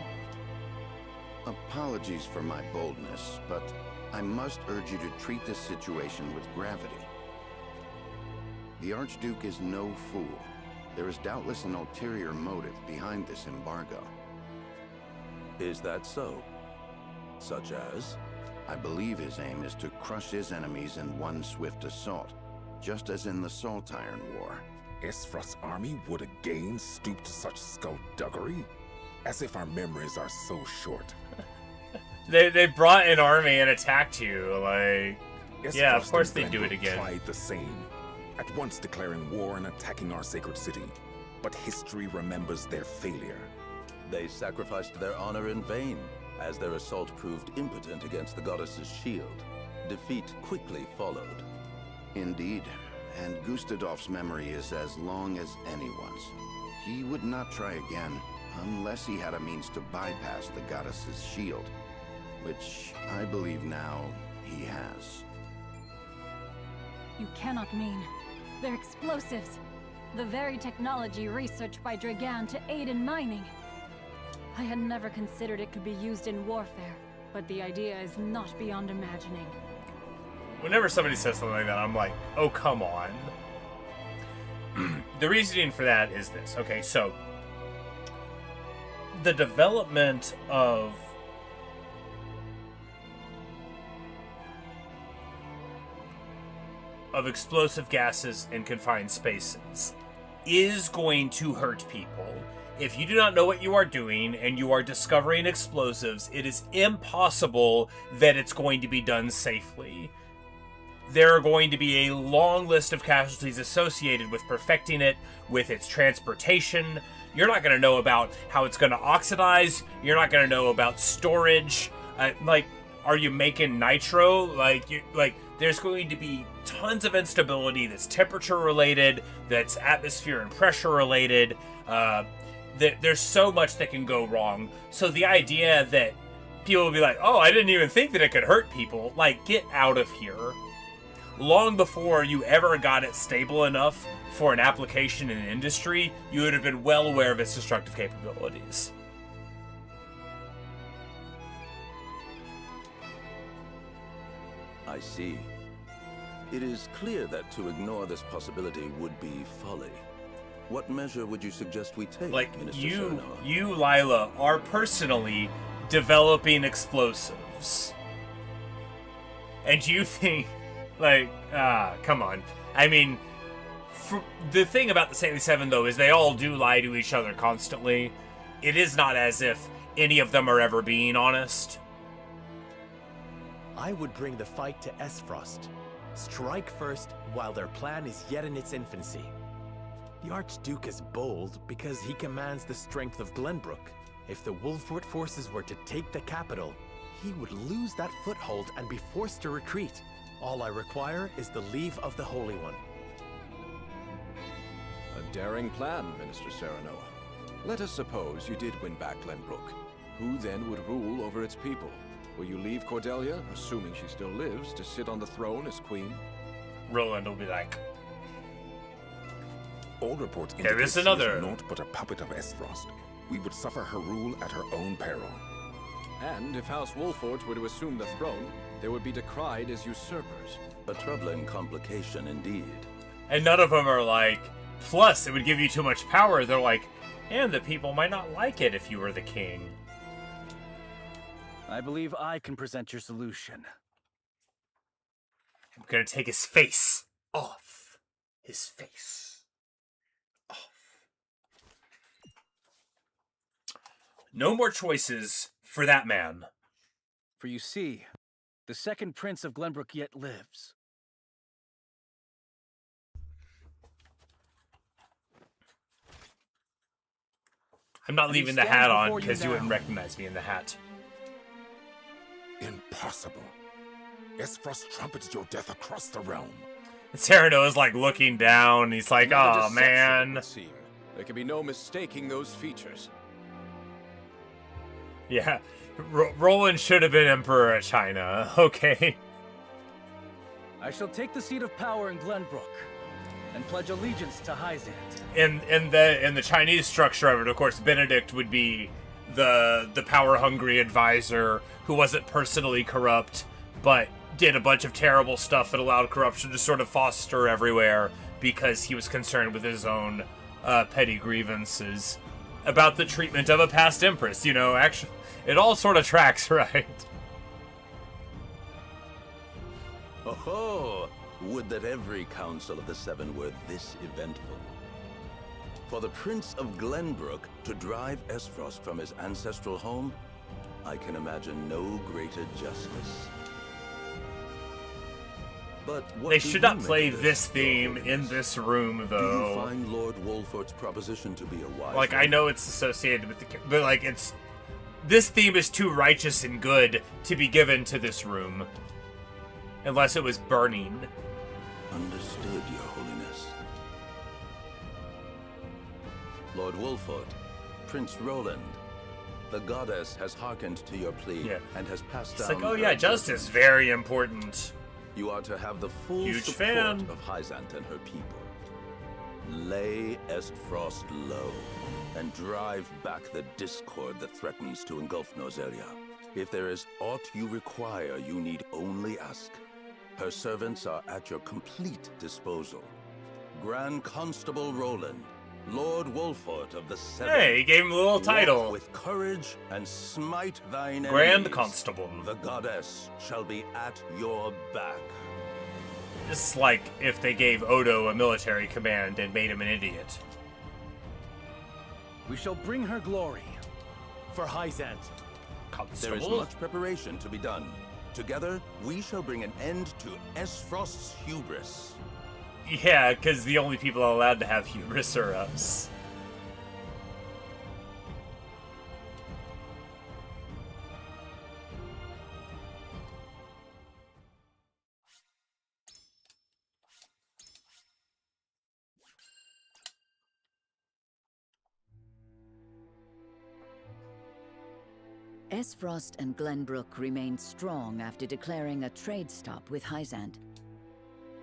[SPEAKER 5] Apologies for my boldness, but I must urge you to treat this situation with gravity. The Archduke is no fool. There is doubtless an ulterior motive behind this embargo.
[SPEAKER 4] Is that so? Such as?
[SPEAKER 5] I believe his aim is to crush his enemies in one swift assault, just as in the Salt Iron War.
[SPEAKER 2] Esfrost's army would again stoop to such skullduggery? As if our memories are so short.
[SPEAKER 1] They brought an army and attacked you, like...
[SPEAKER 2] Esfrost
[SPEAKER 1] yeah, of course
[SPEAKER 2] and
[SPEAKER 1] they do it again.
[SPEAKER 2] Tried the same, at once declaring war and attacking our sacred city. But history remembers their failure.
[SPEAKER 4] They sacrificed their honor in vain, as their assault proved impotent against the goddess's shield. Defeat quickly followed.
[SPEAKER 5] Indeed, and Gustadolf's memory is as long as anyone's. He would not try again, unless he had a means to bypass the goddess's shield, which I believe now he has.
[SPEAKER 13] You cannot mean. They're explosives. The very technology researched by Dragan to aid in mining. I had never considered it could be used in warfare, but the idea is not beyond imagining.
[SPEAKER 1] Whenever somebody says something like that, I'm like, oh, come on. The reasoning for that is this. Okay, so the development of explosive gases in confined spaces is going to hurt people. If you do not know what you are doing and you are discovering explosives, it is impossible that it's going to be done safely. There are going to be a long list of casualties associated with perfecting it, with its transportation. You're not going to know about how it's going to oxidize. You're not going to know about storage. Like, are you making nitro? There's going to be tons of instability that's temperature related, that's atmosphere and pressure related. There's so much that can go wrong. So the idea that people will be like, oh, I didn't even think that it could hurt people. Like, get out of here. Long before you ever got it stable enough for an application in industry, you would have been well aware of its destructive capabilities.
[SPEAKER 4] I see. It is clear that to ignore this possibility would be folly. What measure would you suggest we take,
[SPEAKER 1] like,
[SPEAKER 4] Minister
[SPEAKER 1] you, Lila, are personally developing explosives. And you think, like, come on. I mean, the thing about the Saintly Seven, though, is they all do lie to each other constantly. It is not as if any of them are ever being honest.
[SPEAKER 16] I would bring the fight to Esfrost. Strike first while their plan is yet in its infancy. The Archduke is bold because he commands the strength of Glenbrook. If the Wolffort forces were to take the capital, he would lose that foothold and be forced to retreat. All I require is the leave of the Holy One.
[SPEAKER 9] A daring plan, Minister Serenoa. Let us suppose you did win back Glenbrook. Who then would rule over its people? Will you leave Cordelia, assuming she still lives, to sit on the throne as queen?
[SPEAKER 1] Roland will be like,
[SPEAKER 2] All reports
[SPEAKER 1] There
[SPEAKER 2] indicate
[SPEAKER 1] is
[SPEAKER 2] she
[SPEAKER 1] another.
[SPEAKER 2] is naught but a puppet of Esfrost. We would suffer her rule at her own peril.
[SPEAKER 9] And if House Wolfort were to assume the throne, they would be decried as usurpers.
[SPEAKER 4] A troubling complication indeed.
[SPEAKER 1] And none of them are like, plus it would give you too much power. They're like, and the people might not like it if you were the king.
[SPEAKER 8] I believe I can present your solution.
[SPEAKER 1] I'm gonna take his face off. His face off. No more choices for that man.
[SPEAKER 8] For you see, the second prince of Glenbrook yet lives.
[SPEAKER 1] I'm not
[SPEAKER 8] And
[SPEAKER 1] leaving
[SPEAKER 8] he
[SPEAKER 1] the
[SPEAKER 8] stands
[SPEAKER 1] hat on
[SPEAKER 8] before you
[SPEAKER 1] because you
[SPEAKER 8] now.
[SPEAKER 1] wouldn't recognize me in the hat.
[SPEAKER 2] Impossible. Esfrost trumpeted your death across the realm.
[SPEAKER 1] Cyrano is like looking down. He's like,
[SPEAKER 9] Not a
[SPEAKER 1] oh
[SPEAKER 9] deception,
[SPEAKER 1] man.
[SPEAKER 9] it would seem. There can be no mistaking those features.
[SPEAKER 1] Yeah, Roland should have been Emperor of China. Okay.
[SPEAKER 8] I shall take the seat of power in Glenbrook and pledge allegiance to Hyzant.
[SPEAKER 1] In the Chinese structure of it, of course, Benedict would be the power-hungry advisor who wasn't personally corrupt, but did a bunch of terrible stuff that allowed corruption to sort of foster everywhere because he was concerned with his own petty grievances about the treatment of a past empress. You know, actually, it all sort of tracks, right?
[SPEAKER 4] Oh, would that every Council of the Seven were this eventful. For the Prince of Glenbrook to drive Esfrost from his ancestral home, I can imagine no greater justice. But what
[SPEAKER 1] They
[SPEAKER 4] do
[SPEAKER 1] should
[SPEAKER 4] you
[SPEAKER 1] not
[SPEAKER 4] make
[SPEAKER 1] play
[SPEAKER 4] of
[SPEAKER 1] this theme in this room,
[SPEAKER 4] Do you
[SPEAKER 1] though.
[SPEAKER 4] find Lord Wolfort's proposition to be a wise
[SPEAKER 1] Like,
[SPEAKER 4] one?
[SPEAKER 1] I know it's associated with the... But, like, it's... This theme is too righteous and good to be given to this room. Unless it was burning.
[SPEAKER 4] Understood, Your Holiness. Lord Wolfort, Prince Roland, the goddess has hearkened to your plea and has passed
[SPEAKER 1] It's
[SPEAKER 4] down...
[SPEAKER 1] like, oh
[SPEAKER 4] her
[SPEAKER 1] yeah, justice, very important.
[SPEAKER 4] You are to have the full
[SPEAKER 1] Huge
[SPEAKER 4] support
[SPEAKER 1] fan.
[SPEAKER 4] of Hyzant and her people. Lay Estfrost low and drive back the discord that threatens to engulf Nozelia. If there is aught you require, you need only ask. Her servants are at your complete disposal. Grand Constable Roland, Lord Wolfort of the Seven.
[SPEAKER 1] Hey, he gave him a little
[SPEAKER 4] walk
[SPEAKER 1] title.
[SPEAKER 4] with courage and smite thine
[SPEAKER 1] Grand
[SPEAKER 4] enemies.
[SPEAKER 1] Constable.
[SPEAKER 4] The goddess shall be at your back.
[SPEAKER 1] This is like if they gave Odo a military command and made him an idiot.
[SPEAKER 8] We shall bring her glory. For Hyzant.
[SPEAKER 4] There is much preparation to be done. Together, we shall bring an end to Esfrost's hubris.
[SPEAKER 1] Yeah, because the only people allowed to have hubris are us.
[SPEAKER 17] Esfrost and Glenbrook remained strong after declaring a trade stop with Hyzant.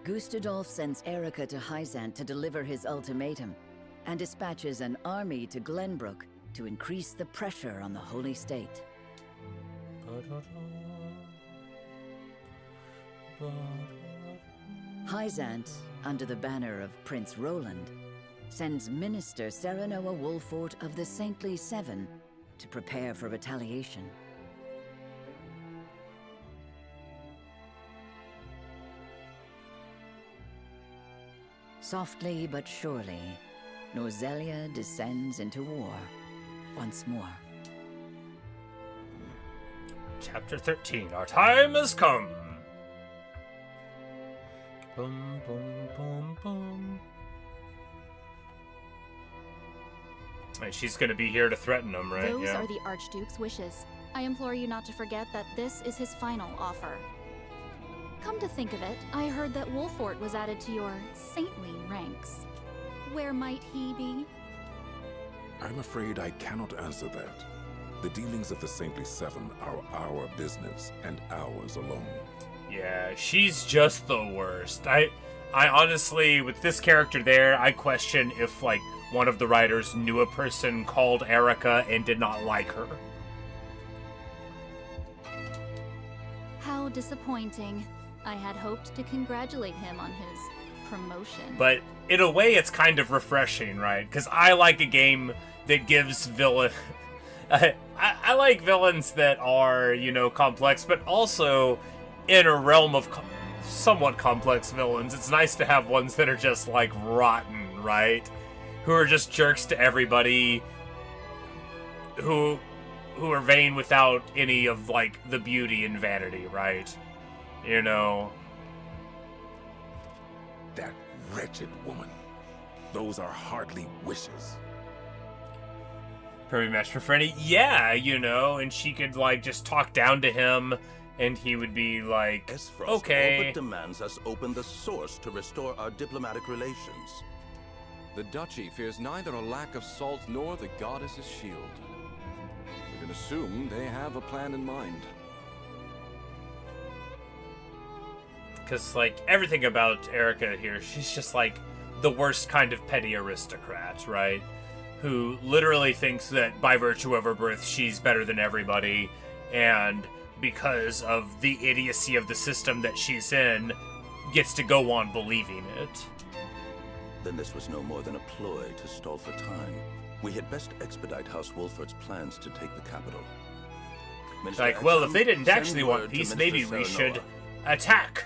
[SPEAKER 17] Gustadolf sends Erica to Hyzant to deliver his ultimatum, and dispatches an army to Glenbrook to increase the pressure on the Holy State. Hyzant, under the banner of Prince Roland, sends Minister Serenoa Wolfort of the Saintly Seven to prepare for retaliation. Softly but surely, Nozelia descends into war once more.
[SPEAKER 1] Chapter 13. Our time has come. Boom, boom, boom, boom. And she's gonna be here to threaten him, right?
[SPEAKER 20] Those
[SPEAKER 1] Yeah.
[SPEAKER 20] are the Archduke's wishes. I implore you not to forget that this is his final offer. Come to think of it, I heard that Wolfort was added to your saintly ranks. Where might he be?
[SPEAKER 2] I'm afraid I cannot answer that. The dealings of the Saintly Seven are our business, and ours alone.
[SPEAKER 1] Yeah, she's just the worst. I honestly, with this character there, I question if, like, one of the writers knew a person called Erica and did not like her.
[SPEAKER 20] How disappointing. I had hoped to congratulate him on his promotion.
[SPEAKER 1] But in a way, it's kind of refreshing, right? Because I like a game that gives I like villains that are, you know, complex, but also in a realm of somewhat complex villains. It's nice to have ones that are just, like, rotten, right? Who are just jerks to everybody, who are vain without any of, like, the beauty and vanity, right? You know?
[SPEAKER 2] That wretched woman. Those are hardly wishes.
[SPEAKER 1] Perfect match for Freddy? Yeah, you know, and she could, like, just talk down to him, and he would be like,
[SPEAKER 4] Esfrost
[SPEAKER 1] okay.
[SPEAKER 4] all but demands us open the source to restore our diplomatic relations.
[SPEAKER 9] The Duchy fears neither a lack of salt nor the goddess's shield. We can assume they have a plan in mind.
[SPEAKER 1] Because, like, everything about Erica here, she's just, like, the worst kind of petty aristocrat, right? Who literally thinks that by virtue of her birth, she's better than everybody, and because of the idiocy of the system that she's in, gets to go on believing it.
[SPEAKER 4] Then this was no more than a ploy to stall for time. We had best expedite House Wolfort's plans to take the capital. Minister
[SPEAKER 1] Like, well, if
[SPEAKER 4] X-XII,
[SPEAKER 1] they didn't
[SPEAKER 4] send
[SPEAKER 1] actually
[SPEAKER 4] word
[SPEAKER 1] want
[SPEAKER 4] to
[SPEAKER 1] peace,
[SPEAKER 4] Minister
[SPEAKER 1] maybe we
[SPEAKER 4] Serenoa.
[SPEAKER 1] should attack.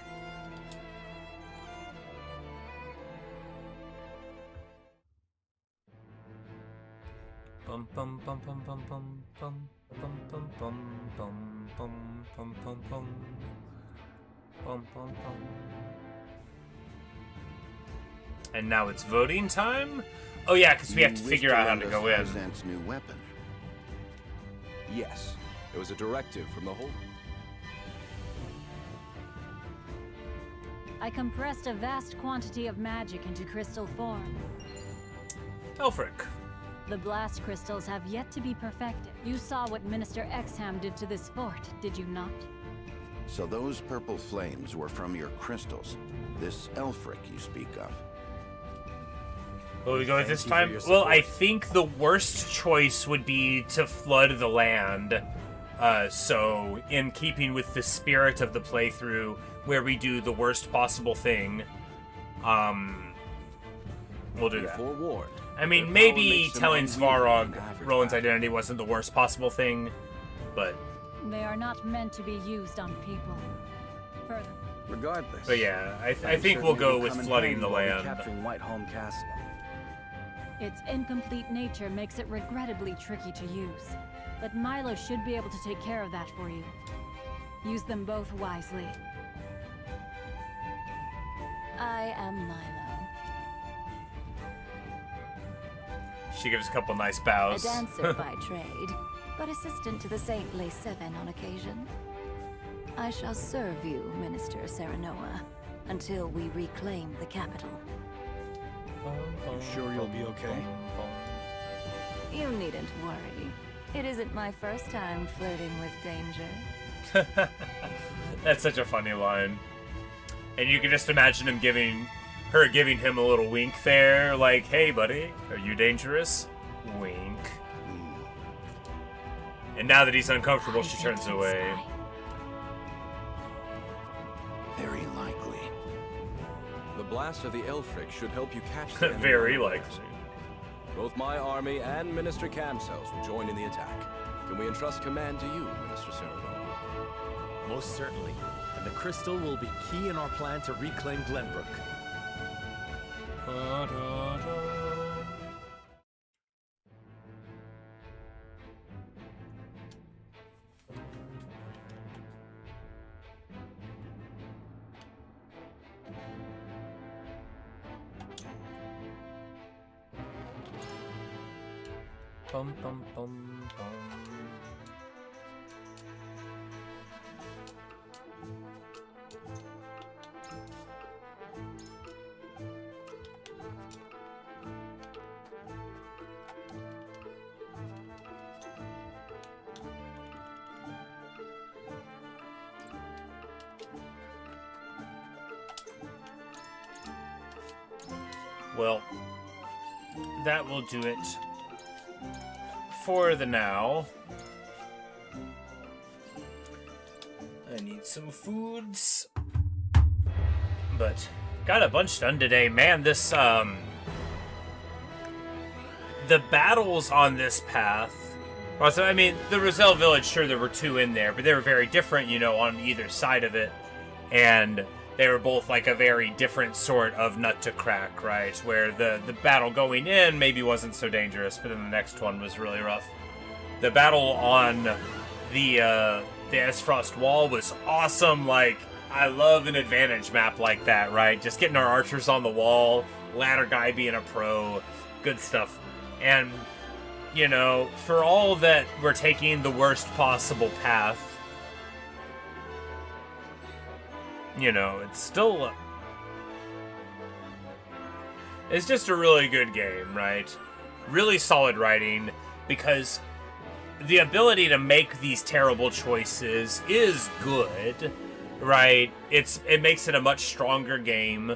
[SPEAKER 1] Bum bum bum bum bum bum bum bum bum bum bum bum bum bum bum bum bum bum. And now it's voting time? Oh yeah, because we have to figure out how to go in.
[SPEAKER 5] Zant's new weapon.
[SPEAKER 9] Yes, it was a directive from the whole...
[SPEAKER 13] I compressed a vast quantity of magic into crystal form.
[SPEAKER 1] Elfric.
[SPEAKER 13] The blast crystals have yet to be perfected. You saw what Minister X-XII did to this fort, did you not?
[SPEAKER 5] So those purple flames were from your crystals. This Elfric you speak of.
[SPEAKER 1] Will we go with this time? Well, I think the worst choice would be to flood the land. So, in keeping with the spirit of the playthrough, where we do the worst possible thing, we'll do that.
[SPEAKER 9] Forewarned.
[SPEAKER 1] I mean, maybe telling Svarog Roland's identity wasn't the worst possible thing, but...
[SPEAKER 13] They are not meant to be used on people. Further.
[SPEAKER 8] Regardless.
[SPEAKER 1] But yeah, I think we'll go with flooding the land.
[SPEAKER 8] Capturing Whiteholm Castle.
[SPEAKER 13] Its incomplete nature makes it regrettably tricky to use. But Milo should be able to take care of that for you. Use them both wisely.
[SPEAKER 22] I am Milo.
[SPEAKER 1] She gives a couple nice bows.
[SPEAKER 22] A dancer by trade, but assistant to the saintly Seven on occasion. I shall serve you, Minister Serenoa, until we reclaim the capital.
[SPEAKER 3] You sure you'll be okay?
[SPEAKER 22] You needn't worry. It isn't my first time flirting with danger.
[SPEAKER 1] That's such a funny line. And you can just imagine him giving him a little wink there, like, hey buddy, are you dangerous? Wink. And now that he's uncomfortable, she turns away.
[SPEAKER 5] Very likely.
[SPEAKER 9] The blast of the Elfric should help you catch the enemy.
[SPEAKER 1] Very likely.
[SPEAKER 9] Both my army and Minister Camcells will join in the attack. Can we entrust command to you, Minister Serenoa?
[SPEAKER 16] Most certainly. And the crystal will be key in our plan to reclaim Glenbrook.
[SPEAKER 1] Bum bum bum bum. well, that will do it for the now. I need some foods. But got a bunch done today. Man, this, the battles on this path... Also, I mean, the Roselle village, sure, there were 2 in there, but they were very different, you know, on either side of it. And they were both, like, a very different sort of nut to crack, right? Where the battle going in maybe wasn't so dangerous, but then the next one was really rough. The battle on the Esfrost wall was awesome. Like, I love an advantage map like that, right? Just getting our archers on the wall, ladder guy being a pro, good stuff. And, you know, for all that we're taking the worst possible path, you know, it's still... It's just a really good game, right? Really solid writing, because the ability to make these terrible choices is good, right? It makes it a much stronger game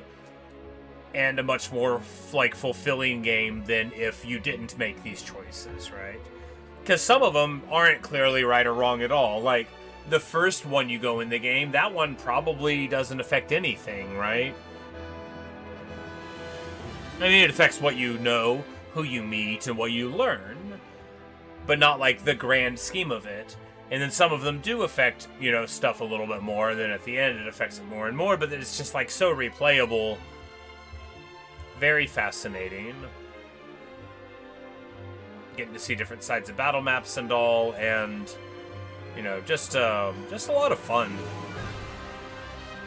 [SPEAKER 1] and a much more, like, fulfilling game than if you didn't make these choices, right? Because some of them aren't clearly right or wrong at all. Like, the first one you go in the game, that one probably doesn't affect anything, right? I mean, it affects what you know, who you meet, and what you learn, but not, like, the grand scheme of it. And then some of them do affect, you know, stuff a little bit more, and then at the end it affects it more and more, but it's just, like, so replayable. Very fascinating. Getting to see different sides of battle maps and all, and, you know, just a lot of fun.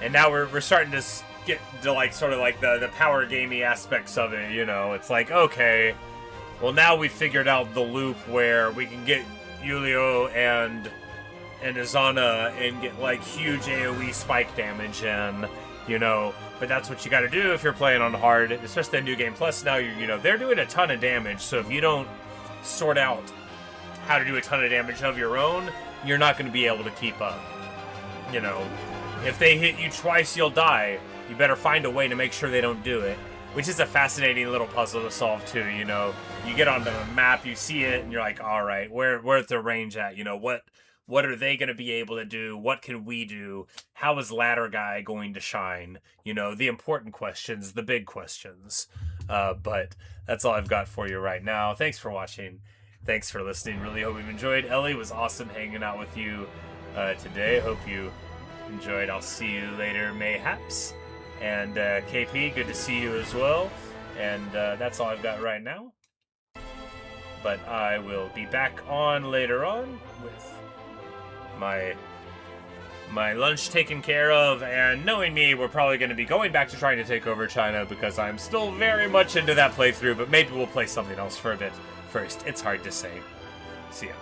[SPEAKER 1] And now we're starting to get to, like, sort of like the power gamey aspects of it, you know. It's like, okay, well, now we figured out the loop where we can get Julio and Izana and get, like, huge AoE spike damage in, you know. But that's what you gotta do if you're playing on hard, especially the New Game Plus now, you know, they're doing a ton of damage, so if you don't sort out how to do a ton of damage of your own, you're not gonna be able to keep up. You know, if they hit you twice, you'll die. You better find a way to make sure they don't do it. Which is a fascinating little puzzle to solve too, you know. You get onto the map, you see it, and you're like, alright, where's the range at? You know, what are they going to be able to do? What can we do? How is Ladder Guy going to shine? You know, the important questions, the big questions. But that's all I've got for you right now. Thanks for watching. Thanks for listening. Really hope you've enjoyed. Ellie, was awesome hanging out with you today. Hope you enjoyed. I'll see you later, mayhaps. And KP, good to see you as well. And that's all I've got right now. But I will be back on later on with my lunch taken care of, and knowing me, we're probably going to be going back to trying to take over China because I'm still very much into that playthrough, but maybe we'll play something else for a bit first. It's hard to say. See ya.